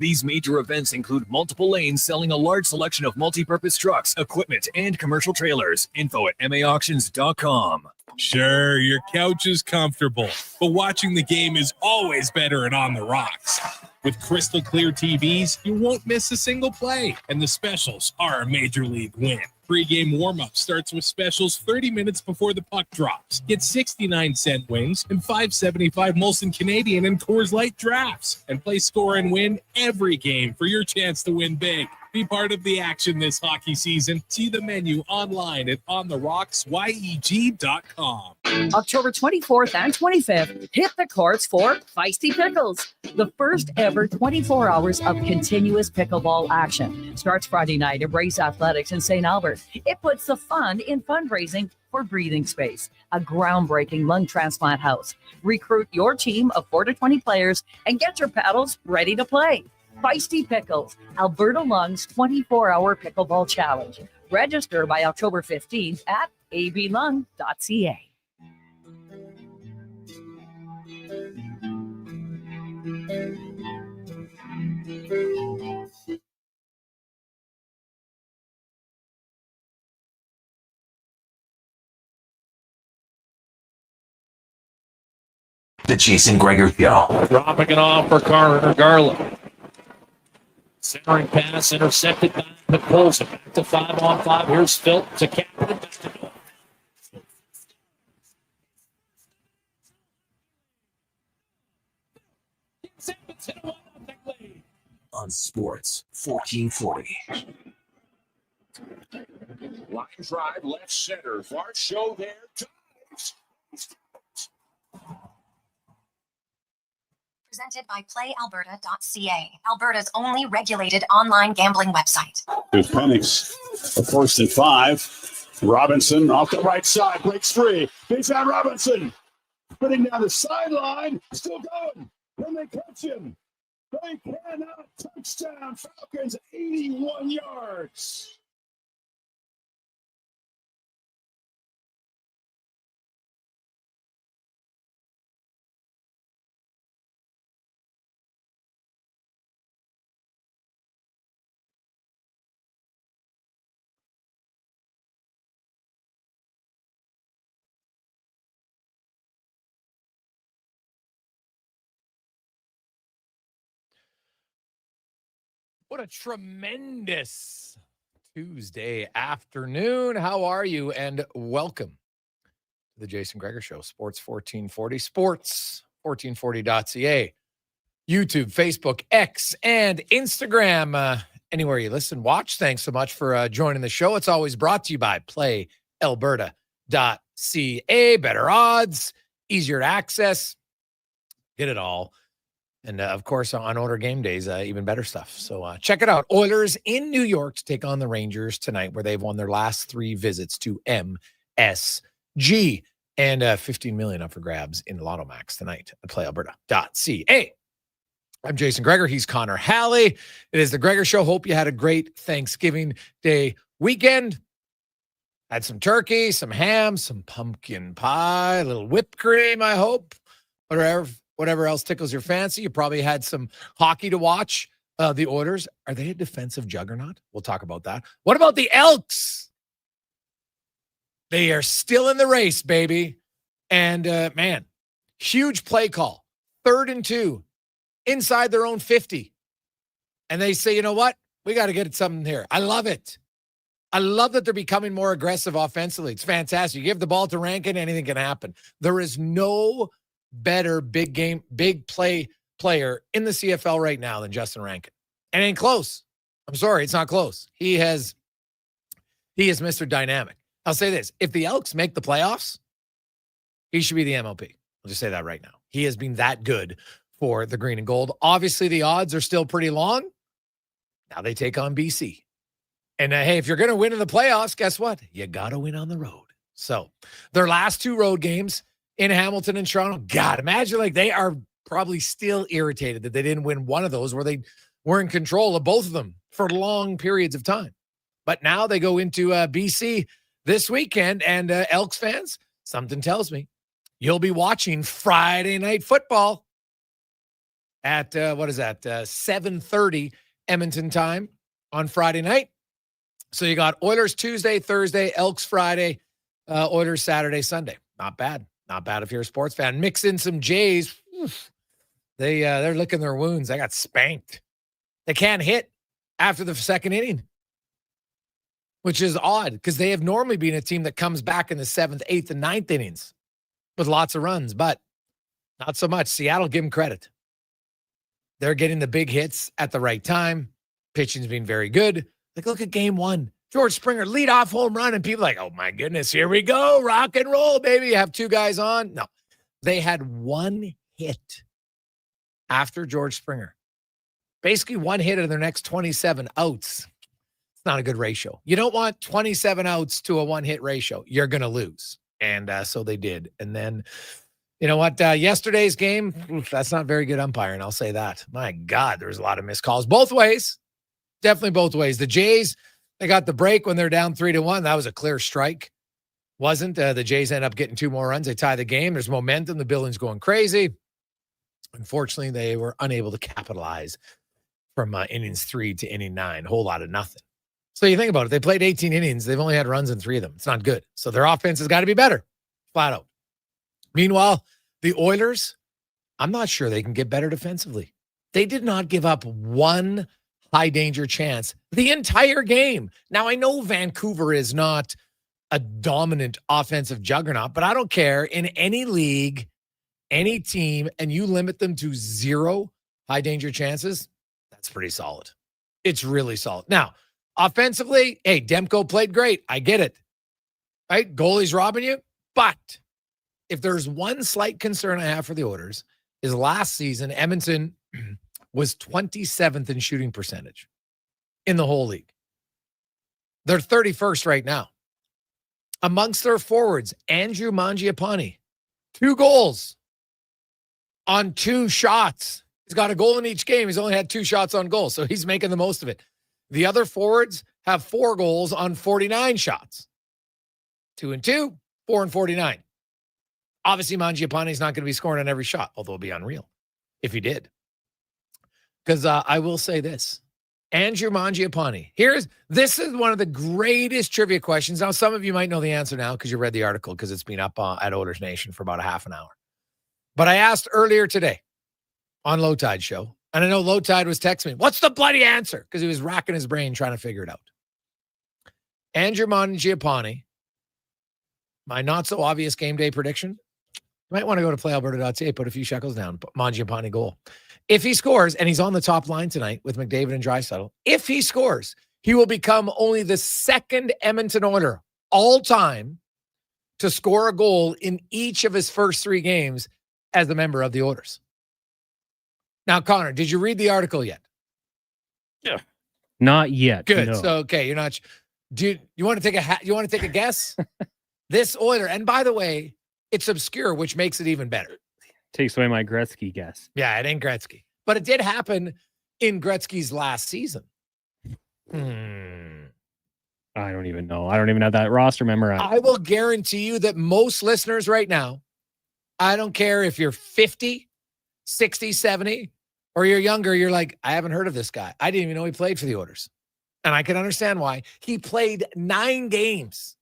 These major events include multiple lanes selling a large selection of multi-purpose trucks, equipment, and commercial trailers. Info at maauctions.com. Sure, your couch is comfortable, but watching the game is always better and on the rocks. With crystal clear TVs, you won't miss a single play, and the specials are a major league win. Pre-game warm-up starts with specials 30 minutes before the puck drops. Get 69-cent wings and $5.75 Molson Canadian and Coors Light drafts. And play score and win every game for your chance to win big. Be part of the action this hockey season. See the menu online at ontherocksyeg.com. October 24th and 25th, hit the courts for Feisty Pickles, the first ever 24 hours of continuous pickleball action. Starts Friday night at Brace Athletics in St. Albert. It puts the fun in fundraising for Breathing Space, a groundbreaking lung transplant house. Recruit your team of 4 to 20 players and get your paddles ready to play. Feisty Pickles, Alberta Lungs 24-hour pickleball challenge. Register by October 15th at ablung.ca. The Jason Gregor Show. Dropping it off for Connor Halley. Centering pass intercepted by McColson. Back to 5-on-5. Here's Phil to Captain. On Sports 1440. Line drive, left center. Far show there. Drives. Presented by PlayAlberta.ca, Alberta's only regulated online gambling website. Here's Penix, a 1st and 5. Robinson off the right side, breaks free. Bijan Robinson, spinning down the sideline, still going. Then they catch him. They cannot. Touchdown, Falcons, 81 yards. What a tremendous Tuesday afternoon. How are you? And welcome to the Jason Gregor Show, Sports 1440, sports1440.ca, YouTube, Facebook, X, and Instagram. Anywhere you listen, watch. Thanks so much for joining the show. It's always brought to you by PlayAlberta.ca. Better odds, easier to access. Get it all. And, of course, on Oiler game days, even better stuff. So check it out. Oilers in New York to take on the Rangers tonight, where they've won their last 3 visits to MSG. And $15 million up for grabs in the Lotto Max tonight at PlayAlberta.ca. I'm Jason Gregor. He's Connor Halley. It is the Gregor Show. Hope you had a great Thanksgiving Day weekend. Had some turkey, some ham, some pumpkin pie, a little whipped cream, I hope. Whatever else tickles your fancy. You probably had some hockey to watch. The Oilers, are they a defensive juggernaut? We'll talk about that. What about the Elks? They are still in the race, baby. And, man, huge play call. 3rd and 2 inside their own 50. And they say, you know what? We got to get something here. I love it. I love that they're becoming more aggressive offensively. It's fantastic. You give the ball to Rankin, anything can happen. There is no better big play player in the CFL right now than Justin Rankin. And it ain't close. I'm sorry, it's not close. He is Mr. Dynamic. I'll say this. If the Elks make the playoffs, he should be the MLP. I'll just say that right now. He has been that good for the green and gold. Obviously, the odds are still pretty long. Now they take on BC. And, hey, if you're going to win in the playoffs, guess what? You got to win on the road. So their last 2 road games in Hamilton and Toronto, God, imagine they are probably still irritated that they didn't win one of those where they were in control of both of them for long periods of time. But now they go into BC this weekend, and Elks fans, something tells me you'll be watching Friday Night Football. at, 7:30 Edmonton time on Friday night. So you got Oilers Tuesday, Thursday, Elks Friday, Oilers Saturday, Sunday. Not bad. Not bad if you're a sports fan. Mix in some Jays. Oof. They're licking their wounds. They got spanked. They can't hit after the second inning, which is odd because they have normally been a team that comes back in the 7th, 8th, and 9th innings with lots of runs, but not so much. Seattle, give them credit. They're getting the big hits at the right time. Pitching's been very good. Like, look at game 1. George Springer, leadoff home run, and people are like, oh, my goodness, here we go. Rock and roll, baby. You have 2 guys on. No, they had 1 hit after George Springer. Basically 1 hit in their next 27 outs. It's not a good ratio. You don't want 27 outs to a 1-hit ratio. You're going to lose. And so they did. And then, you know what? Yesterday's game, that's not very good umpiring. I'll say that. My God, there's a lot of missed calls. Both ways. Definitely both ways. The Jays, they got the break when they're down 3-1. That was a clear strike. Wasn't. The Jays end up getting 2 more runs. They tie the game. There's momentum. The building's going crazy. Unfortunately, they were unable to capitalize from innings 3 to inning 9. Whole lot of nothing. So you think about it. They played 18 innings. They've only had runs in 3 of them. It's not good. So their offense has got to be better. Flat out. Meanwhile, the Oilers, I'm not sure they can get better defensively. They did not give up 1 high-danger chance the entire game. Now, I know Vancouver is not a dominant offensive juggernaut, but I don't care. In any league, any team, and you limit them to 0 high-danger chances, that's pretty solid. It's really solid. Now, offensively, hey, Demko played great. I get it. Right? Goalie's robbing you. But if there's one slight concern I have for the Oilers is last season, Edmonton was 27th in shooting percentage in the whole league. They're 31st right now. Amongst their forwards, Andrew Mangiapane, 2 goals on 2 shots. He's got a goal in each game. He's only had 2 shots on goal, so he's making the most of it. The other forwards have 4 goals on 49 shots. 2 and 2, 4 and 49. Obviously, Mangiapane is not going to be scoring on every shot, although it'd be unreal if he did. Because I will say this. Andrew Mangiapane. This is one of the greatest trivia questions. Now, some of you might know the answer now because you read the article because it's been up at Oilers Nation for about a half an hour. But I asked earlier today on Low Tide Show, and I know Low Tide was texting me, what's the bloody answer? Because he was racking his brain trying to figure it out. Andrew Mangiapane, my not-so-obvious game day prediction, you might want to go to playalberta.ca, put a few shekels down, Mangiapane goal. If he scores, and he's on the top line tonight with McDavid and Draisaitl, if he scores, he will become only the 2nd Edmonton Oiler all-time to score a goal in each of his first 3 games as a member of the Oilers. Now, Connor, did you read the article yet? Yeah. Not yet. Good. No. So, okay, you're not. Do you want to take a guess? This Oiler, and by the way, it's obscure, which makes it even better. Takes away my Gretzky guess. Yeah, it ain't Gretzky. But it did happen in Gretzky's last season. I don't even know. I don't even have that roster memorized. I will guarantee you that most listeners right now, I don't care if you're 50, 60, 70, or you're younger, you're like, I haven't heard of this guy. I didn't even know he played for the Oilers. And I can understand why. He played 9 games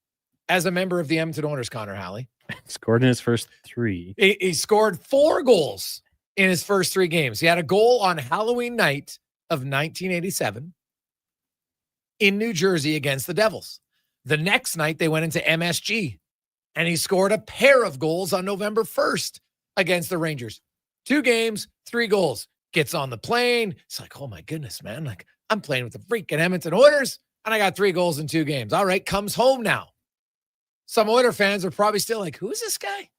as a member of the Edmonton Oilers, Connor Halley. Scored in his first 3. He scored 4 goals in his first 3 games. He had a goal on Halloween night of 1987 in New Jersey against the Devils. The next night, they went into MSG, and he scored a pair of goals on November 1st against the Rangers. 2 games, 3 goals. Gets on the plane. It's like, oh, my goodness, man. Like, I'm playing with the freaking Edmonton Oilers, and I got 3 goals in 2 games. All right, comes home now. Some Oiler fans are probably still like, who's this guy?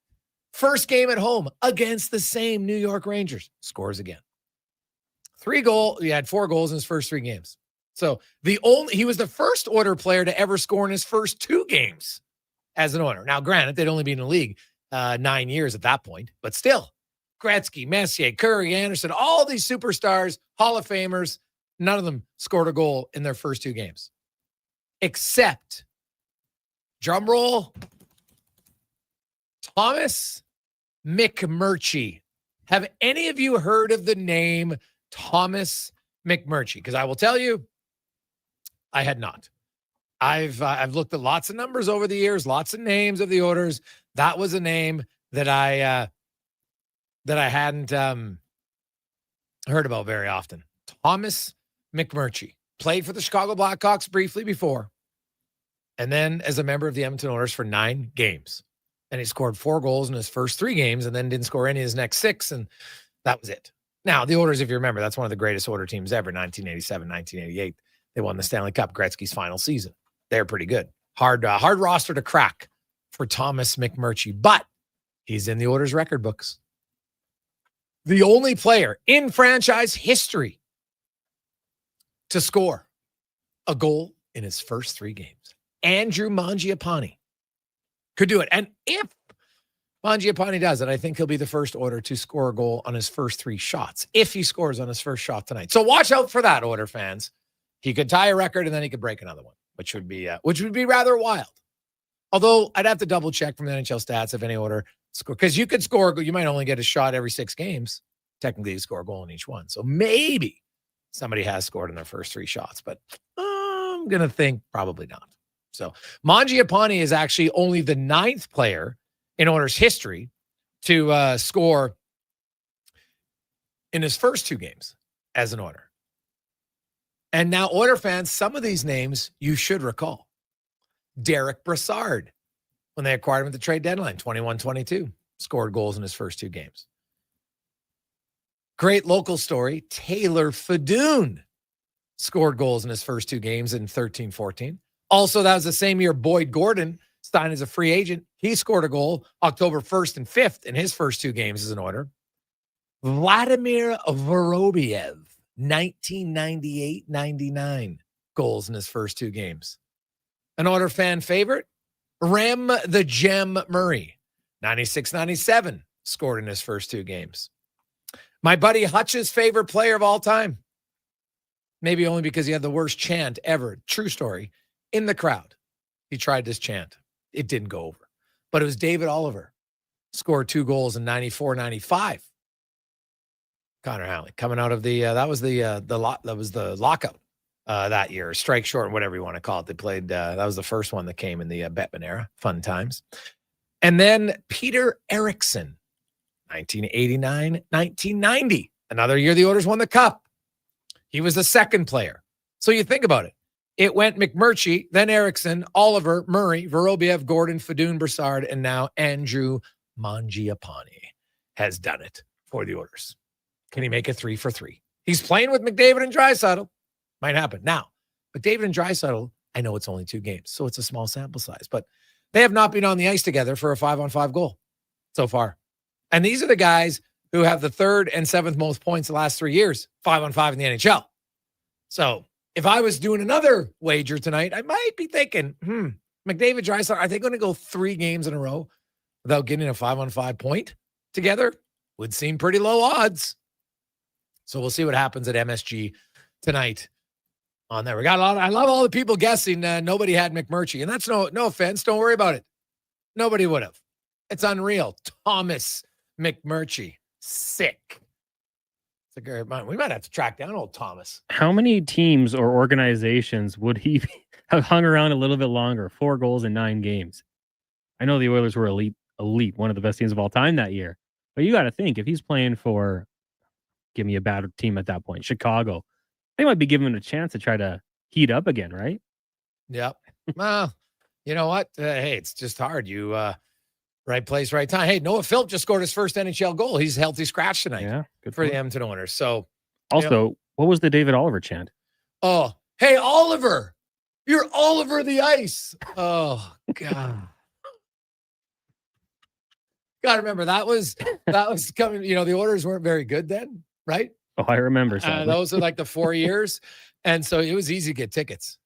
First game at home against the same New York Rangers. Scores again. 3 goals. He had 4 goals in his first 3 games. So he was the first Oiler player to ever score in his first 2 games as an Oiler. Now, granted, they'd only been in the league 9 years at that point, but still, Gretzky, Messier, Curry, Anderson, all these superstars, Hall of Famers, none of them scored a goal in their first 2 games. Except, drum roll, Thomas McMurchie Have any of you heard of the name Thomas McMurchie? Because I will tell you, I had not. I've looked at lots of numbers over the years, lots of names of the Oilers. That was a name that I hadn't heard about very often. Thomas McMurchie played for the Chicago Blackhawks briefly before, and then as a member of the Edmonton Oilers for 9 games. And he scored 4 goals in his first 3 games and then didn't score any of his next 6, and that was it. Now, the Oilers, if you remember, that's one of the greatest Oiler teams ever, 1987, 1988. They won the Stanley Cup, Gretzky's final season. They're pretty good. Hard roster to crack for Thomas McMurchie, but he's in the Oilers record books. The only player in franchise history to score a goal in his first 3 games. Andrew Mangiapane could do it. And if Mangiapane does it, I think he'll be the first Oiler to score a goal on his first 3 shots, if he scores on his first shot tonight. So watch out for that, Oiler fans. He could tie a record and then he could break another one, which would be rather wild. Although I'd have to double check from the NHL stats if any Oiler score, because you could score, you might only get a shot every 6 games. Technically, you score a goal in each one. So maybe somebody has scored in their first 3 shots, but I'm going to think probably not. So Mangiapane is actually only the 9th player in Oilers history to score in his first 2 games as an Oiler. And now, Oiler fans, some of these names you should recall. Derek Brassard, when they acquired him at the trade deadline, 21-22, scored goals in his first 2 games. Great local story, Taylor Fadoon scored goals in his first 2 games in 13-14. Also, that was the same year Boyd Gordon signed as a free agent. He scored a goal October 1st and 5th in his first 2 games as an Oiler. Vladimir Vorobiev, 1998-99 goals in his first 2 games. An Oiler fan favorite, Rem the Gem Murray, 96-97, scored in his first 2 games. My buddy Hutch's favorite player of all time, maybe only because he had the worst chant ever, true story, in the crowd. He tried this chant. It didn't go over. But it was David Oliver, scored 2 goals in 94-95. Connor Halley coming out of the that was the lockout that year, strike short, whatever you want to call it. They played that was the first one that came in the Bettman era. Fun times. And then Peter Eriksson, 1989-1990, another year the Oilers won the Cup. He was the 2nd player. So you think about it. It went McMurchie, then Eriksson, Oliver, Murray, Vorobiev, Gordon, Fadoon, Brassard, and now Andrew Mangiapane has done it for the Oilers. Can he make it 3 for 3? He's playing with McDavid and Draisaitl. Might happen. Now, McDavid and Draisaitl, I know it's only 2 games, so it's a small sample size, but they have not been on the ice together for a 5-on-5 goal so far. And these are the guys who have the 3rd and 7th most points the last 3 years, 5-on-5 in the NHL. So if I was doing another wager tonight, I might be thinking, McDavid, Draisaitl, are they going to go 3 games in a row without getting a 5-on-5 point together? Would seem pretty low odds. So we'll see what happens at MSG tonight on there. We got a lot. I love all the people guessing. Nobody had McMurchie, and that's no offense. Don't worry about it. Nobody would have. It's unreal. Thomas McMurchie, sick. It's a great. We might have to track down old Thomas. How many teams or organizations would he have hung around a little bit longer? 4 goals in 9 games. I know the Oilers were elite, one of the best teams of all time that year. But you got to think, if he's playing for, give me a bad team at that point, Chicago, they might be giving him a chance to try to heat up again, right? Yep. Well, you know what? Hey, it's just hard. You right place, right time. Hey, Noah Philp just scored his first NHL goal. He's healthy scratch tonight. Yeah, good for the Edmonton Oilers. So, also, what was the David Oliver chant? Oh, hey, Oliver, you're Oliver the Ice. Oh God. Got to remember that was coming. You know, the Oilers weren't very good then, right? Oh, I remember. Those are like the 4 years, and so it was easy to get tickets.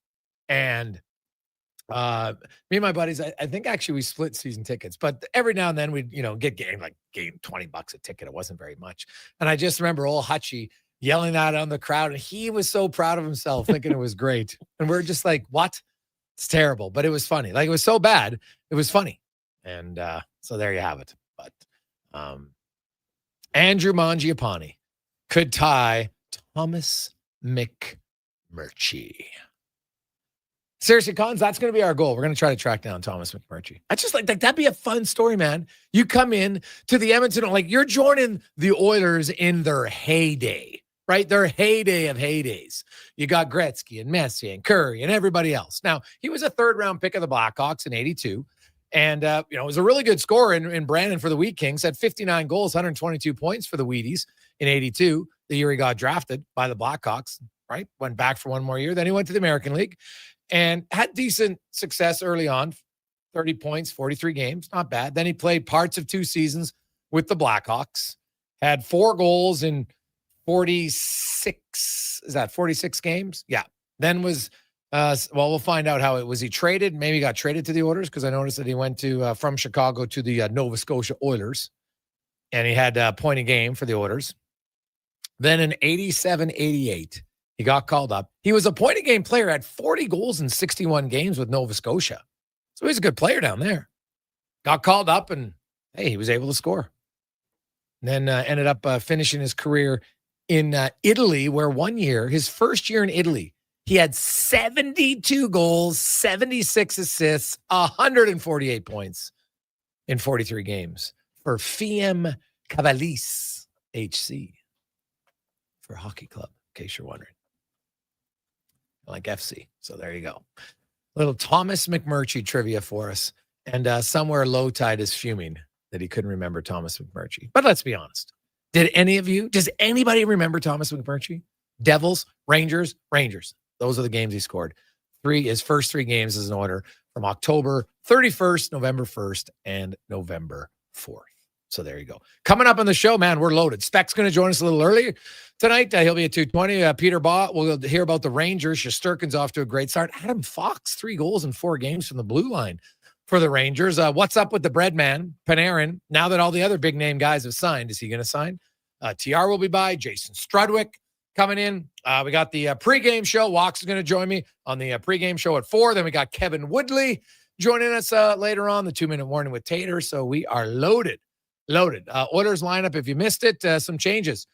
And me and my buddies, I think actually we split season tickets, but every now and then we'd get game $20 a ticket. It wasn't very much, and I just remember old Hutchie yelling that on the crowd, and he was so proud of himself, thinking it was great, and we're just like, "What? It's terrible," but it was funny. Like, it was so bad, it was funny, and so there you have it. But Andrew Mangiapane could tie Thomas McMurchie. Seriously, Cons, that's going to be our goal. We're going to try to track down Thomas McMurchie. I just like that'd be a fun story, man. You come in to the Edmonton, like you're joining the Oilers in their heyday, right? Their heyday of heydays. You got Gretzky and Messier and Curry and everybody else. Now, he was a third-round pick of the Blackhawks in 82. And, was a really good scorer in Brandon for the Wheat Kings. Had 59 goals, 122 points for the Wheaties in 82, the year he got drafted by the Blackhawks, right? Went back for one more year. Then he went to the American League and had decent success early on, 30 points, 43 games, not bad. Then he played parts of 2 seasons with the Blackhawks, had 4 goals in 46 games? Yeah. Then was, we'll find out how it was. He traded, maybe got traded to the Oilers because I noticed that he went to from Chicago to the Nova Scotia Oilers, and he had a point a game for the Oilers. Then in 87-88, he got called up. He was a point-a-game player, had 40 goals in 61 games with Nova Scotia. So he's a good player down there. Got called up, and, hey, he was able to score. And then ended up finishing his career in Italy, where one year, his first year in Italy, he had 72 goals, 76 assists, 148 points in 43 games for Fiemme Cavalice HC for hockey club, in case you're wondering. Like FC. So there you go. Little Thomas McMurchie trivia for us. And somewhere Low Tide is fuming that he couldn't remember Thomas McMurchie. But let's be honest. Does anybody remember Thomas McMurchie? Devils, Rangers. Those are the games he scored. His first 3 games as an Oiler from October 31st, November 1st, and November 4th. So there you go. Coming up on the show, man, we're loaded. Speck's going to join us a little earlier tonight. He'll be at 2:20. Peter Baugh, we'll hear about the Rangers. Shesterkin's off to a great start. Adam Fox, 3 goals in 4 games from the blue line for the Rangers. What's up with the bread man, Panarin? Now that all the other big-name guys have signed, is he going to sign? TR will be by. Jason Strudwick coming in. We got the pregame show. Walks is going to join me on the pregame show at 4. Then we got Kevin Woodley joining us later on, the 2-minute warning with Tater. So we are loaded. Oilers lineup, if you missed it, some changes.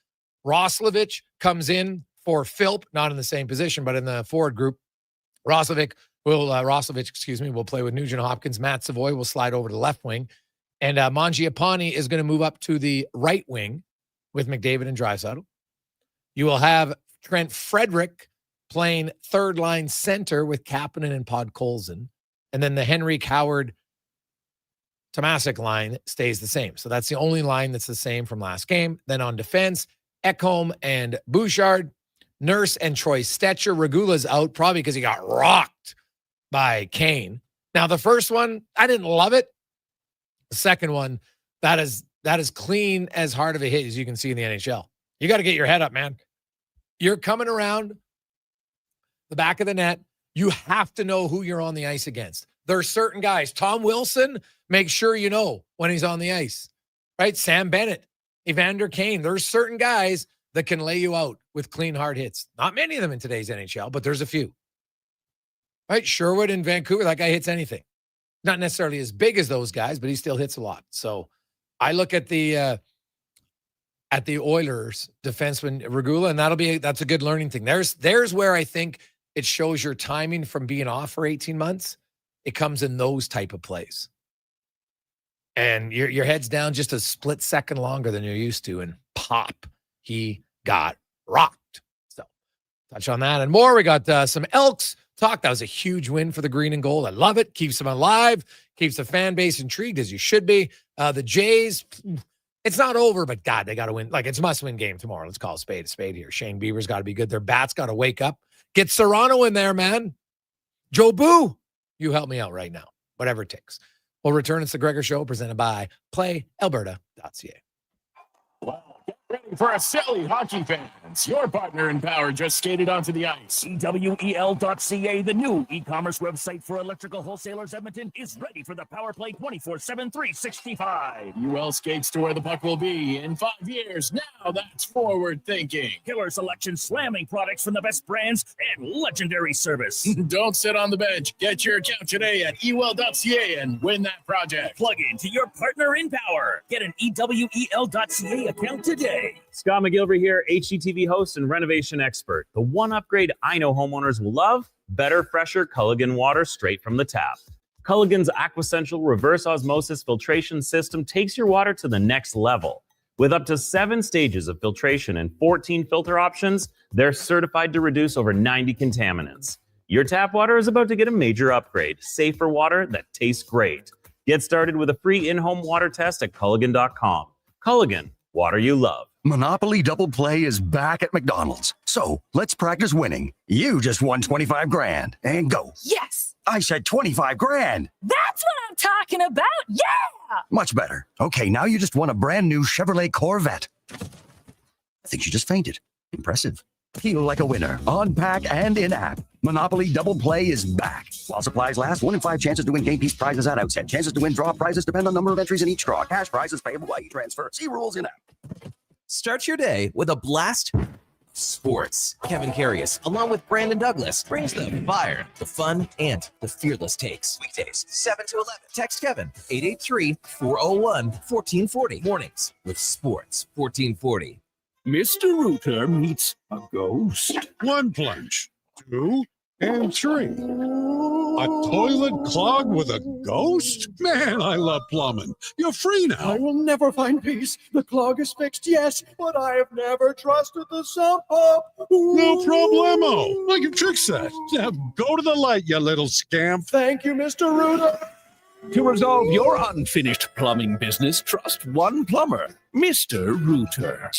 Roslovic comes in for Philp, not in the same position, but in the forward group. Roslovic will play with Nugent Hopkins. Matt Savoy will slide over to the left wing. And Mangiapane is going to move up to the right wing with McDavid and Draisaitl. You will have Trent Frederick playing third-line center with Kapanen and Podkolzin. And then the Henrik Howard Tomasic line stays the same. So that's the only line that's the same from last game. Then on defense, Ekholm and Bouchard, Nurse and Troy Stetcher. Regula's out probably because he got rocked by Kane. Now, the first one, I didn't love it. The second one, that is clean as hard of a hit as you can see in the NHL. You got to get your head up, man. You're coming around the back of the net. You have to know who you're on the ice against. There are certain guys. Tom Wilson, make sure you know when he's on the ice, right? Sam Bennett, Evander Kane. There's certain guys that can lay you out with clean, hard hits. Not many of them in today's NHL, but there's a few. Right? Sherwood in Vancouver, that guy hits anything. Not necessarily as big as those guys, but he still hits a lot. So I look at the Oilers defenseman Regula, and that's a good learning thing. There's where I think it shows your timing from being off for 18 months. It comes in those type of plays. And your head's down just a split second longer than you're used to, and pop, he got rocked. So touch on that and more. We got some Elks talk. That was a huge win for the green and gold. I love it. Keeps them alive. Keeps the fan base intrigued, as you should be. The Jays, it's not over, but God, they got to win. Like, it's a must-win game tomorrow. Let's call a spade here. Shane Bieber's got to be good. Their bats got to wake up. Get Serrano in there, man. Joe Boo, you help me out right now. Whatever it takes. We'll return. It's the Gregor Show presented by PlayAlberta.ca. Wow. Ready for a silly hockey fans. Your partner in power just skated onto the ice. EWEL.ca, the new e-commerce website for electrical wholesalers Edmonton, is ready for the Power Play 24/7 365. UL skates to where the puck will be in 5 years. Now that's forward thinking. Killer selection, slamming products from the best brands, and legendary service. Don't sit on the bench. Get your account today at ewell.ca and win that project. Plug into your partner in power. Get an EWEL.ca account today. Scott McGilvery here, HGTV host and renovation expert. The one upgrade I know homeowners will love: better, fresher Culligan water straight from the tap. Culligan's Aquasential reverse osmosis filtration system takes your water to the next level. With up to 7 stages of filtration and 14 filter options, they're certified to reduce over 90 contaminants. Your tap water is about to get a major upgrade: safer water that tastes great. Get started with a free in-home water test at Culligan.com. Culligan, water you love. Monopoly Double Play is back at McDonald's. So let's practice winning. You just won 25 grand. And go. Yes! I said 25 grand. That's what I'm talking about! Yeah! Much better. Okay, now you just won a brand new Chevrolet Corvette. I think she just fainted. Impressive. Feel like a winner on pack and in-app. Monopoly Double Play is back. While supplies last, 1 in 5 chances to win game piece prizes at outset. Chances to win draw prizes depend on number of entries in each draw. Cash prizes payable by e-transfer. See rules in-app. Start your day with a blast of sports. Kevin Carius, along with Brandon Douglas, brings the fire, the fun, and the fearless takes. Weekdays, 7 to 11. Text Kevin, 883-401-1440. Mornings with Sports 1440. Mr. Rooter meets a ghost. 1 plunge, 2, and 3. A toilet clogged with a ghost? Man, I love plumbing. You're free now. I will never find peace. The clog is fixed, yes, but I have never trusted the sump pump. No problemo. I can fix that. Now go to the light, you little scamp. Thank you, Mr. Rooter. To resolve your unfinished plumbing business, trust one plumber, Mr. Rooter.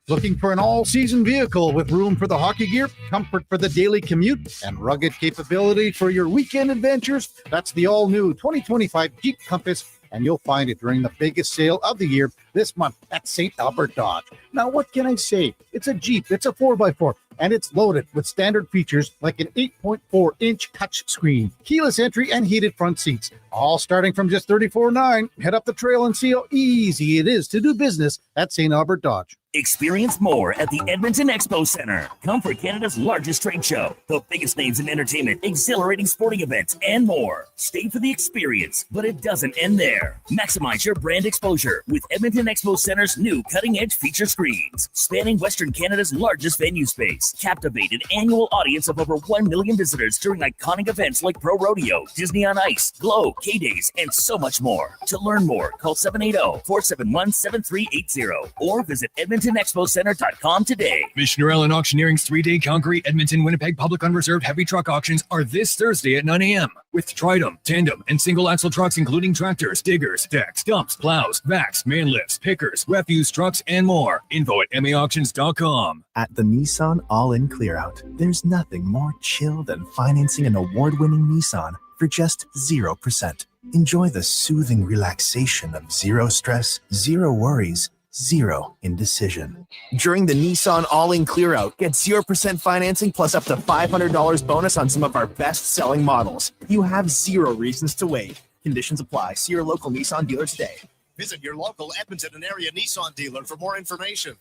Looking for an all-season vehicle with room for the hockey gear, comfort for the daily commute, and rugged capability for your weekend adventures? That's the all-new 2025 Jeep Compass, and you'll find it during the biggest sale of the year this month at St. Albert Dodge. Now, what can I say? It's a Jeep, it's a 4x4, and it's loaded with standard features like an 8.4-inch touchscreen, keyless entry, and heated front seats, all starting from just $34,900. Head up the trail and see how easy it is to do business at St. Albert Dodge. Experience more at the Edmonton Expo Center. Come for Canada's largest trade show, the biggest names in entertainment, exhilarating sporting events, and more. Stay for the experience, but it doesn't end there. Maximize your brand exposure with Edmonton Expo Center's new cutting-edge feature screens, spanning Western Canada's largest venue space. Captivate an annual audience of over 1 million visitors during iconic events like Pro Rodeo, Disney on Ice, Glow, K-Days, and so much more. To learn more, call 780-471-7380 or visit EdmontonExpoCenter.com today. Missioner Allen Auctioneering's 3-day Calgary, Edmonton, Winnipeg public unreserved heavy truck auctions are this Thursday at 9 a.m. with Tridem, tandem, and single axle trucks, including tractors, diggers, decks, dumps, plows, vacs, man lifts, pickers, refuse trucks, and more. Info at maauctions.com. At the Nissan All-In Clearout, there's nothing more chill than financing an award-winning Nissan for just 0%. Enjoy the soothing relaxation of zero stress, zero worries, zero indecision. During the Nissan All-In Clearout, get 0% financing plus up to $500 bonus on some of our best-selling models. You have 0 reasons to wait. Conditions apply. See your local Nissan dealer today. Visit your local Edmonton and area Nissan dealer for more information.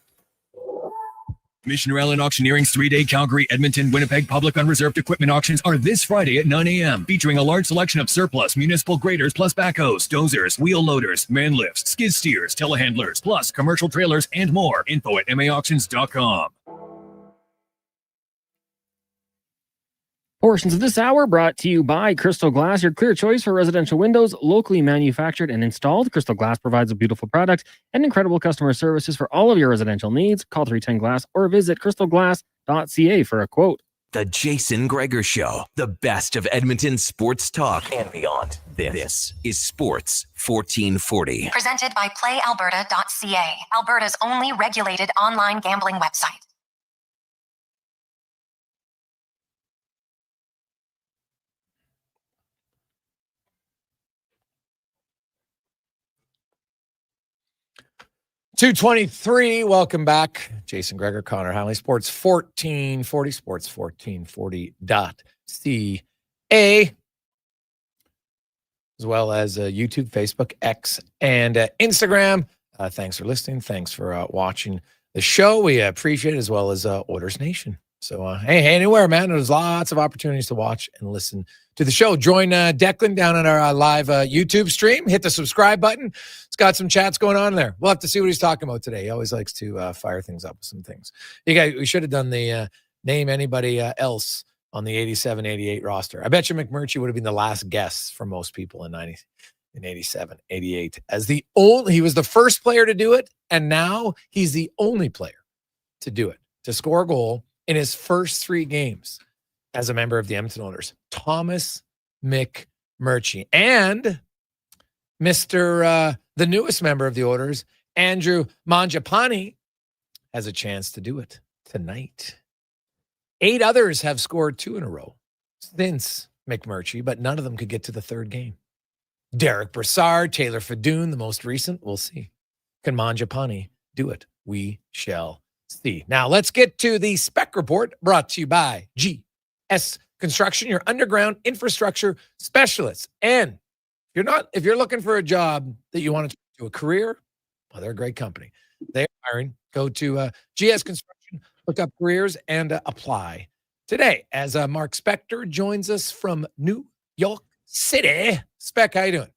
Missioner Allen Auctioneering's 3-day Calgary, Edmonton, Winnipeg public unreserved equipment auctions are this Friday at 9 a.m. featuring a large selection of surplus municipal graders plus backhoes, dozers, wheel loaders, man lifts, skid steers, telehandlers, plus commercial trailers and more. Info at maauctions.com. Portions of this hour brought to you by Crystal Glass, your clear choice for residential windows, locally manufactured and installed. Crystal Glass provides a beautiful product and incredible customer services for all of your residential needs. Call 310 Glass or visit crystalglass.ca for a quote. The Jason Gregor Show, the best of Edmonton sports talk and beyond. This is Sports 1440. Presented by PlayAlberta.ca, Alberta's only regulated online gambling website. 2:23. Welcome back. Jason Gregor, Connor Halley, Sports 1440, sports1440.ca, as well as YouTube, Facebook, X, and Instagram. Thanks for listening. Thanks for watching the show. We appreciate it, as well as Orders Nation. So, hey, anywhere, man. There's lots of opportunities to watch and listen to the show. Join Declan down at our live YouTube stream. Hit the subscribe button. It's got some chats going on there. We'll have to see what he's talking about today. He always likes to fire things up with some things. We should have done the name anybody else on the 87-88 roster. I bet you McMurtry would have been the last guess for most people in 87, 88. He was the first player to do it, and now he's the only player to do it, to score a goal in his first 3 games as a member of the Edmonton Oilers. Thomas McMurtry. And Mr. The newest member of the Oilers, Andrew Mangiapane, has a chance to do it tonight. 8 others have scored 2 in a row since McMurtry, but none of them could get to the 3rd game. Derek Brassard, Taylor Fadoon, the most recent. We'll see. Can Mangiapane do it? We shall see. Now, let's get to the spec report brought to you by GS Construction, your underground infrastructure specialists. And if you're looking for a job that you want to do a career, well, they're a great company. They're hiring. Go to GS Construction, look up careers, and apply today. As Mark Spector joins us from New York City. Spec, how you doing?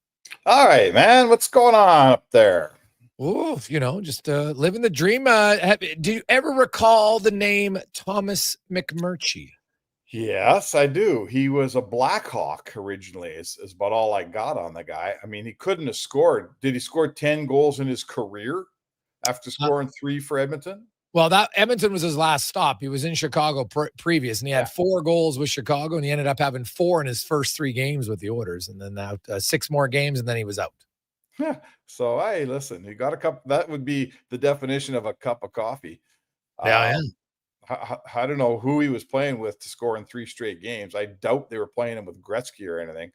All right, man. What's going on up there? Oh, just living the dream. Do you ever recall the name Thomas McMurtry? Yes, I do. He was a Blackhawk originally. Is about all I got on the guy. I mean, he couldn't have scored. Did he score 10 goals in his career after scoring 3 for Edmonton? Well, that Edmonton was his last stop. He was in Chicago previous, and he had 4 goals with Chicago, and he ended up having 4 in his first 3 games with the Oilers, and then 6 more games, and then he was out. So, hey, listen, you got a cup. That would be the definition of a cup of coffee. Yeah. I don't know who he was playing with to score in 3 straight games. I doubt they were playing him with Gretzky or anything.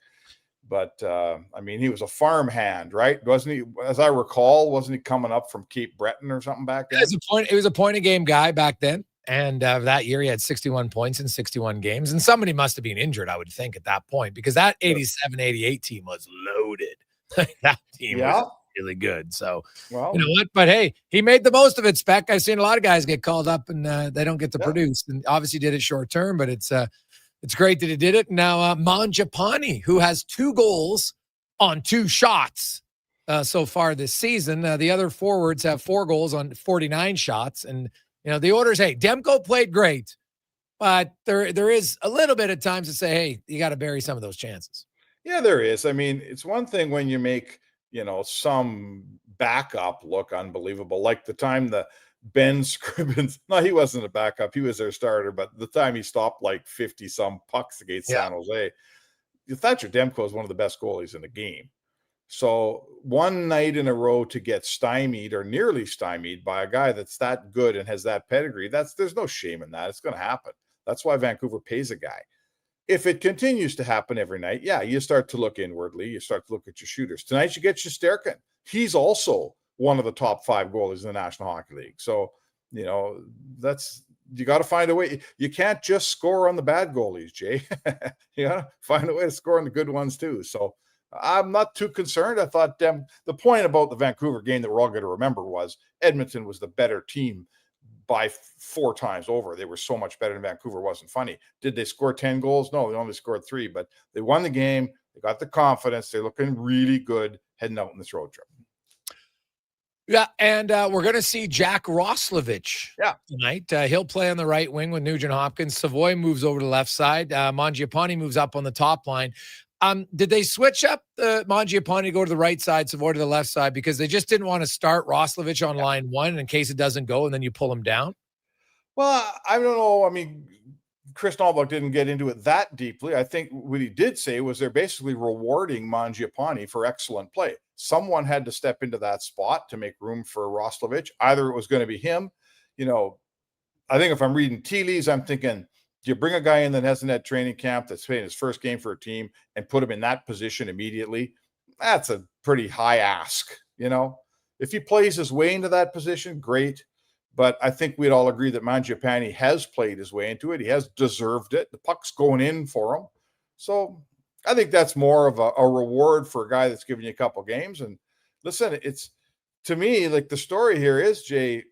But, I mean, he was a farmhand, right? Wasn't he? As I recall, wasn't he coming up from Cape Breton or something back then? He was a point-a-game guy back then. And that year, he had 61 points in 61 games. And somebody must have been injured, I would think, at that point. Because that 87-88 team was loaded. That team was really good. So, well, you know what? But, hey, he made the most of it, Spec. I've seen a lot of guys get called up, and they don't get to produce. And obviously did it short-term, but it's great that he did it. Now, Mangiapane, who has 2 goals on 2 shots so far this season. The other forwards have 4 goals on 49 shots. And, the Oilers, hey, Demko played great, but there is a little bit of times to say, hey, you got to bury some of those chances. Yeah, there is. I mean, it's one thing when you make, some backup look unbelievable, like the time the Ben Scribbins, no, he wasn't a backup. He was their starter, but the time he stopped like 50-some pucks against San Jose, Thatcher Demko is one of the best goalies in the game. So one night in a row to get stymied or nearly stymied by a guy that's that good and has that pedigree, there's no shame in that. It's going to happen. That's why Vancouver pays a guy. If it continues to happen every night, you start to look inwardly. You start to look at your shooters. Tonight you get Shesterkin. He's also one of the top 5 goalies in the National Hockey League. So, you got to find a way. You can't just score on the bad goalies, Jay. You got to find a way to score on the good ones too. So I'm not too concerned. I thought the point about the Vancouver game that we're all going to remember was Edmonton was the better team by 4 times over. They were so much better than Vancouver. It wasn't funny. Did they score 10 goals? No, they only scored 3, but they won the game. They got the confidence. They're looking really good heading out in this road trip. Yeah, and we're going to see Jack Roslovich tonight. He'll play on the right wing with Nugent Hopkins. Savoy moves over to the left side. Mangiapane moves up on the top line. Did they switch up the Mangiapane to go to the right side, Savoy to the left side, because they just didn't want to start Roslovich on line 1 in case it doesn't go and then you pull him down? Well, I don't know. I mean, Chris Nalbuck didn't get into it that deeply. I think what he did say was they're basically rewarding Mangiapane for excellent play. Someone had to step into that spot to make room for Roslovich. Either it was going to be him. I think if I'm reading tea leaves, I'm thinking, do you bring a guy in that hasn't had training camp, that's playing his first game for a team, and put him in that position immediately? That's a pretty high ask, If he plays his way into that position, great. But I think we'd all agree that Mangiapane has played his way into it. He has deserved it. The puck's going in for him. So I think that's more of a reward for a guy that's given you a couple games. And listen, it's, to me, like, the story here is, Jay,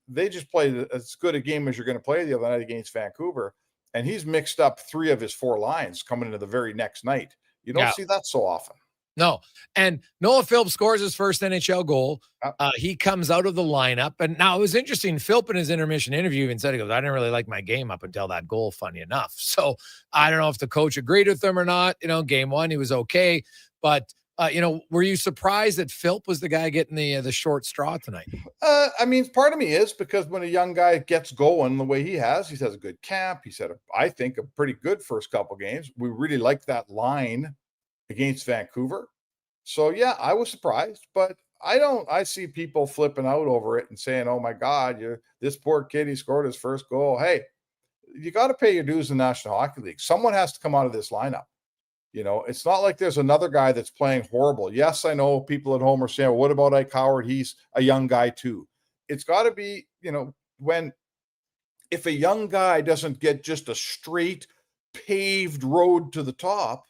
they just played as good a game as you're going to play the other night against Vancouver. And he's mixed up 3 of his 4 lines coming into the very next night. You don't see that so often. No. And Noah Philp scores his first NHL goal. He comes out of the lineup. And now it was interesting. Philp in his intermission interview even said, he goes, I didn't really like my game up until that goal, funny enough. So I don't know if the coach agreed with him or not. Game 1, he was okay. But, were you surprised that Philp was the guy getting the short straw tonight? I mean, part of me is, because when a young guy gets going the way he has a good camp. He's had, I think, a pretty good first couple games. We really like that line against Vancouver. So yeah, I was surprised, but I see people flipping out over it and saying, oh my God, this poor kid, he scored his first goal. Hey, you got to pay your dues in the National Hockey League. Someone has to come out of this lineup. It's not like there's another guy that's playing horrible. Yes, I know people at home are saying, well, what about Ike Howard? He's a young guy too. It's got to be, if a young guy doesn't get just a straight paved road to the top,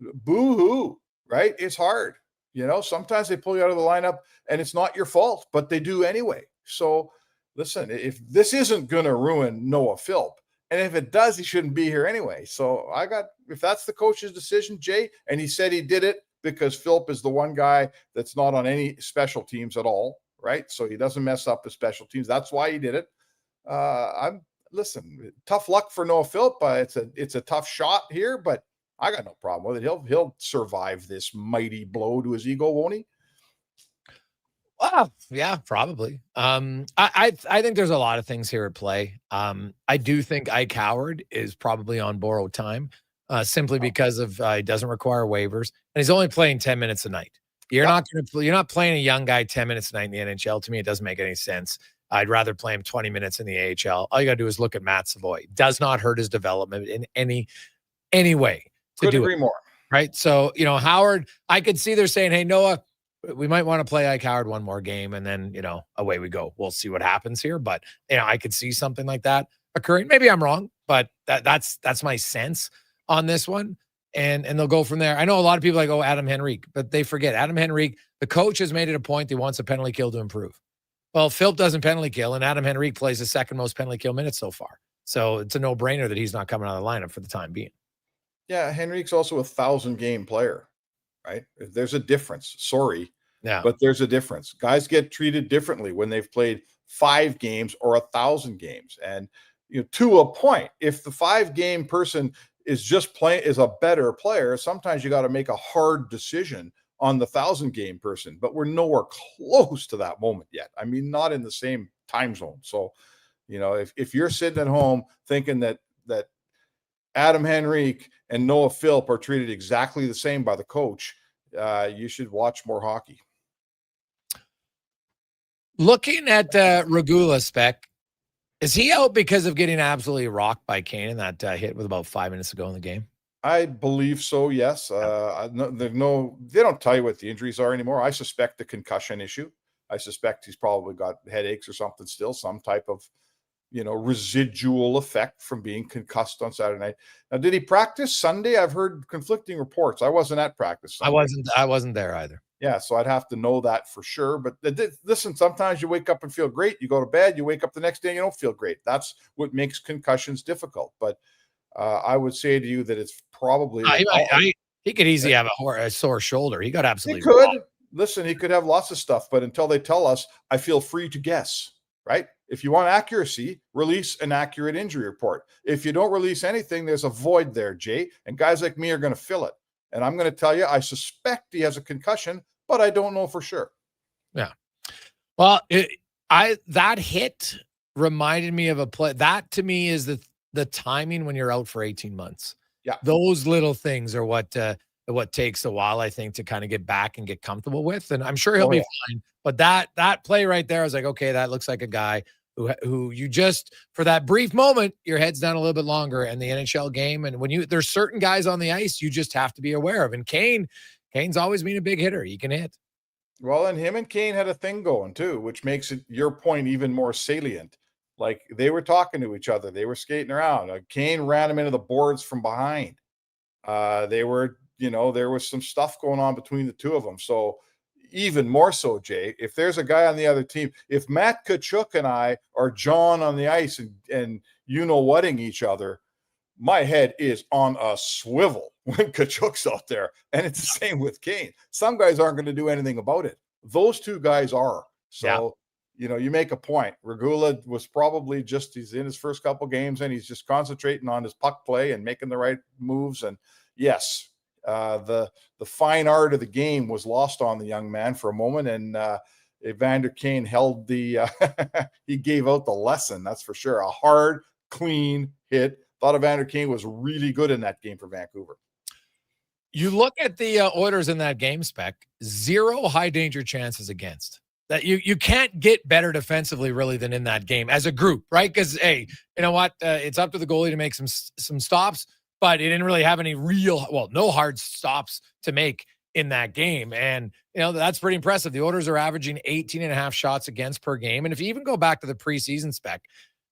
boo-hoo, right? It's hard. Sometimes they pull you out of the lineup and it's not your fault, but they do anyway. So listen, if this isn't going to ruin Noah Philp, and if it does, he shouldn't be here anyway. So if that's the coach's decision, Jay, and he said he did it because Philp is the one guy that's not on any special teams at all, right? So he doesn't mess up the special teams. That's why he did it. Listen, tough luck for Noah Philp. It's a tough shot here, but I got no problem with it. He'll survive this mighty blow to his ego, won't he? Wow. Yeah, probably. I think there's a lot of things here at play. I do think Ike Howard is probably on borrowed time, simply because of he doesn't require waivers, and he's only playing 10 minutes a night. You're not playing a young guy 10 minutes a night in the NHL. To me, it doesn't make any sense. I'd rather play him 20 minutes in the AHL. All you got to do is look at Matt Savoy. Does not hurt his development in any way. Couldn't agree more. Right. So, Howard, I could see they're saying, hey, Noah, we might want to play Ike Howard one more game, and then, away we go. We'll see what happens here. But, I could see something like that occurring. Maybe I'm wrong, but that's my sense on this one. And they'll go from there. I know a lot of people like, Adam Henrique, but they forget Adam Henrique. The coach has made it a point he wants a penalty kill to improve. Well, Philp doesn't penalty kill, and Adam Henrique plays the second most penalty kill minutes so far. So it's a no-brainer that he's not coming out of the lineup for the time being. Yeah, Henrique's also a 1,000-game player, right? There's a difference. Sorry. Yeah. But there's a difference. Guys get treated differently when they've played 5 games or 1,000 games. And to a point, if the 5-game person is a better player, sometimes you got to make a hard decision on the 1,000-game person. But we're nowhere close to that moment yet. I mean, not in the same time zone. So, if you're sitting at home thinking that Adam Henrique and Noah Philp are treated exactly the same by the coach, you should watch more hockey. Looking at Regula, Spec, is he out because of getting absolutely rocked by Kane in that hit with about 5 minutes to go in the game? I believe so, yes. They don't tell you what the injuries are anymore. I suspect the concussion issue. I suspect he's probably got headaches or something still, some type of, residual effect from being concussed on Saturday night. Now, did he practice Sunday? I've heard conflicting reports. I wasn't at practice Sunday. I wasn't there either. Yeah, so I'd have to know that for sure. But listen, sometimes you wake up and feel great. You go to bed, you wake up the next day, and you don't feel great. That's what makes concussions difficult. But I would say to you that it's probably he could easily have a sore shoulder. He got absolutely. He could. Wrong. Listen, he could have lots of stuff, but until they tell us, I feel free to guess. Right? If you want accuracy, release an accurate injury report. If you don't release anything, there's a void there, Jay. And guys like me are going to fill it. And I'm going to tell you, I suspect he has a concussion, but I don't know for sure. Yeah. Well, that hit reminded me of a play. That to me is the timing when you're out for 18 months. Yeah. Those little things are what takes a while, I think, to kind of get back and get comfortable with. And I'm sure he'll be fine. But that play right there, I was like, okay, that looks like a guy who you just, for that brief moment, your head's down a little bit longer in the NHL game. And when there's certain guys on the ice, you just have to be aware of. And Kane's always been a big hitter. He can hit. Well, and him and Kane had a thing going too, which makes it your point even more salient. Like they were talking to each other, they were skating around. Kane ran him into the boards from behind. They were, there was some stuff going on between the two of them. So even more so, Jay, if there's a guy on the other team, if Matt Tkachuk and I are John on the ice and whatting each other, my head is on a swivel when Tkachuk's out there. And it's the same with Kane. Some guys aren't going to do anything about it. Those two guys are. So, you make a point. Regula was probably he's in his first couple games and he's just concentrating on his puck play and making the right moves. And yes, the fine art of the game was lost on the young man for a moment. And Evander Kane held he gave out the lesson. That's for sure. A hard, clean hit. Thought Evander Kane was really good in that game for Vancouver. You look at the Oilers in that game, Spec, 0 high danger chances against. That you can't get better defensively really than in that game as a group, right? Because, hey, you know what? It's up to the goalie to make some stops, but he didn't really have any no hard stops to make in that game. And, that's pretty impressive. The Oilers are averaging 18.5 shots against per game. And if you even go back to the preseason, Spec,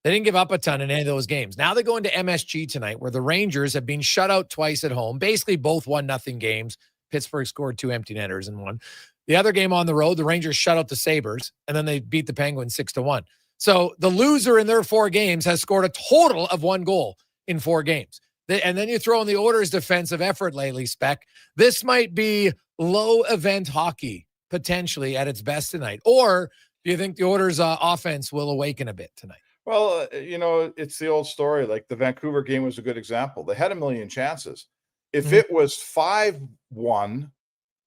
they didn't give up a ton in any of those games. Now they go into MSG tonight where the Rangers have been shut out twice at home, basically both 1-0 games. Pittsburgh scored 2 empty netters in one. The other game on the road, the Rangers shut out the Sabres, and then they beat the Penguins 6-1. So the loser in their 4 games has scored a total of 1 goal in 4 games. And then you throw in the Oilers' defensive effort lately, Spec. This might be low-event hockey, potentially, at its best tonight. Or do you think the Oilers' offense will awaken a bit tonight? Well, it's the old story. Like the Vancouver game was a good example. They had a million chances. If it was 5-1,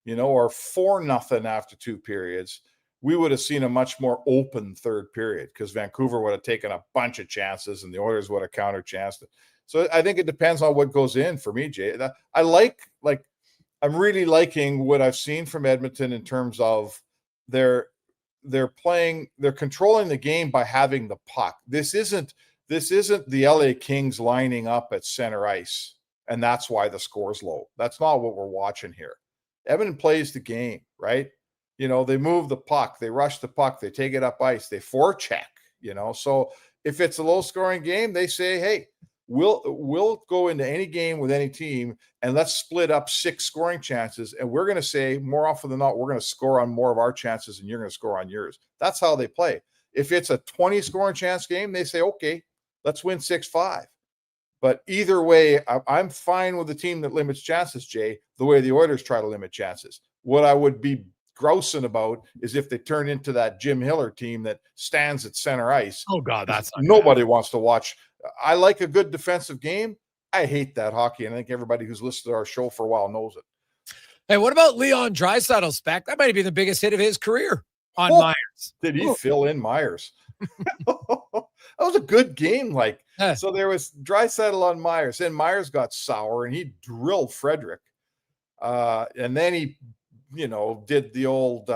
or 4-0 after 2 periods, we would have seen a much more open third period because Vancouver would have taken a bunch of chances and the Oilers would have counter-chanced it. So I think it depends on what goes in for me, Jay. I'm really liking what I've seen from Edmonton in terms of they're controlling the game by having the puck. This isn't the LA Kings lining up at center ice, and that's why the score's low. That's not what we're watching here. Edmonton plays the game, right? They move the puck, they rush the puck, they take it up ice, they forecheck, So if it's a low-scoring game, they say, hey, we'll go into any game with any team and let's split up 6 scoring chances. And we're going to say more often than not, we're going to score on more of our chances and you're going to score on yours. That's how they play. If it's a 20 scoring chance game, they say, okay, let's win 6-5. But either way, I'm fine with the team that limits chances, Jay, the way the Oilers try to limit chances. What I would be grousing about is if they turn into that Jim Hiller team that stands at center ice. Oh, God, that's nobody wants to watch. I like a good defensive game. I hate that hockey, and I think everybody who's listened to our show for a while knows it. Hey, what about Leon Draisaitl, Spec? That might be the biggest hit of his career on Myers. Did he fill in Myers? That was a good game. So there was Draisaitl on Myers, and Myers got sour, and he drilled Frederick. And then he, did the old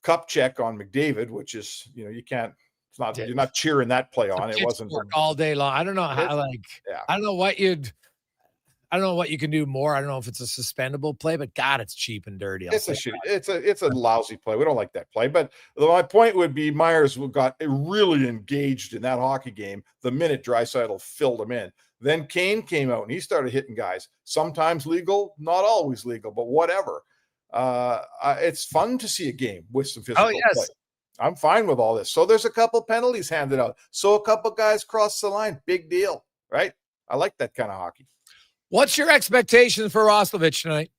cup check on McDavid, which is, you can't. It's not. You're not cheering that play on. It wasn't all day long. I don't know how. I don't know what you can do more. I don't know if it's a suspendable play, but God, it's cheap and dirty. It's a lousy play. We don't like that play. But my point would be Myers got really engaged in that hockey game the minute Draisaitl filled him in. Then Kane came out and he started hitting guys. Sometimes legal, not always legal, but whatever. It's fun to see a game with some physical play. I'm fine with all this. So there's a couple penalties handed out. So a couple guys cross the line. Big deal, right? I like that kind of hockey. What's your expectation for Roslovic tonight?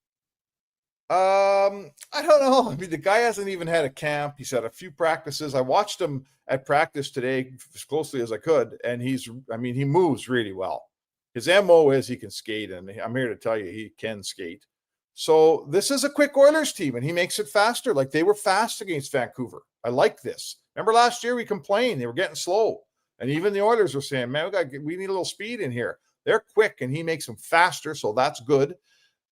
I don't know. I mean, the guy hasn't even had a camp. He's had a few practices. I watched him at practice today as closely as I could, and he moves really well. His MO is he can skate, and I'm here to tell you he can skate. So this is a quick Oilers team, and he makes it faster. Like they were fast against Vancouver. I like this. Remember last year we complained they were getting slow, and even the Oilers were saying, "Man, we need a little speed in here." They're quick, and he makes them faster, so that's good.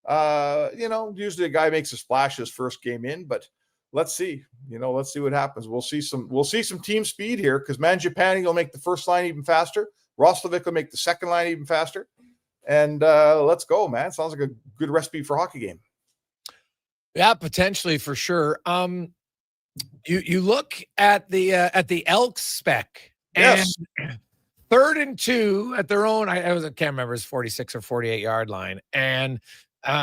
Usually a guy makes a splash his first game in, but let's see. Let's see what happens. We'll see some team speed here because Mangiapane will make the first line even faster. Roslovic will make the second line even faster. And let's go, man. Sounds like a good recipe for a hockey game. Yeah, potentially for sure. You look at the Elks spec, Yes. and 3rd and 2 at their own. I can't remember, it's 46 or 48 yard line, and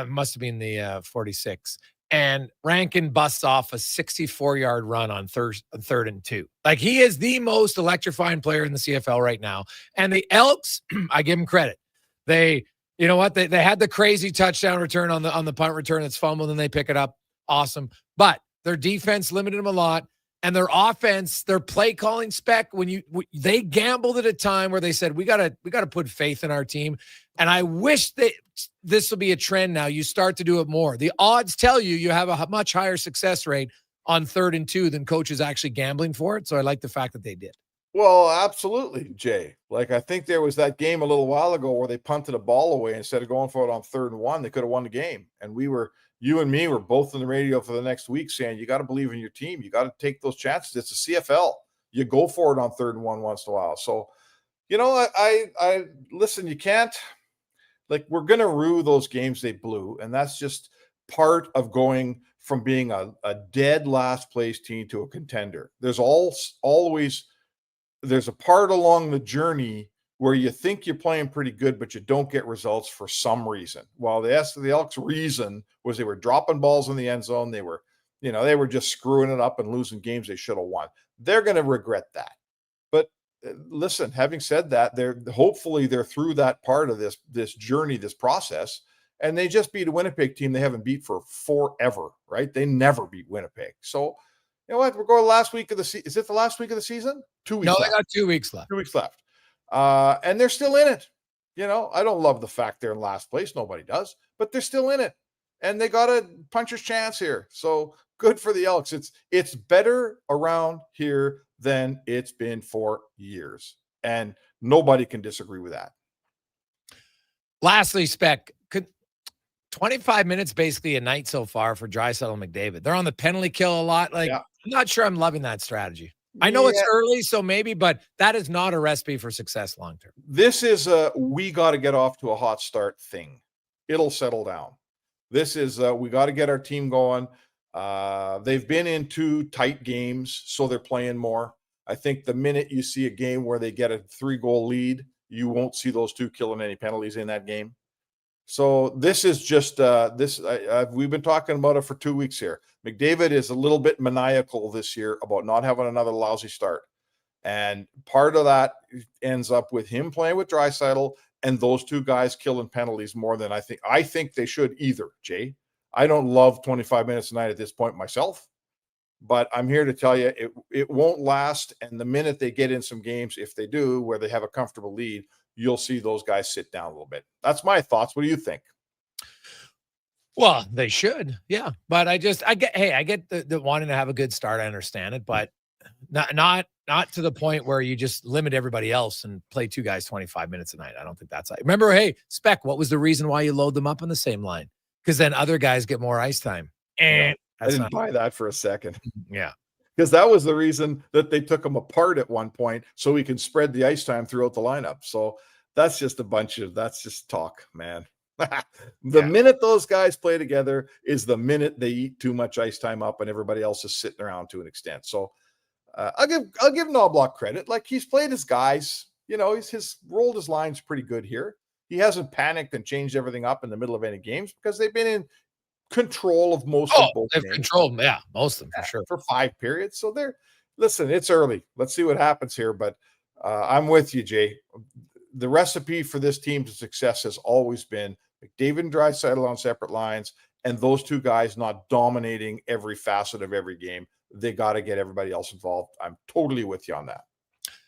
must have been the 46. And Rankin busts off a 64-yard run on 3rd and 2. Like, he is the most electrifying player in the CFL right now. And the Elks, I give them credit. They, you know what? They had the crazy touchdown return on the punt return that's fumbled, and they pick it up. Awesome. But their defense limited them a lot. And their offense, their play calling spec, they gambled at a time where they said, we gotta put faith in our team. And I wish that this will be a trend now. You start to do it more. The odds tell you have a much higher success rate on 3rd and 2 than coaches actually gambling for it. So I like the fact that they did. Well, absolutely, Jay. Like, I think there was that game a little while ago where they punted a ball away instead of going for it on 3rd and 1. They could have won the game. And you and me were both on the radio for the next week saying, you got to believe in your team. You got to take those chances. It's a CFL. You go for it on 3rd and 1 once in a while. So, I listen, you can't, like, we're going to rue those games they blew. And that's just part of going from being a dead last place team to a contender. There's always a part along the journey where you think you're playing pretty good, but you don't get results for some reason. Well, the Elks' reason was they were dropping balls in the end zone. They were just screwing it up and losing games they should have won. They're going to regret that. But listen, having said that, hopefully they're through that part of this journey, this process, and they just beat a Winnipeg team they haven't beat for forever, right? They never beat Winnipeg. So, you know what? We're going last week of the season. Is it the last week of the season? 2 weeks. No, left. they got 2 weeks left. 2 weeks left. And they're still in it. I don't love the fact they're in last place. Nobody does, but they're still in it. And they got a puncher's chance here. So good for the Elks. It's better around here than it's been for years. And nobody can disagree with that. Lastly, Spec, 25 minutes basically a night so far for Draisaitl and McDavid. They're on the penalty kill a lot. Like, yeah. I'm not sure I'm loving that strategy. I know it's early, so maybe, but that is not a recipe for success long-term. This is we got to get off to a hot start thing. It'll settle down. This is we got to get our team going. They've been in 2 tight games, so they're playing more. I think the minute you see a game where they get a 3-goal lead, you won't see those 2 killing any penalties in that game. So this is just we've been talking about it for 2 weeks here. McDavid is a little bit maniacal this year about not having another lousy start. And part of that ends up with him playing with Draisaitl and those 2 guys killing penalties more than I think they should either, Jay. I don't love 25 minutes a night at this point myself, but I'm here to tell you it won't last. And the minute they get in some games, if they do, where they have a comfortable lead, you'll see those guys sit down a little bit. That's my thoughts. What do you think? Well, they should. Yeah. But I get the wanting to have a good start. I understand it, but not to the point where you just limit everybody else and play 2 guys 25 minutes a night. I don't think that's right. Remember, hey, Spec, what was the reason why you load them up on the same line? Because then other guys get more ice time. And I didn't buy that for a second. Yeah. Because that was the reason that they took him apart at one point so we can spread the ice time throughout the lineup. So that's just that's just talk, man. The minute those guys play together is the minute they eat too much ice time up and everybody else is sitting around to an extent. So I'll give Knobloch credit. Like, he's played his guys, he's rolled his lines pretty good here. He hasn't panicked and changed everything up in the middle of any games because they've been in control of most of both they've games. Controlled, yeah, most of them for sure. For 5 periods. So listen, it's early. Let's see what happens here. But I'm with you, Jay. The recipe for this team's success has always been McDavid and Draisaitl on separate lines, and those 2 guys not dominating every facet of every game. They got to get everybody else involved. I'm totally with you on that.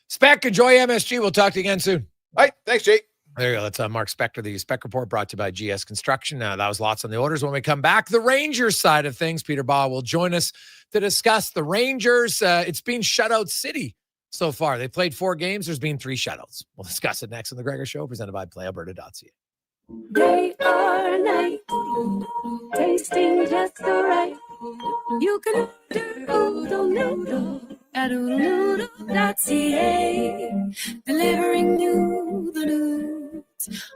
Spec, enjoy MSG. We'll talk to you again soon. All right. Thanks, Jay. There you go. That's Mark Spector, the Spec Report, brought to you by GS Construction. That was lots on the orders. When we come back, the Rangers side of things, Peter Baugh will join us to discuss the Rangers. It's been shutout city so far. They played 4 games. There's been 3 shutouts. We'll discuss it next on the Gregor Show, presented by PlayAlberta.ca. Day or night, tasting just so right. You can order oodle noodle at oodlenoodle.ca. Delivering noodle noodles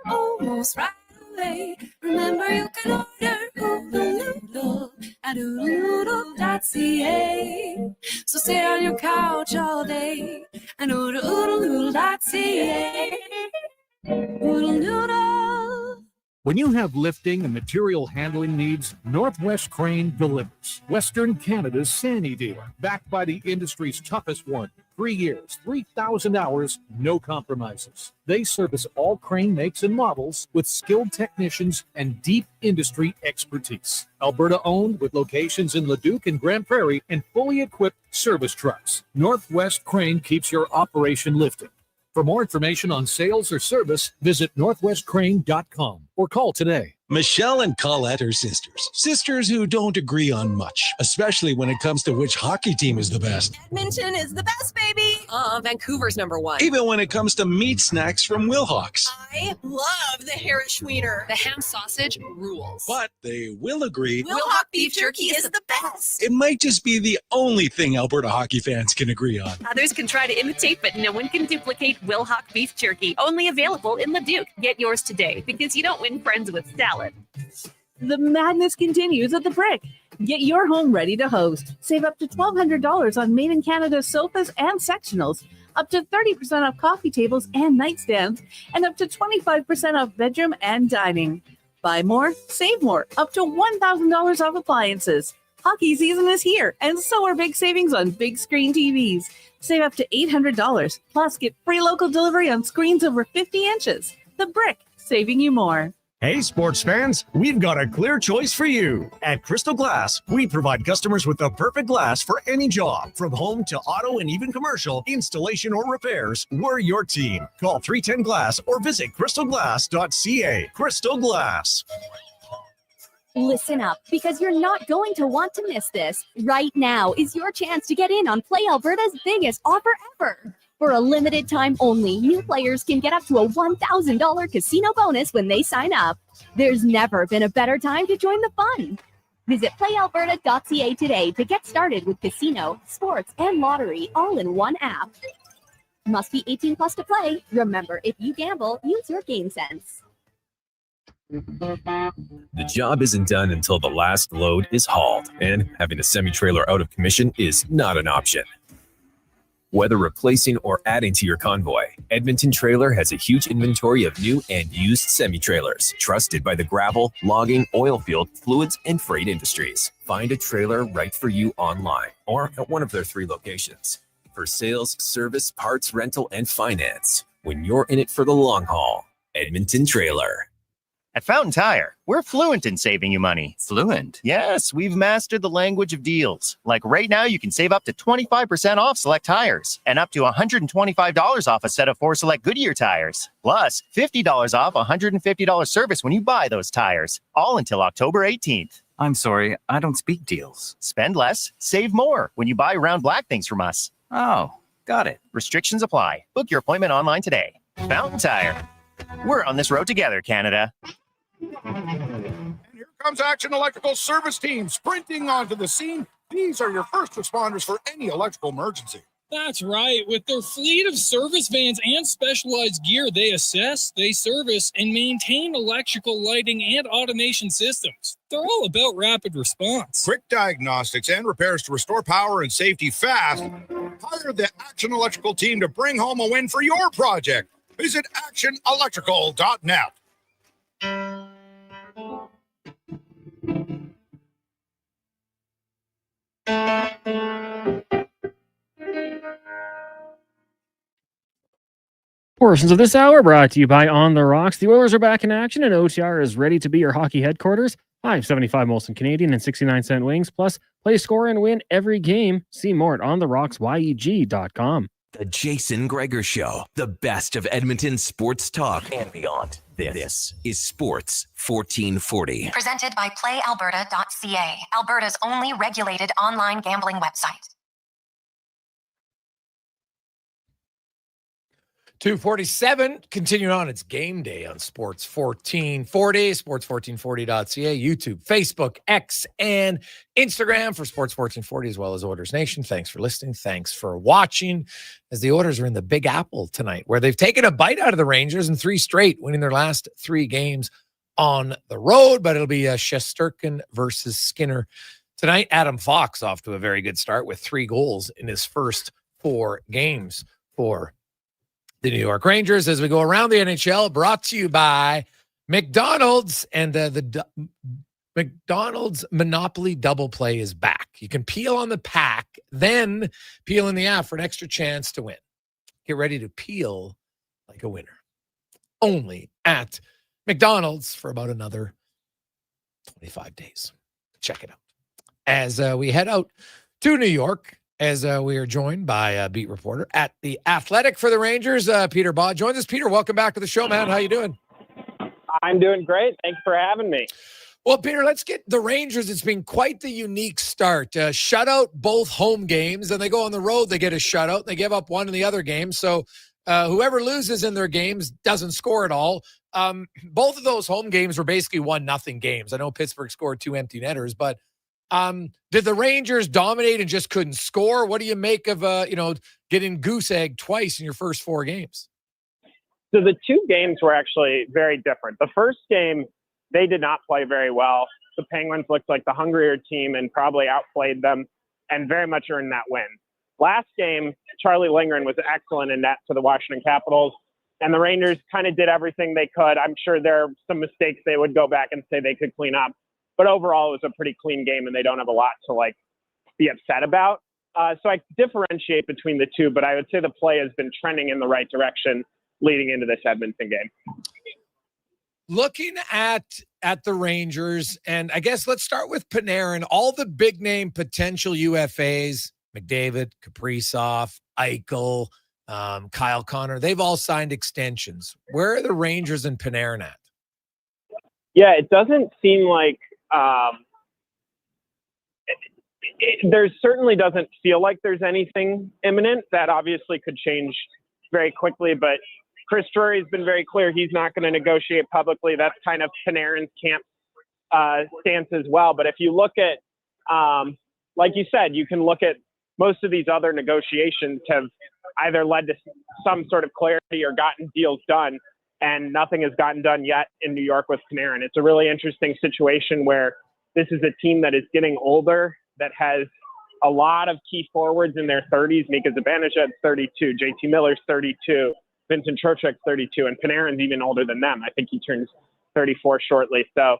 almost right away. Remember, you can order oodle noodle at oodle-oodle.ca. So sit on your couch all day and oodle-oodle-oodle.ca. Oodle-noodle. When you have lifting and material handling needs, Northwest Crane delivers. Western Canada's Sani dealer, backed by the industry's toughest one. 3 years, 3,000 hours, no compromises. They service all crane makes and models with skilled technicians and deep industry expertise. Alberta owned with locations in Leduc and Grand Prairie and fully equipped service trucks. Northwest Crane keeps your operation lifting. For more information on sales or service, visit northwestcrane.com or call today. Michelle and Colette are sisters. Sisters who don't agree on much, especially when it comes to which hockey team is the best. Edmonton is the best, baby. Vancouver's number one. Even when it comes to meat snacks from Wilhawks. I love the Harris Schwiener. The ham sausage rules. But they will agree Wilhawk beef jerky is the best. it might just be the only thing Alberta hockey fans can agree on. Others can try to imitate, but no one can duplicate Wilhawk beef jerky. Only available in Leduc. Get yours today because you don't win friends with salad. The madness continues at the Brick. Get your home ready to host. Save up to $1,200 on made in Canada sofas and sectionals, up to 30% off coffee tables and nightstands, and up to 25% off bedroom and dining. Buy more, save more, up to $1,000 off appliances. Hockey season is here, and so are big savings on big screen TVs. Save up to $800, plus get free local delivery on screens over 50 inches. The Brick, saving you more. Hey, sports fans, we've got a clear choice for you. At Crystal Glass, we provide customers with the perfect glass for any job. From home to auto and even commercial, installation or repairs, we're your team. Call 310 Glass or visit crystalglass.ca. Crystal Glass. Listen up, because you're not going to want to miss this. Right now is your chance to get in on Play Alberta's biggest offer ever. For a limited time only, new players can get up to a $1,000 casino bonus when they sign up. There's never been a better time to join the fun. Visit playalberta.ca today to get started with casino, sports, and lottery all in one app. Must be 18 plus to play. Remember, if you gamble, use your game sense. The job isn't done until the last load is hauled, and having a semi-trailer out of commission is not an option. Whether replacing or adding to your convoy, Edmonton Trailer has a huge inventory of new and used semi-trailers, trusted by the gravel, logging, oil field, fluids, and freight industries. Find a trailer right for you online or at one of their 3 locations. For sales, service, parts, rental, and finance, when you're in it for the long haul, Edmonton Trailer. At Fountain Tire, we're fluent in saving you money. Fluent? Yes, we've mastered the language of deals. Like right now, you can save up to 25% off select tires and up to $125 off a set of 4 select Goodyear tires. Plus, $50 off $150 service when you buy those tires. All until October 18th. I'm sorry, I don't speak deals. Spend less, save more when you buy Round Black things from us. Oh, got it. Restrictions apply. Book your appointment online today. Fountain Tire. We're on this road together, Canada. And here comes Action Electrical Service Team sprinting onto the scene. These are your first responders for any electrical emergency. That's right. With their fleet of service vans and specialized gear, they assess, they service, and maintain electrical lighting and automation systems. They're all about rapid response. Quick diagnostics and repairs to restore power and safety fast. Hire the Action Electrical team to bring home a win for your project. Visit actionelectrical.net. Portions of this hour brought to you by On the Rocks. The Oilers are back in action, and OTR is ready to be your hockey headquarters. $5.75 Molson Canadian and 69-cent wings. Plus, play, score, and win every game. See more at ontherocks.yeg.com. The Jason Gregor Show, the best of Edmonton sports talk and beyond. This is Sports 1440. Presented by PlayAlberta.ca, Alberta's only regulated online gambling website. 2:47, continuing on. It's game day on Sports 1440, sports1440.ca, YouTube, Facebook, X, and Instagram for Sports 1440, as well as Oilers Nation. Thanks for listening. Thanks for watching, as the Oilers are in the Big Apple tonight, where they've taken a bite out of the Rangers in 3 straight, winning their last 3 games on the road. But it'll be Shesterkin versus Skinner Tonight, Adam Fox off to a very good start with 3 goals in his first 4 games for the New York Rangers. As we go around the NHL, brought to you by McDonald's, and the McDonald's Monopoly Double Play is back. You can peel on the pack, then peel in the app for an extra chance to win. Get ready to peel like a winner. Only at McDonald's for about another 25 days. Check it out. As we head out to New York, as we are joined by a beat reporter at The Athletic for the Rangers, Peter Baugh joins us. Peter, welcome back to the show, man. How you doing? I'm doing great. Thanks for having me. Well, Peter, let's get the Rangers. It's been quite the unique start. Shutout both home games, and they go on the road, they get a shutout. They give up one in the other game. So whoever loses in their games doesn't score at all. Both of those home games were basically 1-0 games. I know Pittsburgh scored 2 empty netters, but did the Rangers dominate and just couldn't score? What do you make of getting goose egg twice in your first 4 games? So the 2 games were actually very different. The first game, they did not play very well. The Penguins looked like the hungrier team and probably outplayed them and very much earned that win. Last game, Charlie Lindgren was excellent in net for the Washington Capitals, and the Rangers kind of did everything they could. I'm sure there are some mistakes they would go back and say they could clean up. But overall, it was a pretty clean game, and they don't have a lot to be upset about. So I differentiate between the 2, but I would say the play has been trending in the right direction leading into this Edmonton game. Looking at the Rangers, and I guess let's start with Panarin, all the big-name potential UFAs, McDavid, Kaprizov, Eichel, Kyle Connor, they've all signed extensions. Where are the Rangers and Panarin at? Yeah, it doesn't seem like there certainly doesn't feel like there's anything imminent. That obviously could change very quickly, but Chris Drury's been very clear he's not going to negotiate publicly. That's kind of Panarin's camp stance as well. But if you look at, like you said, you can look at most of these other negotiations have either led to some sort of clarity or gotten deals done, and nothing has gotten done yet in New York with Panarin. It's a really interesting situation where this is a team that is getting older, that has a lot of key forwards in their 30s. Mika Zibanejad's 32, JT Miller's 32, Vincent Trocheck's 32, and Panarin's even older than them. I think he turns 34 shortly. So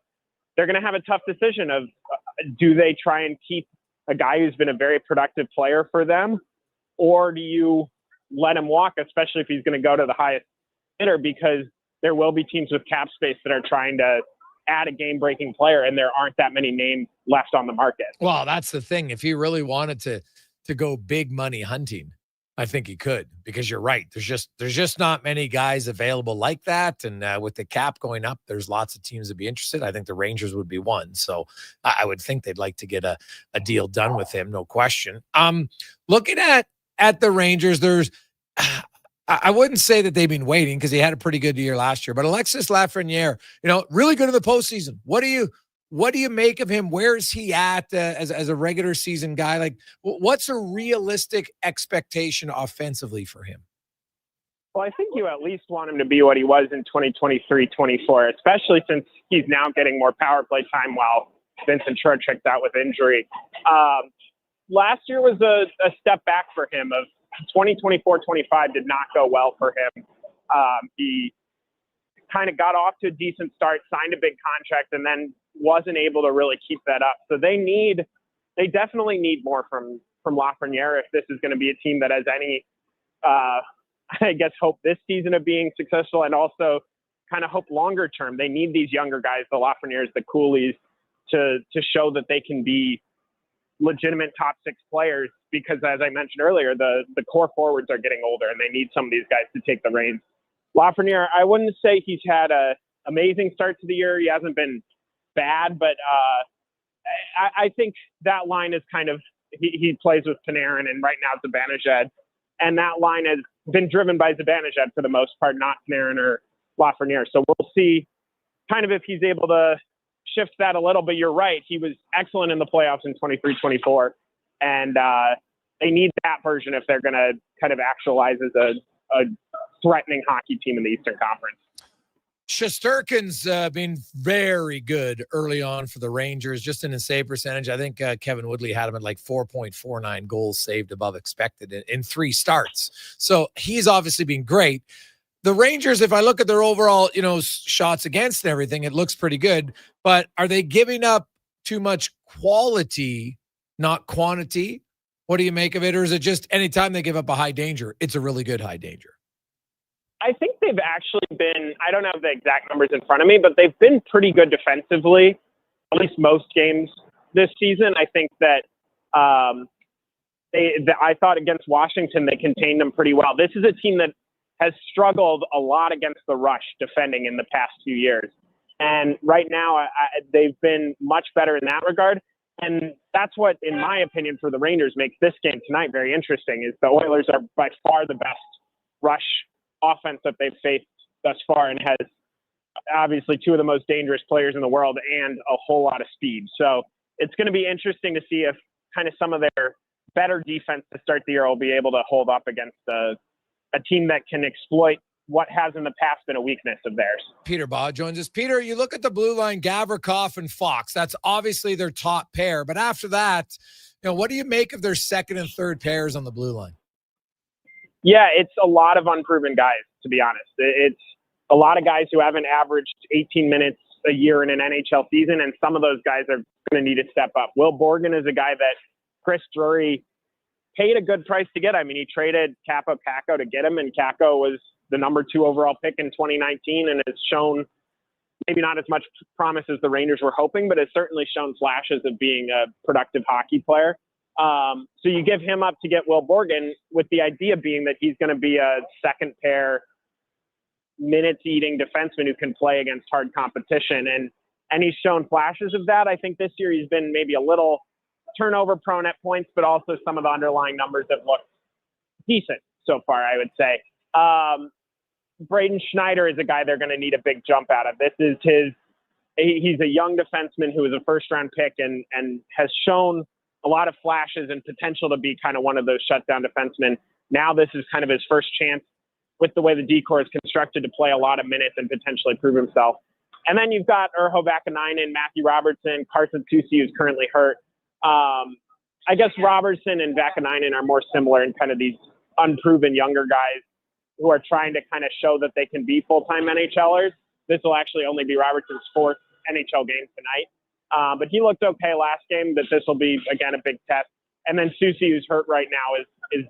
they're going to have a tough decision of do they try and keep a guy who's been a very productive player for them, or do you let him walk, especially if he's going to go to the highest bidder, because there will be teams with cap space that are trying to add a game-breaking player, and there aren't that many names left on the market. Well, that's the thing. If he really wanted to go big money hunting, I think he could, because you're right. There's just not many guys available like that. And with the cap going up, there's lots of teams that be interested. I think the Rangers would be one. So I would think they'd like to get a deal done with him. No question. Looking at the Rangers, I wouldn't say that they've been waiting, because he had a pretty good year last year, but Alexis Lafreniere, really good in the postseason. What do you make of him? Where is he at as a regular season guy? Like, what's a realistic expectation offensively for him? Well, I think you at least want him to be what he was in 2023-24, especially since he's now getting more power play time while Vincent Trocheck's out with injury. Last year was a step back for him. Of 2024-25 did not go well for him. He kind of got off to a decent start, signed a big contract, and then wasn't able to really keep that up. So they definitely need more from Lafreniere if this is going to be a team that has any, I guess, hope this season of being successful, and also kind of hope longer term. They need these younger guys, the Lafrenieres, the Coolies, to show that they can be legitimate top 6 players, because as I mentioned earlier, the core forwards are getting older and they need some of these guys to take the reins. Lafreniere, I wouldn't say he's had a amazing start to the year. He hasn't been bad, but I think that line is kind of, he plays with Panarin and right now Zibanejad, and that line has been driven by Zibanejad for the most part, not Panarin or Lafreniere. So we'll see kind of if he's able to shift that a little, but you're right. He was excellent in the playoffs in 23-24, and they need that version if they're going to kind of actualize as a threatening hockey team in the Eastern Conference. Shesterkin's been very good early on for the Rangers, just in his save percentage. I think Kevin Woodley had him at like 4.49 goals saved above expected in 3 starts. So he's obviously been great. The Rangers, if I look at their overall, shots against and everything, it looks pretty good. But are they giving up too much quality, not quantity? What do you make of it? Or is it just anytime they give up a high danger, it's a really good high danger? I think they've actually been, I don't have the exact numbers in front of me, but they've been pretty good defensively, at least most games this season. I think that I thought against Washington, they contained them pretty well. This is a team that has struggled a lot against the rush defending in the past few years. And right now, they've been much better in that regard. And that's what, in my opinion, for the Rangers makes this game tonight very interesting, is the Oilers are by far the best rush offense that they've faced thus far, and has obviously 2 of the most dangerous players in the world and a whole lot of speed. So it's going to be interesting to see if kind of some of their better defense to start the year will be able to hold up against a team that can exploit what has in the past been a weakness of theirs. Peter Baugh joins us. Peter, you look at the blue line, Gavrikov and Fox. That's obviously their top pair. But after that, what do you make of their second and third pairs on the blue line? Yeah, it's a lot of unproven guys, to be honest. It's a lot of guys who haven't averaged 18 minutes a year in an NHL season, and some of those guys are going to need to step up. Will Borgen is a guy that Chris Drury paid a good price to get. I mean, he traded Capo Kakko to get him, and Kakko was the number 2 overall pick in 2019 and has shown maybe not as much promise as the Rangers were hoping, but has certainly shown flashes of being a productive hockey player. So you give him up to get Will Borgen, with the idea being that he's going to be a second pair minutes-eating defenseman who can play against hard competition. And he's shown flashes of that. I think this year he's been maybe a little turnover prone at points, but also some of the underlying numbers have looked decent so far, I would say. Braden Schneider is a guy they're going to need a big jump out of. He's a young defenseman who was a first-round pick and has shown a lot of flashes and potential to be kind of one of those shutdown defensemen. Now this is kind of his first chance with the way the decor is constructed to play a lot of minutes and potentially prove himself. And then you've got Urho Vakanainen, Matthew Robertson, Carson Soucy, who's currently hurt. I guess Robertson and Vakanainen are more similar in kind of these unproven younger guys who are trying to kind of show that they can be full-time NHLers. This will actually only be Robertson's 4th NHL game tonight. But he looked okay last game, but this will be, again, a big test. And then Soucy, who's hurt right now, is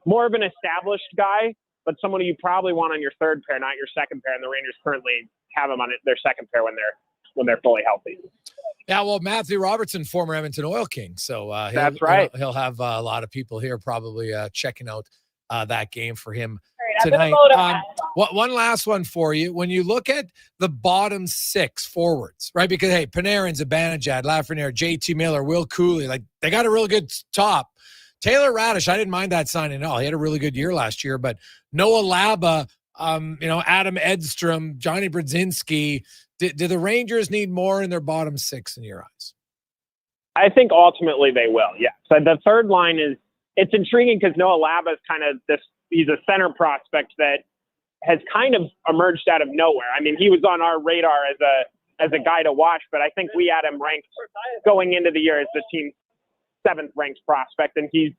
more of an established guy, but someone who you probably want on your third pair, not your second pair. And the Rangers currently have him on their second pair when they're fully healthy. Yeah, well, Matthew Robertson, former Edmonton Oil King. So that's right. He'll have a lot of people here probably checking out that game for him tonight. One last one for you. When you look at the bottom 6 forwards, right? Because, hey, Panarin, Zibanejad, Lafreniere, JT Miller, Will Cooley, like they got a real good top. Taylor Radish, I didn't mind that signing at all. He had a really good year last year, but Noah Laba, Adam Edstrom, Johnny Brodzinski, do the Rangers need more in their bottom 6 in your eyes? I think ultimately they will, yeah. So the third line it's intriguing because Noah Laba is kind of he's a center prospect that has kind of emerged out of nowhere. I mean, he was on our radar as a guy to watch, but I think we had him ranked going into the year as the team's 7th ranked prospect, and he's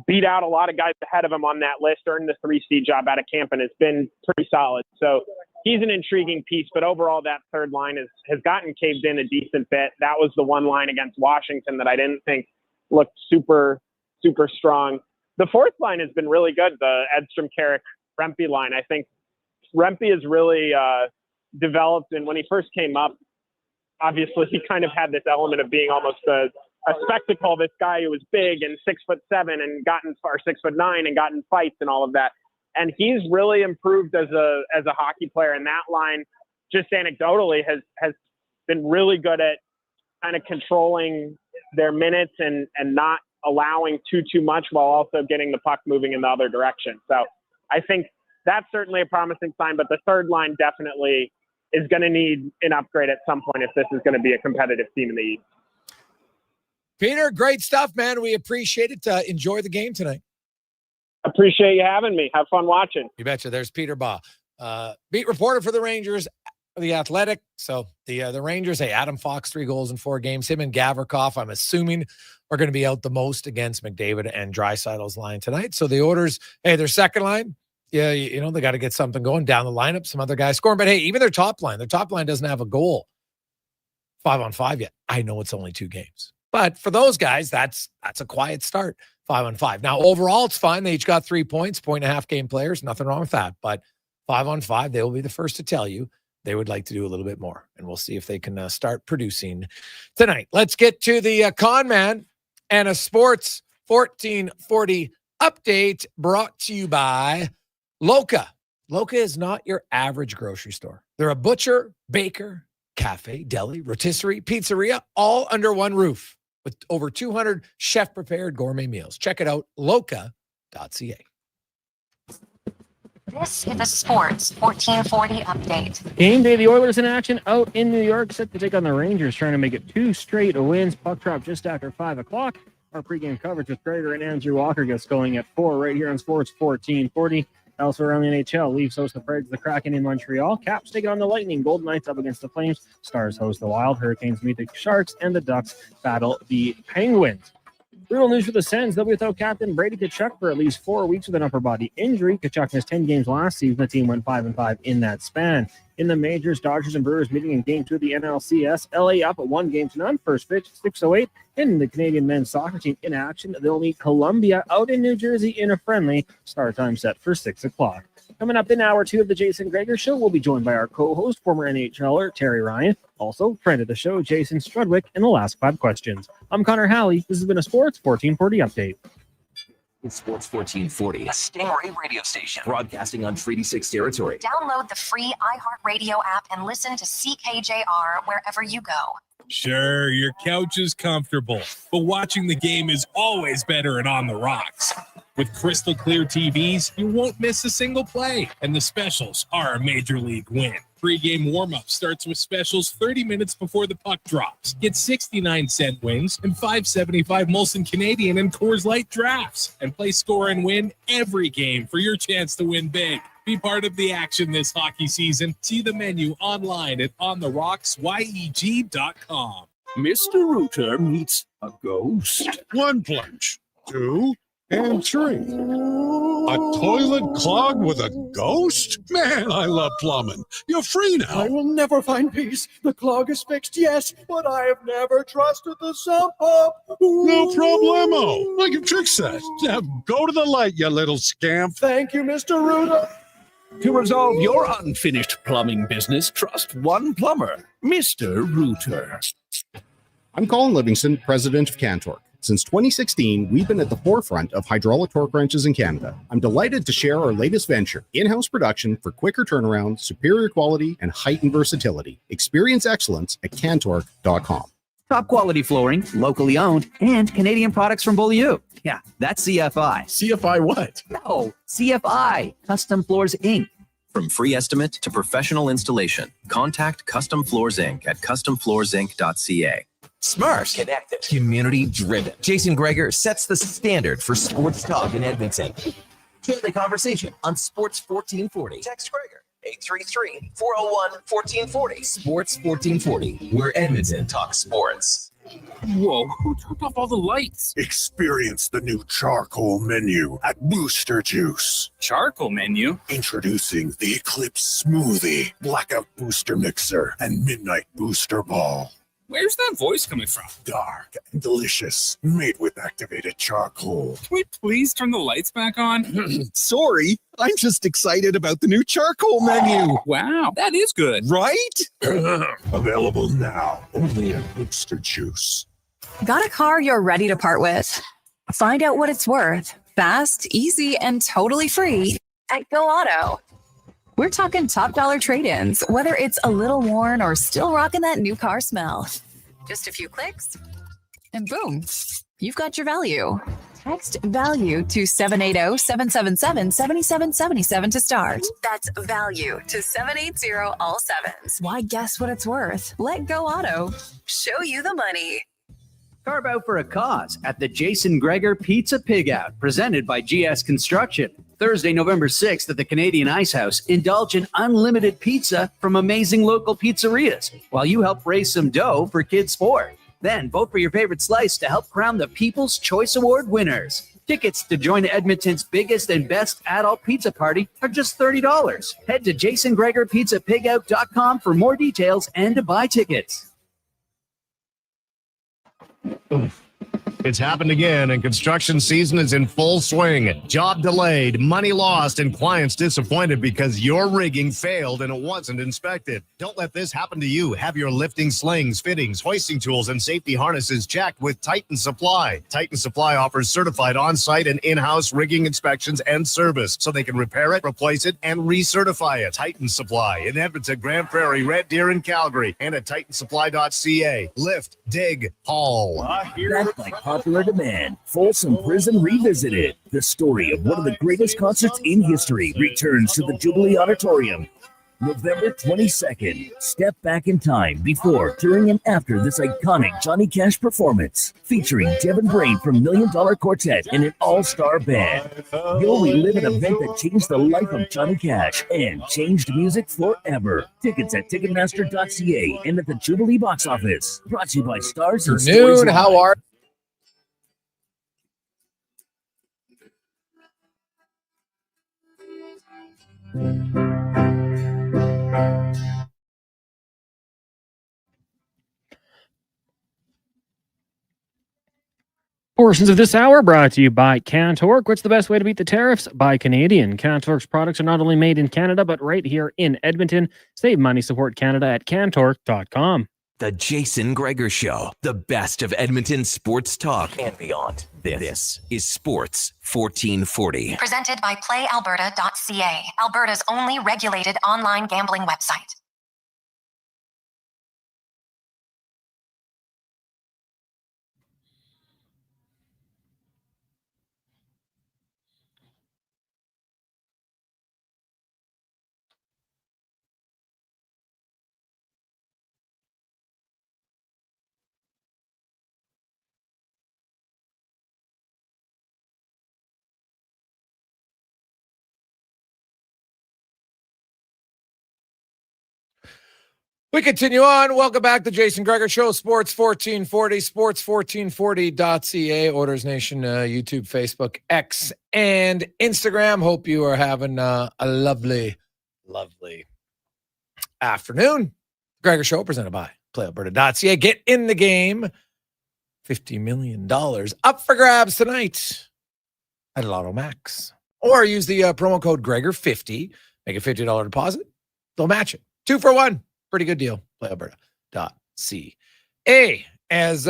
beat out a lot of guys ahead of him on that list, earned the 3 seed job out of camp, and has been pretty solid. So he's an intriguing piece, but overall that third line has gotten caved in a decent bit. That was the one line against Washington that I didn't think looked super, super strong. The fourth line has been really good, the Edstrom, Carrick, Rempe line. I think Rempe has really developed, and when he first came up, obviously he kind of had this element of being almost a spectacle, this guy who was big and 6'7" and 6'9" and gotten fights and all of that. And he's really improved as a hockey player. And that line, just anecdotally, has been really good at kind of controlling their minutes and not allowing too much while also getting the puck moving in the other direction. So I think that's certainly a promising sign, but the third line definitely is going to need an upgrade at some point if this is going to be a competitive team in the East. Peter, great stuff, man. We appreciate it. Enjoy the game tonight. Appreciate you having me. Have fun watching. You betcha. There's Peter Baugh. beat reporter for the Rangers, the Athletic. So the Rangers, Adam Fox, 3 goals in 4 games. Him and Gavrikov, I'm assuming, are going to be out the most against McDavid and Draisaitl's line tonight. So the Oilers, their second line, they got to get something going down the lineup. Some other guys scoring. But, even their top line doesn't have a goal 5-on-5 yet. I know it's only 2 games. But for those guys, that's a quiet start, 5-on-5. Now, overall, it's fine. They each got 3 points, point-and-a-half game players. Nothing wrong with that. But 5-on-5, they will be the first to tell you they would like to do a little bit more. And we'll see if they can start producing tonight. Let's get to the Con Man and a Sports 1440 update brought to you by Loca. Loca is not your average grocery store. They're a butcher, baker, cafe, deli, rotisserie, pizzeria, all under one roof with over 200 chef-prepared gourmet meals. Check it out, loca.ca. This is a Sports 1440 update. Game day, the Oilers in action out in New York, set to take on the Rangers, trying to make it 2 straight wins. Puck drop just after 5 o'clock. Our pregame coverage with Gregor and Andrew Walker gets going at 4 right here on Sports 1440. Elsewhere around the NHL, Leafs host the Preds, the Kraken in Montreal. Caps take on the Lightning. Golden Knights up against the Flames. Stars host the Wild. Hurricanes meet the Sharks, and the Ducks battle the Penguins. Brutal news for the Sens. They'll be without captain Brady Tkachuk for at least 4 weeks with an upper body injury. Tkachuk missed 10 games last season. The team went 5-5 in that span. In the majors, Dodgers and Brewers meeting in Game 2 of the NLCS. LA up at 1-0. First pitch, 6:08. And the Canadian men's soccer team in action. They'll meet Columbia out in New Jersey in a friendly. Start time set for 6 o'clock. Coming up in hour 2 of the Jason Gregor Show, we'll be joined by our co-host, former NHLer Terry Ryan, also friend of the show, Jason Strudwick, in the last 5 questions. I'm Connor Halley. This has been a Sports 1440 update. It's Sports 1440, a Stingray radio station broadcasting on Treaty 6 territory. Download the free iHeartRadio app and listen to CKJR wherever you go. Sure, your couch is comfortable, but watching the game is always better and on the rocks. With crystal clear TVs, you won't miss a single play, and the specials are a major league win. Pre-game warm-up starts with specials 30 minutes before the puck drops. Get 69-cent wings and $5.75 Molson Canadian and Coors Light drafts. And play score and win every game for your chance to win big. Be part of the action this hockey season. See the menu online at ontherocksyeg.com. Mr. Rooter meets a ghost. 1 plunge, 2, and 3. A toilet clogged with a ghost? Man, I love plumbing. You're free now. I will never find peace. The clog is fixed, yes, but I have never trusted the sump pump. No problemo. I can fix that. Now, go to the light, you little scamp. Thank you, Mr. Rooter. To resolve your unfinished plumbing business, trust one plumber, Mr. Rooter. I'm Colin Livingston, president of Cantork. Since 2016, we've been at the forefront of hydraulic torque wrenches in Canada. I'm delighted to share our latest venture, in-house production for quicker turnaround, superior quality, and heightened versatility. Experience excellence at cantork.com. Top quality flooring, locally owned, and Canadian products from Beaulieu. Yeah, that's CFI. CFI what? No, CFI, Custom Floors Inc. From free estimate to professional installation, contact Custom Floors Inc. at customfloorsinc.ca. Smart, connected, community-driven. Jason Gregor sets the standard for sports talk in Edmonton. Join the conversation on Sports 1440. Text Gregor, 833-401-1440. Sports 1440, where Edmonton talks sports. Whoa, who turned off all the lights? Experience the new charcoal menu at Booster Juice. Charcoal menu? Introducing the Eclipse Smoothie, Blackout Booster Mixer, and Midnight Booster Ball. Where's that voice coming from? Dark and delicious, made with activated charcoal. Can we please turn the lights back on? Sorry, I'm just excited about the new charcoal menu. Wow, that is good. Right? Available now, only at Booster Juice. Got a car you're ready to part with? Find out what it's worth. Fast, easy, and totally free at Go Auto. We're talking top dollar trade-ins, whether it's a little worn or still rocking that new car smell. Just a few clicks, and boom, you've got your value. Text value to 780-777-7777 to start. That's value to 780 all sevens. Why guess what it's worth? Let Go Auto show you the money. Carve out for a cause at the Jason Gregor Pizza Pig Out, presented by GS Construction. Thursday, November 6th at the Canadian Ice House, indulge in unlimited pizza from amazing local pizzerias while you help raise some dough for Kids Sport. Then vote for your favorite slice to help crown the People's Choice Award winners. Tickets to join Edmonton's biggest and best adult pizza party are just $30. Head to jasongregorpizzapigout.com for more details and to buy tickets. It's happened again, and construction season is in full swing. Job delayed, money lost, and clients disappointed because your rigging failed and it wasn't inspected. Don't let this happen to you. Have your lifting slings, fittings, hoisting tools, and safety harnesses checked with Titan Supply. Titan Supply offers certified on-site and in-house rigging inspections and service, so they can repair it, replace it, and recertify it. Titan Supply in Edmonton, Grand Prairie, Red Deer, and Calgary, and at titansupply.ca. Lift, dig, haul. Backed by popular demand, Folsom Prison Revisited. The story of one of the greatest concerts in history returns to the Jubilee Auditorium. November 22nd. Step back in time before, during, and after this iconic Johnny Cash performance, featuring Devin Brain from $1 Million Quartet and an all-star band. You'll relive an event that changed the life of Johnny Cash and changed music forever. Tickets at Ticketmaster.ca and at the Jubilee box office. Brought to you by Stars and Stories. Noon, how are Portions of this hour brought to you by Cantork. What's the best way to beat the tariffs? Buy Canadian. Cantork's products are not only made in Canada, but right here in Edmonton. Save money, support Canada at cantork.com. The Jason Gregor Show, the best of Edmonton sports talk and beyond. This is Sports 1440. Presented by PlayAlberta.ca, Alberta's only regulated online gambling website. We continue on. Welcome back to Jason Gregor Show, Sports 1440, sports1440.ca, Orders Nation, YouTube, Facebook, X, and Instagram. Hope you are having a lovely, lovely afternoon. Gregor Show presented by PlayAlberta.ca. Get in the game. $50 million up for grabs tonight at Lotto Max. Or use the promo code Gregor50. Make a $50 deposit. They'll match it. 2 for 1. Pretty good deal. PlayAlberta.ca. As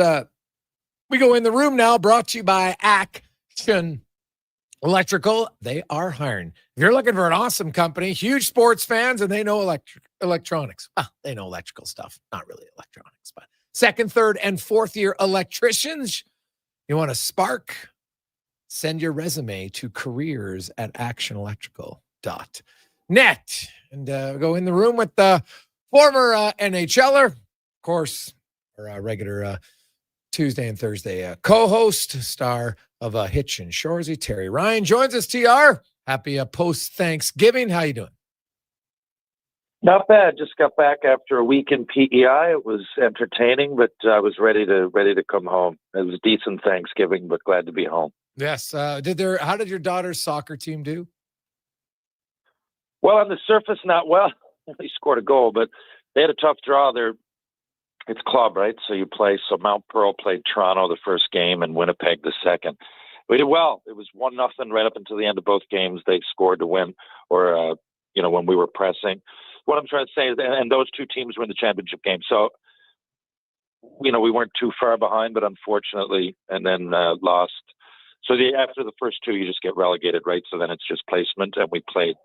we go in the room now, brought to you by Action Electrical. They are hiring. If you're looking for an awesome company, huge sports fans, and they know electronics. They know electrical stuff. Not really electronics, but second, third, and fourth year electricians. You want a spark? Send your resume to careers@actionelectrical.net. And go in the room with the former NHLer, of course, our regular Tuesday and Thursday co-host, star of Hitch and Shoresy, Terry Ryan, joins us, TR. Happy post-Thanksgiving. How you doing? Not bad. Just got back after a week in PEI. It was entertaining, but I was ready to come home. It was a decent Thanksgiving, but glad to be home. Yes. How did your daughter's soccer team do? Well, on the surface, not well. They scored a goal, but they had a tough draw. It's club, right? So you play. So Mount Pearl played Toronto the first game and Winnipeg the second. We did well. It was 1-0 right up until the end of both games. They scored to win, or when we were pressing. What I'm trying to say is, and those two teams were in the championship game. So we weren't too far behind, but unfortunately, and then lost. So after the first two, you just get relegated, right? So then it's just placement, and we played.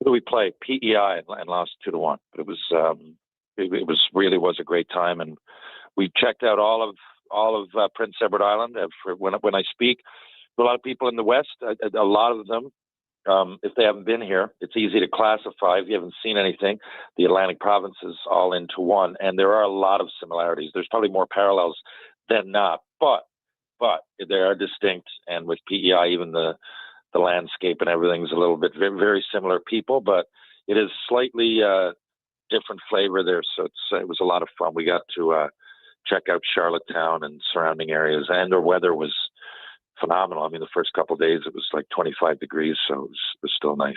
We played PEI and lost 2-1, but it was really was a great time, and we checked out all of Prince Edward Island. For when I speak to a lot of people in the West, a lot of them, if they haven't been here, it's easy to classify. If you haven't seen anything, the Atlantic provinces all into one, and there are a lot of similarities. There's probably more parallels than not, but they are distinct. And with PEI, even the the landscape and everything's a little bit very, very similar people, but it is slightly different flavor there. So it was a lot of fun. We got to check out Charlottetown and surrounding areas, and the weather was phenomenal. I mean, the first couple of days it was like 25 degrees, so it was still nice.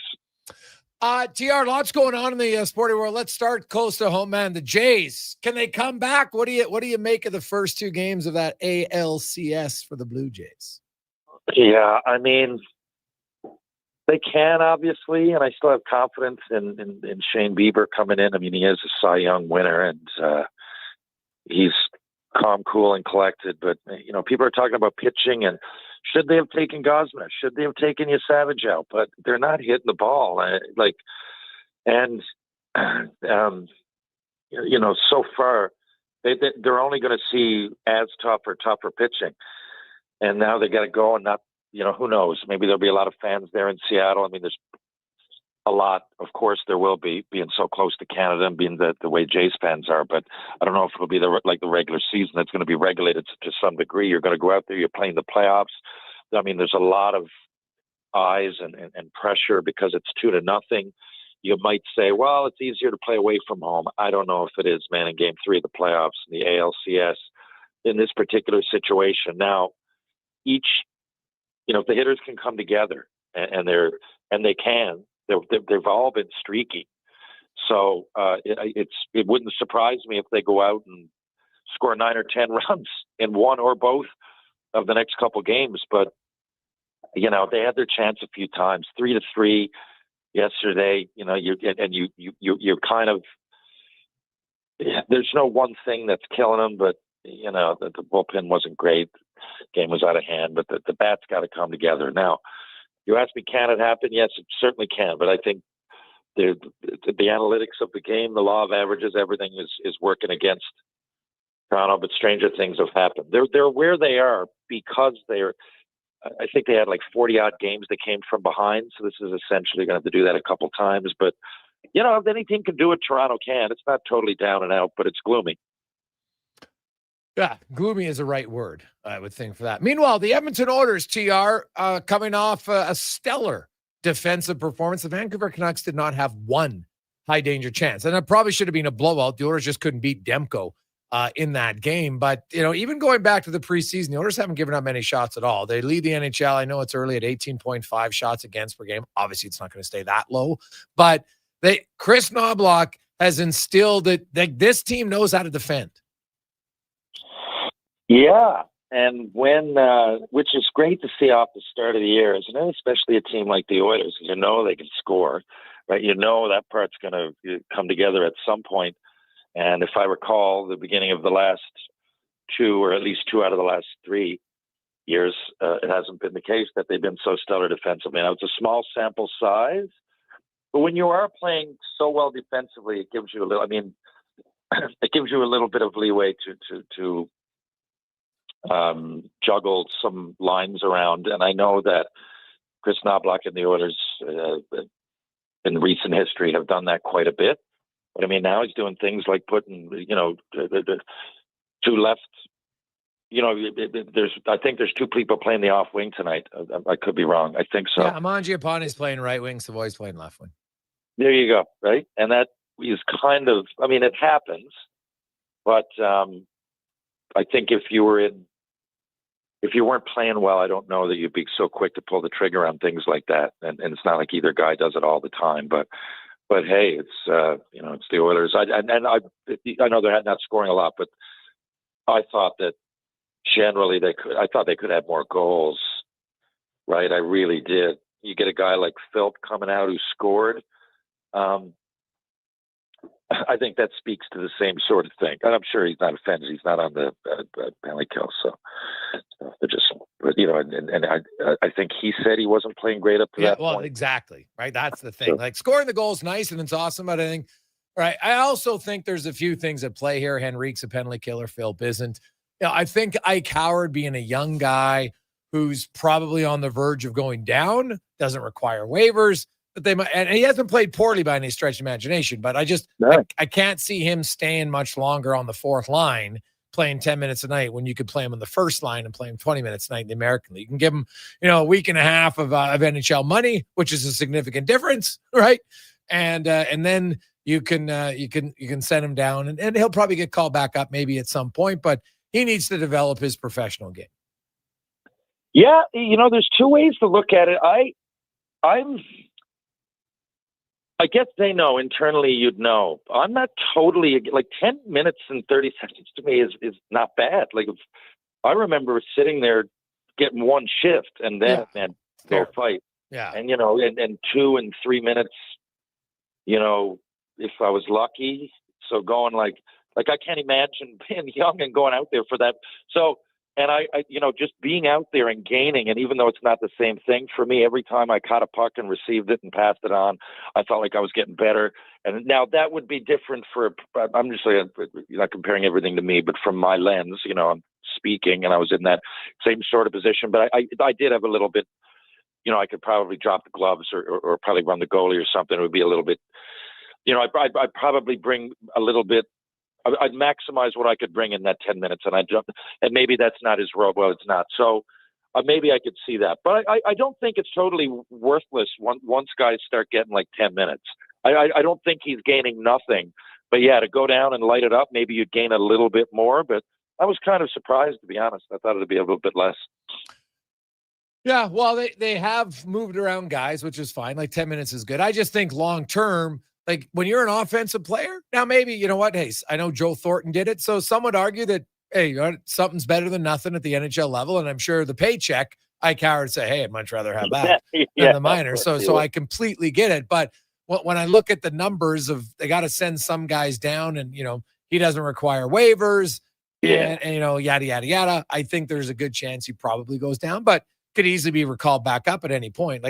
TR, lots going on in the sporting world. Let's start close to home, man. The Jays, can they come back? What do you make of the first two games of that ALCS for the Blue Jays? Yeah, I mean, they can, obviously, and I still have confidence in Shane Bieber coming in. I mean, he is a Cy Young winner, and he's calm, cool, and collected. But, you know, people are talking about pitching, and should they have taken Gosman? Should they have taken Savage out? But they're not hitting the ball. You know, so far, they're only going to see as tough or tougher pitching. And now they got to go and not, you know, who knows? Maybe there'll be a lot of fans there in Seattle. I mean, there's a lot. Of course, there will be, being so close to Canada and being the way Jays fans are. But I don't know if it'll be like the regular season. It's going to be regulated to some degree. You're going to go out there. You're playing the playoffs. I mean, there's a lot of eyes and pressure because it's 2-0. You might say, well, it's easier to play away from home. I don't know if it is, man, in Game 3 of the playoffs in the ALCS in this particular situation. Now, each, you know, if the hitters can come together and they can, they've all been streaky. So it wouldn't surprise me if they go out and score 9 or 10 runs in one or both of the next couple games. But, you know, they had their chance a few times, 3-3 yesterday. You know, you're kind of, there's no one thing that's killing them, but, you know, the bullpen wasn't great. Game was out of hand, but the bats got to come together. Now, you ask me, can it happen? Yes, it certainly can. But I think the analytics of the game, the law of averages, everything is working against Toronto. But stranger things have happened. They're where they are because I think they had like 40-odd games that came from behind. So this is essentially going to have to do that a couple times. But, you know, if any team can do it, Toronto can. It's not totally down and out, but it's gloomy. Yeah, gloomy is the right word, I would think, for that. Meanwhile, the Edmonton Oilers, TR, coming off a stellar defensive performance. The Vancouver Canucks did not have one high-danger chance. And it probably should have been a blowout. The Oilers just couldn't beat Demko in that game. But, you know, even going back to the preseason, the Oilers haven't given up many shots at all. They lead the NHL. I know it's early at 18.5 shots against per game. Obviously, it's not going to stay that low. But Chris Knobloch has instilled that this team knows how to defend. Yeah, and which is great to see off the start of the year, isn't it? Especially a team like the Oilers, you know they can score, right? You know that part's going to come together at some point. And if I recall, the beginning of the last 2, or at least 2 out of the last 3 years, it hasn't been the case that they've been so stellar defensively. Now, it's a small sample size, but when you are playing so well defensively, it gives you a little. I mean, it gives you a little bit of leeway to juggle some lines around. And I know that Chris Knobloch and the Oilers in recent history have done that quite a bit. But I mean, now he's doing things like putting, you know, the 2 left. You know, I think there's 2 people playing the off wing tonight. I could be wrong. I think so. Yeah, Mangiapane's playing right wing, Savoy's playing left wing. There you go. Right. And that is kind of, I mean, it happens, but I think if you weren't playing well, I don't know that you'd be so quick to pull the trigger on things like that. And it's not like either guy does it all the time, but hey, it's, you know, it's the Oilers. I know they're not scoring a lot, but I thought that generally I thought they could have more goals, right? I really did. You get a guy like Philp coming out who scored. I think that speaks to the same sort of thing. And I'm sure he's not offended. He's not on the penalty kill. So they're just, you know, and I think he said he wasn't playing great up to that point. Exactly. Right. That's the thing. Like scoring the goal is nice and it's awesome. But I think, right. I also think there's a few things at play here. Henrique's a penalty killer. Philp isn't. You know, I think Ike Howard, being a young guy who's probably on the verge of going down, doesn't require waivers. But they might, and he hasn't played poorly by any stretch of imagination. But I can't see him staying much longer on the 4th line playing 10 minutes a night when you could play him on the first line and play him 20 minutes a night in the American League. You can give him, a week and a half of NHL money, which is a significant difference, right? And then you can send him down, and he'll probably get called back up maybe at some point, but he needs to develop his professional game. Yeah, there's two ways to look at it. I guess they know internally. You'd know. I'm not totally like 10 minutes and 30 seconds to me is not bad. Like I remember sitting there getting one shift and then go fight. Yeah, and and 2 and 3 minutes. If I was lucky. So going like I can't imagine being young and going out there for that. So. And I just being out there and gaining, and even though it's not the same thing for me, every time I caught a puck and received it and passed it on, I felt like I was getting better. And now that would be different I'm just not comparing everything to me, but from my lens, I'm speaking, and I was in that same sort of position. But I did have a little bit, I could probably drop the gloves or probably run the goalie or something. It would be a little bit, I'd probably bring a little bit. I'd maximize what I could bring in that 10 minutes, and and maybe that's not his role. Well, it's not. So maybe I could see that, but I don't think it's totally worthless once guys start getting like 10 minutes. I don't think he's gaining nothing, but to go down and light it up, maybe you'd gain a little bit more, but I was kind of surprised, to be honest. I thought it'd be a little bit less. Yeah, well, they have moved around guys, which is fine. Like 10 minutes is good. I just think long-term, like when you're an offensive player, now maybe, hey, I know Joe Thornton did it. So some would argue that, hey, something's better than nothing at the NHL level. And I'm sure the paycheck, I would say, hey, I'd much rather have that than the minor. So I completely get it. But when I look at the numbers of, they got to send some guys down and, he doesn't require waivers and yada, yada, yada. I think there's a good chance he probably goes down, but could easily be recalled back up at any point.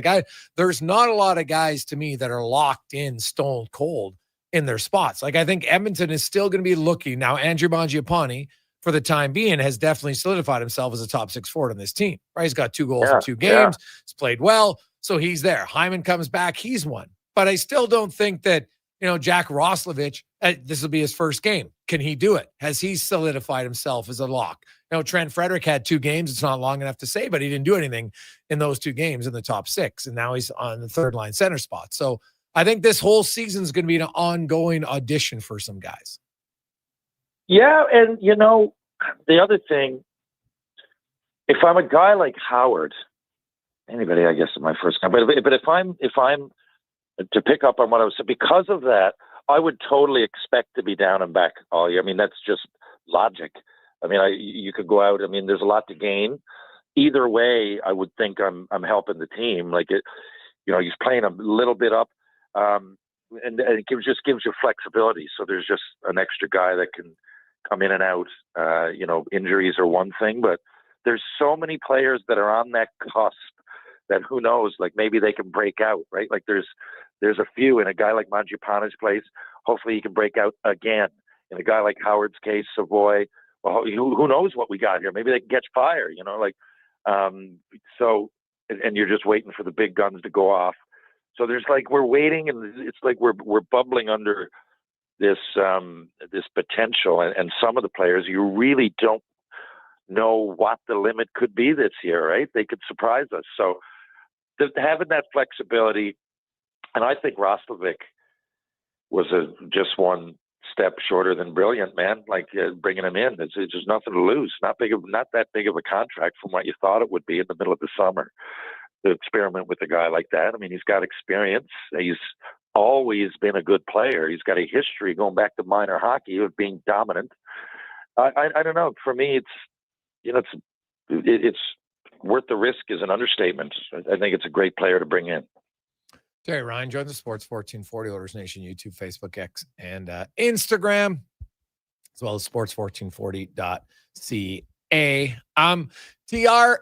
There's not a lot of guys to me that are locked in stone cold in their spots. Like I think Edmonton is still going to be looking now. Andrew Mangiapane, for the time being, has definitely solidified himself as a top 6 forward on this team. Right? He's got 2 goals in 2 games. He's played well, so he's there. Hyman comes back, he's one. But I still don't think that Jack Roslovic, this will be his first game. Can he do it? Has he solidified himself as a lock? Trent Frederick had 2 games. It's not long enough to say, but he didn't do anything in those 2 games in the top 6. And now he's on the third line center spot. So I think this whole season is going to be an ongoing audition for some guys. Yeah. And, the other thing, if I'm a guy like Howard, anybody, I guess, in my first game, but if I'm to pick up on what I was saying, because of that, I would totally expect to be down and back all year. I mean, that's just logic. I mean, you could go out. I mean, there's a lot to gain. Either way, I would think I'm helping the team. Like he's playing a little bit up, and it just gives you flexibility. So there's just an extra guy that can come in and out. Injuries are one thing, but there's so many players that are on that cusp that who knows? Like maybe they can break out, right? Like there's a few in a guy like Mangiapane's place. Hopefully he can break out again. In a guy like Howard's case, Savoy. Well, who knows what we got here? Maybe they can catch fire, So, and you're just waiting for the big guns to go off. So there's we're waiting, and it's like we're bubbling under this potential, and some of the players you really don't know what the limit could be this year, right? They could surprise us. So having that flexibility, and I think Roslovic was just one step shorter than brilliant, man. Bringing him in, it's just nothing to lose. Not that big of a contract from what you thought it would be in the middle of the summer. To experiment with a guy like that. I mean, he's got experience. He's always been a good player. He's got a history going back to minor hockey of being dominant. I don't know. For me, it's worth the risk is an understatement. I think it's a great player to bring in. Terry Ryan, join the Sports 1440 Oilers Nation YouTube, Facebook, X, and Instagram, as well as sports1440.ca. TR,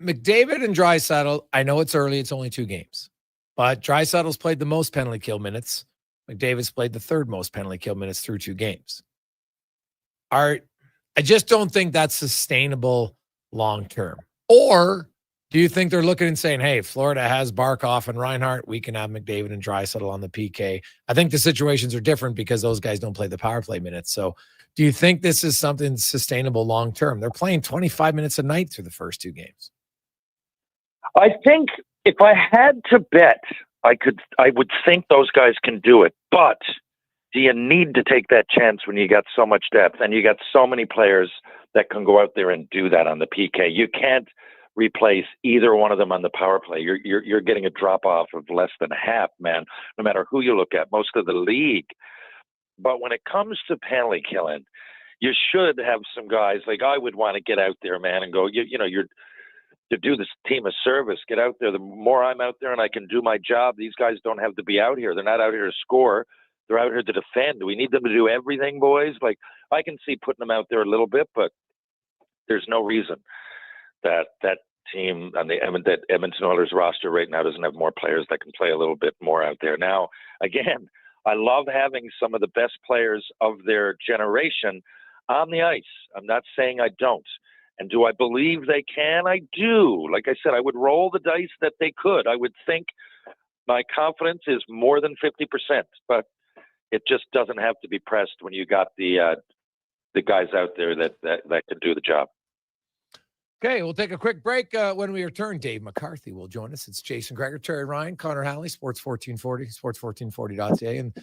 McDavid and Draisaitl, I know it's early, it's only 2 games, but Draisaitl's played the most penalty kill minutes. McDavid's played the 3rd most penalty kill minutes through 2 games. I just don't think that's sustainable long term. Or Do you think they're looking and saying, hey, Florida has Barkov and Reinhart, we can have McDavid and Draisaitl on the PK? I think the situations are different because those guys don't play the power play minutes. So do you think this is something sustainable long-term? They're playing 25 minutes a night through the first two games. I think if I had to bet, I would think those guys can do it. But do you need to take that chance when you got so much depth and you got so many players that can go out there and do that on the PK? You can't replace either one of them on the power play. You're getting a drop off of less than half, man, no matter who you look at, most of the league. But when it comes to penalty killing, you should have some guys like I would want to get out there, man, and go, you're to do this team a service, get out there. The more I'm out there and I can do my job, these guys don't have to be out here. They're not out here to score. They're out here to defend. Do we need them to do everything, boys? Like, I can see putting them out there a little bit, but there's no reason that team on the Edmonton Oilers roster right now doesn't have more players that can play a little bit more out there. Now, again, I love having some of the best players of their generation on the ice. I'm not saying I don't. And do I believe they can? I do. Like I said, I would roll the dice that they could. I would think my confidence is more than 50%, but it just doesn't have to be pressed when you got the guys out there that can do the job. Okay, we'll take a quick break. When we return, Dave McCarthy will join us. It's Jason Gregor, Terry Ryan, Connor Halley, Sports 1440, sports1440.ca, and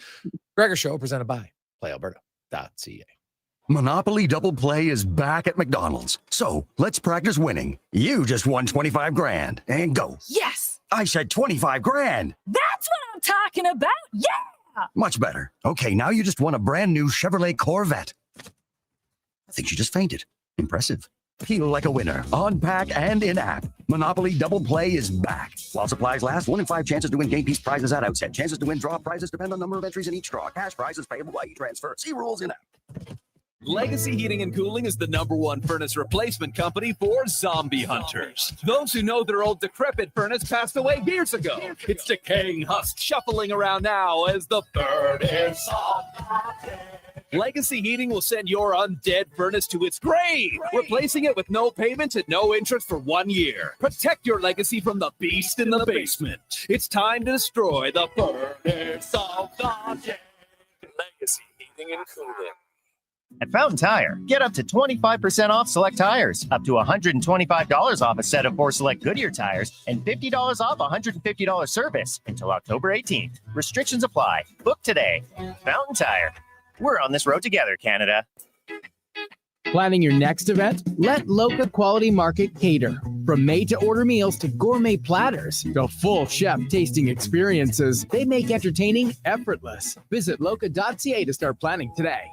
Gregor Show presented by PlayAlberta.ca. Monopoly Double Play is back at McDonald's. So let's practice winning. You just won 25 grand. And go. Yes! I said 25 grand. That's what I'm talking about. Yeah! Much better. Okay, now you just won a brand new Chevrolet Corvette. I think she just fainted. Impressive. Feel like a winner on pack and in-app. Monopoly Double Play is back. While supplies last, 1 in 5 chances to win game piece prizes at outset. Chances to win draw prizes depend on number of entries in each draw. Cash prizes payable by e-transfer. See rules in-app. Legacy Heating and Cooling is the #1 furnace replacement company for zombie hunters. Those who know their old decrepit furnace passed away years ago. It's decaying husk shuffling around now as the furnace of Legacy Heating will send your undead furnace to its grave, replacing it with no payment and no interest for 1 year. Protect your legacy from the beast in the basement. It's time to destroy the furnace of the dead. Legacy Heating and Cooling. At Fountain Tire, get up to 25% off select tires, up to $125 off a set of 4 select Goodyear tires, and $50 off a $150 service until October 18th. Restrictions apply. Book today. Fountain Tire. We're on this road together, Canada. Planning your next event? Let Loca Quality Market cater. From made-to-order meals to gourmet platters to full chef tasting experiences, they make entertaining effortless. Visit loca.ca to start planning today.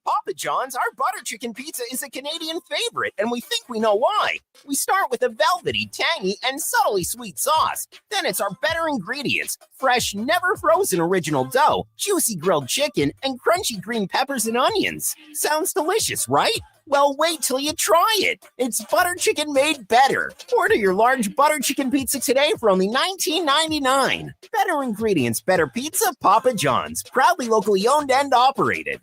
Papa John's, our butter chicken pizza is a Canadian favorite, and we think we know why. We start with a velvety, tangy, and subtly sweet sauce. Then it's our better ingredients: fresh, never frozen original dough, juicy grilled chicken, and crunchy green peppers and onions. Sounds delicious, right? Well, wait till you try it. It's butter chicken made better. Order your large butter chicken pizza today for only $19.99. Better ingredients, better pizza, Papa John's. Proudly locally owned and operated.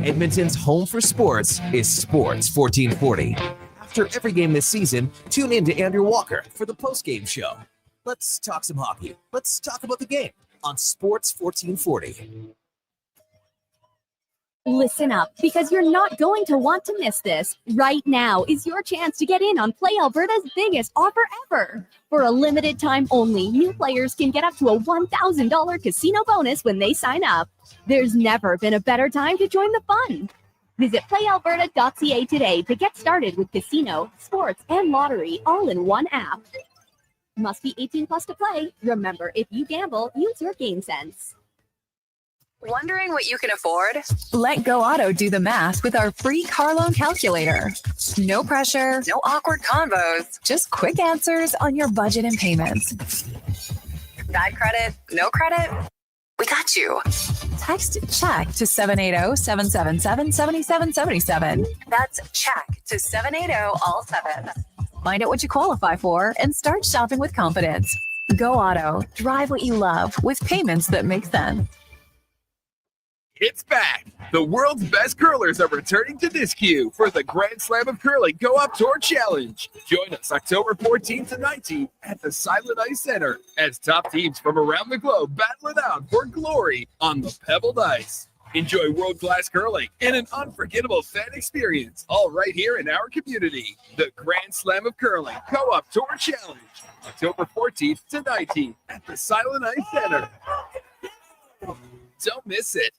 Edmonton's home for sports is Sports 1440. After every game this season, tune in to Andrew Walker for the post-game show. Let's talk some hockey. Let's talk about the game on Sports 1440. Listen up, because you're not going to want to miss this. Right now is your chance to get in on Play Alberta's biggest offer ever. For a limited time only, new players can get up to a $1,000 casino bonus when they sign up. There's never been a better time to join the fun. Visit playalberta.ca today to get started with casino, sports, and lottery all in one app. Must be 18 plus to play. Remember, if you gamble, use your game sense. Wondering what you can afford? Let Go Auto do the math with our free car loan calculator. No pressure, no awkward convos, just quick answers on your budget and payments. Bad credit? No credit? We got you. Text CHECK to 780-777-7777. That's CHECK to 780-all-7. Find out what you qualify for and start shopping with confidence. Go Auto. Drive what you love with payments that make sense. It's back. The world's best curlers are returning to Disc U for the Grand Slam of Curling Go Up Tour Challenge. Join us October 14th to 19th at the Silent Ice Center as top teams from around the globe battle it out for glory on the pebbled ice. Enjoy world-class curling and an unforgettable fan experience, all right here in our community. The Grand Slam of Curling Go Up Tour Challenge, October 14th to 19th at the Silent Ice Center. Don't miss it.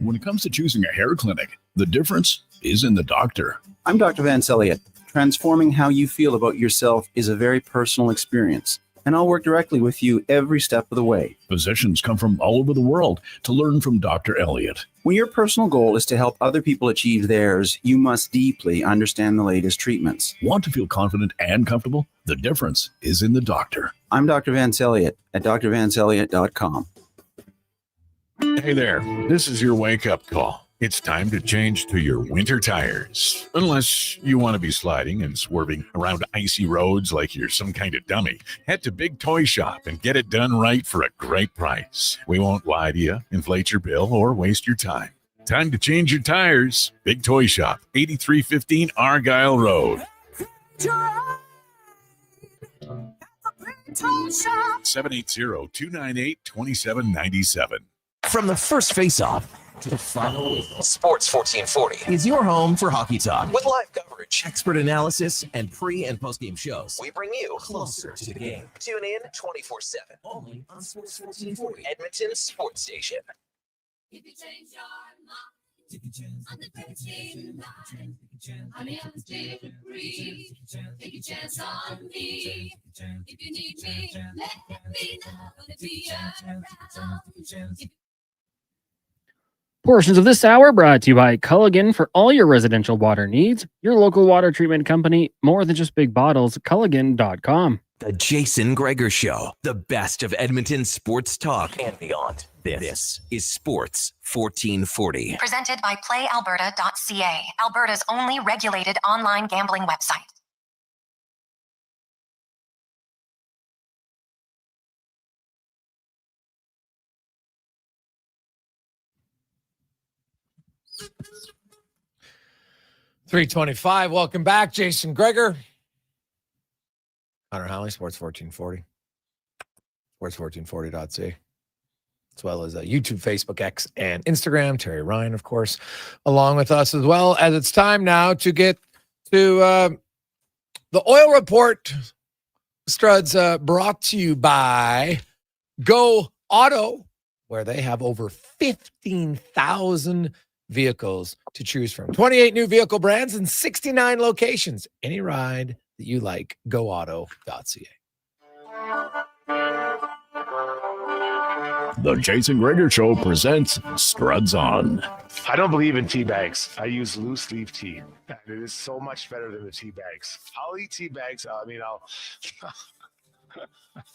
When it comes to choosing a hair clinic, the difference is in the doctor. I'm Dr. Vance Elliott. Transforming how you feel about yourself is a very personal experience, and I'll work directly with you every step of the way. Physicians come from all over the world to learn from Dr. Elliott. When your personal goal is to help other people achieve theirs, you must deeply understand the latest treatments. Want to feel confident and comfortable? The difference is in the doctor. I'm Dr. Vance Elliott at drvanceelliott.com. Hey there, this is your wake-up call. It's time to change to your winter tires. Unless you want to be sliding and swerving around icy roads like you're some kind of dummy. Head to Big Toy Shop and get it done right for a great price. We won't lie to you, inflate your bill, or waste your time. Time to change your tires. Big Toy Shop, 8315 Argyle Road. 780-298-2797. From the first face-off to the final whistle, Sports 1440 is your home for hockey talk with live coverage, expert analysis, and pre- and post-game shows. We bring you closer to the game. Tune in 24/7 only on Sports 1440, Edmonton Sports Station. If you change your mind, take a chance on the 13 line. I'm the undisputed free. Take a chance on me. If you need me, let me know. Gonna be around. Portions of this hour brought to you by Culligan for all your residential water needs. Your local water treatment company, more than just big bottles, Culligan.com. The Jason Gregor Show, the best of Edmonton sports talk and beyond. This is Sports 1440. Presented by PlayAlberta.ca, Alberta's only regulated online gambling website. .325. Welcome back, Jason Gregor. Connor Halley, Sports 1440. Sports1440.ca. As well as YouTube, Facebook, X, and Instagram. Terry Ryan, of course, along with us as well. As it's time now to get to the oil report. Struds brought to you by Go Auto, where they have over 15,000 vehicles to choose from. 28 new vehicle brands and 69 locations. Any ride that you like, goauto.ca. The Jason Gregor Show presents Struds On. I don't believe in tea bags. I use loose leaf tea. And it is so much better than the tea bags. I'll eat tea bags. I'll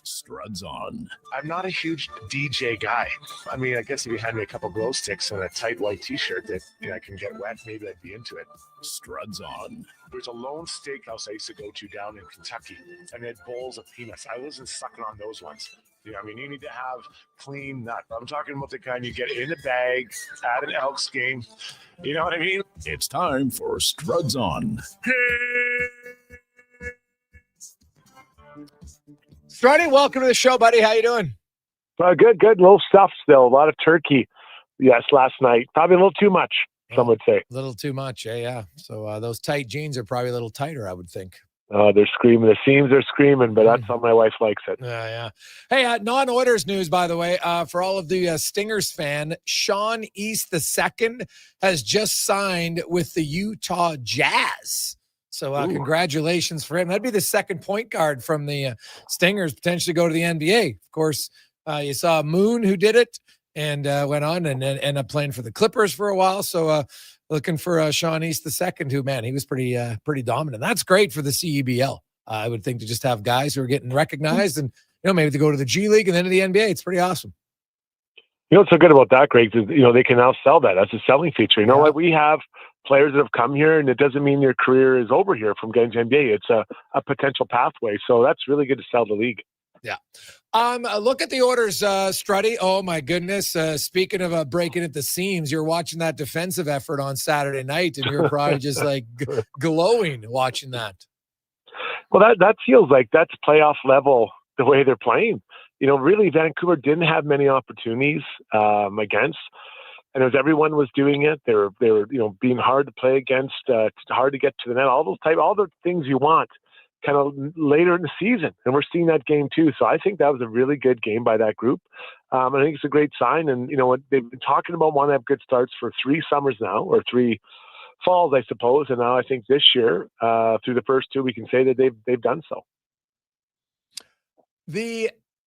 Struds On. I'm not a huge DJ guy. I mean, I guess if you hand me a couple glow sticks and a tight white t-shirt that I can get wet, maybe I'd be into it. Struds On. There's a lone steakhouse I used to go to down in Kentucky, and they had bowls of peanuts. I wasn't sucking on those ones. You know, I mean, you need to have clean nut. I'm talking about the kind you get in the bag at an Elks game. You know what I mean? It's time for Struds On. Struddy, welcome to the show, buddy. How you doing? Good. Little stuff still. A lot of turkey. Yes, last night. Probably a little too much, some would say. A little too much, yeah. So those tight jeans are probably a little tighter, I would think. They're screaming. The seams are screaming, but that's how my wife likes it. Yeah. Hey, non-Oilers news, by the way, for all of the Stingers fan, Sean East II has just signed with the Utah Jazz. So congratulations for him. That'd be the second point guard from the Stingers potentially go to the NBA. Of course, you saw Moon who did it and went on and ended up playing for the Clippers for a while. So looking for Sean East II, who, man, he was pretty dominant. That's great for the CEBL. I would think to just have guys who are getting recognized and, maybe to go to the G League and then to the NBA. It's pretty awesome. What's so good about that, Greg, is, they can now sell that. That's a selling feature. You know what? We have players that have come here, and it doesn't mean their career is over here from getting to NBA. It's a potential pathway. So that's really good to sell the league. Yeah. Look at the orders, Strutty. Oh, my goodness. Speaking of breaking at the seams, you're watching that defensive effort on Saturday night, and you're probably just like glowing watching that. Well, that feels like that's playoff level the way they're playing. Really, Vancouver didn't have many opportunities against, and as everyone was doing it, they were being hard to play against, hard to get to the net, all the things you want kind of later in the season, and we're seeing that game too. So I think that was a really good game by that group. I think it's a great sign, and they've been talking about wanting to have good starts for 3 summers now, or 3 falls, I suppose, and now I think this year, through the first 2, we can say that they've done so.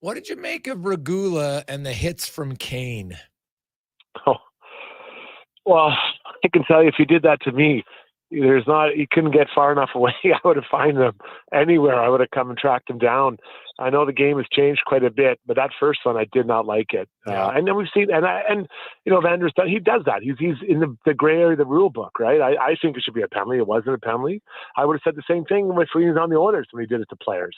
What did you make of Regula and the hits from Kane? Oh, well, I can tell you, if you did that to me, he couldn't get far enough away. I would have found him anywhere. I would have come and tracked him down. I know the game has changed quite a bit, but that first one, I did not like it. And then we've seen, and Vander's done, he does that. He's in the gray area of the rule book, right? I think it should be a penalty. It wasn't a penalty. I would have said the same thing when he was on the Oilers when he did it to players.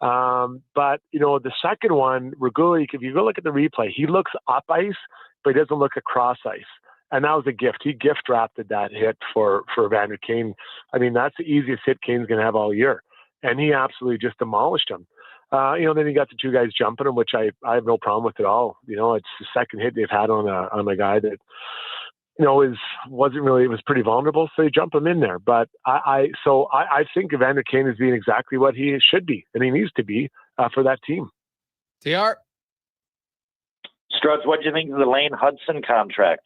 But the second one, Regula, if you go look at the replay, he looks up ice, but he doesn't look across ice. And that was a gift. He gift drafted that hit for Evander Kane. I mean, that's the easiest hit Kane's going to have all year. And he absolutely just demolished him. Then you got the 2 guys jumping him, which I have no problem with at all. It's the second hit they've had on a guy that, it was pretty vulnerable. So you jump him in there. But I think Evander Kane is being exactly what he should be, and he needs to be for that team. TR? Struds, what do you think of the Lane Hudson contract?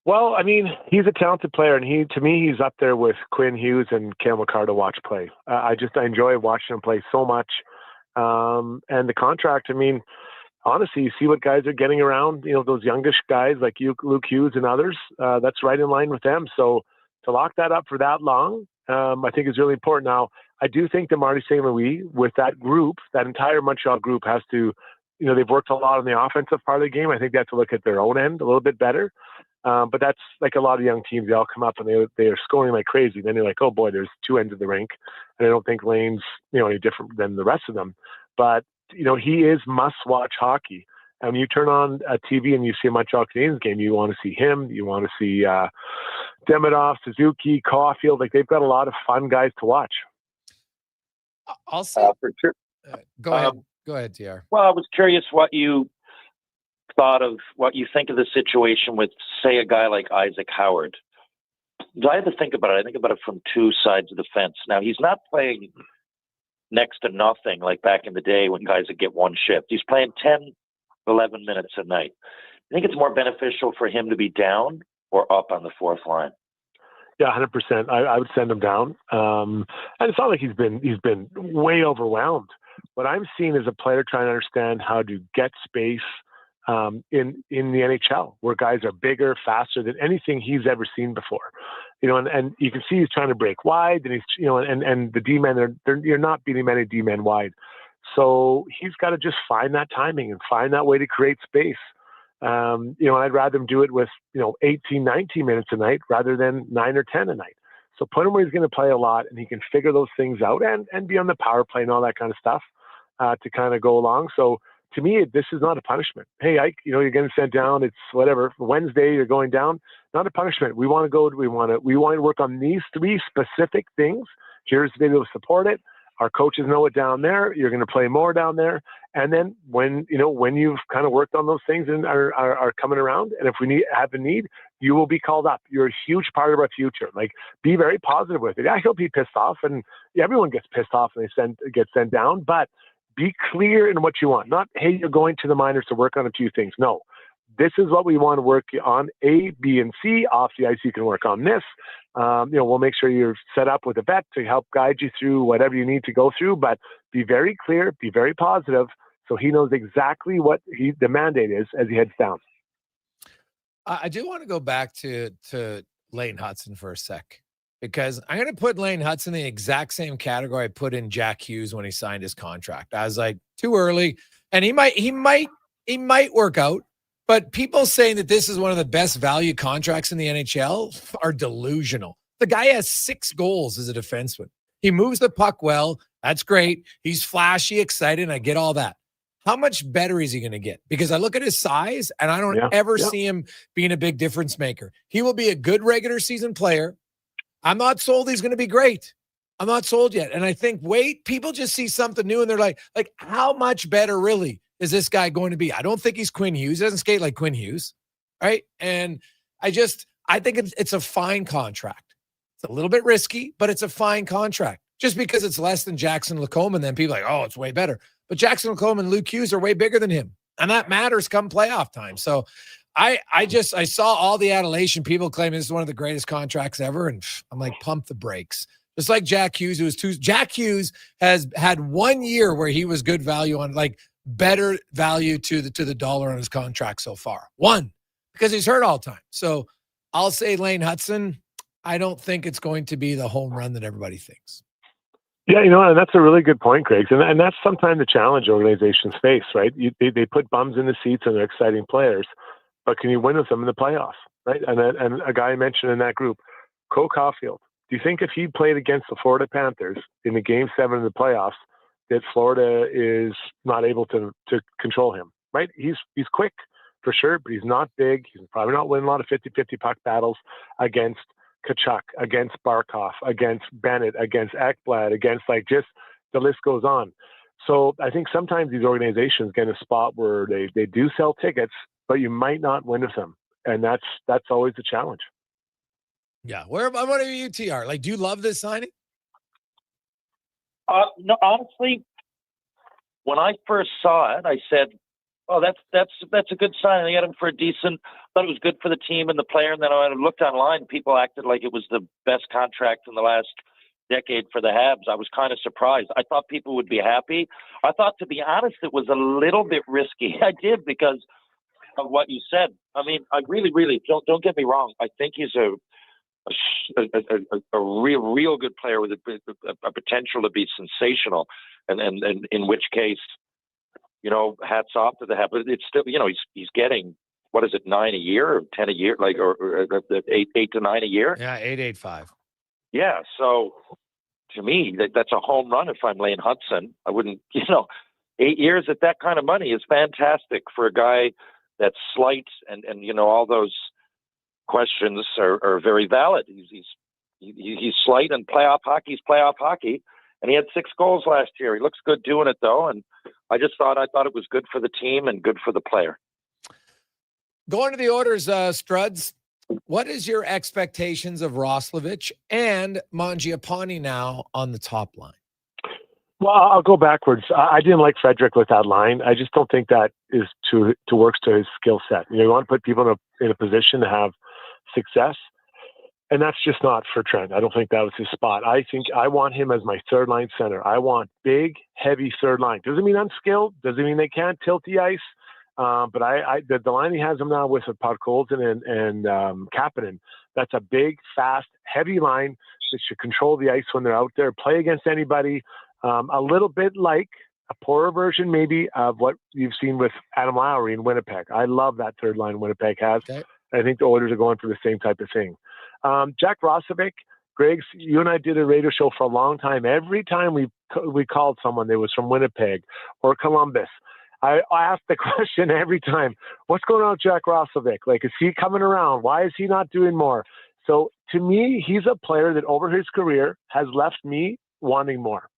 Well, I mean, he's a talented player, and to me, he's up there with Quinn Hughes and Cale Makar to watch play. I enjoy watching him play so much. And the contract, I mean, honestly, you see what guys are getting around, those youngish guys like Luke Hughes and others, that's right in line with them. So to lock that up for that long, I think is really important. Now, I do think that Marty St. Louis, with that group, that entire Montreal group has to, they've worked a lot on the offensive part of the game. I think they have to look at their own end a little bit better. But that's like a lot of young teams. They all come up and they are scoring like crazy. Then you're like, oh boy, there's 2 ends of the rink. And I don't think Lane's, any different than the rest of them. But, he is must-watch hockey. And when you turn on a TV and you see a Montreal Canadiens game, you want to see him. You want to see Demidov, Suzuki, Caulfield. Like, they've got a lot of fun guys to watch. I'll say. For sure. Go ahead. Go ahead, TR. Well, I was curious what you think of the situation with, say, a guy like Isaac Howard. I had to think about it. I think about it from 2 sides of the fence. Now, he's not playing next to nothing like back in the day when guys would get 1 shift. He's playing 10, 11 minutes a night. I think it's more beneficial for him to be down or up on the 4th line. Yeah, 100%. I would send him down. And it's not like he's been way overwhelmed. What I'm seeing is a player trying to understand how to get space in the NHL, where guys are bigger, faster than anything he's ever seen before. And you can see he's trying to break wide, and he's and the D-men you're not beating many D-men wide. So he's got to just find that timing and find that way to create space. I'd rather him do it with 18, 19 minutes a night rather than 9 or 10 a night. So put him where he's going to play a lot, and he can figure those things out and be on the power play and all that kind of stuff to kind of go along. So to me, this is not a punishment. Hey, Ike, you're getting sent down. It's whatever. Wednesday, you're going down. Not a punishment. We want to work on these 3 specific things. Here's the video to support it. Our coaches know it down there. You're going to play more down there. And then when you've kind of worked on those things and are coming around, and if we have a need, you will be called up. You're a huge part of our future. Like, be very positive with it. Yeah, he'll be pissed off, and everyone gets pissed off and get sent down, but be clear in what you want. Not, hey, you're going to the minors to work on a few things. No, this is what we want to work on, A, B, and C. Off the ice, you can work on this. We'll make sure you're set up with a vet to help guide you through whatever you need to go through, but be very clear, be very positive, so he knows exactly what the mandate is as he heads down. I do want to go back to Lane Hudson for a sec, because I'm going to put Lane Hudson in the exact same category I put in Jack Hughes when he signed his contract. I was like, too early, and he might work out. But people saying that this is one of the best value contracts in the NHL are delusional. The guy has 6 goals as a defenseman. He moves the puck well, That's great. He's flashy, excited, and I get all that. How much better is he going to get? Because I look at his size, and I don't ever see him being a big difference maker. He will be a good regular season player. I'm not sold he's going to be great. I'm not sold yet. And I think, people just see something new, and they're like, how much better really is this guy going to be? I don't think he's Quinn Hughes. He doesn't skate like Quinn Hughes, right? And I think it's a fine contract. It's a little bit risky, but it's a fine contract. Just because it's less than Jackson Lacombe, and then people are like, oh, it's way better. But Jackson Lacombe and Luke Hughes are way bigger than him. And that matters come playoff time. So I saw all the adulation. People claiming this is one of the greatest contracts ever. And I'm like, pump the brakes. Just like Jack Hughes, Jack Hughes has had 1 year where he was good value on, like, better value to the dollar on his contract so far. One, because he's hurt all the time. So I'll say Lane Hutson. I don't think it's going to be the home run that everybody thinks. Yeah, and that's a really good point, Greg. And that's sometimes the challenge organizations face, right? They put bums in the seats and they're exciting players, but can you win with them in the playoffs, right? And a guy I mentioned in that group, Cole Caulfield. Do you think if he played against the Florida Panthers in the Game 7 of the playoffs, that Florida is not able to control him, right? He's quick for sure, but he's not big. He's probably not winning a lot of 50-50 puck battles against Kachuk, against Barkov, against Bennett, against Ekblad, against, like, just the list goes on. So I think sometimes these organizations get in a spot where they do sell tickets, but you might not win with them. And that's always the challenge. Yeah. What are you, TR? Like, do you love this signing? No, honestly, when I first saw it, I said, "Oh, that's a good sign." They got him for a decent. Thought it was good for the team and the player. And then when I looked online, people acted like it was the best contract in the last decade for the Habs. I was kind of surprised. I thought people would be happy. I thought, to be honest, it was a little bit risky. I did, because of what you said. I mean, I really don't get me wrong. I think he's a real good player with a potential to be sensational, and in which case, hats off to the Habs. But it's still, he's getting, what is it, 9 a year or 10 a year, like, or 8 to 9 a year? Yeah, 8.85. Yeah, so to me, that's a home run. If I'm Lane Hutson, I wouldn't, 8 years at that kind of money is fantastic for a guy that's slight, and all those questions are very valid. He's slight, and playoff hockey's playoff hockey, and he had 6 goals last year. He looks good doing it, though, and I thought it was good for the team and good for the player. Going to the orders, Struds, what is your expectations of Roslovic and Mangiapane now on the top line? Well, I'll go backwards. I didn't like Frederick with that line. I just don't think that is to works to his skill set. You want to put people in a position to have success, and that's just not for Trent. I don't think that was his spot. I think I want him as my third line center. I want big, heavy third line. Doesn't mean unskilled. Doesn't mean they can't tilt the ice. But the line he has him now with Podkolzin and Kapanen, that's a big, fast, heavy line that should control the ice when they're out there, play against anybody. A little bit like a poorer version maybe of what you've seen with Adam Lowry in Winnipeg. I love that third line Winnipeg has. Okay. I think the Oilers are going for the same type of thing. Jack Roslovic, Greg, you and I did a radio show for a long time. Every time we called someone that was from Winnipeg or Columbus, I asked the question every time, what's going on with Jack Roslovic? Like, is he coming around? Why is he not doing more? So to me, he's a player that over his career has left me wanting more.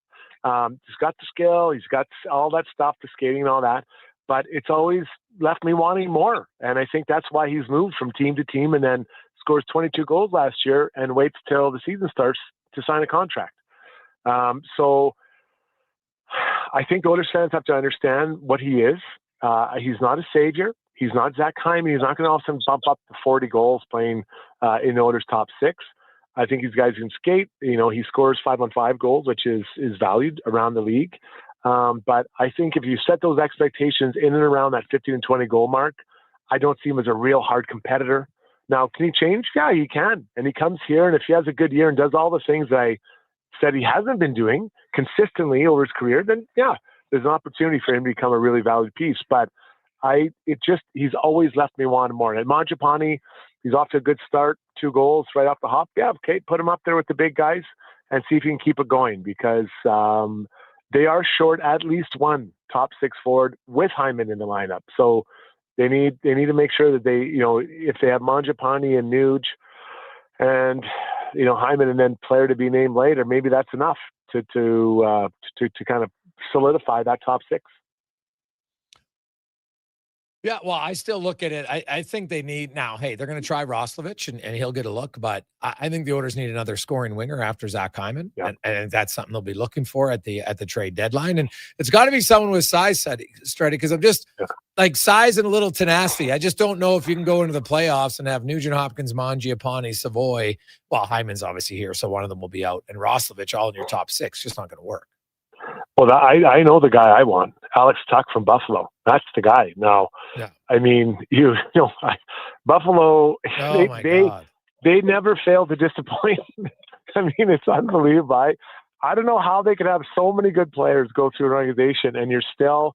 He's got the skill. He's got all that stuff, the skating and all that. But it's always left me wanting more. And I think that's why he's moved from team to team and then scores 22 goals last year and waits till the season starts to sign a contract. So I think the Oilers fans have to understand what he is. He's not a savior. He's not Zach Hyman. He's not going to all of a sudden bump up to 40 goals playing in the Oilers' top 6. I think these guys can skate. He scores 5-on-5 goals, which is valued around the league. But I think if you set those expectations in and around that 15 and 20 goal mark, I don't see him as a real hard competitor. Now, can he change? Yeah, he can. And he comes here, and if he has a good year and does all the things that I said he hasn't been doing consistently over his career, then yeah, there's an opportunity for him to become a really valued piece. But he's always left me wanting more. And Mangiapane, he's off to a good start, 2 goals right off the hop. Yeah, okay, put him up there with the big guys. and see if he can keep it going, because they are short at least one top six forward with Hyman in the lineup. So they need to make sure that they, if they have Mangiapane and Nuge and, Hyman and then player to be named later, maybe that's enough to kind of solidify that top six. Yeah, well, I still look at it. I think they need now. Hey, they're going to try Roslovic, and he'll get a look. But I think the Oilers need another scoring winger after Zach Hyman, and that's something they'll be looking for at the trade deadline. And it's got to be someone with size, Struddy, because I'm just like size and a little tenacity. I just don't know if you can go into the playoffs and have Nugent Hopkins, Mangiapane, Savoy. Well, Hyman's obviously here, so one of them will be out, and Roslovic all in your top six. Just not going to work. Well, I know the guy I want, Alex Tuck from Buffalo. That's the guy. Now, I mean, Buffalo, they never fail to disappoint. I mean, it's unbelievable. I don't know how they could have so many good players go through an organization and you're still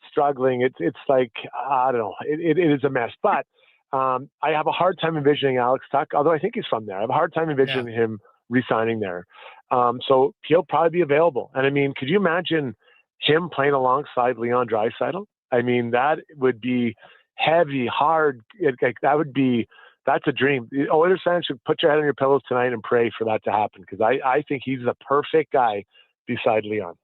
struggling. It's like, I don't know. It is a mess. But I have a hard time envisioning Alex Tuck, although I think he's from there. I have a hard time envisioning him re-signing there. So he'll probably be available. And I mean, could you imagine him playing alongside Leon Draisaitl? I mean, that would be heavy, hard. That's a dream. Oilers fans should put your head on your pillows tonight and pray for that to happen, because I think he's the perfect guy beside Leon.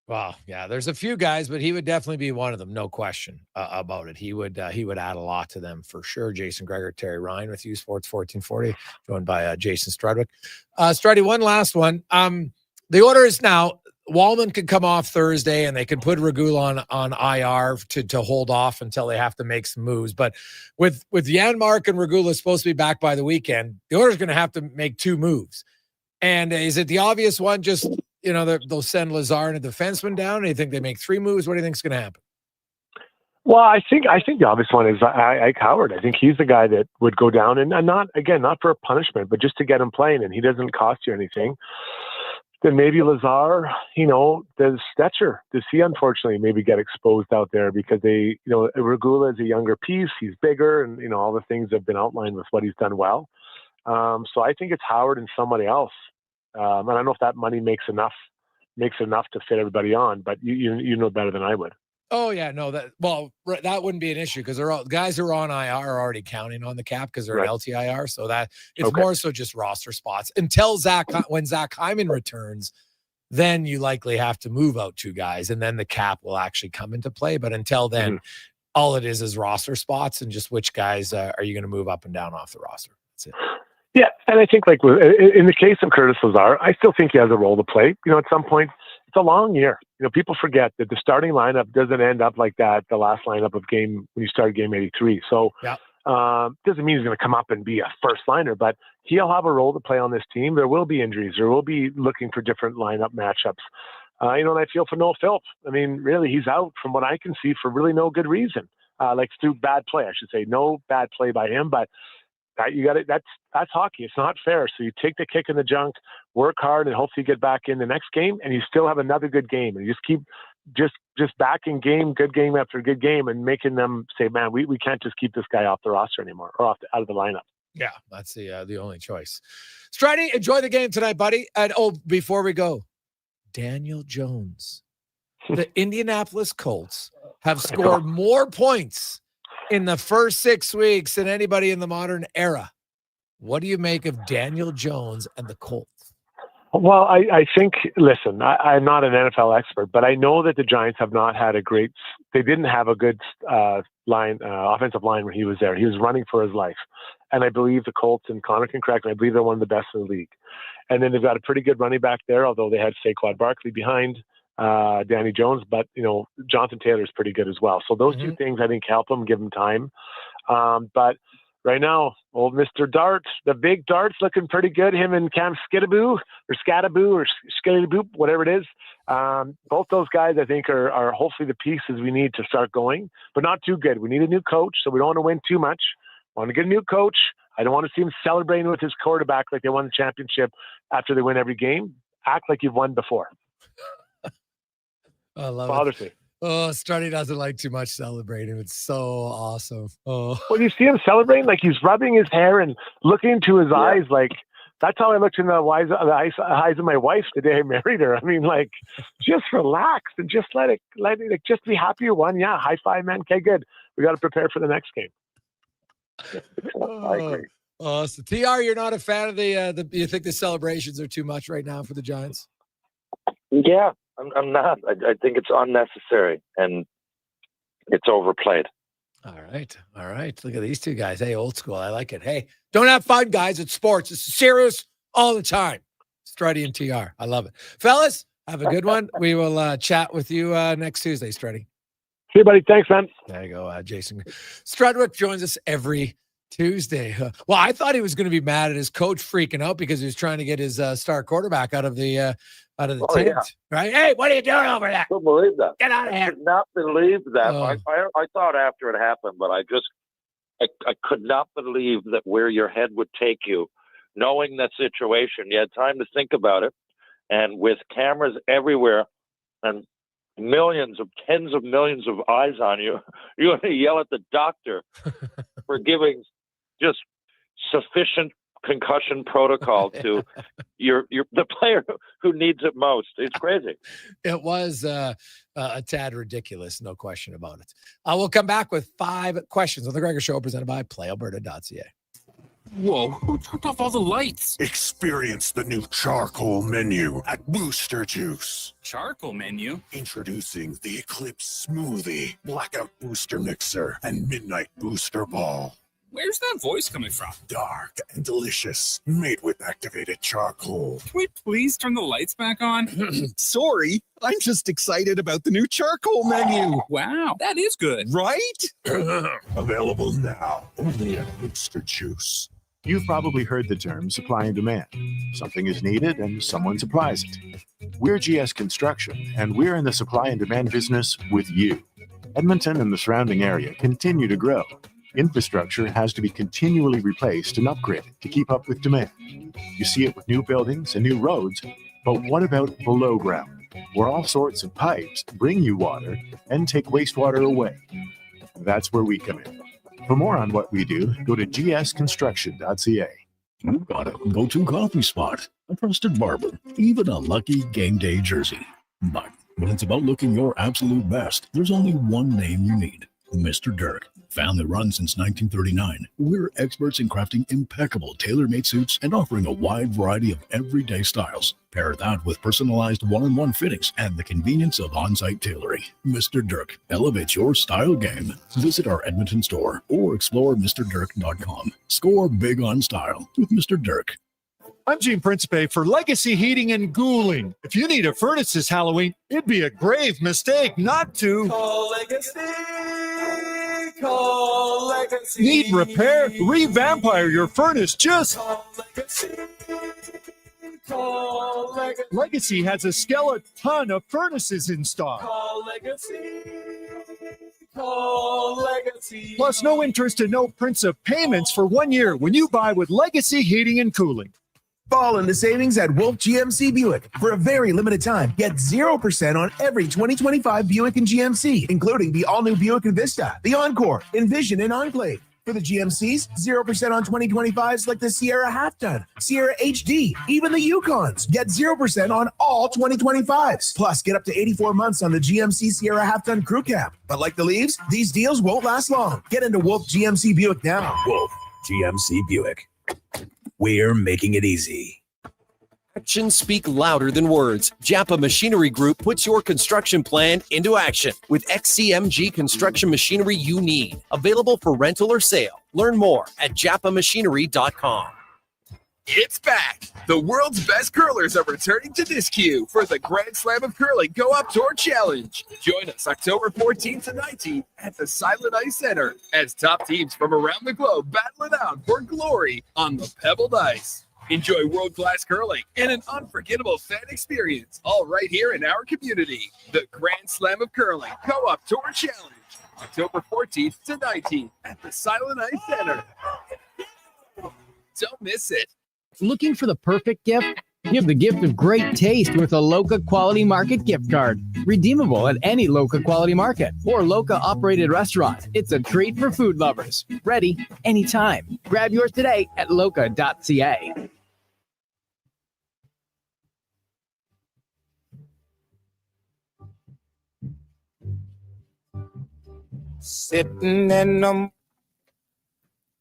Well, yeah, there's a few guys, but he would definitely be one of them, no question about it. He would add a lot to them for sure. Jason Gregor, Terry Ryan with you, Sports 1440, joined by Jason Strudwick. Struddy, one last one. The Oilers now, Wallman could come off Thursday and they could put Regula on IR to hold off until they have to make some moves. But with Janmark and Regula supposed to be back by the weekend, the Oilers going to have to make two moves. And is it the obvious one? Just, they'll send Lazar and a defenseman down. Do you think they make three moves? What do you think is going to happen? Well, I think the obvious one is Ike Howard. I think he's the guy that would go down, and not for a punishment, but just to get him playing, and he doesn't cost you anything. Then maybe Lazar, does Stetcher. Does he unfortunately maybe get exposed out there because Regula is a younger piece, he's bigger, and all the things have been outlined with what he's done well. So I think it's Howard and somebody else. And I don't know if that money makes enough to fit everybody on, but you know better than I would. Oh yeah, no, that wouldn't be an issue because guys who are on IR are already counting on the cap because they're LTIR. So that it's more so just roster spots until when Zach Hyman returns, then you likely have to move out two guys, and then the cap will actually come into play. But until then, all it is roster spots and just which guys are you going to move up and down off the roster. That's it. Yeah, and I think in the case of Curtis Lazar, I still think he has a role to play. At some point, it's a long year. People forget that the starting lineup doesn't end up like that. The last lineup of when you start game 83. So doesn't mean he's going to come up and be a first liner, but he'll have a role to play on this team. There will be injuries. There will be looking for different lineup matchups. And I feel for Noah Phillips. I mean, really, he's out from what I can see for really no good reason. Through bad play, I should say. No bad play by him, but you got it. That's hockey. It's not fair. So you take the kick in the junk, work hard, and hopefully get back in the next game, and you still have another good game. And you just keep just backing good game after good game, and making them say, "Man, we can't just keep this guy off the roster anymore or out of the lineup." Yeah, that's the only choice. Stridey, enjoy the game tonight, buddy. And before we go, Daniel Jones, the Indianapolis Colts have scored more points in the first 6 weeks than anybody in the modern era. What do you make of Daniel Jones and the Colts? Well, I think, listen, I'm not an NFL expert, but I know that the Giants have not had they didn't have a good offensive line when he was there. He was running for his life. And I believe the Colts, and Connor can correct me, I believe they're one of the best in the league. And then they've got a pretty good running back there, although they had Saquon Barkley behind Danny Jones, but Jonathan Taylor's pretty good as well. So those two things I think help him, give him time. But right now, old Mr. Dart, the big Dart's looking pretty good. Him and Cam Skidaboo or Skidaboo, whatever it is. Both those guys I think are hopefully the pieces we need to start going, but not too good. We need a new coach, so we don't want to win too much. I want to get a new coach. I don't want to see him celebrating with his quarterback like they won the championship after they win every game. Act like you've won before. I love Bothers me. Oh, Struddy doesn't like too much celebrating. It's so awesome. Oh, when you see him celebrating, like he's rubbing his hair and looking into his eyes, like That's how I looked in the eyes of my wife the day I married her. I mean, like, just relax and just let it just be happy you won. Yeah, high five, man. Okay, good. We got to prepare for the next game. I agree. So TR, you're not a fan of the you think the celebrations are too much right now for the Giants? Yeah, I'm not. I think it's unnecessary and it's overplayed. All right. Look at these two guys. Hey, old school. I like it. Hey, don't have fun, guys. It's sports. It's serious all the time. Struddy and TR. I love it. Fellas, have a good one. We will chat with you next Tuesday, Struddy. See you, buddy. Thanks, man. There you go. Jason Strudwick joins us every Tuesday. Well, I thought he was going to be mad at his coach freaking out because he was trying to get his star quarterback out of the tent. Yeah. Right? Hey, what are you doing over there? I couldn't believe that. Get out of here. I could not believe that. Oh. I thought after it happened, but I could not believe that where your head would take you, knowing that situation. You had time to think about it. And with cameras everywhere and tens of millions of eyes on you, you're going to yell at the doctor for giving just sufficient concussion protocol to the player who needs it most. It's crazy. It was a tad ridiculous, no question about it. We'll come back with 5 questions on the Gregor Show presented by PlayAlberta.ca. Whoa, who turned off all the lights? Experience the new charcoal menu at Booster Juice. Charcoal menu? Introducing the Eclipse Smoothie, Blackout Booster Mixer, and Midnight Booster Ball. Where's that voice coming from? Dark and delicious, made with activated charcoal. Can we please turn the lights back on? Sorry, I'm just excited about the new charcoal menu. Wow, that is good. Right? Available now, only at Booster Juice. You've probably heard the term supply and demand. Something is needed and someone supplies it. We're GS Construction, and we're in the supply and demand business with you. Edmonton and the surrounding area continue to grow. Infrastructure has to be continually replaced and upgraded to keep up with demand. You see it with new buildings and new roads, but what about below ground, where all sorts of pipes bring you water and take wastewater away? That's where we come in. For more on what we do, go to gsconstruction.ca. You've got a go-to coffee spot, a trusted barber, even a lucky game day jersey. But when it's about looking your absolute best, there's only one name you need. Mr. Dirk. Family run since 1939, we're experts in crafting impeccable tailor-made suits and offering a wide variety of everyday styles. Pair that with personalized one-on-one fittings and the convenience of on-site tailoring. Mr. Dirk elevates your style game. Visit our Edmonton store or explore MrDirk.com. Score big on style with Mr. Dirk. I'm Gene Principe for Legacy Heating and Cooling. If you need a furnace this Halloween, it'd be a grave mistake not to Call Legacy. Call Legacy. Need repair? Revampire your furnace. Just Call Legacy. Call Legacy. Legacy has a skeleton of furnaces in stock. Call Legacy. Call Legacy. Plus no interest and no principal payments for 1 year when you buy with Legacy Heating and Cooling. Fall into savings at Wolf GMC Buick. For a very limited time, get 0% on every 2025 Buick and GMC, including the all-new Buick Envista, the Encore, Envision, and Enclave. For the GMCs, 0% on 2025s like the Sierra Half-Ton, Sierra HD, even the Yukons. Get 0% on all 2025s. Plus, get up to 84 months on the GMC Sierra Half-Ton Crew Cab. But like the leaves, these deals won't last long. Get into Wolf GMC Buick now. Wolf GMC Buick. We're making it easy. Actions speak louder than words. Japa Machinery Group puts your construction plan into action with XCMG construction machinery you need. Available for rental or sale. Learn more at japamachinery.com. It's back! The world's best curlers are returning to Disc for the Grand Slam of Curling Go Up Tour Challenge. Join us October 14th to 19th at the Silent Ice Center as top teams from around the globe battle it out for glory on the pebbled ice. Enjoy world-class curling and an unforgettable fan experience, all right here in our community. The Grand Slam of Curling Go Up Tour Challenge, October 14th to 19th at the Silent Ice Center. Don't miss it. Looking for the perfect gift? Give the gift of great taste with a Loca Quality Market gift card. Redeemable at any Loca Quality Market or Loca operated restaurant. It's a treat for food lovers. Ready anytime. Grab yours today at loca.ca. Sitting in them.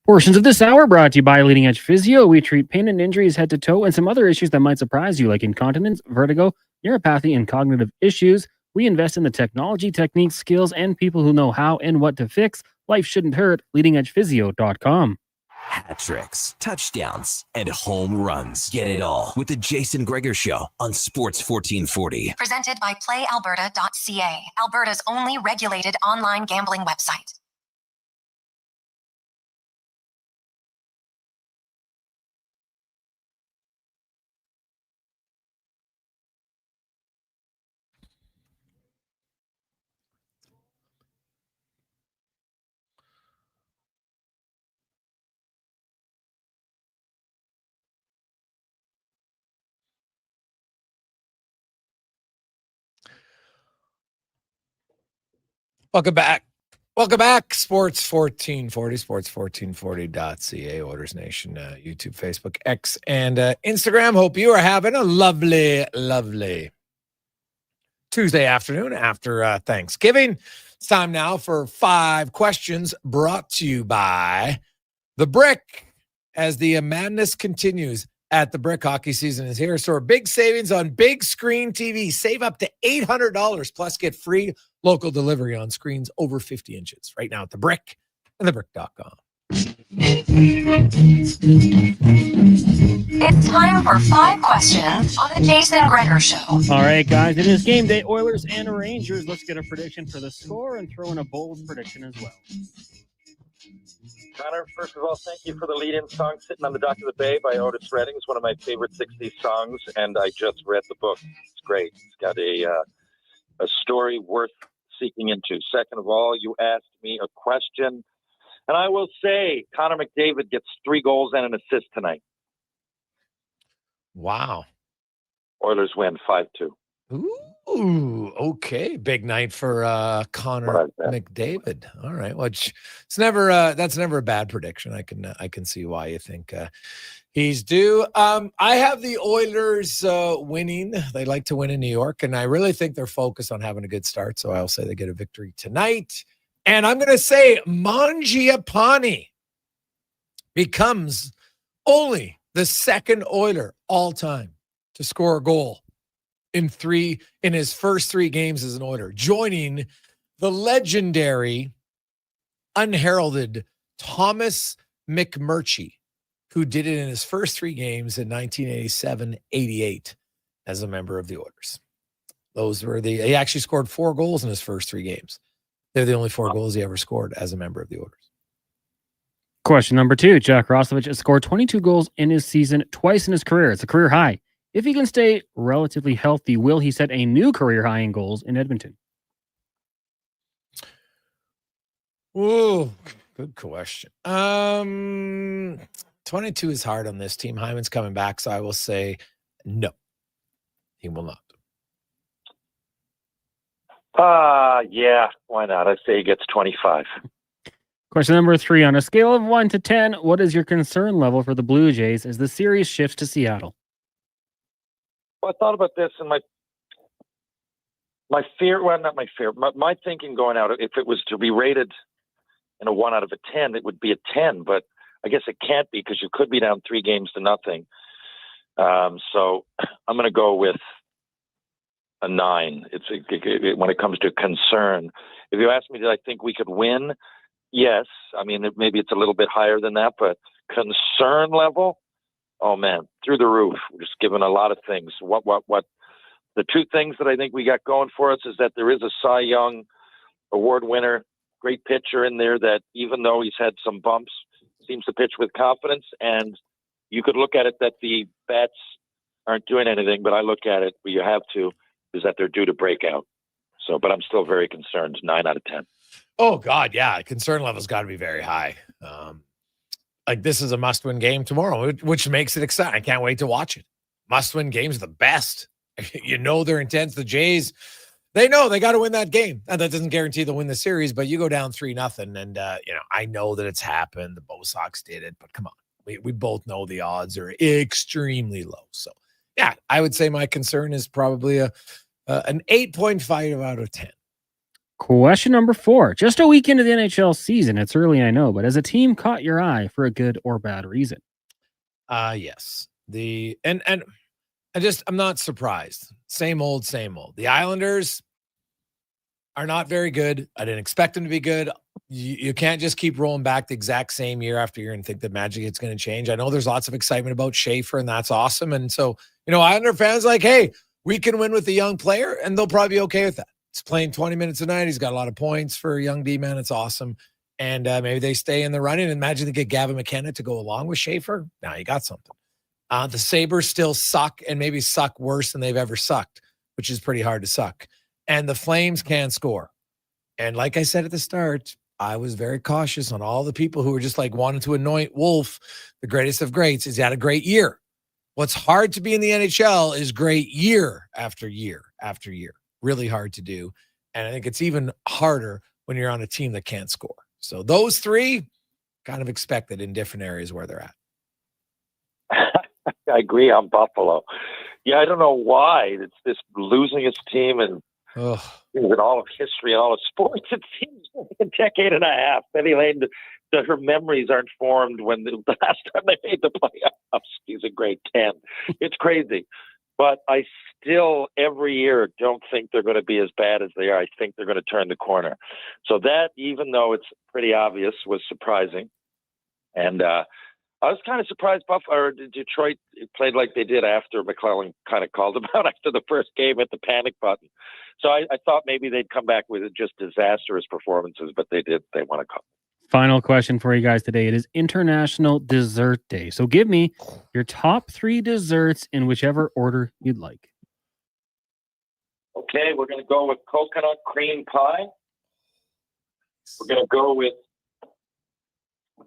Portions of this hour brought to you by Leading Edge Physio. We treat pain and injuries head to toe and some other issues that might surprise you, like incontinence, vertigo, neuropathy, and cognitive issues. We invest in the technology, techniques, skills, and people who know how and what to fix. Life shouldn't hurt. LeadingEdgePhysio.com. Hat tricks, touchdowns, and home runs. Get it all with the Jason Gregor Show on Sports 1440. Presented by PlayAlberta.ca, Alberta's only regulated online gambling website. Welcome back. Welcome back. Sports 1440, sports1440.ca, Oilers Nation, YouTube, Facebook, X, and Instagram. Hope you are having a lovely, lovely Tuesday afternoon after Thanksgiving. It's time now for 5 questions brought to you by The Brick. As the madness continues at The Brick, hockey season is here. So big savings on big screen TV. Save up to $800 plus get free local delivery on screens over 50 inches right now at The Brick and thebrick.com. It's time for 5 questions on the Jason Gregor Show. All right, guys, it is game day. Oilers and Rangers. Let's get a prediction for the score and throw in a bold prediction as well. Connor, first of all, thank you for the lead-in song, Sitting on the Dock of the Bay by Otis Redding. It's one of my favorite 60s songs, and I just read the book. It's great. It's got a story worth seeking into. Second of all, you asked me a question, and I will say Connor McDavid gets 3 goals and an assist tonight. Wow. Oilers win 5-2. Ooh, okay. Big night for Connor McDavid. All right. Well, it's never that's never a bad prediction. I can see why you think he's due. I have the Oilers winning. They like to win in New York, and I really think they're focused on having a good start. So I'll say they get a victory tonight. And I'm going to say Mangiapane becomes only the second Oiler all time to score a goal in his first 3 games as an Oiler, joining the legendary, unheralded Thomas McMurchie, who did it in his first 3 games in 1987-88 as a member of the Oilers. He actually scored 4 goals in his first 3 games. They're the only 4 goals he ever scored as a member of the Oilers. Question number 2. Jack Roslovic has scored 22 goals in his season twice in his career. It's a career high. If he can stay relatively healthy, will he set a new career high in goals in Edmonton? Ooh, good question. 22 is hard on this team. Hyman's coming back, so I will say no. He will not. Yeah, why not? I say he gets 25. Question number 3. On a scale of 1 to 10, what is your concern level for the Blue Jays as the series shifts to Seattle? Well, I thought about this, and my fear, well, not my fear, my thinking going out, if it was to be rated in a 1 out of a 10, it would be a 10, but I guess it can't be because you could be down 3-0. So I'm going to go with a 9. When it comes to concern. If you ask me, did I think we could win? Yes. I mean, maybe it's a little bit higher than that, but concern level, oh man, through the roof. We're just given a lot of things. What? The 2 things that I think we got going for us is that there is a Cy Young Award winner, great pitcher in there that even though he's had some bumps, seems to pitch with confidence. And you could look at it that the bats aren't doing anything, but I look at it, where you have to, is that they're due to break out. So, but I'm still very concerned. 9 out of 10. Oh God, yeah. Concern level's got to be very high. Like this is a must-win game tomorrow, which makes it exciting. I can't wait to watch it. Must-win games are the best. You know they're intense. The Jays, they know they got to win that game. And that doesn't guarantee they'll win the series, but you go down 3-0. And, I know that it's happened. The Bo Sox did it, but come on. We both know the odds are extremely low. So, yeah, I would say my concern is probably an 8.5 out of 10. Question number 4. Just a week into the NHL season. It's early, I know, but has a team caught your eye for a good or bad reason? Yes. I'm not surprised. Same old, same old. The Islanders are not very good. I didn't expect them to be good. You can't just keep rolling back the exact same year after year and think that magic is going to change. I know there's lots of excitement about Schaefer, and that's awesome. And so, Islander fans like, hey, we can win with a young player, and they'll probably be okay with that. He's playing 20 minutes a night. He's got a lot of points for a young D-man. It's awesome. And maybe they stay in the running. And imagine they get Gavin McKenna to go along with Schaefer. Now you got something. The Sabres still suck and maybe suck worse than they've ever sucked, which is pretty hard to suck. And the Flames can't score. And like I said at the start, I was very cautious on all the people who were just like wanting to anoint Wolf the greatest of greats. He's had a great year. What's hard to be in the NHL is great year after year after year. Really hard to do. And I think it's even harder when you're on a team that can't score. So those three kind of expected in different areas where they're at. I agree on Buffalo. Yeah, I don't know why. It's this losingest team in all of history and all of sports. It seems like a decade and a half. Penny Lane, her memories aren't formed when the last time they made the playoffs. He's a grade 10. It's crazy. But I still, every year, don't think they're going to be as bad as they are. I think they're going to turn the corner. So that, even though it's pretty obvious, was surprising. And I was kind of surprised Detroit played like they did after McClellan kind of called them out after the first game at the panic button. So I thought maybe they'd come back with just disastrous performances, but they did. They won a cup. Final question for you guys today. It is International Dessert Day. So give me your top 3 desserts in whichever order you'd like. Okay, we're going to go with coconut cream pie. We're going to go with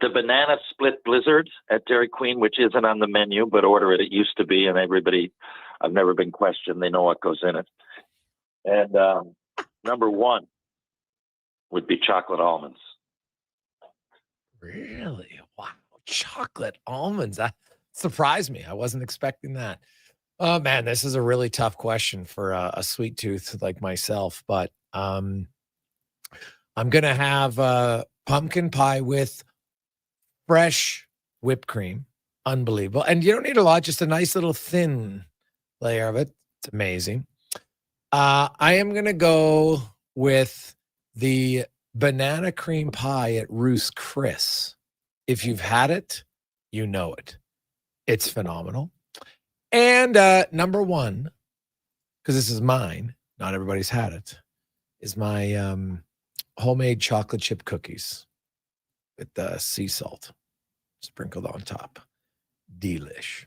the banana split blizzard at Dairy Queen, which isn't on the menu, but order it. It used to be, and I've never been questioned. They know what goes in it. And number 1 would be chocolate almonds. Really? Wow. Chocolate almonds. That surprised me. I wasn't expecting that. Oh, man, this is a really tough question for a sweet tooth like myself. But I'm going to have pumpkin pie with fresh whipped cream. Unbelievable. And you don't need a lot, just a nice little thin layer of it. It's amazing. I am going to go with the banana cream pie at Ruth's Chris. If you've had it, you know it. It's phenomenal. And number 1, because this is mine, not everybody's had it, is my homemade chocolate chip cookies with sea salt sprinkled on top. Delish.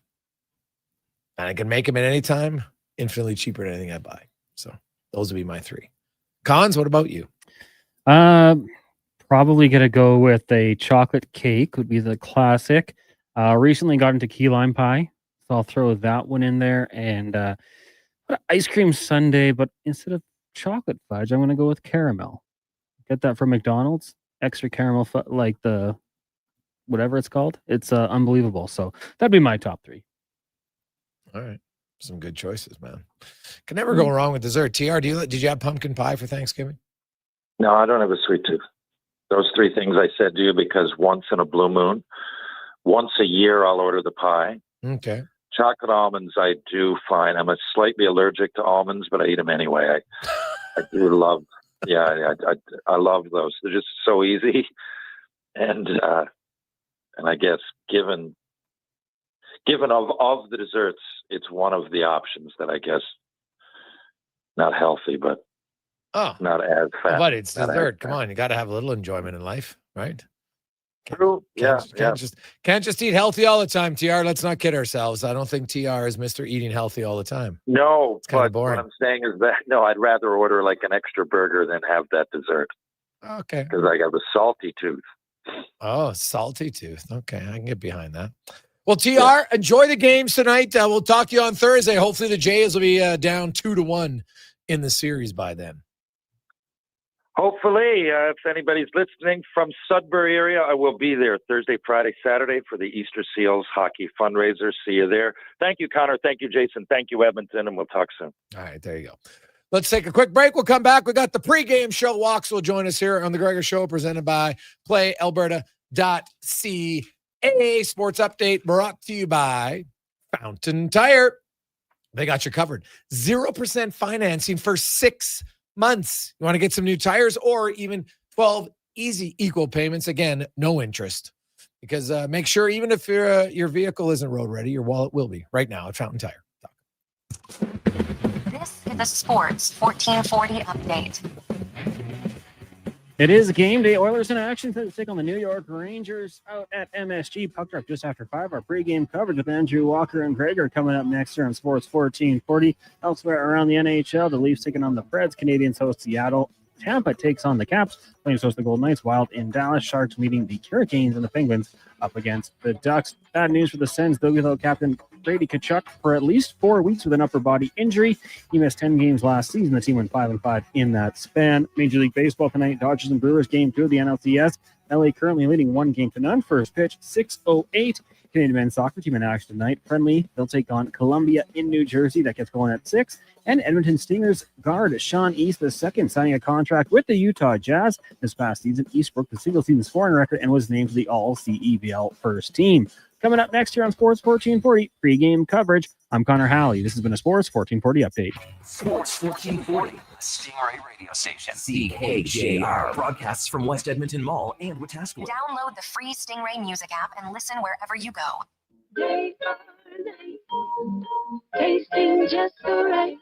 And I can make them at any time, infinitely cheaper than anything I buy. So those would be my 3. Cons, what about you? Probably gonna go with a chocolate cake would be the classic. Recently got into key lime pie, so I'll throw that one in there. And ice cream sundae, but instead of chocolate fudge, I'm gonna go with caramel. Get that from McDonald's, extra caramel, like the whatever it's called. It's unbelievable. So that'd be my top 3. All right, some good choices, man. Can never go wrong with dessert. TR, did you have pumpkin pie for Thanksgiving? No, I don't have a sweet tooth. Those 3 things I said to you because once in a blue moon, once a year I'll order the pie. Okay. Chocolate almonds I do fine. I'm slightly allergic to almonds, but I eat them anyway. I do love, I love those. They're just so easy, and I guess given of the desserts, it's one of the options that I guess not healthy, but. Not as fat. But it's dessert. Come on, you got to have a little enjoyment in life, right? True. Can't just eat healthy all the time, TR. Let's not kid ourselves. I don't think TR is Mr. Eating Healthy all the time. No, it's kind but of boring. What I'm saying is that, no, I'd rather order like an extra burger than have that dessert. Okay. Because I got a salty tooth. Oh, salty tooth. Okay, I can get behind that. Well, TR, enjoy the games tonight. We'll talk to you on Thursday. Hopefully the Jays will be down 2-1 in the series by then. Hopefully, if anybody's listening from Sudbury area, I will be there Thursday, Friday, Saturday for the Easter Seals hockey fundraiser. See you there. Thank you, Connor. Thank you, Jason. Thank you, Edmonton, and we'll talk soon. All right, there you go. Let's take a quick break. We'll come back. We got the pregame show. Walks will join us here on the Gregor Show, presented by PlayAlberta.ca. Sports update brought to you by Fountain Tire. They got you covered. 0% financing for 6 months. You want to get some new tires or even 12 easy equal payments. Again, no interest. Because make sure, even if your vehicle isn't road ready, your wallet will be right now at Fountain Tire. This is the Sports 1440 update. It is game day. Oilers in action to take on the New York Rangers out at MSG. Puck drop just after 5. Our pregame coverage with Andrew Walker and Gregor coming up next here on Sports 1440. Elsewhere around the NHL, the Leafs taking on the Preds. Canadians host Seattle. Tampa takes on the Caps. Flames host the Golden Knights. Wild in Dallas. Sharks meeting the Hurricanes, and the Penguins up against the Ducks. Bad news for the Sens. They'll be without captain Brady Tkachuk for at least 4 weeks with an upper body injury. He missed 10 games last season. The team went 5-5 in that span. Major League Baseball tonight. Dodgers and Brewers game 2 of the NLCS. LA currently leading 1-0. First pitch 6:08. Canadian men's soccer team in action tonight. Friendly, they'll take on Columbia in New Jersey. That gets going at 6. And Edmonton Stingers guard Sean East II signing a contract with the Utah Jazz. This past season, East broke the single-season scoring record and was named to the All-CEBL first team. Coming up next here on Sports 1440, pregame coverage. I'm Connor Halley. This has been a Sports 1440 update. Sports 1440, Stingray radio station. CKJR broadcasts from West Edmonton Mall and Wetaskiwin. Download the free Stingray music app and listen wherever you go. Tasting just so right.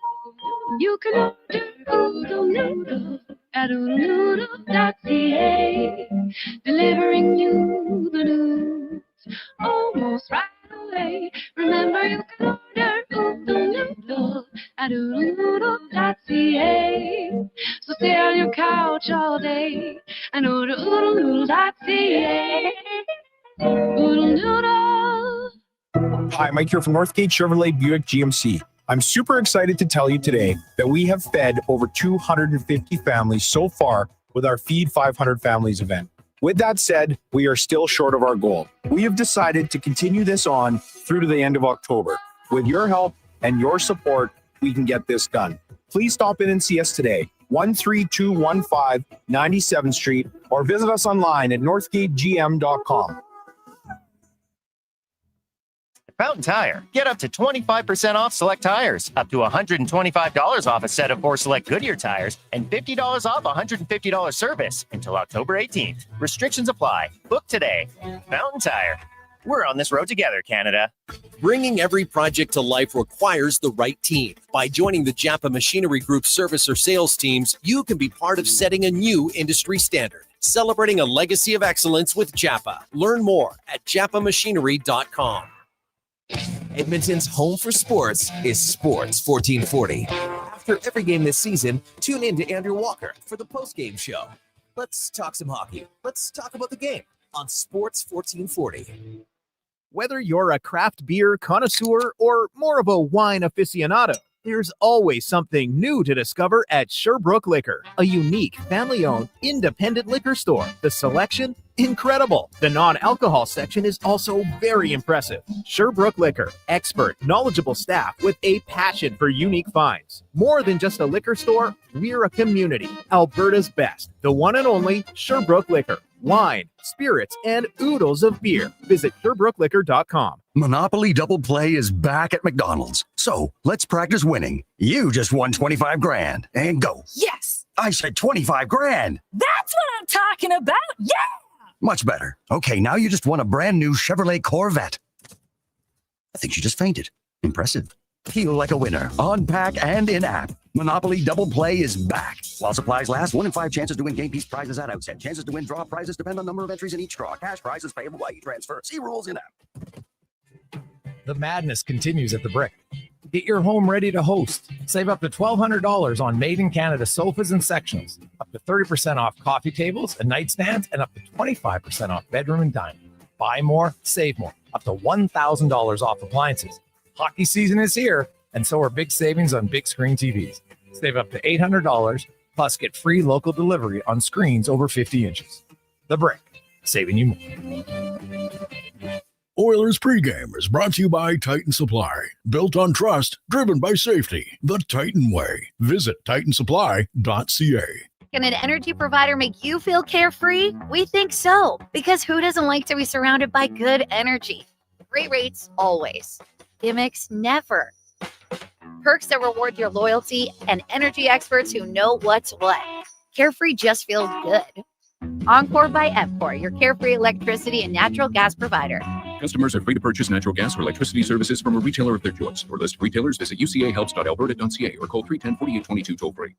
You can order Oodle Noodle at oodlenoodle.ca. Delivering you the news almost right away. Remember, you can order Oodle Noodle at oodlenoodle.ca. So stay on your couch all day and order oodlenoodle.ca. Oodle Noodle. Hi, Mike here from Northgate Chevrolet Buick GMC. I'm super excited to tell you today that we have fed over 250 families so far with our Feed 500 Families event. With that said, we are still short of our goal. We have decided to continue this on through to the end of October. With your help and your support, we can get this done. Please stop in and see us today, 13215 97th Street, or visit us online at northgategm.com. Fountain Tire. Get up to 25% off select tires, up to $125 off a set of 4 select Goodyear tires, and $50 off $150 service until October 18th. Restrictions apply. Book today. Fountain Tire. We're on this road together, Canada. Bringing every project to life requires the right team. By joining the Japa Machinery Group service or sales teams, you can be part of setting a new industry standard. Celebrating a legacy of excellence with Japa. Learn more at japamachinery.com. Edmonton's home for sports is Sports 1440. After every game this season, tune in to Andrew Walker for the postgame show. Let's talk some hockey. Let's talk about the game on Sports 1440. Whether you're a craft beer connoisseur or more of a wine aficionado, there's always something new to discover at Sherbrooke Liquor, a unique, family-owned, independent liquor store. The selection? Incredible. The non-alcohol section is also very impressive. Sherbrooke Liquor, expert, knowledgeable staff with a passion for unique finds. More than just a liquor store, we're a community. Alberta's best, the one and only Sherbrooke Liquor. Wine, spirits, and oodles of beer. Visit SherbrookeLiquor.com. Monopoly Double Play is back at McDonald's. So let's practice winning. You just won 25 grand. And go. Yes. I said 25 grand. That's what I'm talking about. Yeah. Much better. Okay, now you just won a brand new Chevrolet Corvette. I think she just fainted. Impressive. Feel like a winner on pack and in-app. Monopoly Double Play is back. While supplies last, 1 in 5 chances to win game piece prizes at outset. Chances to win draw prizes depend on number of entries in each draw. Cash prizes payable by e-transfer. See rules in-app. The madness continues at the Brick. Get your home ready to host. Save up to $1,200 on made in Canada sofas and sectionals. Up to 30% off coffee tables and nightstands, and up to 25% off bedroom and dining. Buy more, save more. Up to $1,000 off appliances. Hockey season is here, and so are big savings on big screen TVs. Save up to $800, plus get free local delivery on screens over 50 inches. The Brick, saving you more. Oilers pregame is brought to you by Titan Supply. Built on trust, driven by safety. The Titan way. Visit titansupply.ca. Can an energy provider make you feel carefree? We think so, because who doesn't like to be surrounded by good energy? Great rates, always. Gimmicks, never. Perks that reward your loyalty, and energy experts who know what's what. Carefree just feels good. Encore by EPCOR, your carefree electricity and natural gas provider. Customers are free to purchase natural gas or electricity services from a retailer of their choice. For list of retailers, visit ucahelps.alberta.ca or call 310-4822 toll-free.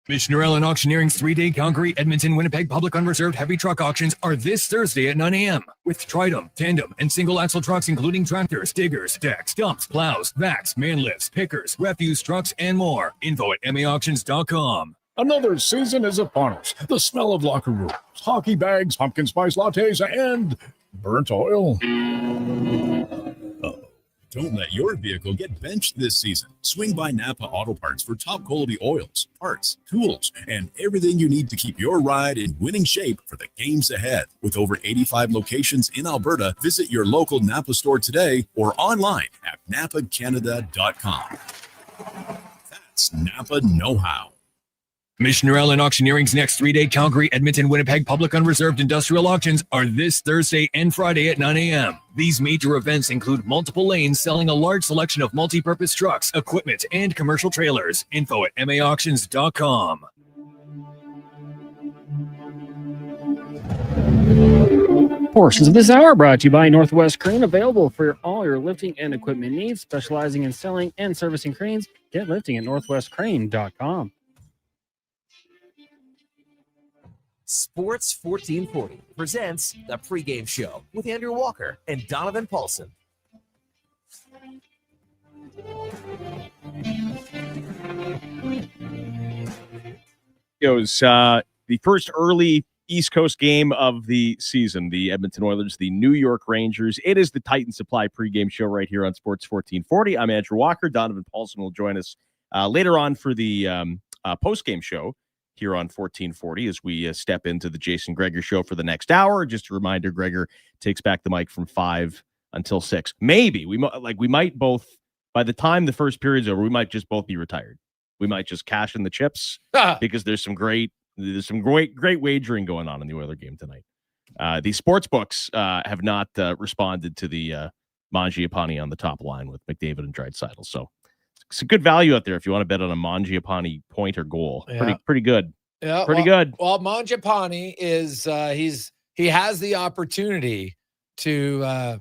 Missioner Allen Auctioneering's 3-day Calgary, Edmonton, Winnipeg public unreserved heavy truck auctions are this Thursday at 9 a.m. with Tridem, tandem, and single axle trucks including tractors, diggers, decks, dumps, plows, vacs, man lifts, pickers, refuse trucks, and more. Info at maauctions.com. Another season is upon us. The smell of locker rooms, hockey bags, pumpkin spice lattes, and burnt oil. Don't let your vehicle get benched this season. Swing by Napa Auto Parts for top quality oils, parts, tools, and everything you need to keep your ride in winning shape for the games ahead. With over 85 locations in Alberta, visit your local Napa store today or online at napacanada.com. That's Napa know-how. Missioner Allen Auctioneering's next 3-day Calgary, Edmonton, Winnipeg public unreserved industrial auctions are this Thursday and Friday at 9 a.m. These major events include multiple lanes selling a large selection of multi-purpose trucks, equipment, and commercial trailers. Info at maauctions.com. Portions of this hour brought to you by Northwest Crane, available for all your lifting and equipment needs, specializing in selling and servicing cranes. Get lifting at northwestcrane.com. Sports 1440 presents the pregame show with Andrew Walker and Donovan Paulson. Goes the first early East Coast game of the season. The Edmonton Oilers, the New York Rangers. It is the Titan Supply pregame show right here on Sports 1440. I'm Andrew Walker. Donovan Paulson will join us later on for the postgame show here on 1440 as we step into the Jason Gregor Show for the next hour. Just a reminder, Gregor takes back the mic from 5 until 6. Maybe we might both, by the time the first period's over, we might just both be retired. We might just cash in the chips because there's some great wagering going on in the Oiler game tonight. The sports books have not responded to the Mangiapane on the top line with McDavid and Draisaitl. So it's a good value out there if you want to bet on a Mangiapane point or goal. Yeah. Pretty good. Yeah, good. Well, Mangiapane is he has the opportunity to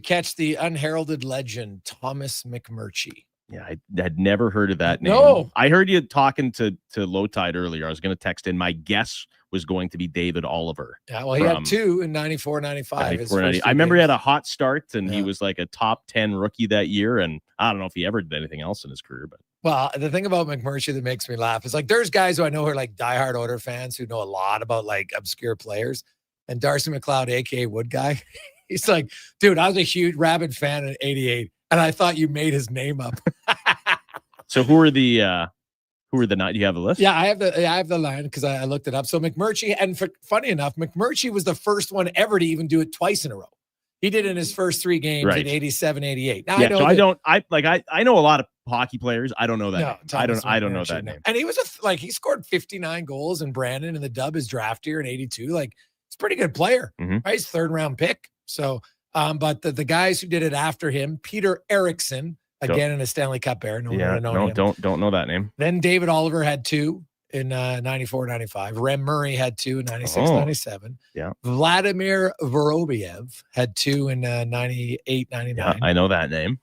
catch the unheralded legend Thomas McMurchie. Yeah, I had never heard of that name. No. I heard you talking to Low Tide earlier. I was going to text in. My guess was going to be David Oliver. Yeah, well, he had 2 in 94, 95. I remember he had a hot start, and he was like a top 10 rookie that year, and I don't know if he ever did anything else in his career. But well, the thing about McMurchie that makes me laugh is like there's guys who I know who are like diehard Oilers fans who know a lot about like obscure players, and Darcy McLeod, a.k.a. Wood Guy, he's like, dude, I was a huge Rabid fan in '88. And I thought you made his name up. So who are the not? Do you have a list? Yeah, I have the line because I looked it up. So McMurchie, and funny enough, McMurchie was the first one ever to even do it twice in a row. He did it in his first 3 games in 87, 88. Now, I know a lot of hockey players. I don't know that name. I don't know that name. And he was he scored 59 goals in Brandon, and the Dub is draft year in 82. Like, he's a pretty good player. Mm-hmm. Right? He's 3rd round pick. So but the guys who did it after him, Peter Eriksson, again in a Stanley Cup era. Don't know that name. Then David Oliver had 2 in 94, 95. Rem Murray had 2 in 96, 97. Yeah. Vladimir Vorobiev had 2 in 98, 99. Yeah, I know that name.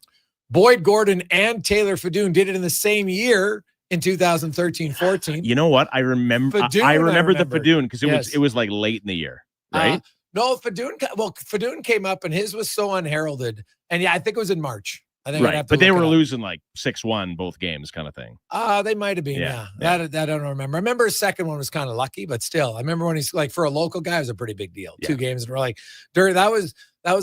Boyd Gordon and Taylor Fadoon did it in the same year in 2013-14. You know what? I remember the Fadoon because it was like late in the year, right? No, Fadoon came up and his was so unheralded. And yeah, I think it was in March. I think right. But they were losing like 6-1 both games kind of thing. They might have been, yeah. That I don't remember. I remember his second one was kind of lucky, but still. I remember when he's like, for a local guy, it was a pretty big deal. Yeah. 2 games in a row. Like, that was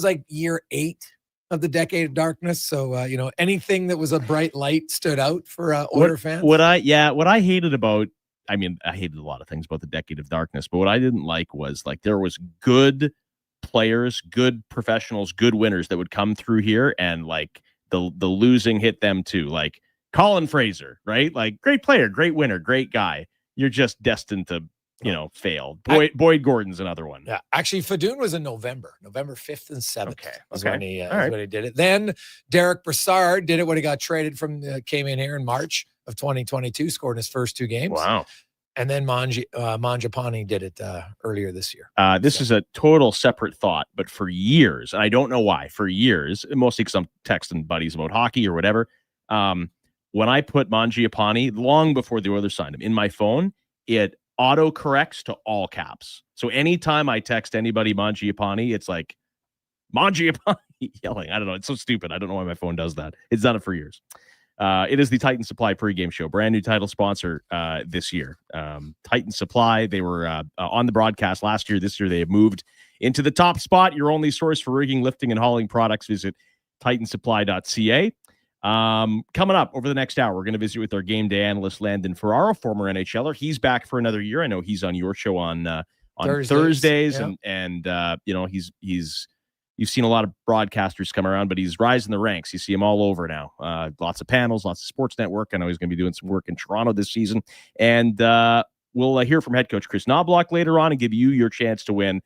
like year 8 of the Decade of Darkness. So, anything that was a bright light stood out for Oiler fans. What I hated about, I hated a lot of things about the Decade of Darkness, but what I didn't like was like there was good players, good professionals, good winners that would come through here, and like the losing hit them too. Like Colin Fraser, right? Like great player, great winner, great guy. You're just destined to, fail. Boyd Gordon's another one. Yeah, actually, Fadoon was in November 5th and 7th. Okay. Is when he did it. Then Derek Brassard did it when he got traded came in here in March of 2022, scored in his first 2 games. Wow. And then Mangiapane did it earlier this year. This is a total separate thought, but for years, and I don't know why, for years, mostly because I'm texting buddies about hockey or whatever, when I put Mangiapane, long before the Oilers signed him, in my phone, it auto corrects to all caps. So anytime I text anybody Mangiapane, it's like Mangiapane yelling. I don't know. It's so stupid. I don't know why my phone does that. It's done it for years. It is the Titan Supply pregame show, brand new title sponsor this year. Titan Supply, they were on the broadcast last year. This year they have moved into the top spot. Your only source for rigging, lifting, and hauling products. Visit titansupply.ca. Coming up over the next hour, we're going to visit with our game day analyst, Landon Ferraro, former NHLer. He's back for another year. I know he's on your show on Thursdays yeah. and he's you've seen a lot of broadcasters come around, but he's rising the ranks. You see him all over now. Lots of panels, lots of sports network. I know he's going to be doing some work in Toronto this season. And we'll hear from head coach Chris Knobloch later on and give you your chance to win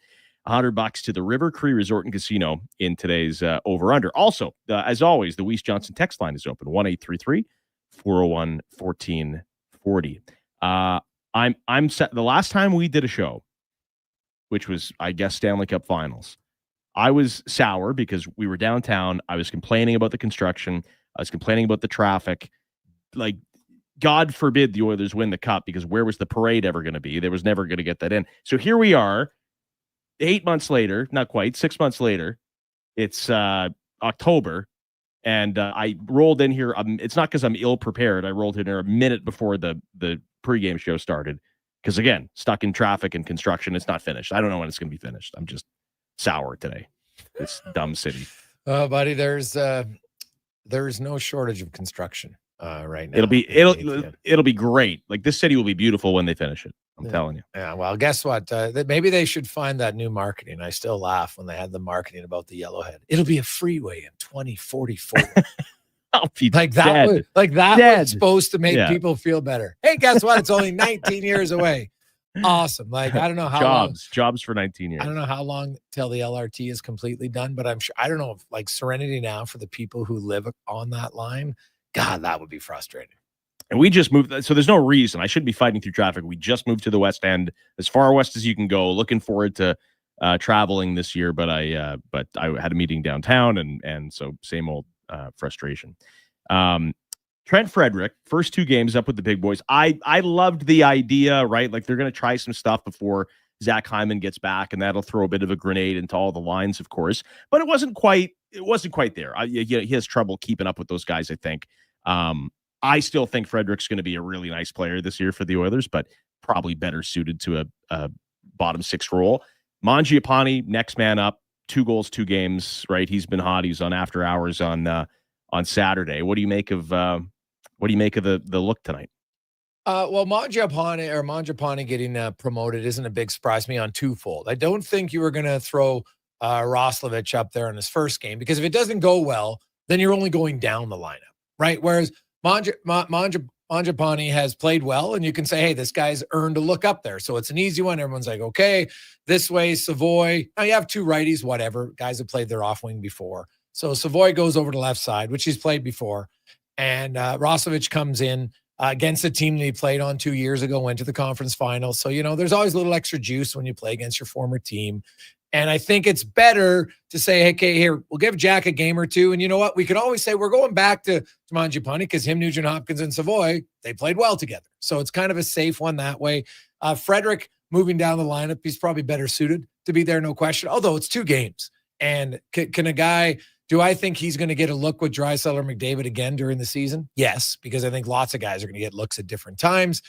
$100 to the River Cree Resort and Casino in today's over-under. Also, as always, the Weiss Johnson text line is open, 1-833-401-1440. I'm set. The last time we did a show, which was, I guess, Stanley Cup Finals, I was sour because we were downtown. I was complaining about the construction. I was complaining about the traffic. Like, God forbid the Oilers win the cup, because where was the parade ever going to be? They was never going to get that in. So here we are, 8 months later, not quite, 6 months later. It's October, and I rolled in here. It's not because I'm ill-prepared. I rolled in here a minute before the pregame show started because, again, stuck in traffic and construction. It's not finished. I don't know when it's going to be finished. I'm just sour today. This dumb city. Oh, buddy, there's no shortage of construction right now. It'll be great. Like, this city will be beautiful when they finish it. I'm telling you. Yeah. Well, guess what? Maybe they should find that new marketing. I still laugh when they had the marketing about the Yellowhead. It'll be a freeway in 2044. I'll be like that. Dead. Was supposed to make people feel better. Hey, guess what? It's only 19 years away. Awesome. Like, I don't know how jobs for 19 years. I don't know how long till the LRT is completely done, but I'm sure, I don't know if like Serenity now for the people who live on that line, God, that would be frustrating. And we just moved. So there's no reason I shouldn't be fighting through traffic. We just moved to the West End, as far west as you can go. Looking forward to traveling this year, but I had a meeting downtown, and so same old frustration. Trent Frederick, first 2 games up with the big boys. I loved the idea, right? Like, they're going to try some stuff before Zach Hyman gets back, and that'll throw a bit of a grenade into all the lines, of course. But it wasn't quite there. He has trouble keeping up with those guys, I think. I still think Frederick's going to be a really nice player this year for the Oilers, but probably better suited to a bottom 6 role. Mangiapane, next man up, 2 goals, 2 games, right? He's been hot. He's on after hours on Saturday. What do you make of the look tonight? Well, Mangiapane getting promoted isn't a big surprise to me on twofold. I don't think you were going to throw Roslovic up there in his first game, because if it doesn't go well, then you're only going down the lineup, right? Whereas Mangiapane has played well, and you can say, hey, this guy's earned a look up there. So it's an easy one. Everyone's like, okay, this way, Savoy. Now you have 2 righties, whatever. Guys have played their off wing before. So Savoy goes over to left side, which he's played before. And Roslovic comes in against a team that he played on 2 years ago, went to the conference finals. So, there's always a little extra juice when you play against your former team. And I think it's better to say, hey, okay, here, we'll give Jack a game or 2. And you know what? We can always say we're going back to Mangiapane, because him, Nugent Hopkins, and Savoy, they played well together. So it's kind of a safe one that way. Frederick moving down the lineup, he's probably better suited to be there, no question. Although it's 2 games. And can a guy... Do I think he's going to get a look with Draisaitl or McDavid again during the season? Yes, because I think lots of guys are going to get looks at different times.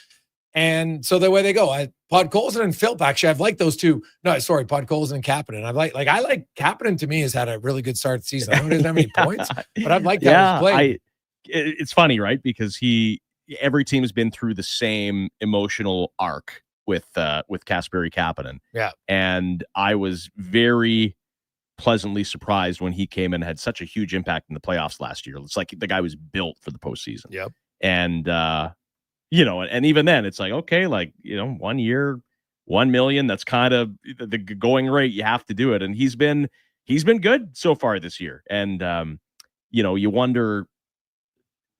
And so the way they go, Podkolzin and Philp, actually, I've liked those 2. No, sorry, Podkolzin and Kapanen. I like Kapanen, to me, has had a really good start to the season. I don't know if he doesn't have any points, but I've liked how he's played. It's funny, right? Because every team has been through the same emotional arc with Kasperi Kapanen. Yeah. And I was very pleasantly surprised when he came and had such a huge impact in the playoffs last year. It's like the guy was built for the postseason. Yep. And, and even then it's like, okay, 1 year, 1 million, that's kind of the going rate. You have to do it. And he's been good so far this year. And, you wonder,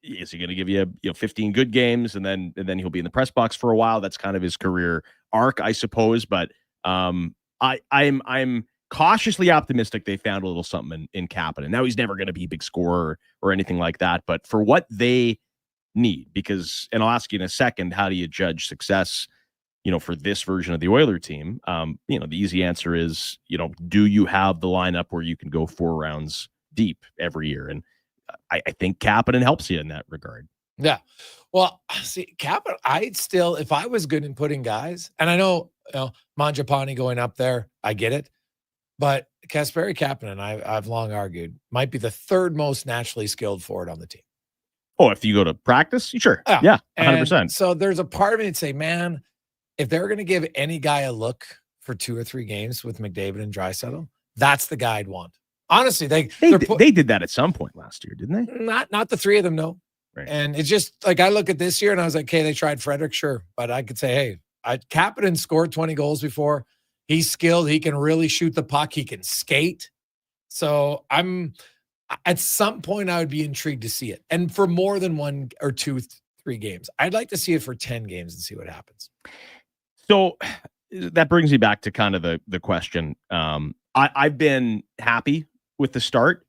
is he going to give you 15 good games and then he'll be in the press box for a while? That's kind of his career arc, I suppose. But I'm cautiously optimistic they found a little something in Kapanen. Now he's never going to be a big scorer or anything like that, but for what they need, and I'll ask you in a second, how do you judge success, for this version of the Oiler team? The easy answer is, do you have the lineup where you can go 4 rounds deep every year? And I think Kapanen helps you in that regard. Yeah. Well, see, Kapanen, I'd still, if I was good in putting guys, and I know, Mangiapane going up there, I get it. But Kasperi Kapanen, I've long argued, might be the 3rd most naturally skilled forward on the team. Oh, if you go to practice, sure. Yeah, 100%. And so there's a part of me that say, man, if they're going to give any guy a look for 2 or 3 games with McDavid and Draisaitl, that's the guy I'd want. Honestly, they did that at some point last year, didn't they? Not the 3 of them, no. Right. And it's just like I look at this year and I was like, okay, they tried Frederick, sure. But I could say, hey, Kapanen scored 20 goals before. He's skilled. He can really shoot the puck. He can skate. So at some point I would be intrigued to see it. And for more than 1 or 2, 3 games, I'd like to see it for 10 games and see what happens. So that brings me back to kind of the question. I've been happy with the start,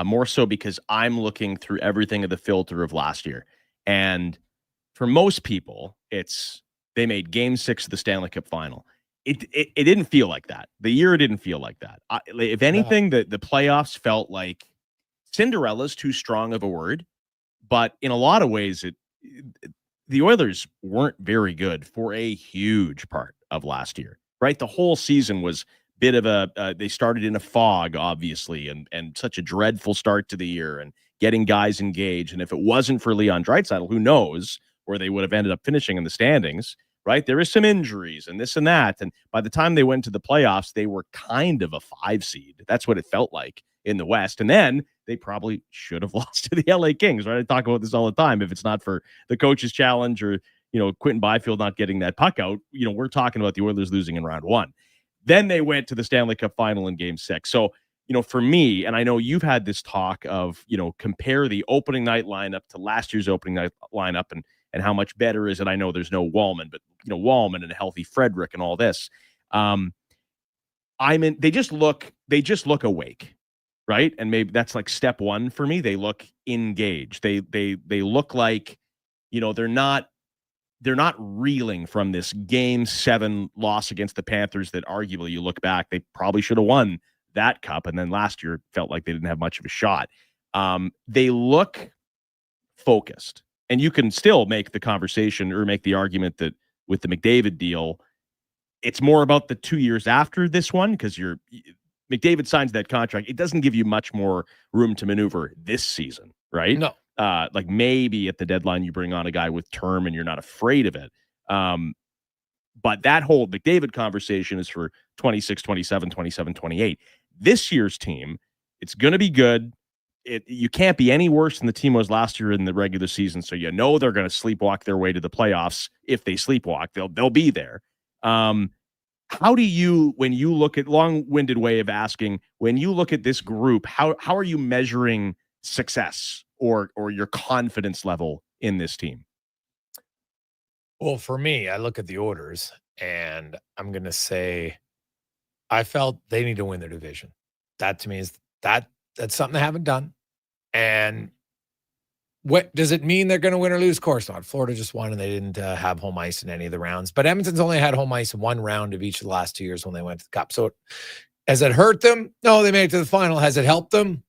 more so because I'm looking through everything of the filter of last year. And for most people, they made Game 6 of the Stanley Cup Final. It didn't feel like that. The year didn't feel like that. If anything, the playoffs felt like Cinderella's too strong of a word, but in a lot of ways, the Oilers weren't very good for a huge part of last year, right? The whole season was bit of they started in a fog, obviously, and such a dreadful start to the year and getting guys engaged. And if it wasn't for Leon Draisaitl, who knows where they would have ended up finishing in the standings, right? There is some injuries and this and that. And by the time they went to the playoffs, they were kind of a 5 seed. That's what it felt like in the West. And then they probably should have lost to the LA Kings, right? I talk about this all the time. If it's not for the coach's challenge or, Quentin Byfield not getting that puck out, we're talking about the Oilers losing in round 1. Then they went to the Stanley Cup Final in Game 6. So, for me, and I know you've had this talk of, compare the opening night lineup to last year's opening night lineup and how much better is it? I know there's no Wallman, but Wallman and a healthy Frederick and all this. They just look awake, right? And maybe that's like step 1 for me. They look engaged. They look like, they're not reeling from this Game 7 loss against the Panthers that arguably you look back, they probably should have won that cup. And then last year felt like they didn't have much of a shot. They look focused. And you can still make the conversation or make the argument that with the McDavid deal, it's more about the 2 years after this one because McDavid signs that contract. It doesn't give you much more room to maneuver this season, right? No. Like maybe at the deadline you bring on a guy with term and you're not afraid of it. But that whole McDavid conversation is for 26, 27, 27, 28. This year's team, it's going to be good. You can't be any worse than the team was last year in the regular season. So they're going to sleepwalk their way to the playoffs. If they sleepwalk, they'll be there. How do you, when you look at long-winded way of asking, when you look at this group, how are you measuring success or your confidence level in this team? Well, for me, I look at the orders and I'm going to say I felt they need to win their division. That to me is that's something they haven't done. And what does it mean they're going to win or lose? Of course not. Florida just won and they didn't have home ice in any of the rounds. But Edmonton's only had home ice 1 round of each of the last 2 years when they went to the Cup. So has it hurt them? No, they made it to the final. Has it helped them?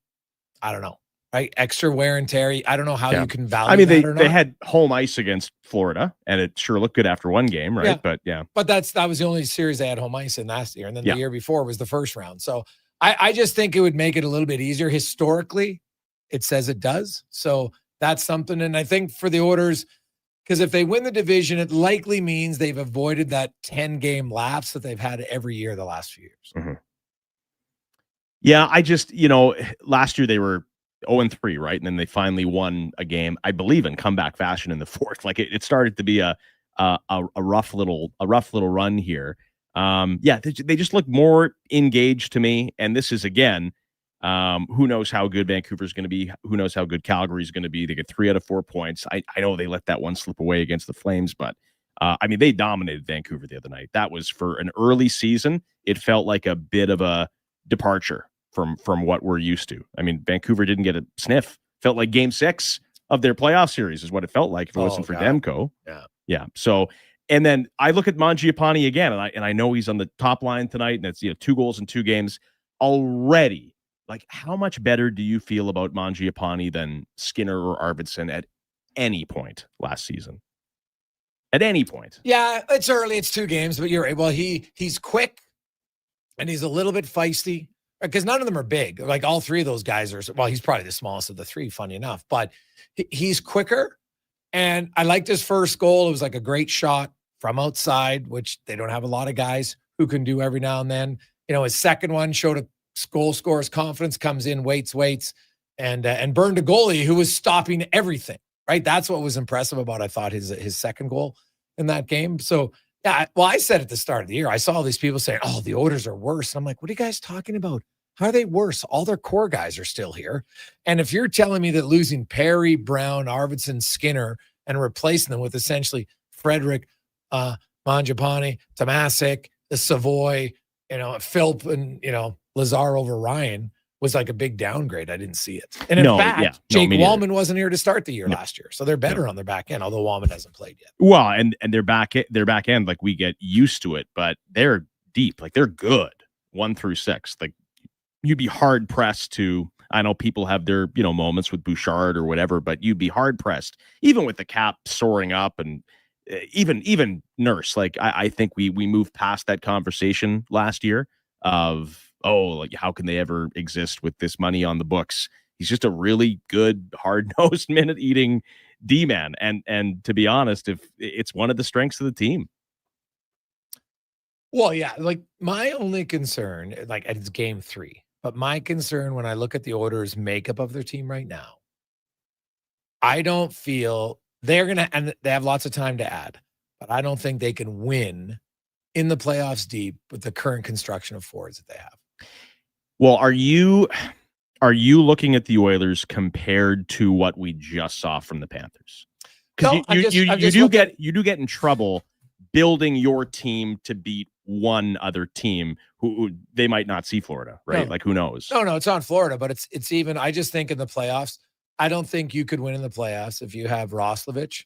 I don't know. Right? Extra wear and tear. I don't know how you can value that or not. They had home ice against Florida, and it sure looked good after 1 game, right? Yeah. But that was the only series they had home ice in last year. And then the year before was the first round. So I just think it would make it a little bit easier. Historically, it says it does. So that's something. And I think for the Oilers, because if they win the division, it likely means they've avoided that 10-game lapse that they've had every year the last few years. Mm-hmm. Yeah, I just, last year they were 0-3, right? And then they finally won a game, I believe, in comeback fashion in the fourth. Like it started to be a rough little run here. They just look more engaged to me. And this is, again, who knows how good Vancouver's going to be? Who knows how good Calgary's going to be? They get 3 out of 4 points. I know they let that one slip away against the Flames, but they dominated Vancouver the other night. That was, for an early season, it felt like a bit of a departure from what we're used to. I mean, Vancouver didn't get a sniff. Felt like Game 6 of their playoff series is what it felt like if it wasn't for Demko. Yeah. So, and then I look at Mangiapane again, and I know he's on the top line tonight, and it's 2 goals in 2 games already. Like, how much better do you feel about Mangiapane than Skinner or Arvidsson at any point last season? At any point? Yeah, it's early. It's 2 games, but you're right. Well, he's quick, and he's a little bit feisty, because none of them are big. Like, all 3 of those guys are, well, he's probably the smallest of the 3, funny enough, but he's quicker. And I liked his first goal. It was like a great shot from outside, which they don't have a lot of guys who can do every now and then. His second one showed a goal scorer's confidence, comes in, waits, and burned a goalie who was stopping everything, right? That's what was impressive about, I thought, his second goal in that game. So, yeah, well, I said at the start of the year, I saw all these people saying, oh, the Oilers are worse. And I'm like, what are you guys talking about? How are they worse? All their core guys are still here. And if you're telling me that losing Perry, Brown, Arvidsson, Skinner, and replacing them with essentially Frederick, Mangiapane, Tomasic, the Savoy, Philp, and, Lazar over Ryan was like a big downgrade. I didn't see it. And in fact, Jake Wallman wasn't here to start the year last year. So they're better on their back end, although Wallman hasn't played yet. Well, and their back end, like, we get used to it, but they're deep. Like, they're good 1 through 6. Like, you'd be hard pressed to, I know people have their, moments with Bouchard or whatever, but you'd be hard pressed, even with the cap soaring up, and even Nurse. Like, I think we moved past that conversation last year of, like, how can they ever exist with this money on the books? He's just a really good, hard-nosed, minute-eating D-man. And to be honest, if it's one of the strengths of the team. Well, yeah, like, my only concern, like, it's game 3, but my concern when I look at the Oilers' makeup of their team right now, I don't feel they're going to, and they have lots of time to add, but I don't think they can win in the playoffs deep with the current construction of forwards that they have. Well, are you looking at the Oilers compared to what we just saw from the Panthers? Because you do get in trouble building your team to beat one other team who they might not see Florida, right? No. Like, who knows? No, it's on Florida, but it's even, I just think in the playoffs, I don't think you could win in the playoffs if you have Roslovic,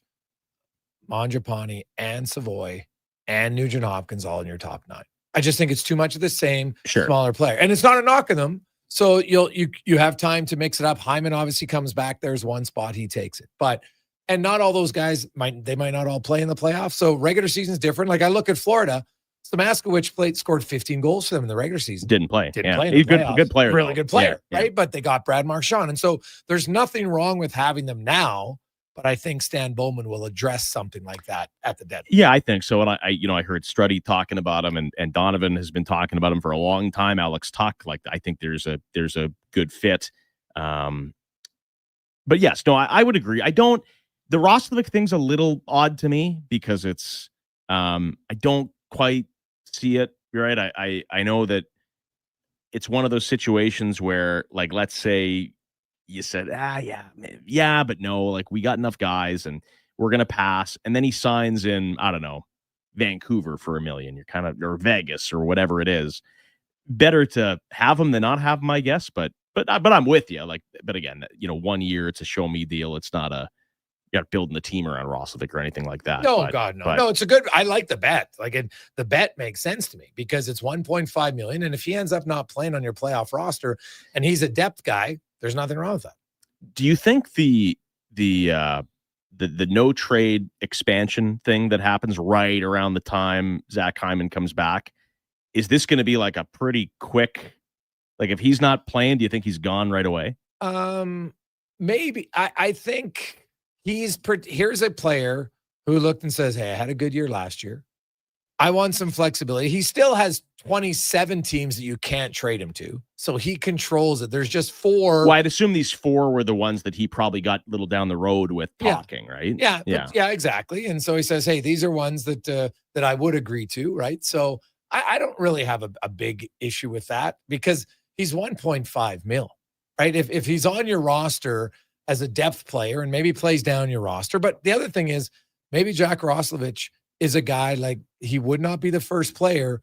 Mangiapane, and Savoy, and Nugent Hopkins all in your top 9. I just think it's too much of the same smaller player. And it's not a knock on them. So you have time to mix it up. Hyman obviously comes back. There's one spot, he takes it. And not all those guys might not all play in the playoffs. So regular season's different. Like, I look at Florida, Stamaskowicz scored 15 goals for them in the regular season. Didn't play. He's a good player. Really good player, yeah. right? But they got Brad Marchand. And so there's nothing wrong with having them now. But I think Stan Bowman will address something like that at the deadline. Yeah, I think so. And I heard Struddy talking about him, and Donovan has been talking about him for a long time. Alex Tuck, like, I think there's a good fit. But yes, no, I would agree. The Roslovic thing's a little odd to me because it's I don't quite see it. You're right. I know that it's one of those situations where, like, let's say you said, yeah, but no, like, we got enough guys and we're going to pass. And then he signs in, I don't know, Vancouver for $1 million. You're kind of, or Vegas or whatever it is. Better to have him than not have him, I guess. But I'm with you. Like, but again, 1 year, it's a show me deal. It's not you're not building the team around Roslovic or anything like that. No, no, it's a good, I like the bet. Like, the bet makes sense to me because it's $1.5 million. And if he ends up not playing on your playoff roster and he's a depth guy, there's nothing wrong with that. Do you think the no trade expansion thing that happens right around the time Zach Hyman comes back, is this going to be like a pretty quick, like, if he's not playing, do you think he's gone right away? Maybe. I think here's a player who looked and says, hey, I had a good year last year. I want some flexibility. He still has 27 teams that you can't trade him to. So he controls it. There's just 4. Well, I'd assume these 4 were the ones that he probably got a little down the road with talking, right? Yeah, exactly. And so he says, hey, these are ones that I would agree to, right? So I don't really have a big issue with that because he's 1.5 mil, right? If he's on your roster as a depth player and maybe plays down your roster. But the other thing is maybe Jack Roslovic is a guy like he would not be the first player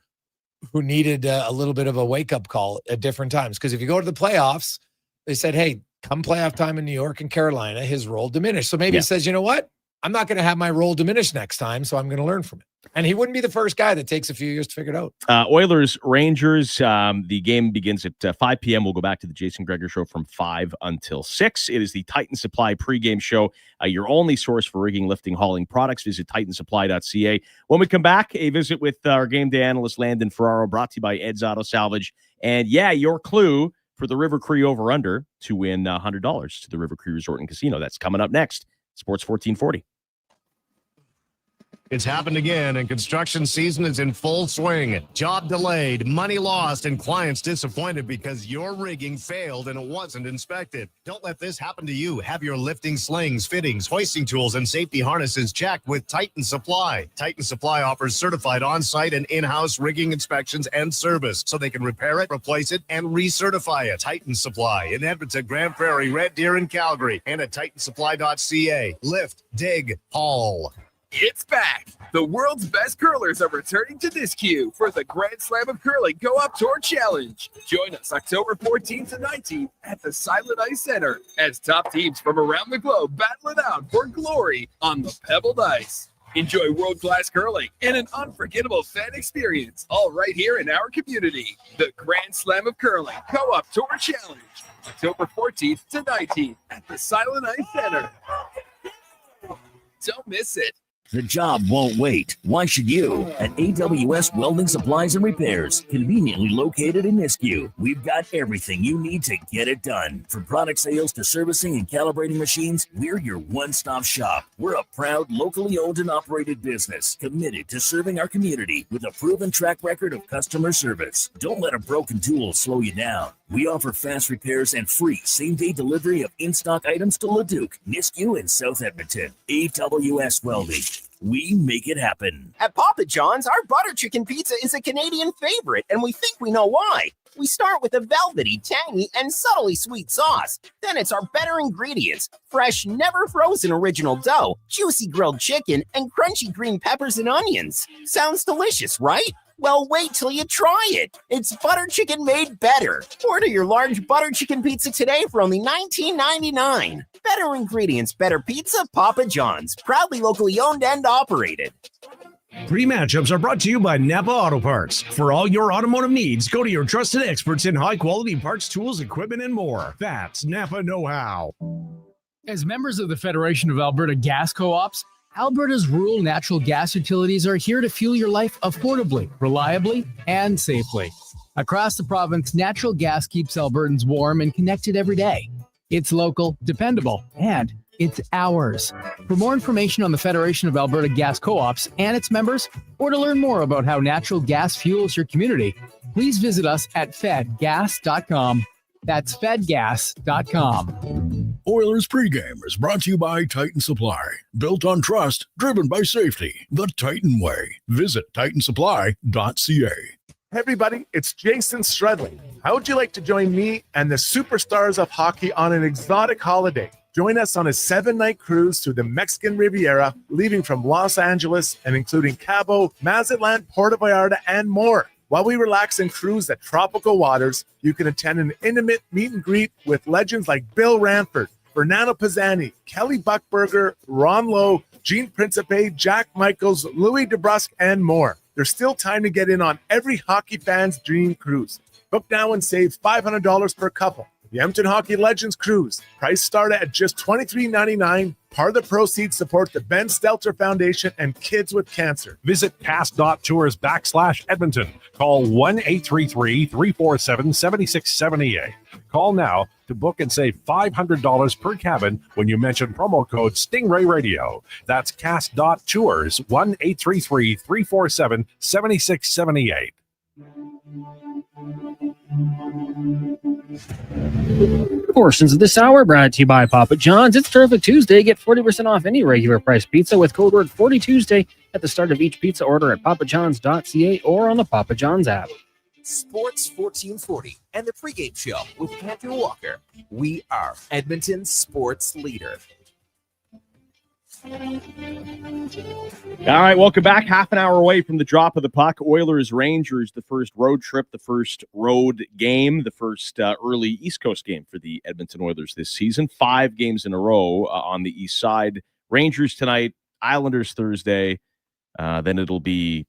who needed a little bit of a wake-up call at different times. Because if you go to the playoffs, they said, hey, come playoff time in New York and Carolina, his role diminished. So maybe he says, you know what? I'm not going to have my role diminish next time, so I'm going to learn from it. And he wouldn't be the first guy that takes a few years to figure it out. Oilers, Rangers, the game begins at 5 p.m. We'll go back to the Jason Gregor Show from 5 until 6. It is the Titan Supply pregame show, your only source for rigging, lifting, hauling products. Visit titansupply.ca. When we come back, a visit with our game day analyst, Landon Ferraro, brought to you by Ed's Auto Salvage. And your clue for the River Cree over-under to win $100 to the River Cree Resort and Casino. That's coming up next. Sports 1440. It's happened again, and construction season is in full swing. Job delayed, money lost, and clients disappointed because your rigging failed and it wasn't inspected. Don't let this happen to you. Have your lifting slings, fittings, hoisting tools, and safety harnesses checked with Titan Supply. Titan Supply offers certified on-site and in-house rigging inspections and service, so they can repair it, replace it, and recertify it. Titan Supply in Edmonton, Grand Prairie, Red Deer, and Calgary, and at titansupply.ca. Lift, dig, haul. It's back. The world's best curlers are returning to this queue for the Grand Slam of Curling Go Up Tour Challenge. Join us October 14th to 19th at the Silent Ice Center as top teams from around the globe battle it out for glory on the pebbled ice. Enjoy world-class curling and an unforgettable fan experience, all right here in our community. The Grand Slam of Curling Go Up Tour Challenge, October 14th to 19th at the Silent Ice Center. Don't miss it. The job won't wait. Why should you? At AWS Welding Supplies and Repairs, conveniently located in Nisku, we've got everything you need to get it done. From product sales to servicing and calibrating machines, we're your one-stop shop. We're a proud, locally owned and operated business committed to serving our community with a proven track record of customer service. Don't let a broken tool slow you down. We offer fast repairs and free same-day delivery of in-stock items to Leduc, Nisku, and South Edmonton. AWS Welding. We make it happen. At Papa John's, our butter chicken pizza is a Canadian favorite, and we think we know why. We start with a velvety, tangy, and subtly sweet sauce. Then it's our better ingredients: fresh, never frozen original dough, juicy grilled chicken, and crunchy green peppers and onions. Sounds delicious, right? Well, wait till you try it. It's butter chicken made better. Order your large butter chicken pizza today for only $19.99. Better ingredients, better pizza, Papa John's. Proudly locally owned and operated. Pre-matchups are brought to you by Napa Auto Parts. For all your automotive needs, go to your trusted experts in high-quality parts, tools, equipment, and more. That's Napa know-how. As members of the Federation of Alberta Gas Co-ops, Alberta's rural natural gas utilities are here to fuel your life affordably, reliably, and safely. Across the province, natural gas keeps Albertans warm and connected every day. It's local, dependable, and it's ours. For more information on the Federation of Alberta Gas Co-ops and its members, or to learn more about how natural gas fuels your community, please visit us at fedgas.com. That's fedgas.com. Oilers pregame is brought to you by Titan Supply. Built on trust, driven by safety. The Titan way. Visit titansupply.ca. Hey everybody, it's Jason Stradley. How would you like to join me and the superstars of hockey on an exotic holiday? Join us on a 7-night cruise through the Mexican Riviera, leaving from Los Angeles and including Cabo, Mazatlan, Puerto Vallarta, and more. While we relax and cruise at tropical waters, you can attend an intimate meet and greet with legends like Bill Ranford, Fernando Pisani, Kelly Buckberger, Ron Lowe, Gene Principe, Jack Michaels, Louis DeBrusque, and more. There's still time to get in on every hockey fan's dream cruise. Book now and save $500 per couple. The Edmonton Hockey Legends Cruise. Price start at just $23.99. Part of the proceeds support the Ben Stelter Foundation and Kids with Cancer. Visit cast.tours/Edmonton. Call 1-833-347-7678. Call now to book and save $500 per cabin when you mention promo code Stingray Radio. That's cast.tours 1-833-347-7678. Portions of this hour brought to you by Papa John's. It's Terrific Tuesday. Get 40% off any regular price pizza with code word 40Tuesday at the start of each pizza order at papajohns.ca or on the Papa John's app. Sports 1440 and the pregame show with Andrew Walker. We are Edmonton's sports leader. All right, welcome back. Half an hour away from the drop of the puck. Oilers-Rangers, the first road trip, the first road game, the first early East Coast game for the Edmonton Oilers this season. 5 games in a row on the east side. Rangers tonight, Islanders Thursday. Then it'll be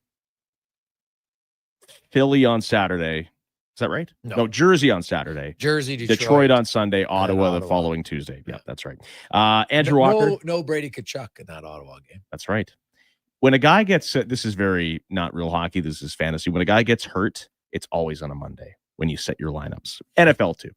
Philly on Saturday. Is that right? No, Jersey on Saturday. Jersey, Detroit on Sunday, Ottawa the following Tuesday. Yeah, that's right. Andrew Walker. No Brady Tkachuk in that Ottawa game. That's right. When a guy gets, this is very not real hockey, this is fantasy. When a guy gets hurt, it's always on a Monday when you set your lineups. NFL too.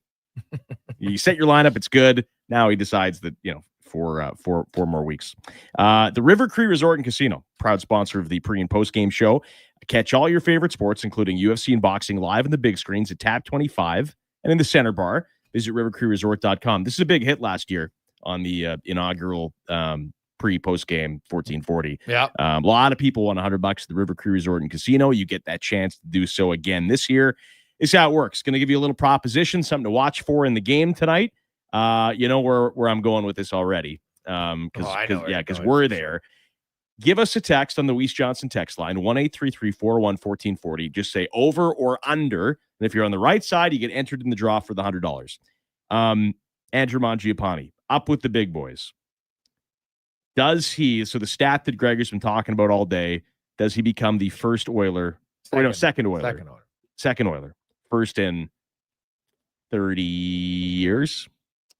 You set your lineup, it's good. Now he decides that, for 4 more weeks. The River Cree Resort and Casino, proud sponsor of the pre and post game show. Catch all your favorite sports, including UFC and boxing, live on the big screens at Tab 25 and in the center bar. Visit rivercreeresort.com. This is a big hit last year on the inaugural pre-post game 1440. Yeah. A lot of people won $100 at the River Cree Resort and Casino. You get that chance to do so again this year. This is how it works. Going to give you a little proposition, something to watch for in the game tonight. You know where I'm going with this already. Because we're there. Give us a text on the Weiss Johnson text line, 1-833-401-1440. Just say over or under. And if you're on the right side, you get entered in the draw for the $100. Andrew Mangiapane, up with the big boys. Does he, so the stat that Gregor's been talking about all day, does he become the first Oiler? Second Oiler. Second Oiler. First in 30 years?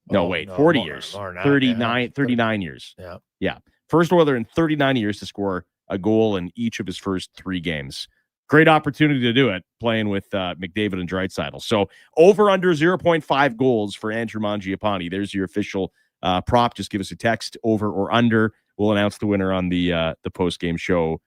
No, 40 years. 39 years. Yeah. First Oiler in 39 years to score a goal in each of his first 3 games. Great opportunity to do it, playing with McDavid and Draisaitl. So over under 0.5 goals for Andrew Mangiapane. There's your official prop. Just give us a text, over or under. We'll announce the winner on the post-game show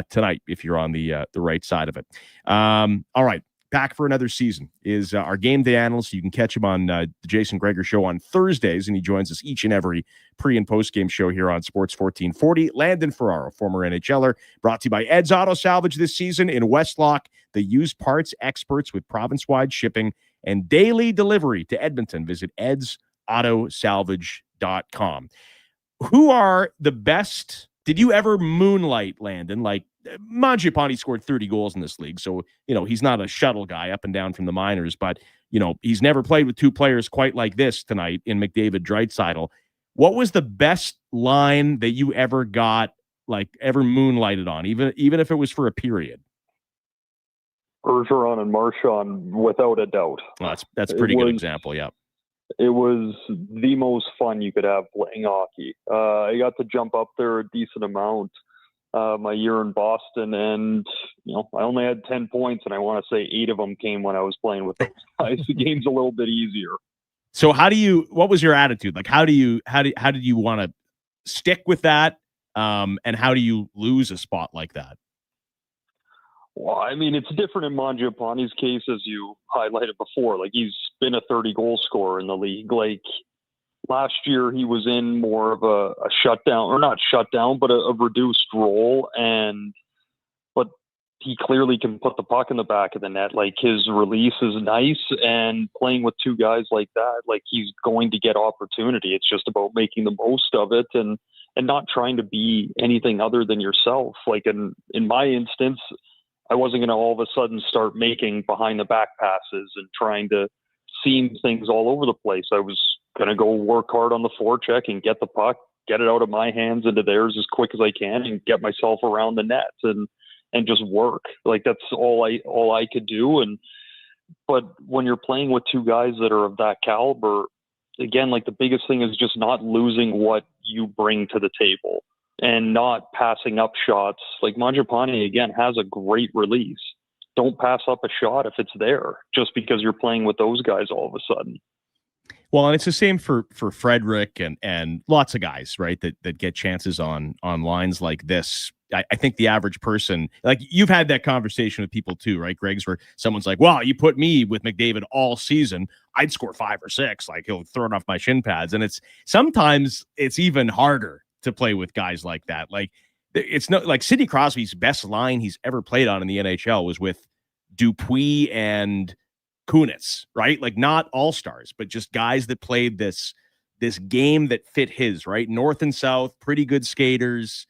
tonight if you're on the right side of it. All right. Back for another season is our game day analyst. You can catch him on the Jason Gregor Show on Thursdays, and he joins us each and every pre- and post-game show here on Sports 1440. Landon Ferraro, former NHLer, brought to you by Ed's Auto Salvage this season in Westlock, the used parts experts with province-wide shipping and daily delivery to Edmonton. Visit edsautosalvage.com. Who are the best? Did you ever moonlight, Landon, like Mangiapane scored 30 goals in this league, so, he's not a shuttle guy up and down from the minors, but, he's never played with 2 players quite like this tonight in McDavid, Draisaitl. What was the best line that you ever got, ever moonlighted on, even if it was for a period? Bergeron and Marchand, without a doubt. Oh, that's a pretty good example, yeah. It was the most fun you could have playing hockey. I got to jump up there a decent amount my year in Boston, and I only had 10 points, and I want to say 8 of them came when I was playing with those guys. The game's a little bit easier. So what was your attitude? How did you want to stick with that? And how do you lose a spot like that? Well, I mean, it's different in Mangiapane's case, as you highlighted before. He's been a 30-goal scorer in the league. Last year, he was in more of a shutdown, or not shutdown, but a reduced role. But he clearly can put the puck in the back of the net. His release is nice, and playing with 2 guys like that, he's going to get opportunity. It's just about making the most of it and not trying to be anything other than yourself. In my instance, I wasn't going to all of a sudden start making behind the back passes and trying to seam things all over the place. I was going to go work hard on the forecheck and get the puck, get it out of my hands into theirs as quick as I can, and get myself around the net and just work. That's all I could do. But when you're playing with 2 guys that are of that caliber, again, the biggest thing is just not losing what you bring to the table and not passing up shots. Mangiapane, again, has a great release. don't pass up a shot if it's there, just because you're playing with those guys all of a sudden. Well, and it's the same for Frederick and lots of guys, right? That get chances on lines like this. I think the average person, like you've had that conversation with people too, right, Greg's, where someone's like, "Well, you put me with McDavid all season, I'd score 5 or 6. Like he'll throw it off my shin pads." And sometimes it's even harder to play with guys like that. Like it's not like Sidney Crosby's best line he's ever played on in the NHL was with Dupuis and Kunitz, right? Like not all-stars, but just guys that played this game that fit his, right? North and South, pretty good skaters.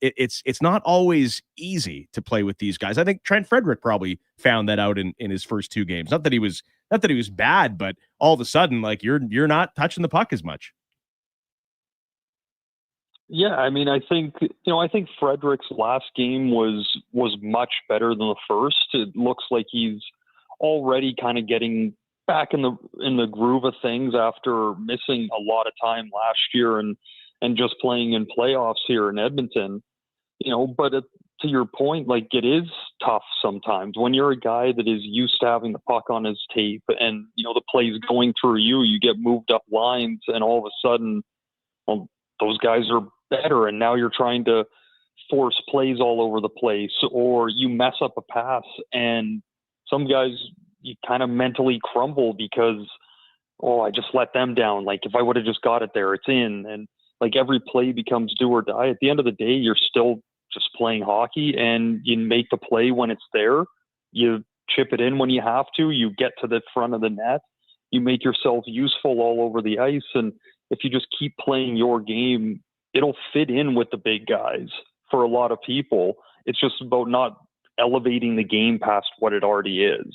It's not always easy to play with these guys. I think Trent Frederick probably found that out in his first 2 games. Not that he was bad, but all of a sudden, like you're not touching the puck as much. Yeah, I mean, I think Frederick's last game was much better than the first. It looks like he's already kind of getting back in the groove of things after missing a lot of time last year and just playing in playoffs here in Edmonton. But to your point, like it is tough sometimes when you're a guy that is used to having the puck on his tape and the play's going through you get moved up lines, and all of a sudden, well, those guys are better, and now you're trying to force plays all over the place, or you mess up a pass, and some guys you kind of mentally crumble because, I just let them down. Like if I would have just got it there, it's in. And like every play becomes do or die. At the end of the day, you're still just playing hockey, and you make the play when it's there. You chip it in when you have to. You get to the front of the net. You make yourself useful all over the ice. And if you just keep playing your game, it'll fit in with the big guys for a lot of people. It's just about not elevating the game past what it already is.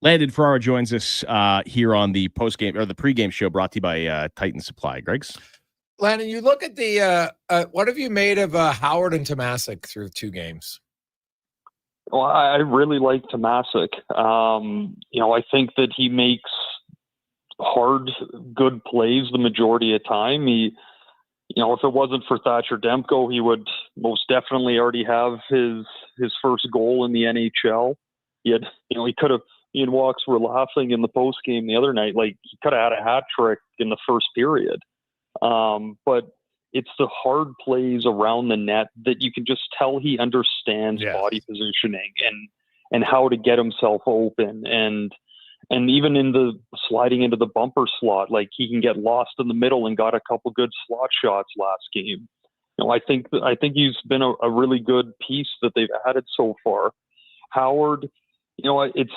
Landon Ferrara joins us here on the post-game or the pregame show brought to you by Titan Supply. Greg's? Landon, you look at the what have you made of Howard and Tomasic through 2 games? Well, I really like Tomasic. I think that he makes hard, good plays the majority of the time. He, if it wasn't for Thatcher Demko, he would most definitely already have his first goal in the NHL. He could have. Me and Walks were laughing in the post game the other night. Like he could have had a hat trick in the first period. But it's the hard plays around the net that you can just tell he understands body positioning and how to get himself open. And even in the sliding into the bumper slot, like he can get lost in the middle and got a couple good slot shots last game. I think he's been a really good piece that they've added so far. Howard, it's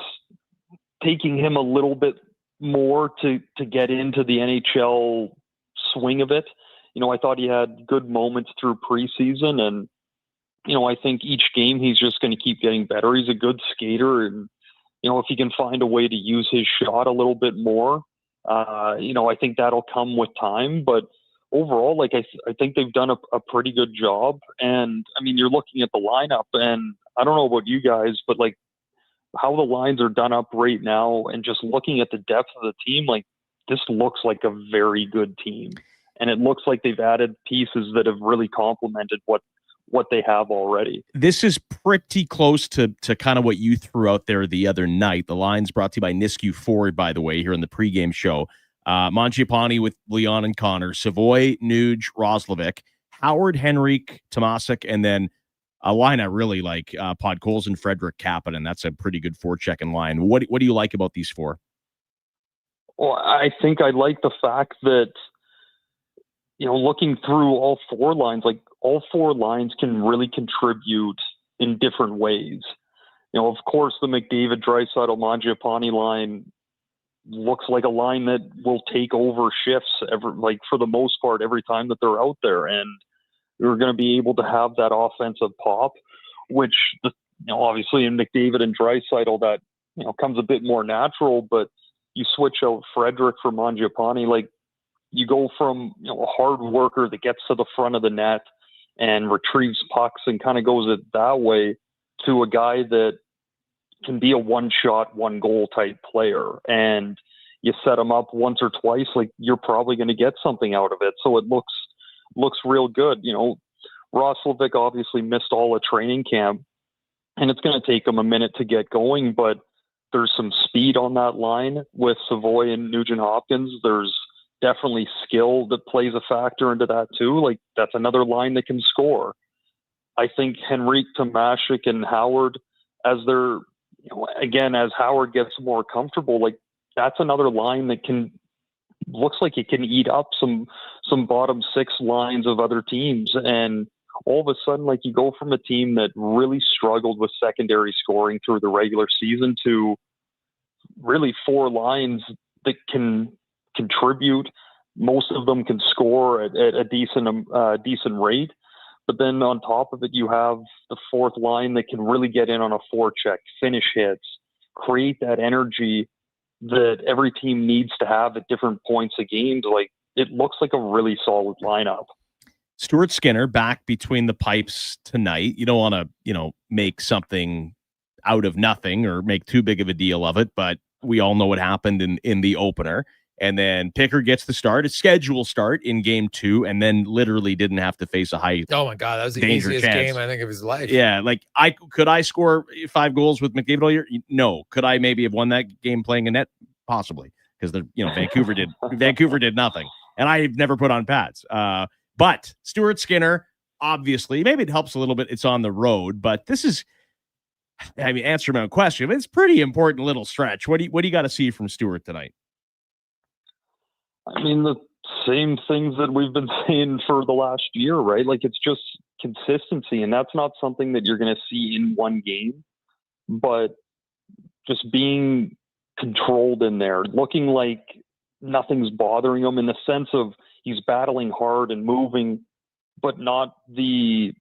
taking him a little bit more to get into the NHL swing of it. I thought he had good moments through preseason, and I think each game he's just going to keep getting better. He's a good skater, and if he can find a way to use his shot a little bit more, I think that'll come with time. But overall, like I think they've done a pretty good job. And I mean, you're looking at the lineup, and I don't know about you guys, but like how the lines are done up right now, and just looking at the depth of the team, like this looks like a very good team. And it looks like they've added pieces that have really complemented what they have already. This is pretty close to kind of what you threw out there the other night. The line's brought to you by Nisku Ford, by the way, here in the pregame show. Mangiapane with Leon and Connor, Savoy, Nuge, Roslovic, Howard, Henrique, Tomasic, and then a line I really like, Podkolzin and Frederick Kapanen. That's a pretty good forechecking line. What do you like about these 4? Well, I think I like the fact that, looking through all 4 lines, like all 4 lines can really contribute in different ways. Of course, the McDavid, Draisaitl, Mangiapane line looks like a line that will take over shifts for the most part every time that they're out there. And we're going to be able to have that offensive pop, which, obviously in McDavid and Draisaitl, that, comes a bit more natural, but you switch out Frederick for Mangiapane, like you go from, a hard worker that gets to the front of the net and retrieves pucks and kind of goes it that way, to a guy that can be a one-shot, one-goal type player. And you set him up once or twice, like you're probably going to get something out of it. So it looks real good. Roslovic obviously missed all of training camp. and it's going to take them a minute to get going, but there's some speed on that line with Savoy and Nugent-Hopkins. There's definitely skill that plays a factor into that too. Like, that's another line that can score. I think Henrique, Tomashik, and Howard, as they're, again, as Howard gets more comfortable, like, that's another line that looks like it can eat up some bottom six lines of other teams. And all of a sudden, like, you go from a team that really struggled with secondary scoring through the regular season to really four lines that can contribute. Most of them can score at a decent rate. But then on top of it, you have the fourth line that can really get in on a forecheck, finish hits, create that energy that every team needs to have at different points of games. Like, it looks like a really solid lineup. Stuart Skinner back between the pipes tonight. You don't want to, make something out of nothing or make too big of a deal of it, but we all know what happened in the opener. And then Picker gets the start, a scheduled start in game 2, and then literally didn't have to face a high. Oh my God, that was the easiest game I think of his life. Yeah, like could I score 5 goals with McDavid all year? No. Could I maybe have won that game playing a net? Possibly, because Vancouver did nothing, and I've never put on pads. But Stuart Skinner, obviously, maybe it helps a little bit. It's on the road, but this is, answer my own question. It's pretty important little stretch. What do you got to see from Stuart tonight? I mean, the same things that we've been saying for the last year, right? Like, it's just consistency, and that's not something that you're going to see in one game, but just being controlled in there, looking like nothing's bothering him, in the sense of he's battling hard and moving, but not a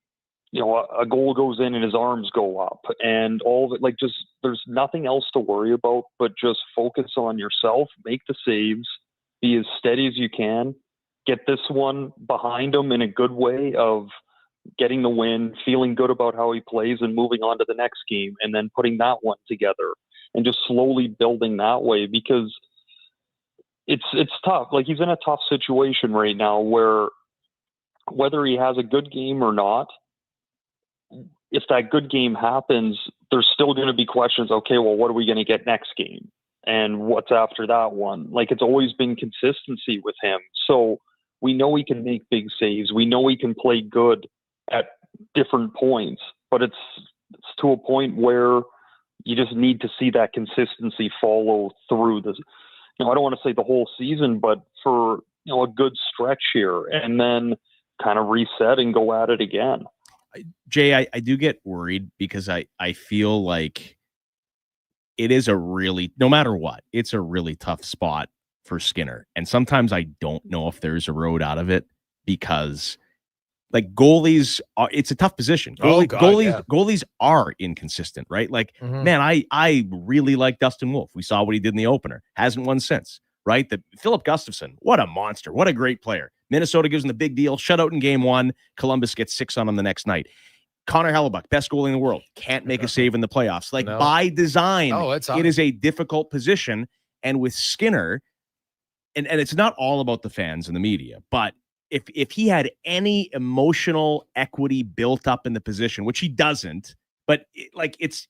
goal goes in and his arms go up and all of it. Like, just, there's nothing else to worry about, but just focus on yourself, make the saves, be as steady as you can, get this one behind him in a good way of getting the win, feeling good about how he plays, and moving on to the next game, and then putting that one together and just slowly building that way, because it's tough. Like, he's in a tough situation right now where whether he has a good game or not, if that good game happens, there's still going to be questions. Okay, well, what are we going to get next game? And what's after that one? Like, it's always been consistency with him. So we know he can make big saves. We know he can play good at different points, but it's to a point where you just need to see that consistency follow through this. I don't want to say the whole season, but for, a good stretch here, and then kind of reset and go at it again. Jay, I do get worried because I feel like it is no matter what, it's a really tough spot for Skinner. And sometimes I don't know if there's a road out of it, because like goalies it's a tough position. Goalies are inconsistent, right? Like, man, I really like Dustin Wolf. We saw what he did in the opener. Hasn't won since, right? Philip Gustafsson, what a monster. What a great player. Minnesota gives him the big deal. Shutout in game 1. Columbus gets 6 on him the next night. Connor Halley, best goalie in the world, can't make a save in the playoffs. Like, by design, it is a difficult position. And with Skinner, and it's not all about the fans and the media, but if he had any emotional equity built up in the position, which he doesn't, but it's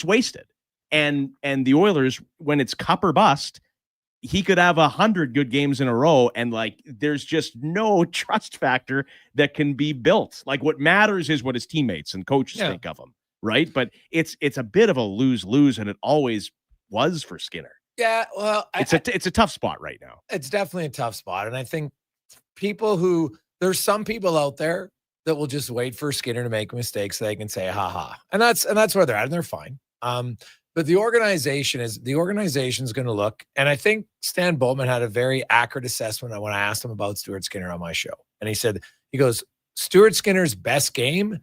wasted. And the Oilers, when it's cup or bust, he could have 100 good games in a row, and like, there's just no trust factor that can be built. Like, what matters is what his teammates and coaches think of him, right? But it's a bit of a lose-lose, and it always was for Skinner. Yeah, well, it's a tough spot right now. It's definitely a tough spot, and I think there's some people out there that will just wait for Skinner to make mistakes so they can say ha, and that's where they're at, and they're fine. But the organization's going to look, and I think Stan Bowman had a very accurate assessment when I asked him about Stuart Skinner on my show. And he goes, Stuart Skinner's best game,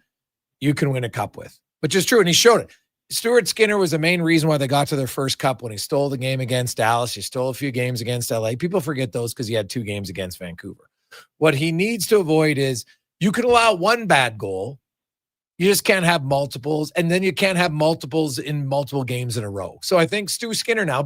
you can win a cup with, which is true. And he showed it. Stuart Skinner was the main reason why they got to their first cup, when he stole the game against Dallas. He stole a few games against LA. People forget those because he had 2 games against Vancouver. What he needs to avoid is, you can allow one bad goal. You just can't have multiples, and then you can't have multiples in multiple games in a row. So I think Stu Skinner now,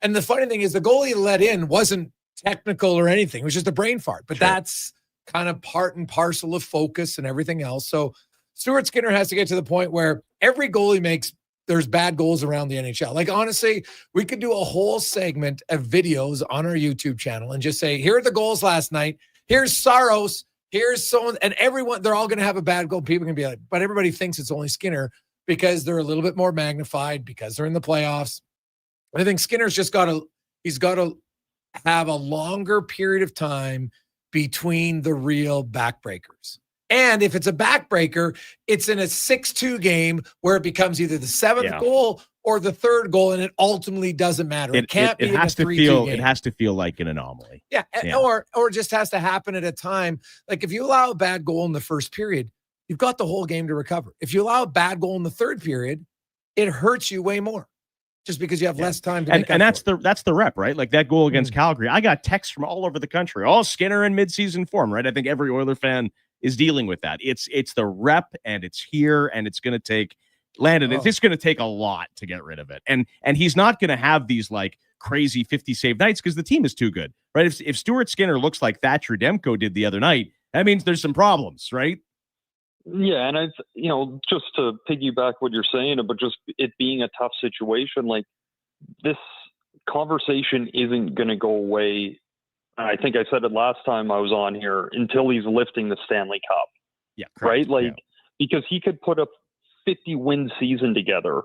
and the funny thing is, the goal he let in wasn't technical or anything. It was just a brain fart, but that's kind of part and parcel of focus and everything else. So Stuart Skinner has to get to the point where every goalie there's bad goals around the NHL. Like, honestly, we could do a whole segment of videos on our YouTube channel and just say, here are the goals last night. Here's Saros. Here's someone, and everyone, they're all going to have a bad goal. People are going to be like, but everybody thinks it's only Skinner because they're a little bit more magnified because they're in the playoffs. I think Skinner's just he's got to have a longer period of time between the real backbreakers. And if it's a backbreaker, it's in a 6-2 game where it becomes either the seventh goal or the third goal, and it ultimately doesn't matter. It can't be has in a 3-2 game. It has to feel like an anomaly. Yeah. Or it just has to happen at a time. Like if you allow a bad goal in the first period, you've got the whole game to recover. If you allow a bad goal in the third period, it hurts you way more just because you have less time to make up. And that's the rep, right? Like that goal against Calgary. I got texts from all over the country. All Skinner in midseason form, right? I think every Oiler fan is dealing with that. It's the rep, and it's here, and it's going to take Landon. It's just going to take a lot to get rid of it. And he's not going to have these like crazy 50 save nights because the team is too good, right? If Stuart Skinner looks like Thatcher Demko did the other night, that means there's some problems, right? Yeah, and just to piggyback what you're saying about just it being a tough situation, like this conversation isn't going to go away. I think I said it last time I was on here, until he's lifting the Stanley Cup. Yeah, correct. Right? Because he could put a 50-win season together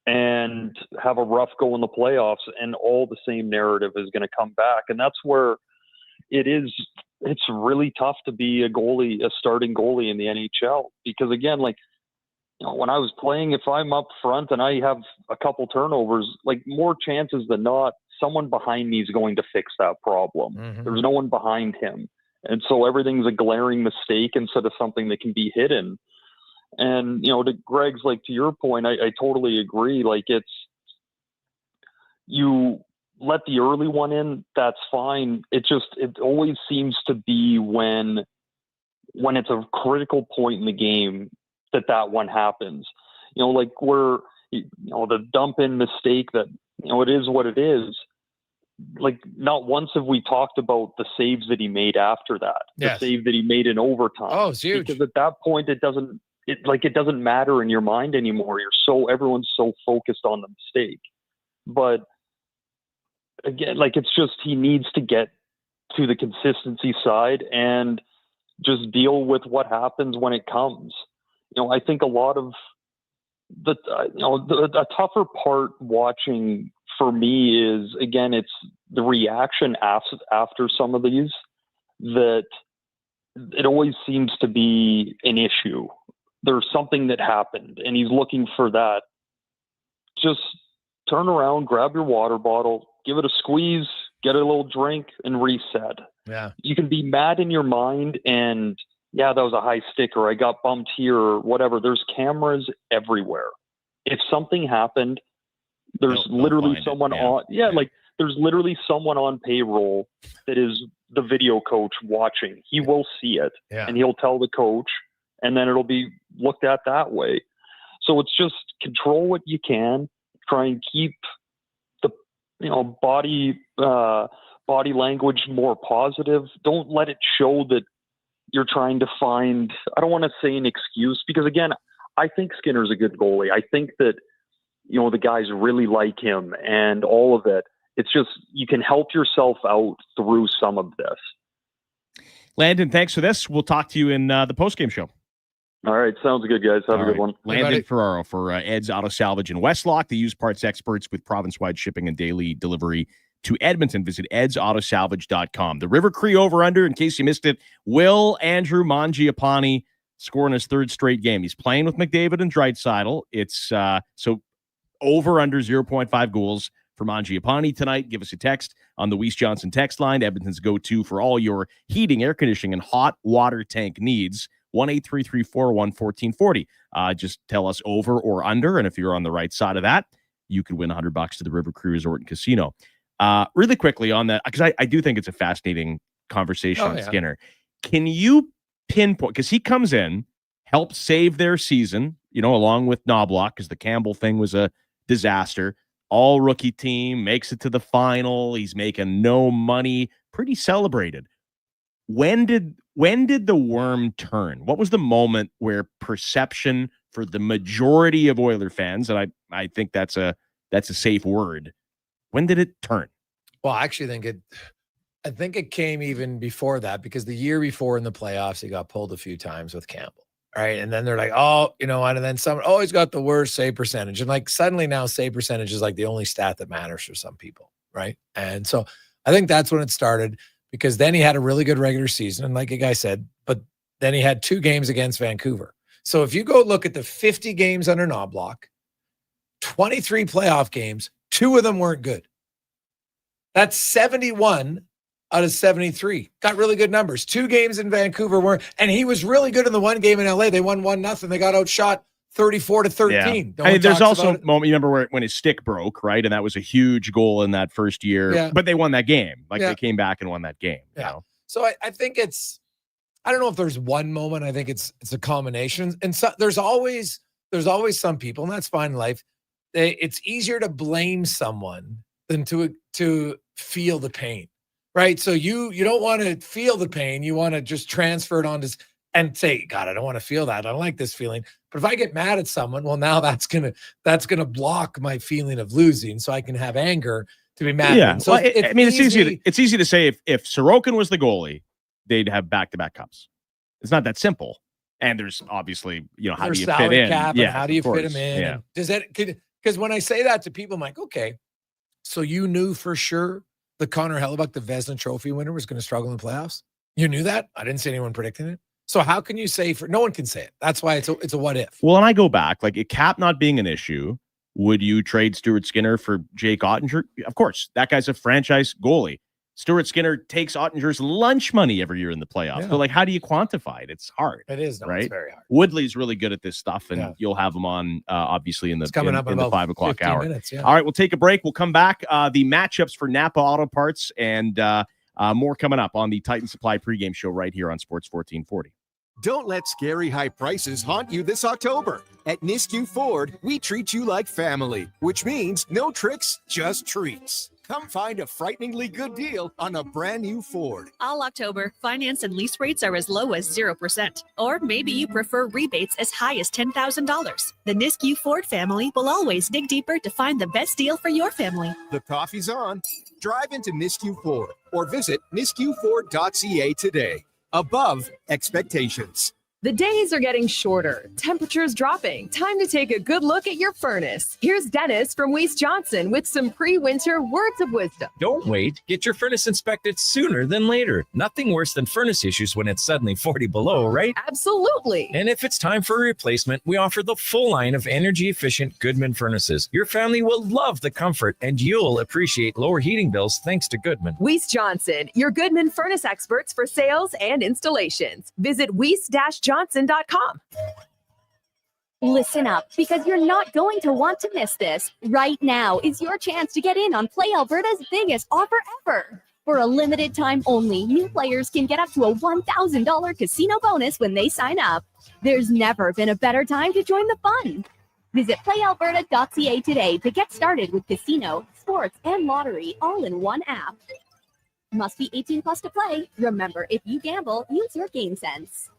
and have a rough go in the playoffs, and all the same narrative is going to come back. And that's where it's really tough to be a starting goalie in the NHL. Because again, when I was playing, if I'm up front and I have a couple turnovers, like more chances than not, someone behind me is going to fix that problem. Mm-hmm. There's no one behind him. And so everything's a glaring mistake instead of something that can be hidden. And, to Greg's, to your point, I totally agree. You let the early one in, that's fine. It always seems to be when it's a critical point in the game that one happens. Where, the dump in mistake that, it is what it is. Not once have we talked about the saves that he made after that. Yes. The save that he made in overtime. Oh, it's huge. Because at that point, it doesn't matter in your mind anymore. Everyone's so focused on the mistake. But again, it's just, he needs to get to the consistency side and just deal with what happens when it comes. I think a lot of the tougher part watching for me is, again, it's the reaction after some of these, that it always seems to be an issue. There's something that happened and he's looking for that. Just turn around, grab your water bottle, give it a squeeze, get a little drink, and reset. Yeah. You can be mad in your mind and, yeah, that was a high stick, or I got bumped here, or whatever. There's cameras everywhere. If something happened, there's literally someone on. Yeah, there's literally someone on payroll that is the video coach watching. He will see it, and he'll tell the coach, and then it'll be looked at that way. So it's just control what you can. Try and keep the body language more positive. Don't let it show that you're trying to find, I don't want to say an excuse, because again, I think Skinner's a good goalie. I think that, the guys really like him and all of it. It's just, you can help yourself out through some of this. Landon, thanks for this. We'll talk to you in the postgame show. All right. Sounds good, guys. Have a good one. Landon Ferraro for Ed's Auto Salvage in Westlock, the used parts experts with province-wide shipping and daily delivery to Edmonton. Visit edsautosalvage.com. The River Cree over-under, in case you missed it, will Andrew Mangiapane scoring his third straight game? He's playing with McDavid and Draisaitl. It's so over-under 0.5 goals for Mangiapane tonight. Give us a text on the Weiss Johnson text line, Edmonton's go-to for all your heating, air conditioning, and hot water tank needs. 1-833-401-1440. Just tell us over or under, and if you're on the right side of that, you could win $100 to the River Cree Resort and Casino. Really quickly on that, because I do think it's a fascinating conversation on Skinner. Can you pinpoint, because he comes in, helps save their season, along with Knobloch, because the Campbell thing was a disaster. All rookie team, makes it to the final. He's making no money, pretty celebrated. when did the worm turn? What was the moment where perception for the majority of Oiler fans, and I think that's a safe word, when did it turn? Well, I actually think it came even before that, because the year before in the playoffs, he got pulled a few times with Campbell. Right. And then they're like, oh, you know what? And then someone always got the worst save percentage. And like suddenly now save percentage is like the only stat that matters for some people. Right. And so I think that's when it started, because then he had a really good regular season. And like a guy said, but then he had 2 games against Vancouver. So if you go look at the 50 games under Knobloch, 23 playoff games, 2 of them weren't good. That's 71 out of 73. Got really good numbers. 2 games in Vancouver weren't, and he was really good in the 1 game in LA. They won 1-0. They got outshot 34-13. Yeah. There's also a moment, you remember when his stick broke, right? And that was a huge goal in that first year. Yeah. But they won that game. They came back and won that game. Yeah. You know? So I think I don't know if there's one moment. I think it's a combination. And so there's always some people, and that's fine in life. It's easier to blame someone than to feel the pain. Right. So you don't want to feel the pain. You want to just transfer it on and say, God, I don't want to feel that. I don't like this feeling. But if I get mad at someone, well, now that's gonna block my feeling of losing. So I can have anger to be mad. Yeah. So it's easy to say if Sorokin was the goalie, they'd have back-to-back cups. It's not that simple. And there's obviously, how do you fit in? How do you fit him in? Yeah. Does that, because when I say that to people, I'm like, okay, so you knew for sure the Connor Halley, the Vezina Trophy winner, was going to struggle in the playoffs? You knew that? I didn't see anyone predicting it. So how can you say no one can say it? That's why it's a what if. Well, and I go back, like a cap not being an issue, would you trade Stuart Skinner for Jake Ottinger? Of course, that guy's a franchise goalie. Stuart Skinner takes Ottinger's lunch money every year in the playoffs. Yeah. But how do you quantify it? It's hard. It is, right? It's very hard. Woodley's really good at this stuff, and you'll have him on obviously in the coming up in the about 5 o'clock 15 hour. minutes, yeah. All right, we'll take a break. We'll come back. The matchups for Napa Auto Parts and more coming up on the Titan Supply pregame show right here on Sports 1440. Don't let scary high prices haunt you this October. At Nisku Ford, we treat you like family, which means no tricks, just treats. Come find a frighteningly good deal on a brand new Ford. All October, finance and lease rates are as low as 0%. Or maybe you prefer rebates as high as $10,000. The Nisku Ford family will always dig deeper to find the best deal for your family. The coffee's on. Drive into Nisku Ford or visit niskuford.ca today. Above expectations. The days are getting shorter, temperatures dropping. Time to take a good look at your furnace. Here's Dennis from Weiss Johnson with some pre-winter words of wisdom. Don't wait. Get your furnace inspected sooner than later. Nothing worse than furnace issues when it's suddenly 40 below, right? Absolutely. And if it's time for a replacement, we offer the full line of energy-efficient Goodman furnaces. Your family will love the comfort, and you'll appreciate lower heating bills thanks to Goodman. Weiss Johnson, your Goodman furnace experts for sales and installations. Visit Weiss-Johnson.com. Listen up, because you're not going to want to miss this. Right now is your chance to get in on Play Alberta's biggest offer ever. For a limited time only, new players can get up to a $1,000 casino bonus when they sign up. There's never been a better time to join the fun. Visit playalberta.ca today to get started with casino, sports, and lottery all in one app. Must be 18 plus to play. Remember, if you gamble, use your game sense.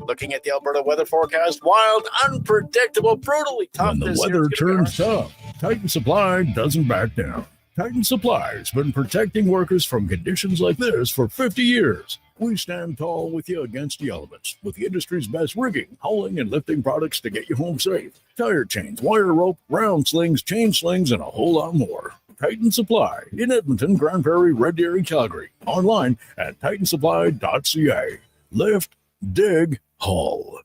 Looking at the Alberta weather forecast, wild, unpredictable, brutally tough. When the weather turns tough, Titan Supply doesn't back down. Titan Supply has been protecting workers from conditions like this for 50 years. We stand tall with you against the elements with the industry's best rigging, hauling, and lifting products to get you home safe. Tire chains, wire rope, round slings, chain slings, and a whole lot more. Titan Supply in Edmonton, Grand Prairie, Red Deer, and Calgary. Online at titansupply.ca. Lift, dig, haul.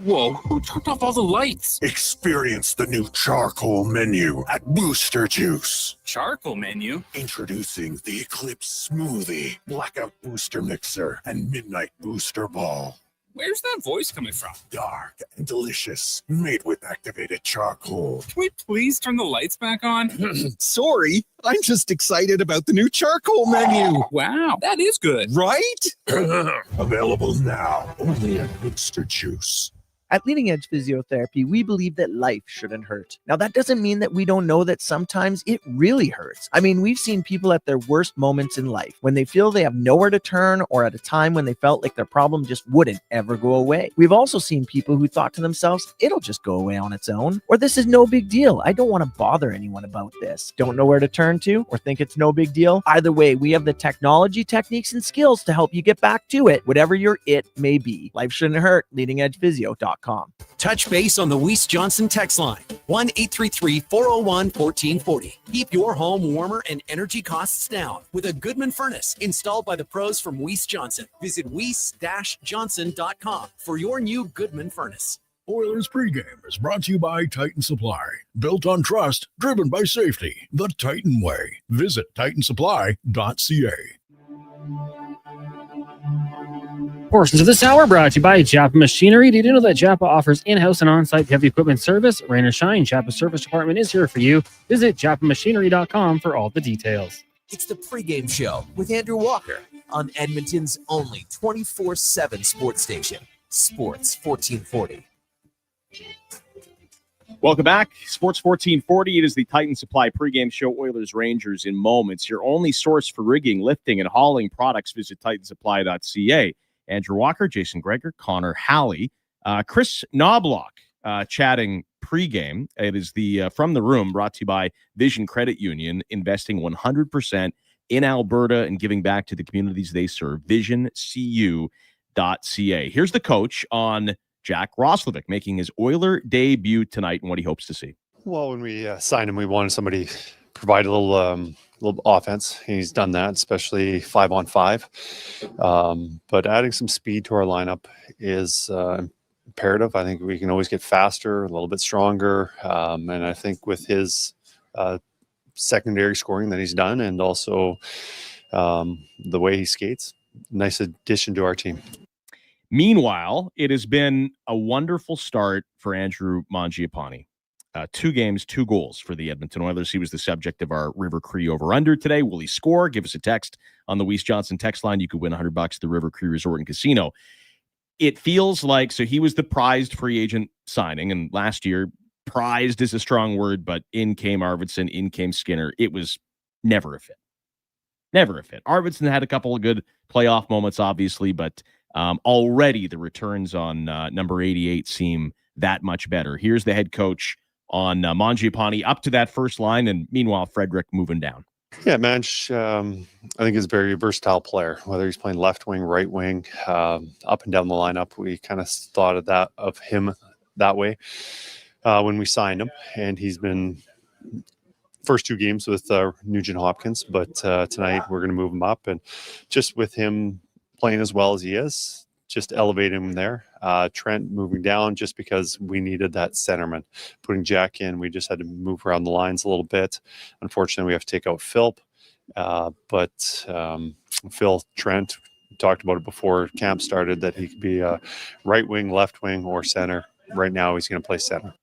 Whoa, who turned off all the lights? Experience the new charcoal menu at Booster Juice. Charcoal menu? Introducing the Eclipse Smoothie, Blackout Booster Mixer, and Midnight Booster Ball. Where's that voice coming from? Dark and delicious, made with activated charcoal. Can we please turn the lights back on? Sorry, I'm just excited about the new charcoal menu. Wow, that is good. Right? Available now, only at Booster Juice. At Leading Edge Physiotherapy, we believe that life shouldn't hurt. Now, that doesn't mean that we don't know that sometimes it really hurts. I mean, we've seen people at their worst moments in life, when they feel they have nowhere to turn, or at a time when they felt like their problem just wouldn't ever go away. We've also seen people who thought to themselves, it'll just go away on its own, or this is no big deal. I don't want to bother anyone about this. Don't know where to turn to, or think it's no big deal? Either way, we have the technology, techniques, and skills to help you get back to it, whatever your it may be. Life shouldn't hurt. LeadingEdgePhysio.com. Touch base on the Weiss Johnson text line, 1-833-401-1440. Keep your home warmer and energy costs down with a Goodman furnace installed by the pros from Weiss Johnson. Visit weiss-johnson.com for your new Goodman furnace. Oilers pregame is brought to you by Titan Supply. Built on trust, driven by safety. The Titan way. Visit titansupply.ca. Portions of this hour brought to you by Japa Machinery. Did you know that Japa offers in-house and on-site heavy equipment service? Rain or shine, Japa's service department is here for you. Visit japamachinery.com for all the details. It's the pregame show with Andrew Walker on Edmonton's only 24/7 sports station, Sports 1440. Welcome back. Sports 1440. It is the Titan Supply pregame show. Oilers Rangers in moments. Your only source for rigging, lifting, and hauling products. Visit titansupply.ca. Andrew Walker, Jason Gregor, Connor Halley, Chris Knobloch chatting pregame. It is the From the Room, brought to you by Vision Credit Union, investing 100% in Alberta and giving back to the communities they serve. VisionCU.ca. Here's the coach on Jack Roslovic making his Oiler debut tonight and what he hopes to see. Well, when we signed him, we wanted somebody to provide a little offense. He's done that, especially 5-on-5. But adding some speed to our lineup is imperative. I think we can always get faster, a little bit stronger. And I think with his secondary scoring that he's done, and also the way he skates, nice addition to our team. Meanwhile, it has been a wonderful start for Andrew Mangiapane. 2 games, 2 goals for the Edmonton Oilers. He was the subject of our River Cree over-under today. Will he score? Give us a text on the Weiss Johnson text line. You could win $100 at the River Cree Resort and Casino. It feels like, so he was the prized free agent signing, and last year, prized is a strong word, but in came Arvidsson, in came Skinner. It was never a fit. Never a fit. Arvidsson had a couple of good playoff moments, obviously, but already the returns on number 88 seem that much better. Here's the head coach on Mangiapane up to that first line, and meanwhile, Frederick moving down. Yeah, Manch, I think is a very versatile player, whether he's playing left wing, right wing, up and down the lineup. We kind of thought of him that way when we signed him, and he's been first 2 games with Nugent Hopkins, but tonight we're going to move him up, and just with him playing as well as he is, just elevate him there. Trent moving down just because we needed that centerman. Putting Jack in, we just had to move around the lines a little bit. Unfortunately, we have to take out Philp. But Phil Trent, we talked about it before camp started, that he could be a right wing, left wing, or center. Right now, he's going to play center.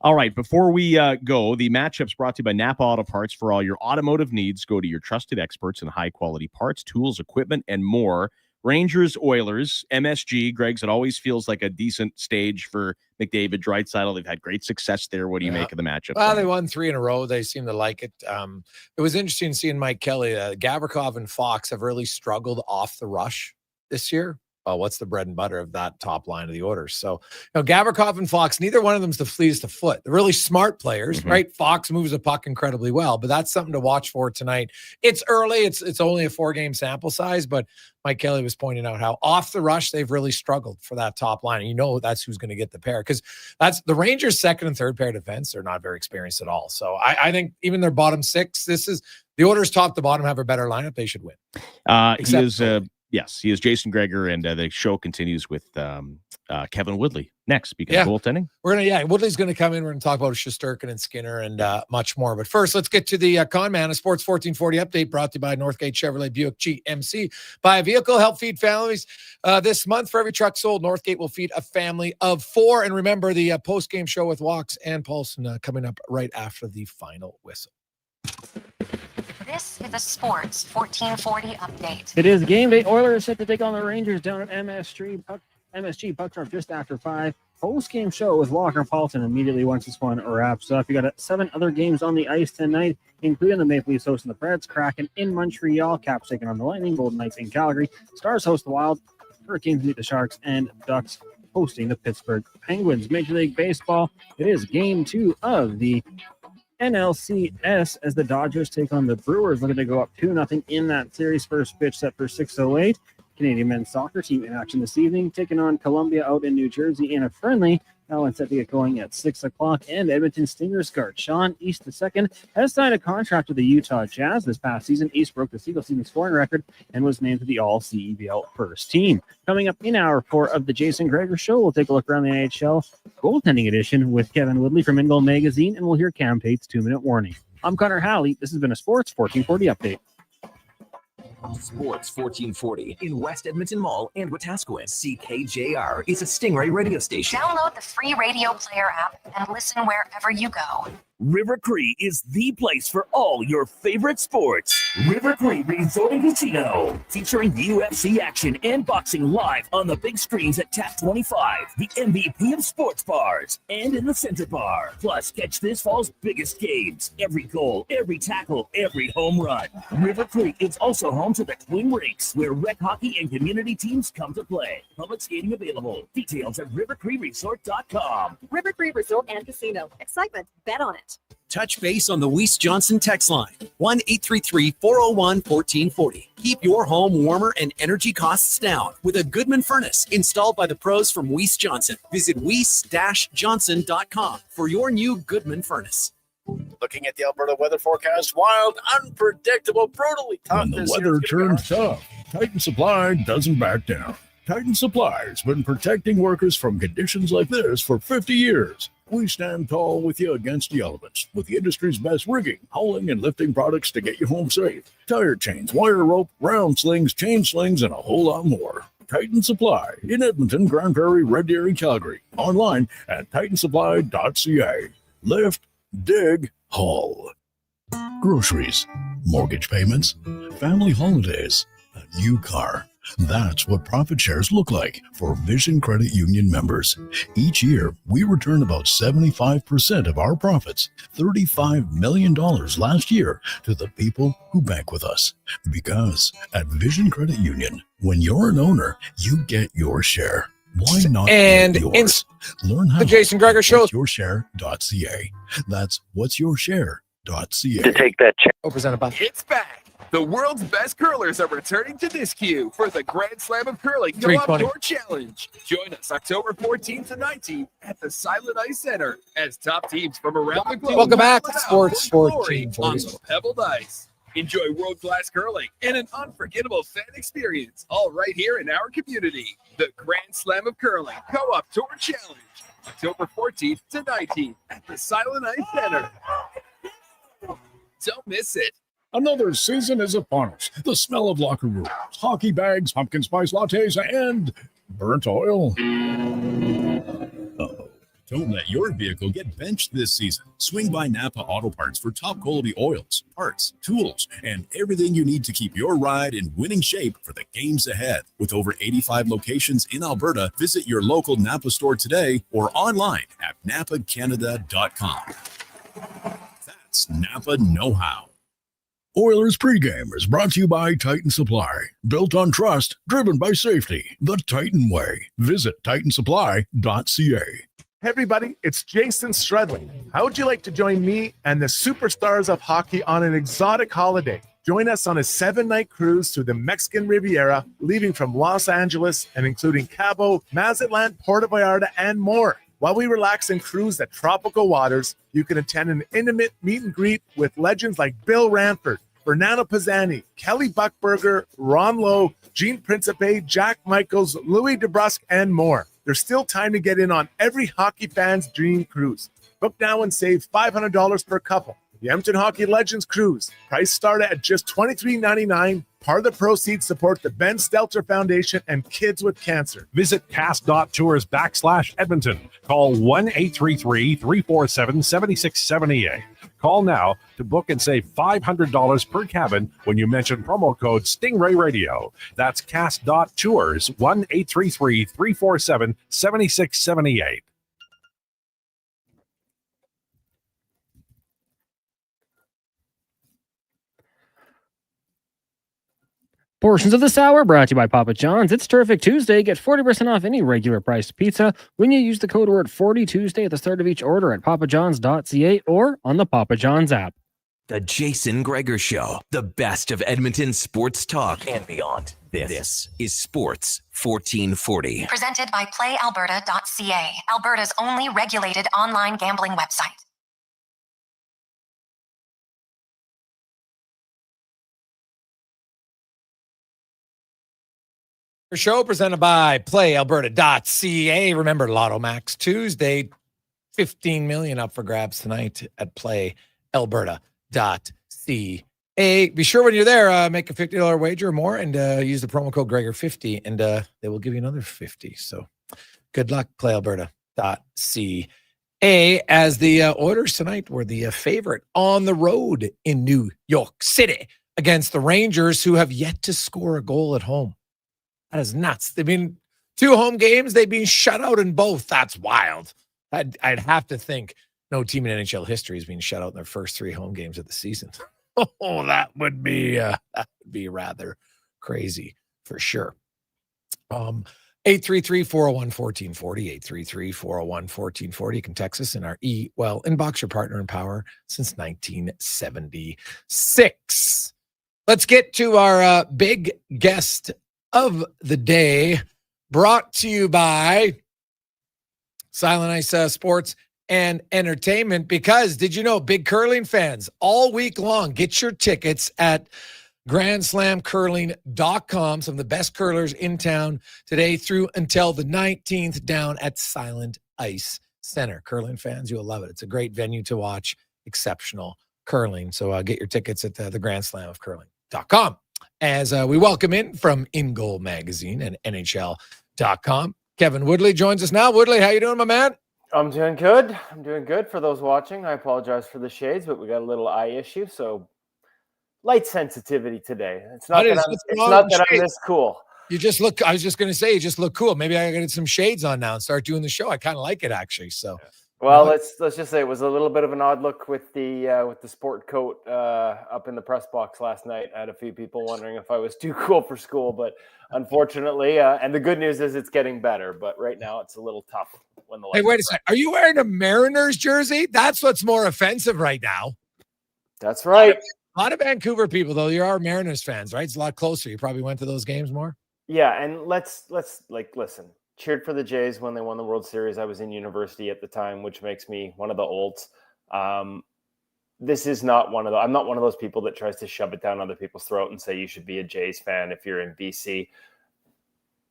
All right, before we go, the matchup's brought to you by Napa Auto Parts. For all your automotive needs, go to your trusted experts in high-quality parts, tools, equipment, and more. Rangers, Oilers, MSG. Greg's, it always feels like a decent stage for McDavid, Draisaitl. They've had great success there. What do you make of the matchup? Well, they won 3 in a row. They seem to like it. It was interesting seeing Mike Kelly. Gavrikov and Fox have really struggled off the rush this year. What's the bread and butter of that top line of the Oilers? So, Gavrikov and Fox, neither one of them's the fleetest of foot. They're really smart players, right? Fox moves the puck incredibly well, but that's something to watch for tonight. It's early. It's only a 4-game sample size, but Mike Kelly was pointing out how off the rush they've really struggled for that top line. And that's who's going to get the pair, because that's the Rangers' second and third pair defense. They're not very experienced at all. So I think even their bottom 6, this is the Oilers top to bottom have a better lineup. They should win. He is Jason Gregor, and the show continues with Kevin Woodley next, speaking of goaltending. Woodley's going to come in. We're going to talk about Shesterkin and Skinner and much more. But first, let's get to the Con Man, a Sports 1440 update brought to you by Northgate Chevrolet Buick GMC. Buy a vehicle, help feed families. This month, for every truck sold, Northgate will feed a family of 4. And remember, the post-game show with Walks and Paulson coming up right after the final whistle. This is a Sports 1440 update. It is game day. Oilers set to take on the Rangers down at MS Street. Puck MSG puck drop just after 5. Post-game show with Walker Paulson immediately once this one wraps up. You got 7 other games on the ice tonight, including the Maple Leafs hosting the Preds, Kraken in Montreal, Caps taking on the Lightning, Golden Knights in Calgary, Stars host the Wild, Hurricanes meet the Sharks, and Ducks hosting the Pittsburgh Penguins. Major League Baseball, it is game 2 of the NLCS as the Dodgers take on the Brewers, looking to go up 2-0 in that series. First pitch set for 6:08. Canadian men's soccer team in action this evening, taking on Columbia out in New Jersey in a friendly. That one's set to get going at 6 o'clock. And Edmonton Stingers guard Sean East II has signed a contract with the Utah Jazz this past season. East broke the single season scoring record and was named to the All-CEBL first team. Coming up in hour 4 of the Jason Gregor Show, we'll take a look around the NHL goaltending edition with Kevin Woodley from In Goal Magazine, and we'll hear Cam Tate's 2-minute warning. I'm Connor Halley. This has been a Sports 1440 update. Sports 1440 in West Edmonton Mall and Wetaskiwin. CKJR is a Stingray radio station. Download the free radio player app and listen wherever you go. River Cree is the place for all your favorite sports. River Cree Resort and Casino, featuring UFC action and boxing live on the big screens at TAP 25, the MVP of sports bars, and in the Center Bar. Plus, catch this fall's biggest games. Every goal, every tackle, every home run. River Cree is also home to the Twin Rinks, where rec hockey and community teams come to play. Public skating available. Details at rivercreeresort.com. River Cree Resort and Casino. Excitement. Bet on it. Touch base on the Weiss Johnson text line, 1-833-401-1440. Keep your home warmer and energy costs down with a Goodman furnace installed by the pros from Weiss Johnson. Visit weiss-johnson.com for your new Goodman furnace. Looking at the Alberta weather forecast, wild, unpredictable, brutally tough. When the weather turns tough, Titan Supply doesn't back down. Titan Supply has been protecting workers from conditions like this for 50 years. We stand tall with you against the elements with the industry's best rigging, hauling, and lifting products to get you home safe. Tire chains, wire rope, round slings, chain slings, and a whole lot more. Titan Supply in Edmonton, Grand Prairie, Red Deer, and Calgary. Online at titansupply.ca. Lift, dig, haul. Groceries, mortgage payments, family holidays, a new car. That's what profit shares look like for Vision Credit Union members. Each year, we return about 75% of our profits, $35 million last year, to the people who bank with us. Because at Vision Credit Union, when you're an owner, you get your share. Why not and get yours? Learn how the Jason Gregor Show. Whatsyourshare.ca. That's whatsyourshare.ca. To take that check. Presented by It's back. The world's best curlers are returning to Nisku for the Grand Slam of Curling Go 320. Outdoor Challenge. Join us October 14th to 19th at the Silent Ice Center as top teams from around the globe. Welcome back to battle Sports for glory 1440. on the pebbled ice. Enjoy world-class curling and an unforgettable fan experience, all right here in our community. The Grand Slam of Curling Co-op Tour Challenge, October 14th to 19th at the Silent Ice Center. Don't miss it. Another season is upon us. The smell of locker rooms, hockey bags, pumpkin spice lattes, and burnt oil. Uh-oh. Don't let your vehicle get benched this season. Swing by Napa Auto Parts for top quality oils, parts, tools, and everything you need to keep your ride in winning shape for the games ahead. With over 85 locations in Alberta, visit your local Napa store today or online at napacanada.com. That's Napa Know-How. Oilers pregame is brought to you by Titan Supply. Built on trust, driven by safety. The Titan way. Visit titansupply.ca. Hey everybody, it's Jason Stredley. How would you like to join me and the superstars of hockey on an exotic holiday? Join us on a 7-night cruise through the Mexican Riviera, leaving from Los Angeles and including Cabo, Mazatlan, Puerto Vallarta, and more. While we relax and cruise the tropical waters, you can attend an intimate meet and greet with legends like Bill Ranford, Fernando Pisani, Kelly Buckberger, Ron Lowe, Gene Principe, Jack Michaels, Louis DeBrusque, and more. There's still time to get in on every hockey fan's dream cruise. Book now and save $500 per couple. The Edmonton Hockey Legends Cruise. Price start at just $23.99. Part of the proceeds support the Ben Stelter Foundation and Kids with Cancer. Visit cast.tours/Edmonton. Call 1-833-347-7678. Call now to book and save $500 per cabin when you mention promo code Stingray Radio. That's cast.tours 1-833-347-7678. Portions of this hour brought to you by Papa John's. It's Terrific Tuesday. Get 40% off any regular priced pizza when you use the code word 40Tuesday at the start of each order at papajohns.ca or on the Papa John's app. The Jason Gregor Show, the best of Edmonton sports talk and beyond. This is Sports 1440. Presented by PlayAlberta.ca, Alberta's only regulated online gambling website. Show presented by PlayAlberta.ca. Remember, Lotto Max Tuesday, $15 million up for grabs tonight at PlayAlberta.ca. Be sure when you're there, make a $50 wager or more and use the promo code Gregor50, and they will give you another 50. So good luck, PlayAlberta.ca. As the Oilers tonight were the favorite on the road in New York City against the Rangers, who have yet to score a goal at home. That is nuts. They've been 2 home games. They've been shut out in both. That's wild. I'd have to think no team in NHL history has been shut out in their first 3 home games of the season. Oh, that would be rather crazy for sure. 833-401-1440, 833-401-1440. You can text us in our inbox, your partner in power since 1976. Let's get to our big guest of the day, brought to you by Silent Ice Sports and Entertainment. Because did you know, big curling fans, all week long, get your tickets at grandslamcurling.com. Some of the best curlers in town today through until the 19th down at Silent Ice Center. Curling fans, you'll love it. It's a great venue to watch exceptional curling. So get your tickets at the grandslamofcurling.com. As we welcome in from In Goal Magazine and NHL.com, Kevin Woodley joins us now. Woodley, how you doing, my man? I'm doing good. For those watching, I apologize for the shades, but we got a little eye issue, so light sensitivity today. It's not that I'm this cool. You just look, I was just going to say, you just look cool. Maybe I got to get some shades on now and start doing the show. I kind of like it, actually. So, well, let's just say it was a little bit of an odd look with the sport coat up in the press box last night. I had a few people wondering if I was too cool for school, but unfortunately, and the good news is it's getting better. But right now, it's a little tough when the hey, wait a second. Are you wearing a Mariners jersey? That's what's more offensive right now. That's right. A lot of Vancouver people, though, you are Mariners fans, right? It's a lot closer. You probably went to those games more. Yeah, and let's listen. Cheered for the Jays when they won the World Series. I was in university at the time, which makes me one of the olds. This is not I'm not one of those people that tries to shove it down other people's throat and say you should be a Jays fan if you're in BC.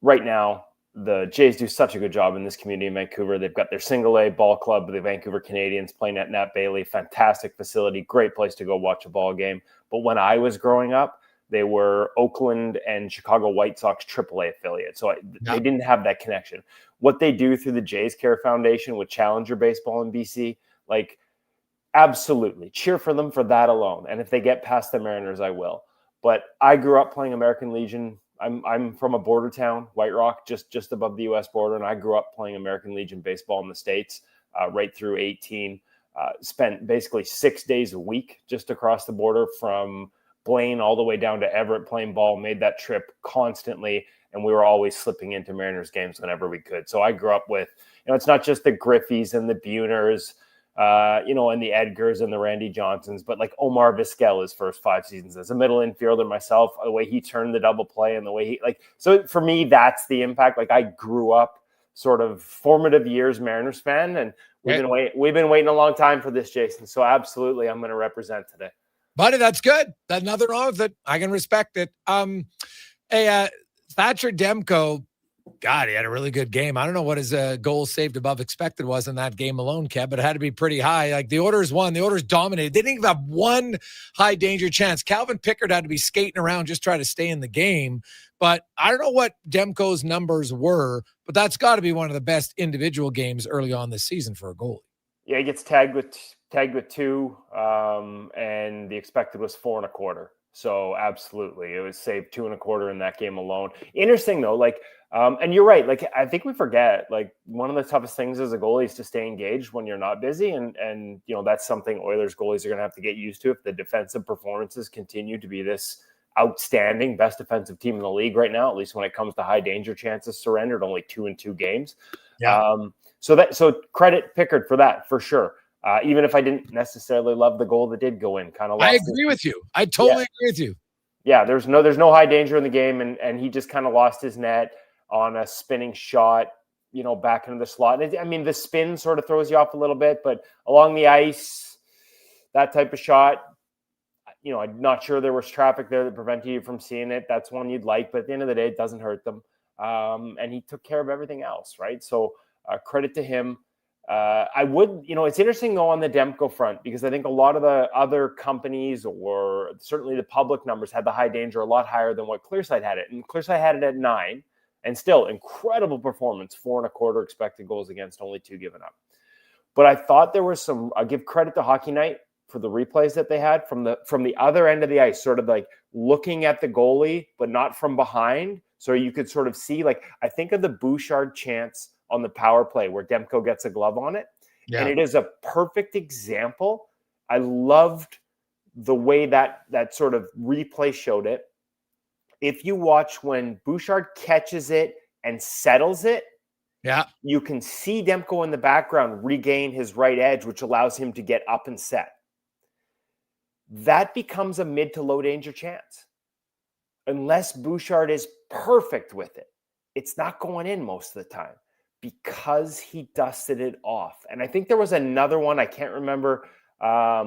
Right now, the Jays do such a good job in this community in Vancouver. They've got their single A ball club, the Vancouver Canadians, playing at Nat Bailey. Fantastic facility, great place to go watch a ball game. But when I was growing up, they were Oakland and Chicago White Sox AAA affiliates. So they didn't have that connection. What they do through the Jays Care Foundation with Challenger Baseball in BC, absolutely cheer for them for that alone. And if they get past the Mariners, I will. But I grew up playing American Legion. I'm from a border town, White Rock, just above the U.S. border. And I grew up playing American Legion baseball in the States right through 18. Spent basically 6 days a week just across the border from Blaine all the way down to Everett playing ball, made that trip constantly, and we were always slipping into Mariners games whenever we could. So I grew up with, it's not just the Griffies and the Buners, and the Edgars and the Randy Johnsons, but like Omar Vizquel, his first 5 seasons as a middle infielder myself, the way he turned the double play and the way he so for me, that's the impact. I grew up sort of formative years Mariners fan, and we've been waiting a long time for this, Jason. So absolutely, I'm going to represent today. Buddy, that's good. There's nothing wrong with it. I can respect it. Thatcher Demko, God, he had a really good game. I don't know what his goal saved above expected was in that game alone, Kev, but it had to be pretty high. The Oilers won. The Oilers dominated. They didn't even have one high danger chance. Calvin Pickard had to be skating around, just trying to stay in the game. But I don't know what Demko's numbers were, but that's got to be one of the best individual games early on this season for a goalie. Yeah, he gets tagged with tagged with 2, and the expected was 4.25. So absolutely, it was saved 2.25 in that game alone. Interesting though, like, and you're right. Like, I think we forget, like, one of the toughest things as a goalie is to stay engaged when you're not busy. And that's something Oilers goalies are going to have to get used to if the defensive performances continue to be this outstanding, best defensive team in the league right now, at least when it comes to high danger chances surrendered, only 2 in 2 games. Yeah. So credit Pickard for that, for sure. Even if I didn't necessarily love the goal that did go in, I agree with you. I totally agree with you. Yeah, there's no high danger in the game, and he just kind of lost his net on a spinning shot, back into the slot. I mean, the spin sort of throws you off a little bit, but along the ice, that type of shot, I'm not sure there was traffic there that prevented you from seeing it. That's one you'd like, but at the end of the day, it doesn't hurt them. And he took care of everything else, right? So credit to him. I would, it's interesting though on the Demko front, because I think a lot of the other companies, or certainly the public numbers, had the high danger a lot higher than what Clearside had it. And Clearside had it at 9, and still incredible performance, 4.25 expected goals against, only 2 given up. But I thought there was I give credit to Hockey Night for the replays that they had from the other end of the ice, sort of like looking at the goalie, but not from behind. So you could sort of see, like, I think of the Bouchard chance on the power play where Demko gets a glove on it. Yeah. And it is a perfect example. I loved the way that sort of replay showed it. If you watch when Bouchard catches it and settles it, yeah, you can see Demko in the background regain his right edge, which allows him to get up and set. That becomes a mid to low danger chance. Unless Bouchard is perfect with it, it's not going in most of the time, because he dusted it off. And I think there was another one, I can't remember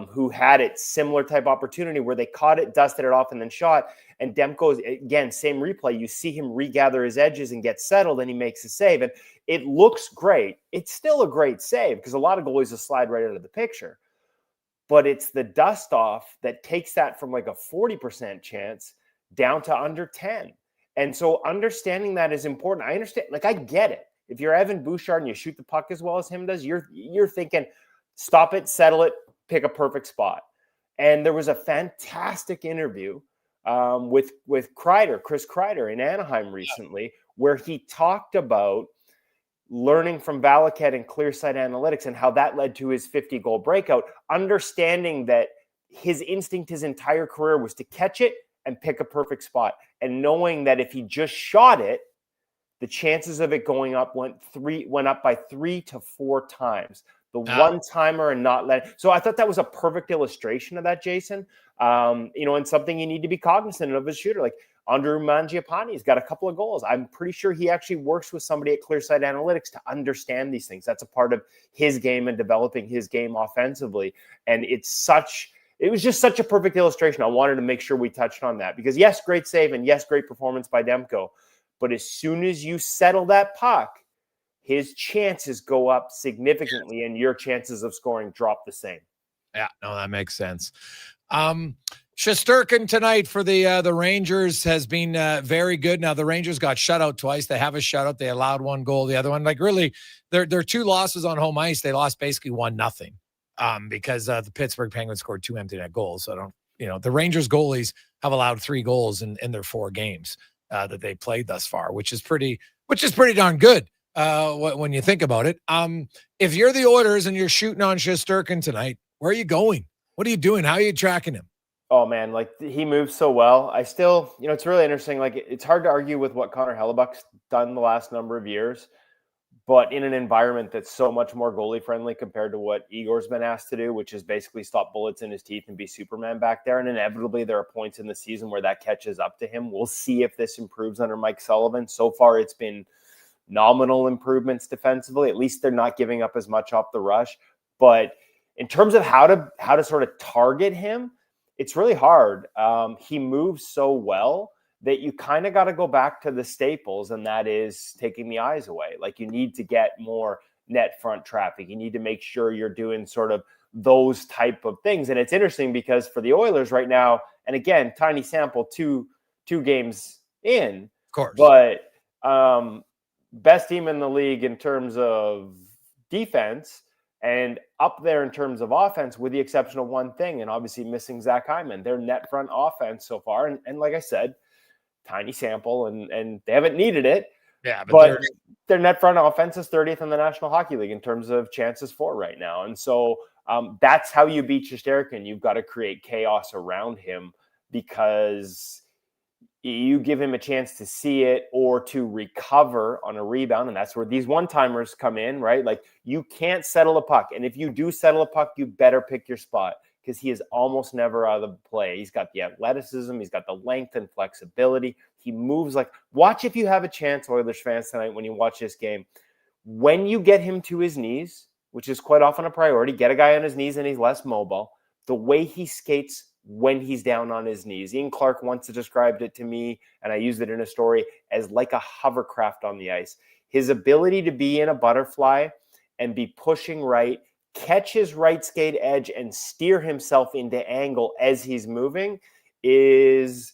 who had it, similar type opportunity where they caught it, dusted it off, and then shot. And Demko, again, same replay, you see him regather his edges and get settled, and he makes a save. And it looks great. It's still a great save, because a lot of goalies will slide right out of the picture. But it's the dust off that takes that from like a 40% chance down to under 10. And so understanding that is important. I understand, like, I get it. If you're Evan Bouchard and you shoot the puck as well as him does, you're thinking, stop it, settle it, pick a perfect spot. And there was a fantastic interview with Chris Kreider in Anaheim recently, where he talked about learning from Valaket and Clearside Analytics and how that led to his 50-goal breakout, understanding that his instinct his entire career was to catch it and pick a perfect spot, and knowing that if he just shot it, the chances of it going up went up by 3 to 4 times. The one-timer and not letting. So I thought that was a perfect illustration of that, Jason. And something you need to be cognizant of as a shooter. Like Andrew Mangiapane's got a couple of goals. I'm pretty sure he actually works with somebody at Clearside Analytics to understand these things. That's a part of his game and developing his game offensively. And it was just such a perfect illustration. I wanted to make sure we touched on that, because yes, great save, and yes, great performance by Demko. But as soon as you settle that puck, his chances go up significantly, and your chances of scoring drop the same. Yeah, no, that makes sense. Shesterkin tonight for the Rangers has been very good. Now, the Rangers got shut out twice. They have a shutout. They allowed 1 goal. The other one, like, really, their 2 losses on home ice, they lost basically 1-0 because the Pittsburgh Penguins scored 2 empty net goals. So the Rangers goalies have allowed 3 goals in their 4 games that they played thus far, which is pretty darn good. When you think about it. If you're the Oilers and you're shooting on Shesterkin tonight, where are you going? What are you doing? How are you tracking him? Oh man, like, he moves so well. I still, it's really interesting. Like, it's hard to argue with what Connor Hellebuck's done the last number of years, but in an environment that's so much more goalie friendly compared to what Igor's been asked to do, which is basically stop bullets in his teeth and be Superman back there. And inevitably there are points in the season where that catches up to him. We'll see if this improves under Mike Sullivan. So far it's been nominal improvements defensively. At least they're not giving up as much off the rush. But in terms of how to sort of target him, it's really hard. He moves so well that you kind of got to go back to the staples, and that is taking the eyes away. Like, you need to get more net front traffic. You need to make sure you're doing sort of those type of things. And it's interesting because for the Oilers right now, and again, tiny sample, two games in, of course, but best team in the league in terms of defense And up there in terms of offense, with the exception of one thing, and obviously missing Zach Hyman, their net front offense so far. And like I said, tiny sample, and they haven't needed it. Yeah, but their net front offense is 30th in the National Hockey League in terms of chances for right now. And so that's how you beat Shesterkin. You've got to create chaos around him, because you give him a chance to see it or to recover on a rebound. And that's where these one-timers come in, right? Like, you can't settle a puck. And if you do settle a puck, you better pick your spot, because he is almost never out of the play. He's got the athleticism. He's got the length and flexibility. He moves like, watch if you have a chance, Oilers fans, tonight when you watch this game. When you get him to his knees, which is quite often a priority, get a guy on his knees and he's less mobile. The way he skates when he's down on his knees. Ian Clark once described it to me, and I used it in a story, as like a hovercraft on the ice. His ability to be in a butterfly and be pushing right, catch his right skate edge and steer himself into angle as he's moving is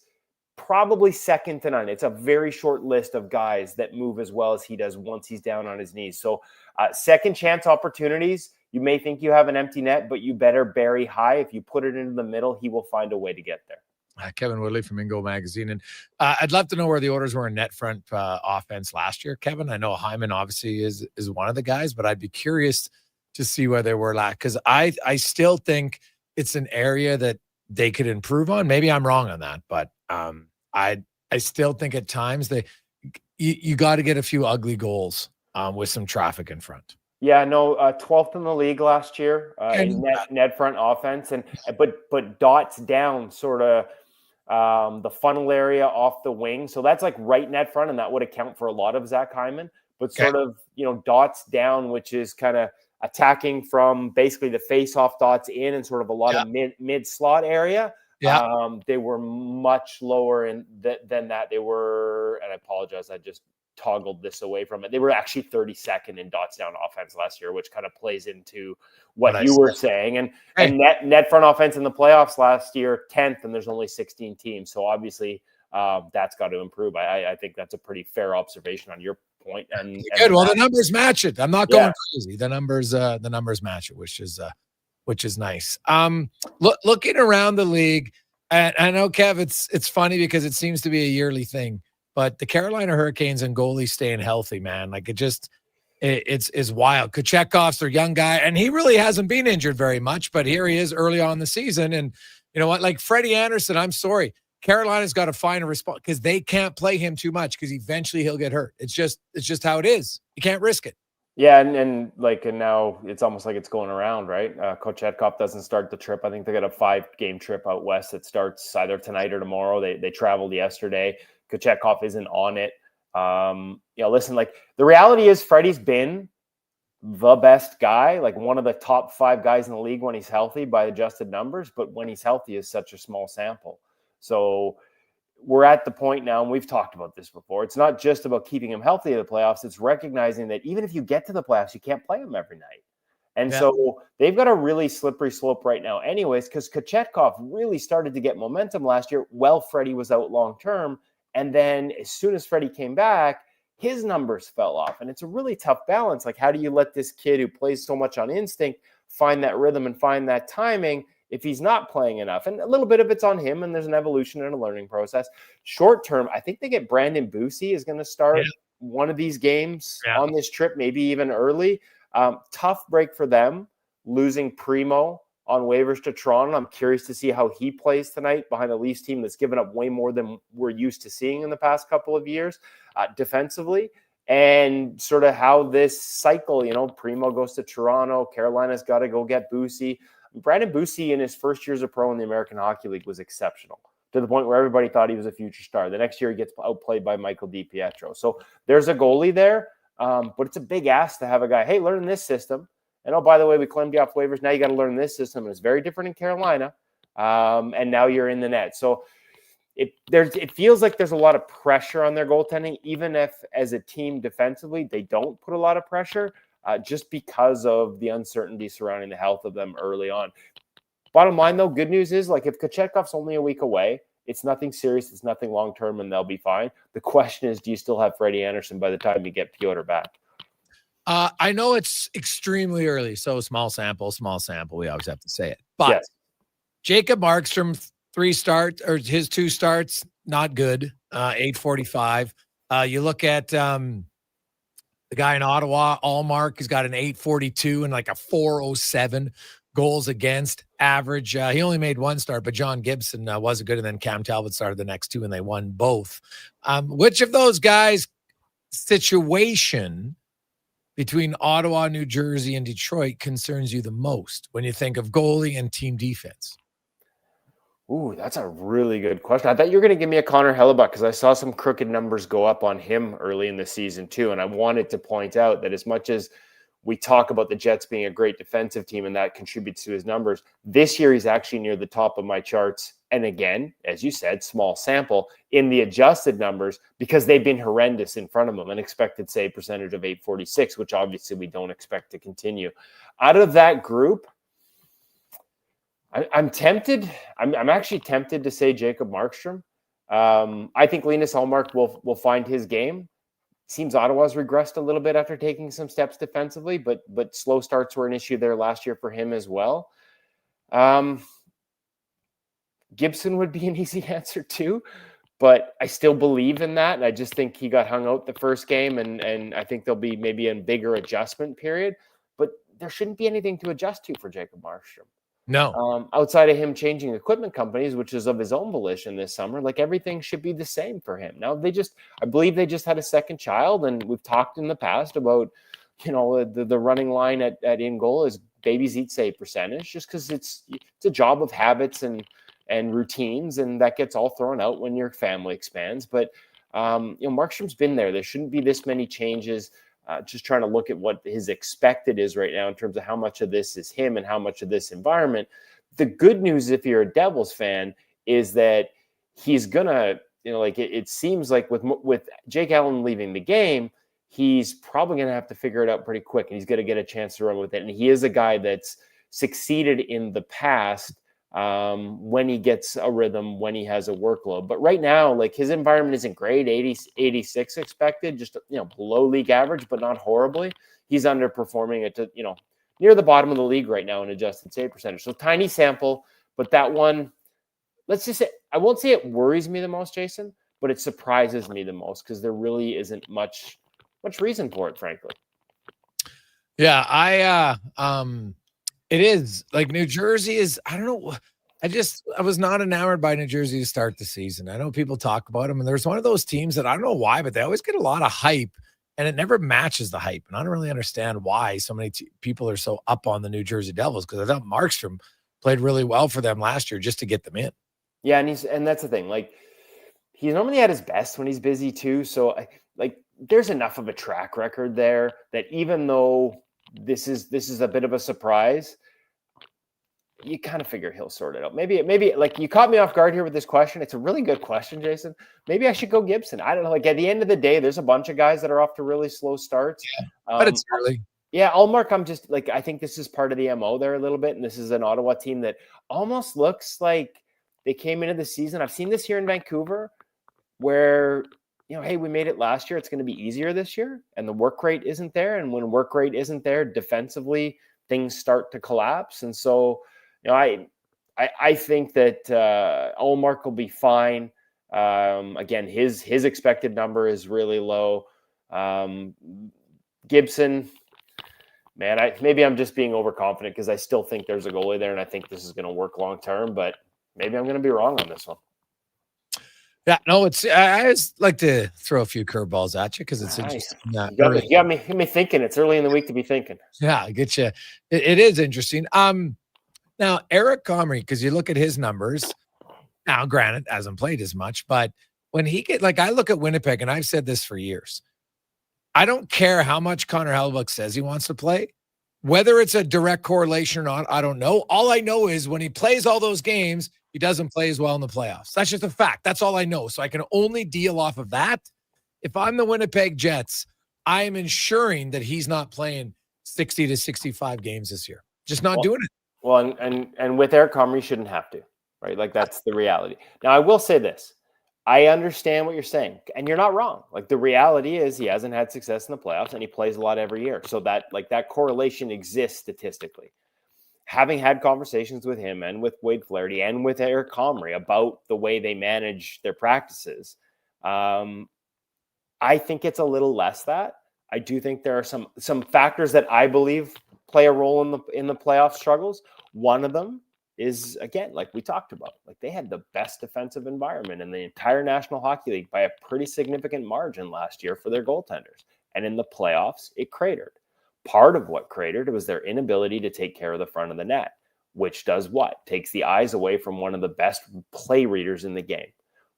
probably second to none. It's a very short list of guys that move as well as he does once he's down on his knees. So second chance opportunities, you may think you have an empty net, but you better bury high. If you put it into the middle, he will find a way to get there. Kevin Woodley from Ingo Magazine. And I'd love to know where the Oilers were in net front offense last year, Kevin. I know Hyman obviously is one of the guys, but I'd be curious to see where they were at, because I still think it's an area that they could improve on. Maybe I'm wrong on that, but I still think at times you got to get a few ugly goals with some traffic in front. Yeah, no, 12th in the league last year in net front offense, but dots down sort of the funnel area off the wing. So that's like right net front, and that would account for a lot of Zach Hyman. But sort of, dots down, which is kind of attacking from basically the face-off dots in, and sort of a lot of mid slot area. Yeah, they were much lower than that. They were, and I apologize, I just toggled this away from it. They were actually 32nd in dots down offense last year, which kind of plays into what you were saying. And net front offense in the playoffs last year, 10th, and there's only 16 teams. So obviously that's got to improve. I think that's a pretty fair observation on your point. And good. Well, the numbers match it. I'm not going crazy. The numbers match it, which is nice. Looking around the league, and I know, Kev, it's funny because it seems to be a yearly thing, but the Carolina Hurricanes and goalies staying healthy, man, like it's wild. Kochekov's their young guy, and he really hasn't been injured very much, but here he is early on in the season. And you know what? Like Freddie Anderson, I'm sorry, Carolina's got to find a response, because they can't play him too much, because eventually he'll get hurt. It's just how it is. You can't risk it. Yeah, and now it's almost like it's going around, right? Kochetkov doesn't start the trip. I think they got a 5-game trip out west that starts either tonight or tomorrow. They traveled yesterday. Kochetkov isn't on it. Listen, like the reality is Freddie's been the best guy, like one of the top 5 guys in the league when he's healthy by adjusted numbers, but when he's healthy is such a small sample. So we're at the point now, and we've talked about this before, it's not just about keeping him healthy in the playoffs. It's recognizing that even if you get to the playoffs, you can't play him every night. And so they've got a really slippery slope right now anyways, because Kochetkov really started to get momentum last year while Freddie was out long-term. And then as soon as Freddie came back, his numbers fell off. And it's a really tough balance. Like, how do you let this kid who plays so much on instinct find that rhythm and find that timing if he's not playing enough? And a little bit of it's on him, and there's an evolution and a learning process. Short term, I think they get Brandon Busey is going to start one of these games on this trip, maybe even early. Tough break for them, losing Primo on waivers to Toronto. I'm curious to see how he plays tonight behind a Leafs team that's given up way more than we're used to seeing in the past couple of years defensively. And sort of how this cycle, Primo goes to Toronto, Carolina's got to go get Busey. Brandon Busey in his first year as a pro in the American Hockey League was exceptional, to the point where everybody thought he was a future star. The next year he gets outplayed by Michael DiPietro. So there's a goalie there, but it's a big ask to have a guy, hey, learn this system. And oh, by the way, we claimed you off waivers. Now you got to learn this system. And it's very different in Carolina. And now you're in the net. So it feels like there's a lot of pressure on their goaltending, even if as a team defensively, they don't put a lot of pressure. Just because of the uncertainty surrounding the health of them early on. Bottom line, though, good news is, like, if Kochetkov's only a week away, it's nothing serious, it's nothing long-term, and they'll be fine. The question is, do you still have Freddie Anderson by the time you get Piotr back? I know it's extremely early, so small sample. We always have to say it. But Yes. Jacob Markstrom, his 2 starts, not good. 845. You look at the guy in Ottawa, Allmark, he's got an 842 and like a 407 goals against average. He only made 1 start, but John Gibson wasn't good. And then Cam Talbot started the next 2 and they won both. Which of those guys' situation between Ottawa, New Jersey, and Detroit concerns you the most when you think of goalie and team defense? Ooh, that's a really good question. I thought you were going to give me a Connor Hellebuck because I saw some crooked numbers go up on him early in the season too. And I wanted to point out that as much as we talk about the Jets being a great defensive team and that contributes to his numbers, this year he's actually near the top of my charts. And again, as you said, small sample in the adjusted numbers because they've been horrendous in front of him. An expected save percentage of 846, which obviously we don't expect to continue. Out of that group, I'm tempted. I'm actually tempted to say Jacob Markstrom. I think Linus Ullmark will find his game. Seems Ottawa's regressed a little bit after taking some steps defensively, but slow starts were an issue there last year for him as well. Gibson would be an easy answer too, but I still believe in that. And I just think he got hung out the first game, and I think there'll be maybe a bigger adjustment period. But there shouldn't be anything to adjust to for Jacob Markstrom. No. Outside of him changing equipment companies, which is of his own volition this summer, like everything should be the same for him. Now I believe they just had a second child, and we've talked in the past about, the running line at in goal is babies eat save percentage, just because it's a job of habits and routines, and that gets all thrown out when your family expands. But Markstrom's been there. There shouldn't be this many changes. Just trying to look at what his expected is right now in terms of how much of this is him and how much of this environment. The good news, if you're a Devils fan, is that he's gonna, it seems like with Jake Allen leaving the game, he's probably gonna have to figure it out pretty quick, and he's gonna get a chance to run with it. And he is a guy that's succeeded in the past when he gets a rhythm, when he has a workload. But right now, like, his environment isn't great. 86 expected, just below league average, but not horribly. He's underperforming it to near the bottom of the league right now in adjusted save percentage. So tiny sample, but that one, let's just say, I won't say it worries me the most, Jason, but it surprises me the most because there really isn't much reason for it, frankly. Yeah, it is like New Jersey is, I don't know. I was not enamored by New Jersey to start the season. I know people talk about them, and there's one of those teams that I don't know why, but they always get a lot of hype and it never matches the hype. And I don't really understand why so many people are so up on the New Jersey Devils, because I thought Markstrom played really well for them last year just to get them in. Yeah. And that's the thing. Like, he's normally at his best when he's busy too. So there's enough of a track record there that even though this is a bit of a surprise, you kind of figure he'll sort it out. Maybe like, you caught me off guard here with this question. It's a really good question, Jason. Maybe I should go Gibson. I don't know. Like, at the end of the day, there's a bunch of guys that are off to really slow starts. Yeah, but it's early. Yeah, Allmark, I'm just like, I think this is part of the MO there a little bit. And this is an Ottawa team that almost looks like they came into the season. I've seen this here in Vancouver where, hey, we made it last year. It's going to be easier this year. And the work rate isn't there. And when work rate isn't there, defensively, things start to collapse. And so, I think that Allmark will be fine. Again, his expected number is really low. Gibson, man, maybe I'm just being overconfident because I still think there's a goalie there, and I think this is going to work long term. But maybe I'm going to be wrong on this one. Yeah, no, I always like to throw a few curveballs at you because it's interesting. You got me thinking. It's early in the week to be thinking. Yeah, I get you. It is interesting. Now, Eric Comrie, because you look at his numbers, now granted, hasn't played as much, but when I look at Winnipeg, and I've said this for years, I don't care how much Connor Halley says he wants to play, whether it's a direct correlation or not, I don't know. All I know is when he plays all those games, he doesn't play as well in the playoffs. That's just a fact. That's all I know. So I can only deal off of that. If I'm the Winnipeg Jets, I am ensuring that he's not playing 60 to 65 games this year. Just not doing it. Well, and with Eric Comrie, shouldn't have to, right? Like, that's the reality. Now, I will say this. I understand what you're saying, and you're not wrong. Like, the reality is he hasn't had success in the playoffs, and he plays a lot every year. So that correlation exists statistically. Having had conversations with him and with Wade Flaherty and with Eric Comrie about the way they manage their practices, I think it's a little less that. I do think there are some factors that I believe play a role in the playoff struggles. One of them is, again, like we talked about, like they had the best defensive environment in the entire National Hockey League by a pretty significant margin last year for their goaltenders. And in the playoffs, it cratered. Part of what cratered was their inability to take care of the front of the net, which does what? Takes the eyes away from one of the best play readers in the game.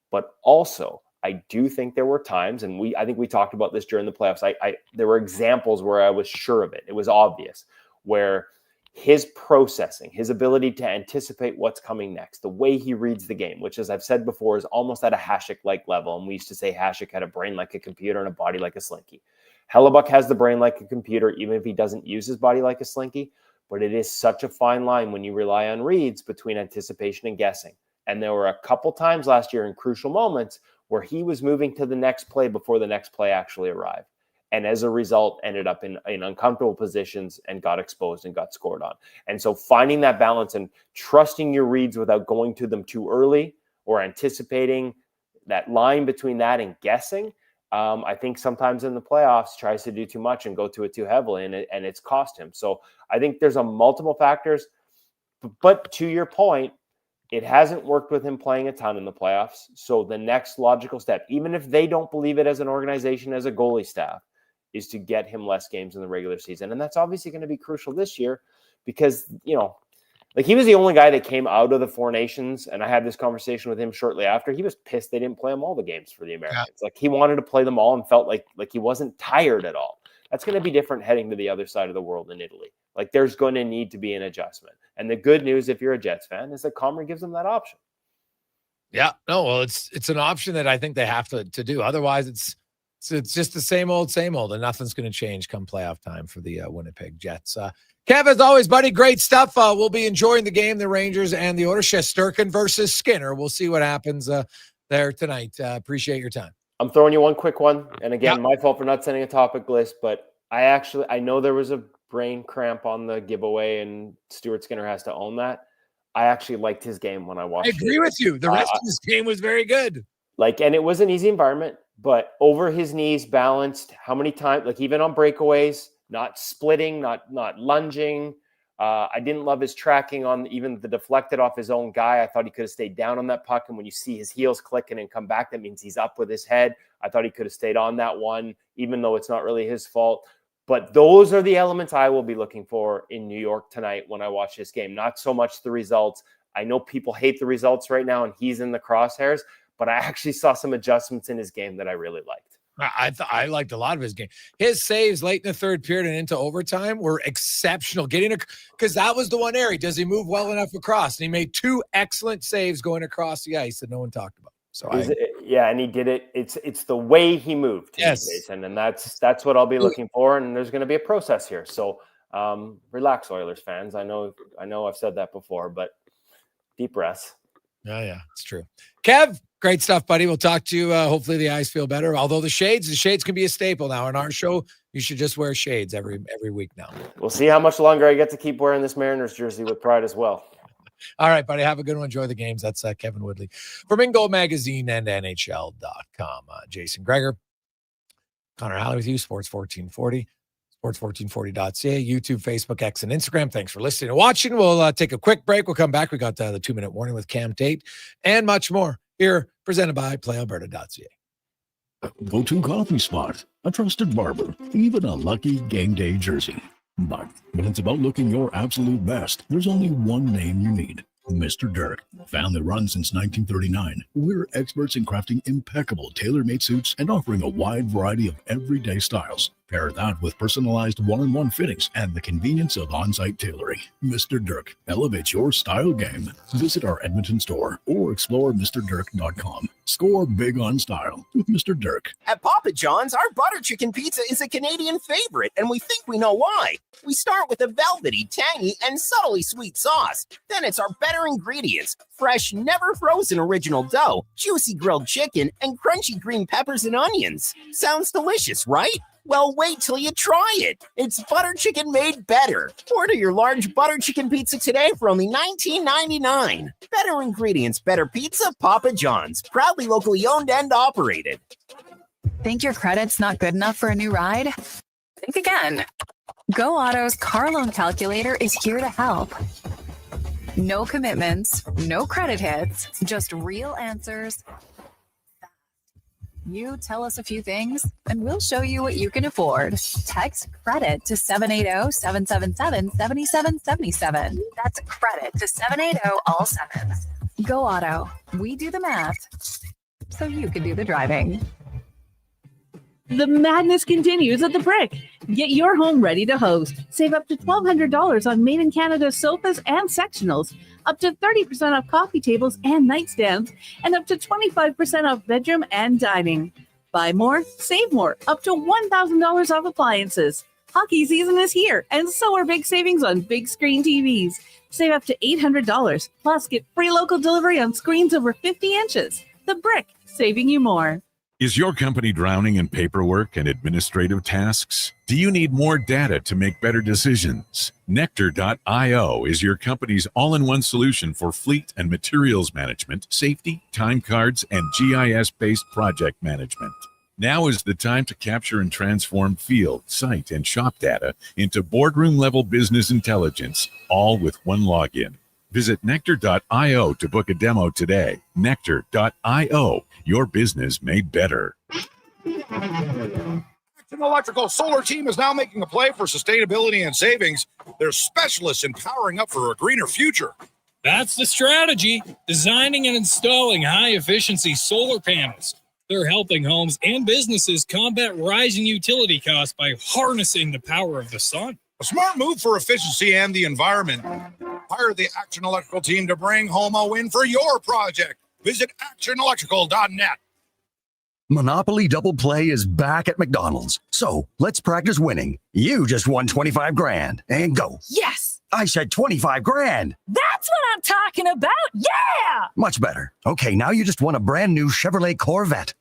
But also, I do think there were times, and I think we talked about this during the playoffs. There were examples where I was sure of it. It was obvious, where his processing, his ability to anticipate what's coming next, the way he reads the game, which, as I've said before, is almost at a Hasek-like level. And we used to say Hasek had a brain like a computer and a body like a slinky. Hellebuck has the brain like a computer, even if he doesn't use his body like a slinky. But it is such a fine line when you rely on reads between anticipation and guessing. And there were a couple times last year in crucial moments where he was moving to the next play before the next play actually arrived. And as a result, ended up in uncomfortable positions and got exposed and got scored on. And so finding that balance and trusting your reads without going to them too early or anticipating that line between that and guessing, I think sometimes in the playoffs tries to do too much and go to it too heavily, and it's cost him. So I think there's a multiple factors. But to your point, it hasn't worked with him playing a ton in the playoffs. So the next logical step, even if they don't believe it as an organization, as a goalie staff, is to get him less games in the regular season. And that's obviously going to be crucial this year because, like he was the only guy that came out of the Four Nations. And I had this conversation with him shortly after. He was pissed they didn't play him all the games for the Americans. Yeah. Like he wanted to play them all and felt like he wasn't tired at all. That's going to be different heading to the other side of the world in Italy. Like there's going to need to be an adjustment. And the good news, if you're a Jets fan, is that Comrie gives them that option. Yeah, no, well, it's an option that I think they have to do. Otherwise, it's just the same old, and nothing's going to change come playoff time for the Winnipeg Jets. Kev, as always, buddy, great stuff. We'll be enjoying the game, the Rangers and the Oilers. Shesterkin versus Skinner. We'll see what happens there tonight. Appreciate your time. I'm throwing you one quick one. And again, my fault for not sending a topic list, but I know there was a brain cramp on the giveaway and Stuart Skinner has to own that. I actually liked his game when I watched it. I agree with you. The rest of his game was very good. And it was an easy environment, but over his knees, balanced. How many times, like even on breakaways, not splitting, not lunging. I didn't love his tracking on even the deflected off his own guy. I thought he could have stayed down on that puck. And when you see his heels clicking and come back, that means he's up with his head. I thought he could have stayed on that one, even though it's not really his fault. But those are the elements I will be looking for in New York tonight when I watch this game. Not so much the results. I know people hate the results right now, and he's in the crosshairs. But I actually saw some adjustments in his game that I really liked. I liked a lot of his game. His saves late in the third period and into overtime were exceptional. Because that was the one area. Does he move well enough across? And he made two excellent saves going across the ice that no one talked about. So and he did it. It's the way he moved. Yes, Jason, and that's what I'll be looking for. And there's going to be a process here. So relax, Oilers fans. I know I've said that before, but deep breaths. Yeah, it's true. Kev, great stuff, buddy. We'll talk to you. Hopefully the eyes feel better. Although the shades can be a staple now. In our show, you should just wear shades every week now. We'll see how much longer I get to keep wearing this Mariners jersey with pride as well. All right, buddy. Have a good one. Enjoy the games. That's Kevin Woodley from Ingo Magazine and NHL.com. Jason Gregor, Connor Halley with you, Sports 1440. Sports1440.ca, YouTube, Facebook, X, and Instagram. Thanks for listening and watching. We'll take a quick break. We'll come back. We got the 2-minute warning with Cam Tate and much more here, presented by PlayAlberta.ca. Go-to coffee spot, a trusted barber, even a lucky game day jersey. But when it's about looking your absolute best, there's only one name you need. Mr. Dirk. Family run since 1939. We're experts in crafting impeccable tailor-made suits and offering a wide variety of everyday styles. Pair that with personalized one-on-one fittings and the convenience of on-site tailoring. Mr. Dirk elevates your style game. Visit our Edmonton store or explore MrDirk.com. Score big on style with Mr. Dirk. At Papa John's, our butter chicken pizza is a Canadian favorite, and we think we know why. We start with a velvety, tangy, and subtly sweet sauce. Then it's our better ingredients: fresh, never frozen original dough, juicy grilled chicken, and crunchy green peppers and onions. Sounds delicious, right? Well, wait till you try it. It's butter chicken made better. Order your large butter chicken pizza today for only $19.99. Better ingredients, better pizza, Papa John's. Proudly locally owned and operated. Think your credit's not good enough for a new ride? Think again. Go Auto's car loan calculator is here to help. No commitments, no credit hits, just real answers. You tell us a few things, and we'll show you what you can afford. Text credit to 780-777-7777. That's credit to 780 all sevens. Go Auto. We do the math, so you can do the driving. The madness continues at the Brick. Get your home ready to host. Save up to $1,200 on Made in Canada sofas and sectionals, up to 30% off coffee tables and nightstands, and up to 25% off bedroom and dining. Buy more, save more, up to $1,000 off appliances. Hockey season is here, and so are big savings on big screen TVs. Save up to $800, plus get free local delivery on screens over 50 inches. The Brick, saving you more. Is your company drowning in paperwork and administrative tasks? Do you need more data to make better decisions? Nectar.io is your company's all-in-one solution for fleet and materials management, safety, time cards, and GIS-based project management. Now is the time to capture and transform field, site, and shop data into boardroom-level business intelligence, all with one login. Visit Nectar.io to book a demo today. Nectar.io, your business made better. Action Electrical Solar Team is now making a play for sustainability and savings. They're specialists in powering up for a greener future. That's the strategy, designing and installing high-efficiency solar panels. They're helping homes and businesses combat rising utility costs by harnessing the power of the sun. A smart move for efficiency and the environment. Hire the Action Electrical team to bring home a win for your project. Visit actionelectrical.net. Monopoly Double Play is back at McDonald's. So let's practice winning. You just won 25 grand and go. Yes! I said 25 grand. That's what I'm talking about. Yeah! Much better. Okay, now you just won a brand new Chevrolet Corvette.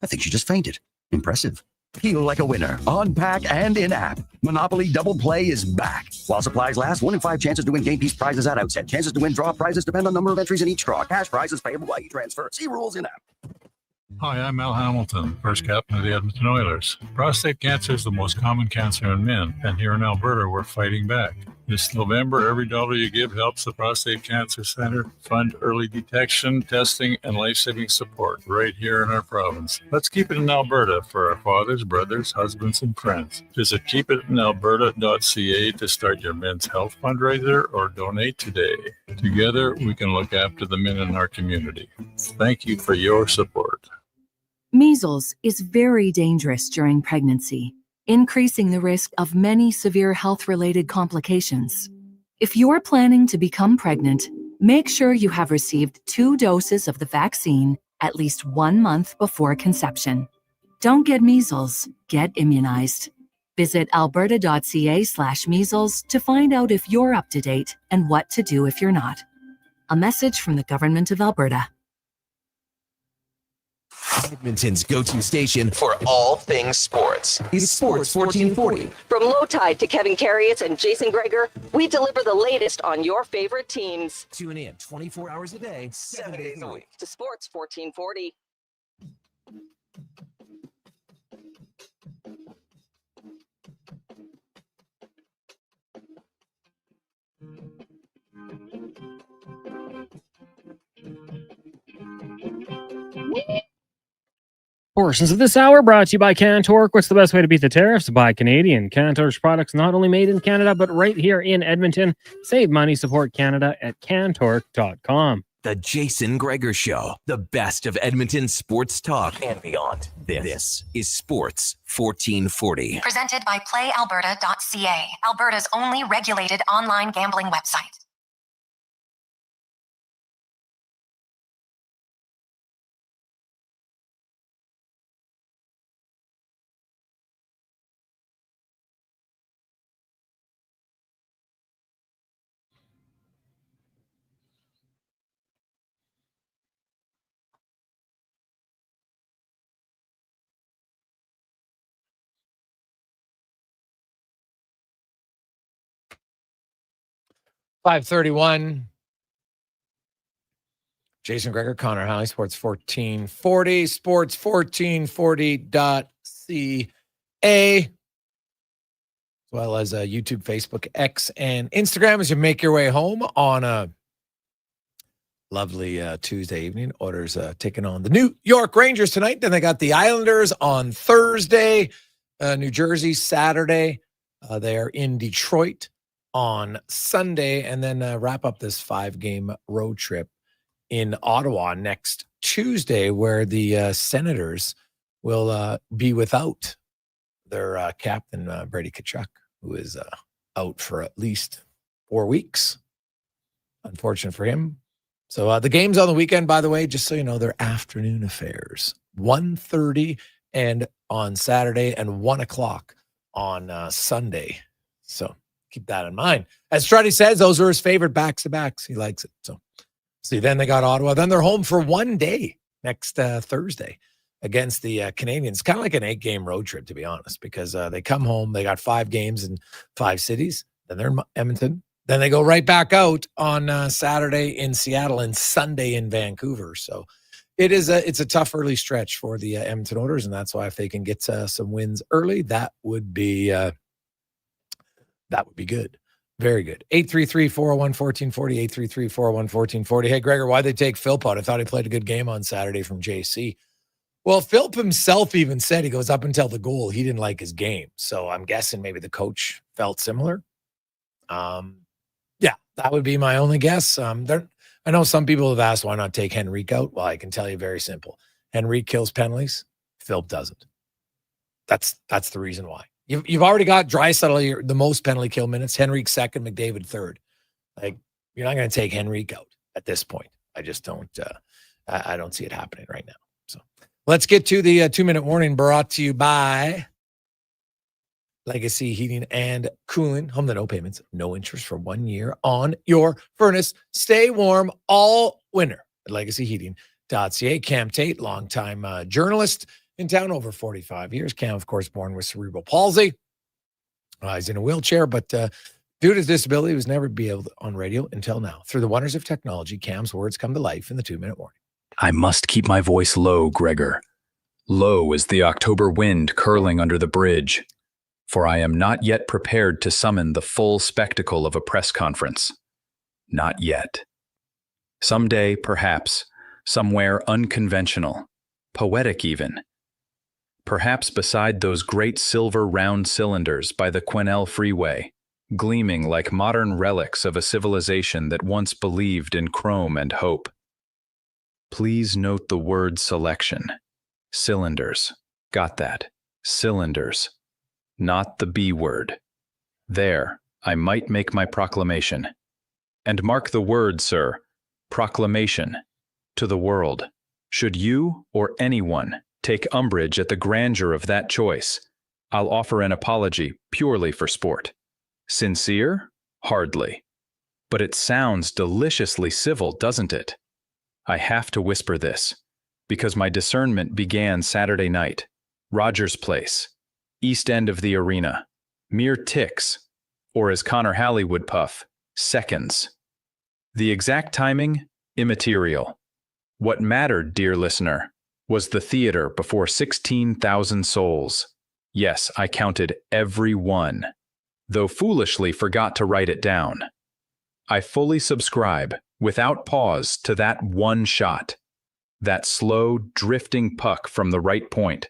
I think she just fainted. Impressive. Feel like a winner on pack and in-app. Monopoly Double Play is back. While supplies last, 1 in 5 chances to win game piece prizes at outset. Chances to win draw prizes depend on number of entries in each draw. Cash prizes payable by e-transfer. See rules in-app. Hi, I'm Al Hamilton, first captain of the Edmonton Oilers. Prostate cancer is the most common cancer in men, and here in Alberta, we're fighting back. This November, every dollar you give helps the Prostate Cancer Center fund early detection, testing, and life-saving support right here in our province. Let's keep it in Alberta for our fathers, brothers, husbands, and friends. Visit keepitinalberta.ca to start your men's health fundraiser or donate today. Together, we can look after the men in our community. Thank you for your support. Measles is very dangerous during pregnancy, increasing the risk of many severe health-related complications. If you're planning to become pregnant, make sure you have received 2 doses of the vaccine at least 1 month before conception. Don't get measles, get immunized. Visit alberta.ca/measles to find out if you're up to date and what to do if you're not. A message from the Government of Alberta. Edmonton's go-to station for all things sports is Sports 1440. From Low Tide to Kevin Carriott and Jason Gregor, we deliver the latest on your favorite teams. Tune in 24 hours a day, 7 days a week. To Sports 1440. Portions of this hour brought to you by Cantork. What's the best way to beat the tariffs? Buy Canadian. Cantork's products not only made in Canada, but right here in Edmonton. Save money, support Canada at Cantork.com. The Jason Gregor Show, the best of Edmonton sports talk and beyond. This is Sports 1440. Presented by PlayAlberta.ca, Alberta's only regulated online gambling website. .531. Jason Gregor, Connor Halley, Sports 1440, sports1440.ca, as well as YouTube, Facebook, X, and Instagram as you make your way home on a lovely Tuesday evening. Oilers taking on the New York Rangers tonight. Then they got the Islanders on Thursday, New Jersey Saturday. They are in Detroit on Sunday, and then wrap up this 5-game road trip in Ottawa next Tuesday, where the Senators will be without their captain, Brady Tkachuk, who is out for at least 4 weeks. Unfortunate for him. So the games on the weekend, by the way, just so you know, they're afternoon affairs. 1:30 and on Saturday and 1 o'clock on Sunday. So keep that in mind. As Strutty says, those are his favorite backs-to-backs. He likes it. So see, then they got Ottawa. Then they're home for 1 day next Thursday against the Canadiens. Kind of like an 8-game road trip, to be honest, because they come home. They got 5 games in 5 cities. Then they're in Edmonton. Then they go right back out on Saturday in Seattle and Sunday in Vancouver. So it's a tough early stretch for the Edmonton Oilers, and that's why if they can get some wins early, that would be good. Very good. 833-401-1440, 833-401-1440. Hey, Gregor, why'd they take Philp out? I thought he played a good game on Saturday from JC. Well, Philp himself even said, he goes, up until the goal, he didn't like his game. So I'm guessing maybe the coach felt similar. Yeah, that would be my only guess. I know some people have asked, why not take Henrique out? Well, I can tell you very simple. Henrique kills penalties. Philp doesn't. That's the reason why. You've already got Draisaitl the most penalty kill minutes, Henrique second, McDavid third. Like, you're not going to take Henrique out at this point. I just don't. I don't see it happening right now. So let's get to the 2-minute warning brought to you by Legacy Heating and Cooling. Home to no payments, no interest for 1 year on your furnace. Stay warm all winter at legacyheating.ca. Cam Tate, longtime journalist in town, over 45 years. Cam, of course, born with cerebral palsy. He's in a wheelchair, but due to his disability, he was never be able to, on radio until now. Through the wonders of technology, Cam's words come to life in the 2-minute warning. I must keep my voice low, Gregor. Low as the October wind curling under the bridge, for I am not yet prepared to summon the full spectacle of a press conference. Not yet. Someday, perhaps, somewhere unconventional, poetic even. Perhaps beside those great silver round cylinders by the Quesnel Freeway, gleaming like modern relics of a civilization that once believed in chrome and hope. Please note the word selection. Cylinders. Got that. Cylinders. Not the B word. There, I might make my proclamation. And mark the word, sir. Proclamation. To the world. Should you or anyone take umbrage at the grandeur of that choice, I'll offer an apology purely for sport. Sincere? Hardly. But it sounds deliciously civil, doesn't it? I have to whisper this, because my discernment began Saturday night. Rogers Place, east end of the arena. Mere ticks, or as Connor Halley would puff, seconds. The exact timing, immaterial. What mattered, dear listener, was the theater before 16,000 souls. Yes, I counted every one, though foolishly forgot to write it down. I fully subscribe, without pause, to that one shot. That slow, drifting puck from the right point,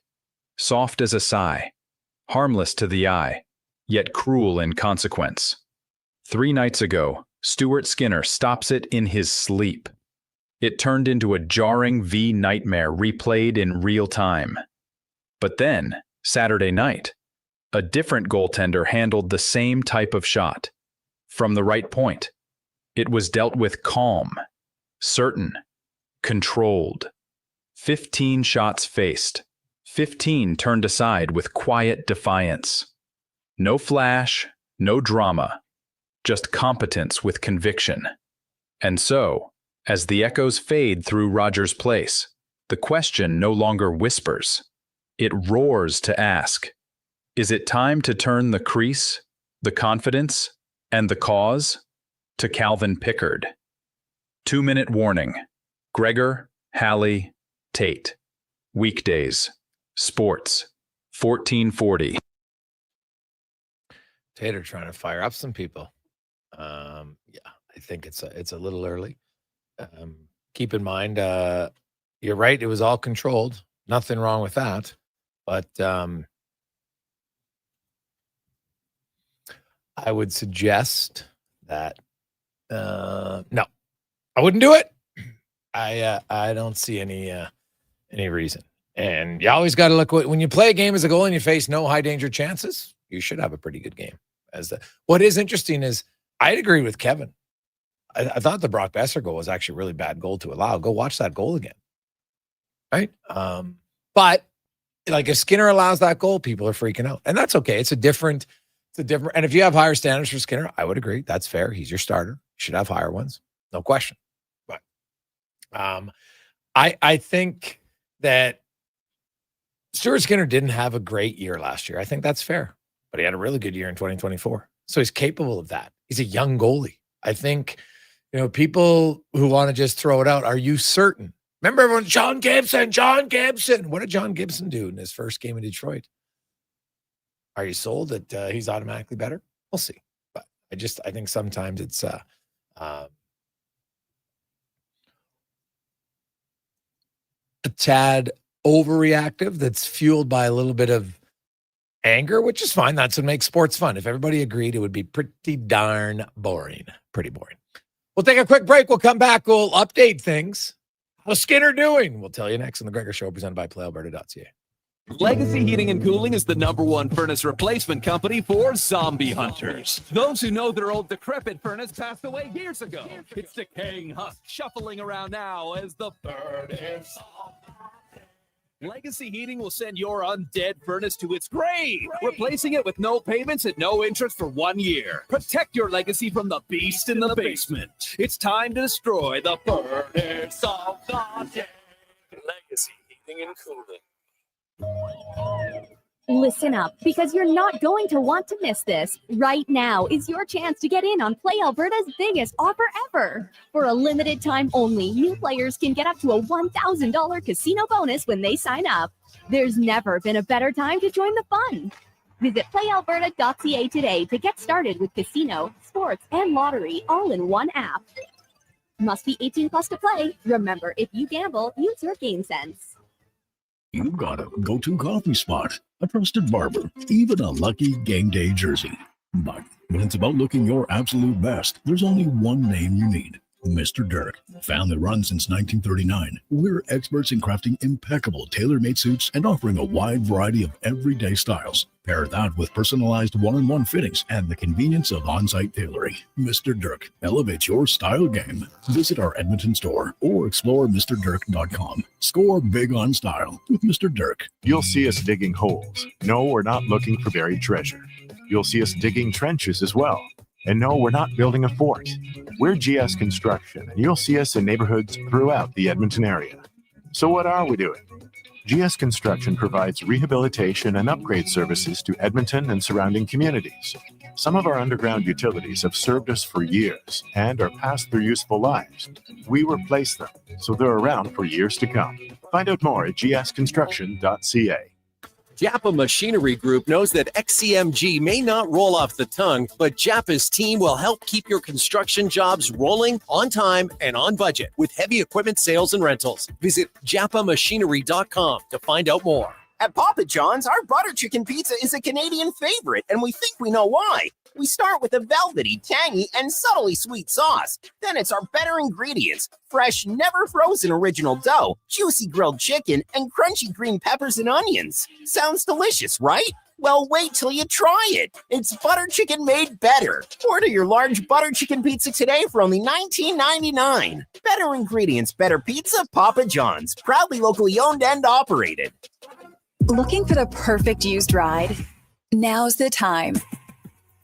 soft as a sigh, harmless to the eye, yet cruel in consequence. 3 nights ago, Stuart Skinner stops it in his sleep. It turned into a jarring V nightmare replayed in real time. But then, Saturday night, a different goaltender handled the same type of shot. From the right point, it was dealt with calm, certain, controlled. 15 shots faced, 15 turned aside with quiet defiance. No flash, no drama, just competence with conviction. And so, as the echoes fade through Rogers Place, the question no longer whispers. It roars to ask, is it time to turn the crease, the confidence, and the cause to Calvin Pickard? 2-minute warning. Gregor, Halley, Tate. Weekdays. Sports. 1440. Tater trying to fire up some people. Yeah, I think it's a little early. Keep in mind, you're right. It was all controlled. Nothing wrong with that. But I would suggest that no, I wouldn't do it. I don't see any reason. And you always got to look when you play a game as a goalie and you face no high danger chances. You should have a pretty good game. What is interesting is I'd agree with Kevin. I thought the Brock Besser goal was actually a really bad goal to allow. Go watch that goal again. Right? But like if Skinner allows that goal, people are freaking out. And that's okay. It's a different, and if you have higher standards for Skinner, I would agree. That's fair. He's your starter. You should have higher ones. No question. But I think that Stuart Skinner didn't have a great year last year. I think that's fair. But he had a really good year in 2024. So he's capable of that. He's a young goalie. I think, people who want to just throw it out, are you certain? Remember everyone, John Gibson. What did John Gibson do in his first game in Detroit? Are you sold that he's automatically better? We'll see. But I think sometimes it's a tad overreactive that's fueled by a little bit of anger, which is fine. That's what makes sports fun. If everybody agreed, it would be pretty darn boring. Pretty boring. We'll take a quick break. We'll come back. We'll update things. How's Skinner doing? We'll tell you next on the Gregor Show, presented by PlayAlberta.ca. Legacy Heating and Cooling is the #1 furnace replacement company for zombie hunters. Those who know their old decrepit furnace passed away years ago. Its decaying husk shuffling around now as the bird is. Legacy Heating will send your undead furnace to its grave, replacing it with no payments and no interest for 1 year. Protect your legacy from the beast in the basement. It's time to destroy the furnace of the dead. Legacy Heating and Cooling. Listen up, because you're not going to want to miss this. Right now is your chance to get in on Play Alberta's biggest offer ever. For a limited time only, new players can get up to a $1,000 casino bonus when they sign up. There's never been a better time to join the fun. Visit playalberta.ca today to get started with casino, sports, and lottery all in one app. Must be 18 plus to play. Remember, if you gamble, use your game sense. You got a go-to coffee spot, a trusted barber, even a lucky game day jersey. But when it's about looking your absolute best, there's only one name you need. Mr. Dirk. Family run since 1939. We're experts in crafting impeccable tailor-made suits and offering a wide variety of everyday styles. Pair that with personalized one-on-one fittings and the convenience of on-site tailoring. Mr. Dirk elevates your style game. Visit our Edmonton store or explore MrDirk.com. Score big on style with Mr. Dirk. You'll see us digging holes. No, we're not looking for buried treasure. You'll see us digging trenches as well. And no, we're not building a fort. We're GS Construction, and you'll see us in neighborhoods throughout the Edmonton area. So what are we doing? GS Construction provides rehabilitation and upgrade services to Edmonton and surrounding communities. Some of our underground utilities have served us for years and are past their useful lives. We replace them, so they're around for years to come. Find out more at gsconstruction.ca. Japa Machinery Group knows that XCMG may not roll off the tongue, but Japa's team will help keep your construction jobs rolling on time and on budget with heavy equipment sales and rentals. Visit japamachinery.com to find out more. At Papa John's, our butter chicken pizza is a Canadian favorite, and we think we know why. We start with a velvety, tangy, and subtly sweet sauce. Then it's our better ingredients: fresh, never frozen original dough, juicy grilled chicken, and crunchy green peppers and onions. Sounds delicious, right? Well, wait till you try it. It's butter chicken made better. Order your large butter chicken pizza today for only $19.99. Better ingredients, better pizza, Papa John's. Proudly locally owned and operated. Looking for the perfect used ride? Now's the time.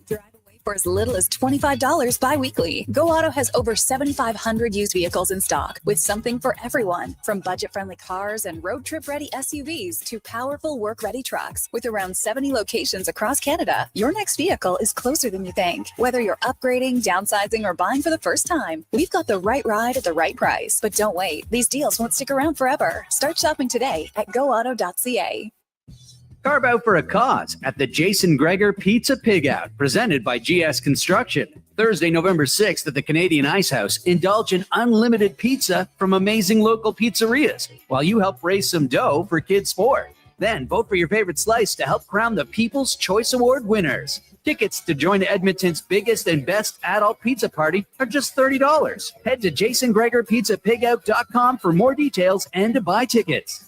Drive away for as little as $25 bi-weekly. Go Auto has over 7,500 used vehicles in stock with something for everyone. From budget-friendly cars and road trip-ready SUVs to powerful work-ready trucks. With around 70 locations across Canada, your next vehicle is closer than you think. Whether you're upgrading, downsizing, or buying for the first time, we've got the right ride at the right price. But don't wait. These deals won't stick around forever. Start shopping today at goauto.ca. Carve out for a cause at the Jason Gregor Pizza Pig Out, presented by GS Construction. Thursday, November 6th at the Canadian Ice House, indulge in unlimited pizza from amazing local pizzerias while you help raise some dough for Kids Sport. Then vote for your favorite slice to help crown the People's Choice Award winners. Tickets to join Edmonton's biggest and best adult pizza party are just $30. Head to jasongregorpizzapigout.com for more details and to buy tickets.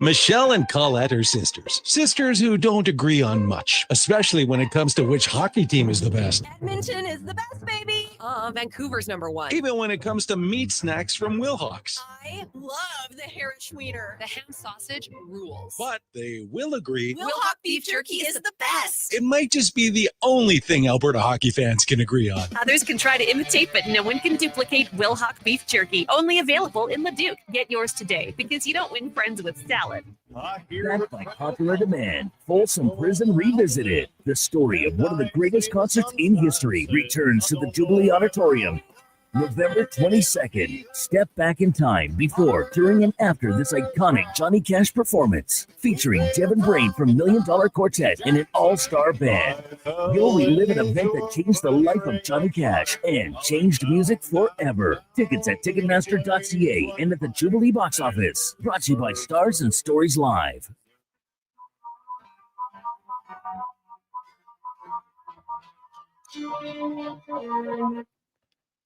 Michelle and Colette are sisters. Sisters who don't agree on much, especially when it comes to which hockey team is the best. Edmonton is the best, baby. Vancouver's number one. Even when it comes to meat snacks from Wilhawks. I love the Harris Schweiner. The ham sausage rules. But they will agree. Wilhawk beef jerky is the best. It might just be the only thing Alberta hockey fans can agree on. Others can try to imitate, but no one can duplicate Wilhawk beef jerky. Only available in Leduc. Get yours today because you don't win friends with salad. Backed by popular demand, Folsom Prison Revisited. The story of one of the greatest concerts in history returns to the Jubilee Auditorium. November 22nd. Step back in time before, during, and after this iconic Johnny Cash performance. Featuring Devin Brain from Million Dollar Quartet and an all-star band. You'll relive an event that changed the life of Johnny Cash and changed music forever. Tickets at Ticketmaster.ca and at the Jubilee box office. Brought to you by Stars and Stories Live.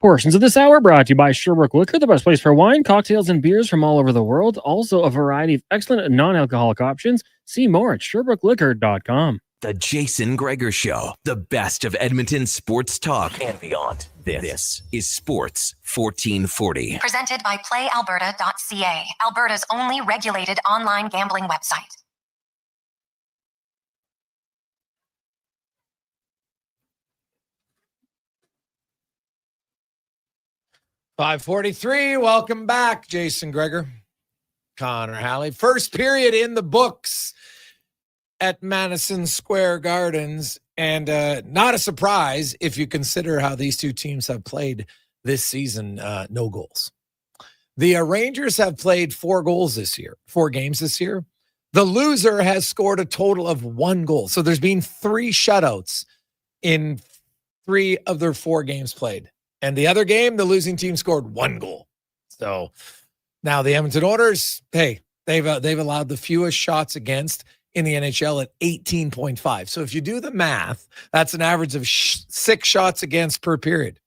Portions of this hour brought to you by Sherbrooke Liquor, the best place for wine, cocktails, and beers from all over the world. Also, a variety of excellent non-alcoholic options. See more at SherbrookeLiquor.com. The Jason Gregor Show, the best of Edmonton sports talk and beyond. This is Sports 1440. Presented by PlayAlberta.ca, Alberta's only regulated online gambling website. .543, welcome back, Jason Gregor, Connor Halley. First period in the books at Madison Square Gardens, and not a surprise if you consider how these two teams have played this season. No goals. The Rangers have played 4 games this year. The loser has scored a total of 1 goal. So there's been 3 shutouts in 3 of their 4 games played. And the other game, the losing team scored 1 goal. So now the Edmonton Oilers, hey, they've allowed the fewest shots against in the NHL at 18.5. So if you do the math, that's an average of 6 shots against per period.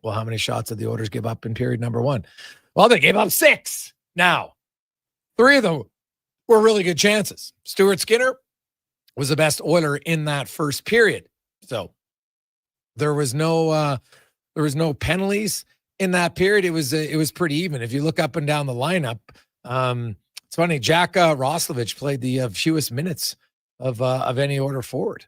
Well, how many shots did the Oilers give up in period number 1? Well, they gave up 6. Now, 3 of them were really good chances. Stuart Skinner was the best Oiler in that first period. So there was no penalties in that period. It was pretty even. If you look up and down the lineup, it's funny. Jack Roslovich played the fewest minutes of any Oiler forward.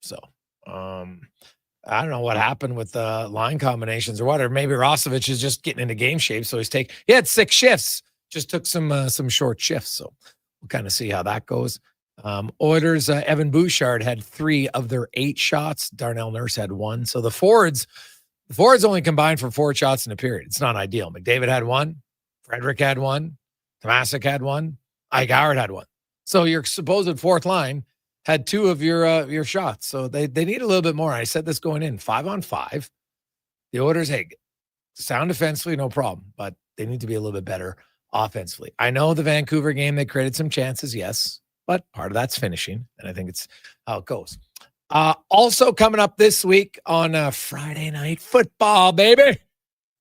So I don't know what happened with the line combinations or what, or maybe Roslovich is just getting into game shape. So he had 6 shifts, just took some short shifts. So we'll kind of see how that goes. Oilers, Evan Bouchard had 3 of their 8 shots. Darnell Nurse had 1. So the forwards only combined for 4 shots in a period. It's not ideal. McDavid had 1. Frederick had 1. Tomasic had 1. Ike Howard had 1. So your supposed fourth line had 2 of your shots. So they need a little bit more. I said this going in 5-on-5. The Oilers, hey, sound defensively, no problem, but they need to be a little bit better offensively. I know the Vancouver game, they created some chances, yes, but part of that's finishing, and I think it's how it goes. Also coming up this week on Friday Night Football, baby.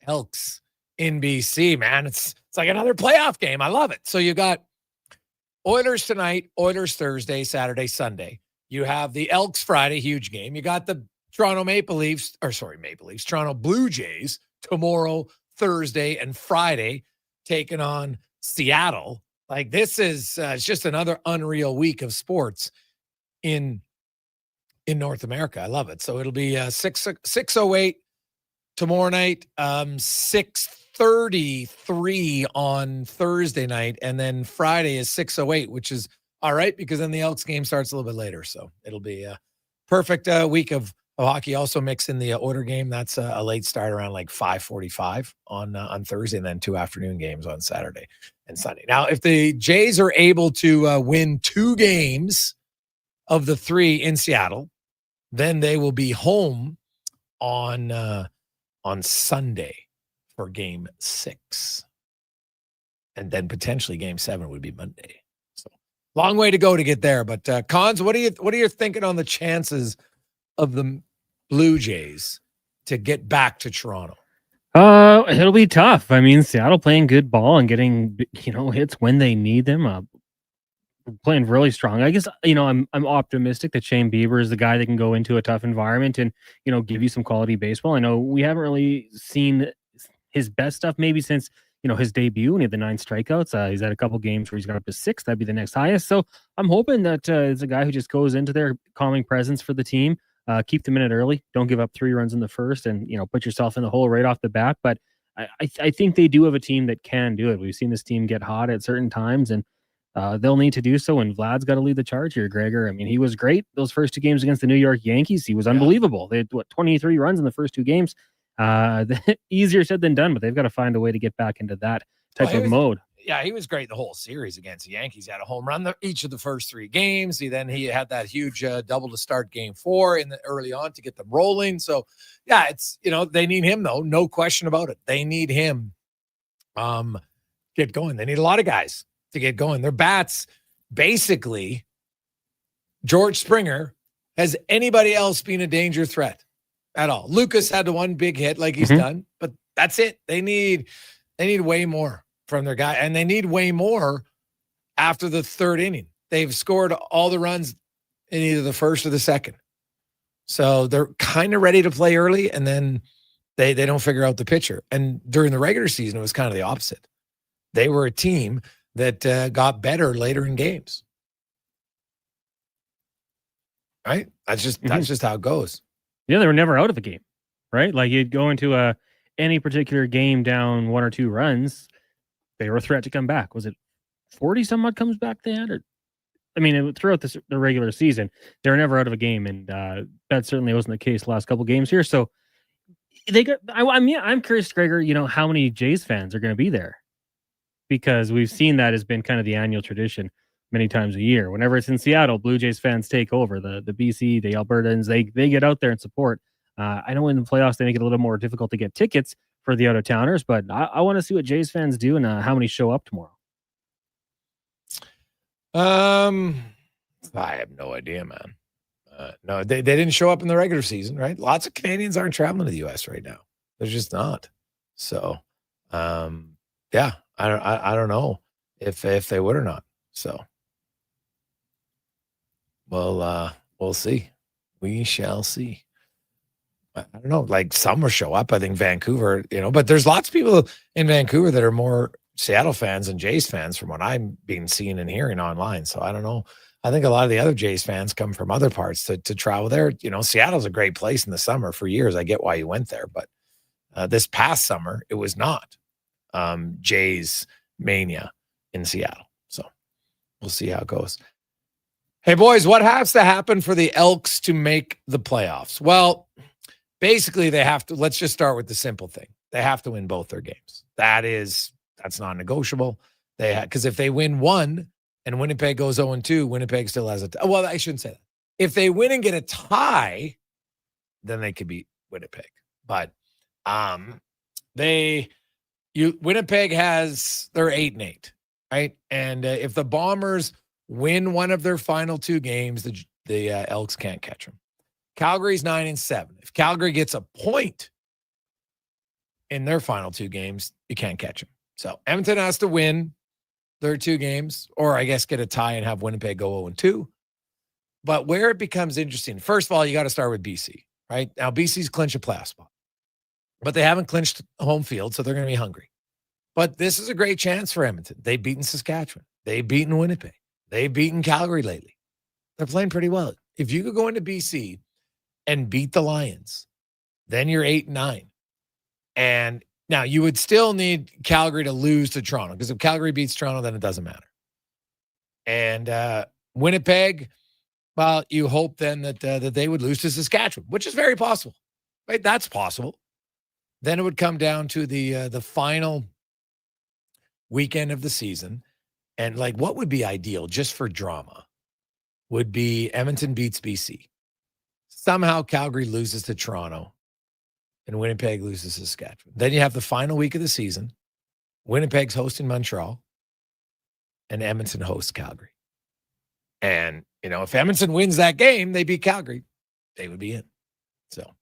Elks in BC, man. It's like another playoff game. I love it. So you got Oilers tonight, Oilers Thursday, Saturday, Sunday. You have the Elks Friday, huge game. You got the Toronto Toronto Blue Jays tomorrow, Thursday, and Friday taking on Seattle. Like this is it's just another unreal week of sports in North America. I love it. So it'll be 6:08 tomorrow night, 6:33 on Thursday night, and then Friday is 6:08, which is all right because then the Elks game starts a little bit later. So it'll be a perfect week of hockey. Also mix in the Oiler game. That's a late start around like 5:45 on Thursday, and then 2 afternoon games on Saturday and Sunday. Now, if the Jays are able to win 2 games of the 3 in Seattle, then they will be home on Sunday for game 6. And then potentially game 7 would be Monday. So long way to go to get there. But Cons, what are you thinking on the chances of the Blue Jays to get back to Toronto? It'll be tough. I mean, Seattle playing good ball and getting, hits when they need them. Playing really strong. I guess, I'm optimistic that Shane Bieber is the guy that can go into a tough environment and, give you some quality baseball. I know we haven't really seen his best stuff maybe since, his debut when he had the 9 strikeouts. He's had a couple games where he's got up to 6. That'd be the next highest. So I'm hoping that it's a guy who just goes into their calming presence for the team. Keep the minute early. Don't give up 3 runs in the first and, put yourself in the hole right off the bat. But I think they do have a team that can do it. We've seen this team get hot at certain times, and they'll need to do so. And Vlad's got to lead the charge here, Gregor. I mean, he was great those first 2 games against the New York Yankees. He was unbelievable. They had 23 runs in the first 2 games. Easier said than done, but they've got to find a way to get back into that type of mode. Yeah, he was great the whole series against the Yankees. He had a home run each of the first 3 games. He had that huge double to start game 4 early on to get them rolling. So, yeah, it's they need him though, no question about it. They need him get going. They need a lot of guys to get going. Their bats, basically, George Springer. Has anybody else been a danger threat at all? Lucas had the 1 big hit like he's done, but that's it. They need way more from their guy, and they need way more after the 3rd inning. They've scored all the runs in either the first or the second. So they're kind of ready to play early, and then they don't figure out the pitcher. And during the regular season, it was kind of the opposite. They were a team that got better later in games. Right? That's just how it goes. Yeah, they were never out of a game, right? Like you'd go into any particular game down 1 or 2 runs, they were a threat to come back. Was it 40 some odd comes back they had? Throughout the regular season, they were never out of a game, and that certainly wasn't the case the last couple games here. So they got. I'm curious, Gregor. How many Jays fans are going to be there? Because we've seen that has been kind of the annual tradition many times a year. Whenever it's in Seattle, Blue Jays fans take over. The BC, the Albertans, they get out there and support. I know in the playoffs they make it a little more difficult to get tickets for the out-of-towners, but I want to see what Jays fans do and how many show up tomorrow. I have no idea, man. No, they didn't show up in the regular season, right? Lots of Canadians aren't traveling to the U.S. right now. They're just not. So, yeah, I don't know if they would or not. So, we'll see. We shall see. I don't know. Like some will show up. I think Vancouver, but there's lots of people in Vancouver that are more Seattle fans and Jays fans from what I'm being seeing and hearing online. So I don't know. I think a lot of the other Jays fans come from other parts to travel there. Seattle's a great place in the summer for years. I get why you went there, but this past summer, it was not Jays mania in Seattle. So we'll see how it goes. Hey, boys, what has to happen for the Elks to make the playoffs? Well, basically, they have to. Let's just start with the simple thing. They have to win both their games. That's non-negotiable. Because if they win one and Winnipeg goes 0-2, Winnipeg still has well, I shouldn't say that. If they win and get a tie, then they could beat Winnipeg. But they Winnipeg they're 8-8, right? And if the Bombers win one of their final 2 games, the Elks can't catch them. Calgary's 9-7. If Calgary gets a point in their final 2 games, you can't catch them. So Edmonton has to win their 2 games, or I guess get a tie and have Winnipeg go 0-2. But where it becomes interesting, first of all, you got to start with BC, right? Now, BC's clinched a playoff spot, but they haven't clinched home field, so they're going to be hungry. But this is a great chance for Edmonton. They've beaten Saskatchewan. They've beaten Winnipeg. They've beaten Calgary lately. They're playing pretty well. If you could go into BC and beat the Lions, then you're 8-9. And now you would still need Calgary to lose to Toronto, because if Calgary beats Toronto, then it doesn't matter. And Winnipeg, well, you hope then that they would lose to Saskatchewan, which is very possible, right? That's possible. Then it would come down to the final weekend of the season. And like, what would be ideal just for drama would be Edmonton beats BC. Somehow Calgary loses to Toronto and Winnipeg loses to Saskatchewan. Then you have the final week of the season. Winnipeg's hosting Montreal and Edmonton hosts Calgary. And, if Edmonton wins that game, they beat Calgary, they would be in. So,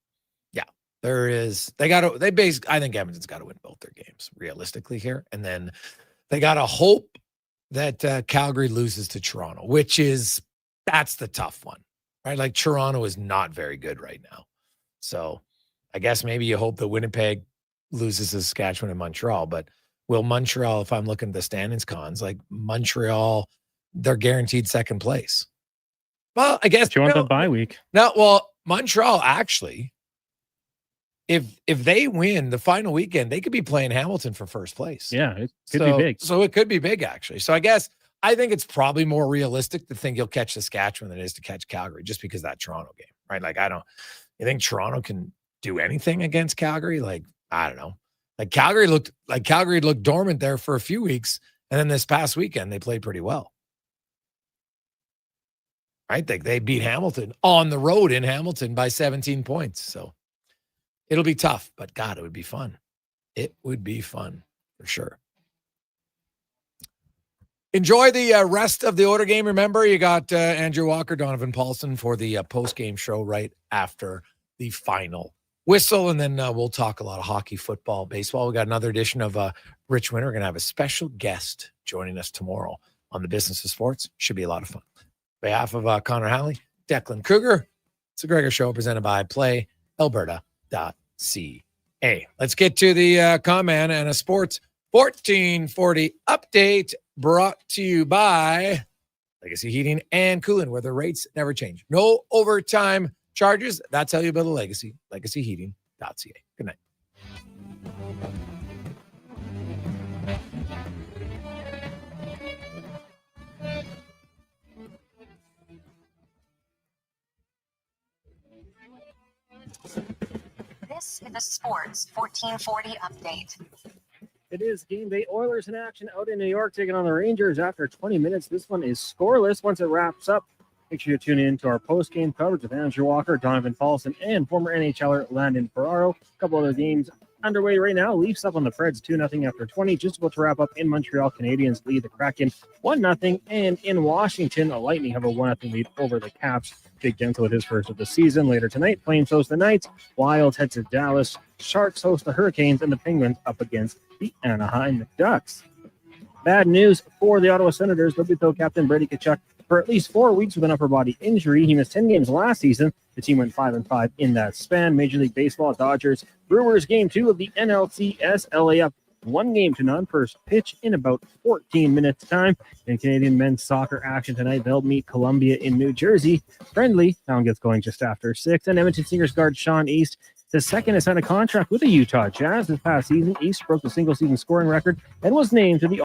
yeah, I think Edmonton's got to win both their games realistically here. And then they got to hope that Calgary loses to Toronto, that's the tough one, right? Like, Toronto is not very good right now. So I guess maybe you hope that Winnipeg loses to Saskatchewan and Montreal. But will Montreal, if I'm looking at the standings cons, like Montreal, they're guaranteed second place. Well, I guess you want the bye week. No, well, Montreal actually, if they win the final weekend, they could be playing Hamilton for first place. Yeah, it could be big. So it could be big, actually. So I think it's probably more realistic to think you'll catch Saskatchewan than it is to catch Calgary, just because of that Toronto game, right? Like, you think Toronto can do anything against Calgary? Like, I don't know. Like, Calgary looked dormant there for a few weeks, and then this past weekend they played pretty well. Right? They beat Hamilton on the road in Hamilton by 17 points. So it'll be tough, but God, it would be fun. It would be fun for sure. Enjoy the rest of the Oiler game. Remember, you got Andrew Walker, Donovan Paulson for the post-game show right after the final whistle, and then we'll talk a lot of hockey, football, baseball. We got another edition of Rich Winter. We're going to have a special guest joining us tomorrow on the Business of Sports. Should be a lot of fun. On behalf of Connor Halley, Declan Kruger, it's a Gregor Show presented by PlayAlberta.ca. Let's get to the comment and a Sports 1440 update brought to you by Legacy Heating and Cooling, where the rates never change. No overtime charges. That's how you build a legacy. LegacyHeating.ca. Good night. This is the Sports 1440 update. It is game day. Oilers in action out in New York, taking on the Rangers after 20 minutes. This one is scoreless. Once it wraps up, make sure you tune in to our post-game coverage with Andrew Walker, Donovan Paulson, and former NHLer Landon Ferraro. A couple other games underway right now. Leafs up on the Preds 2-0 after 20. Just about to wrap up in Montreal. Canadiens lead the Kraken 1-0. And in Washington, the Lightning have a 1-0 lead over the Caps. Jake Gensel with his first of the season. Later tonight, Flames host the Knights. Wild head to Dallas. Sharks host the Hurricanes. And the Penguins up against the Anaheim Ducks. Bad news for the Ottawa Senators. They'll be without captain Brady Tkachuk for at least 4 weeks with an upper body injury. He missed 10 games last season. The team went 5-5 in that span. Major League Baseball, Dodgers, Brewers game 2 of the NLCS. LA up 1-0 first pitch in about 14 minutes time. In Canadian men's soccer action tonight, they'll meet Columbia in New Jersey. Friendly, town gets going just after 6. And Edmonton Seniors guard Sean East, the second to sign a contract with the Utah Jazz this past season. East broke the single-season scoring record and was named to the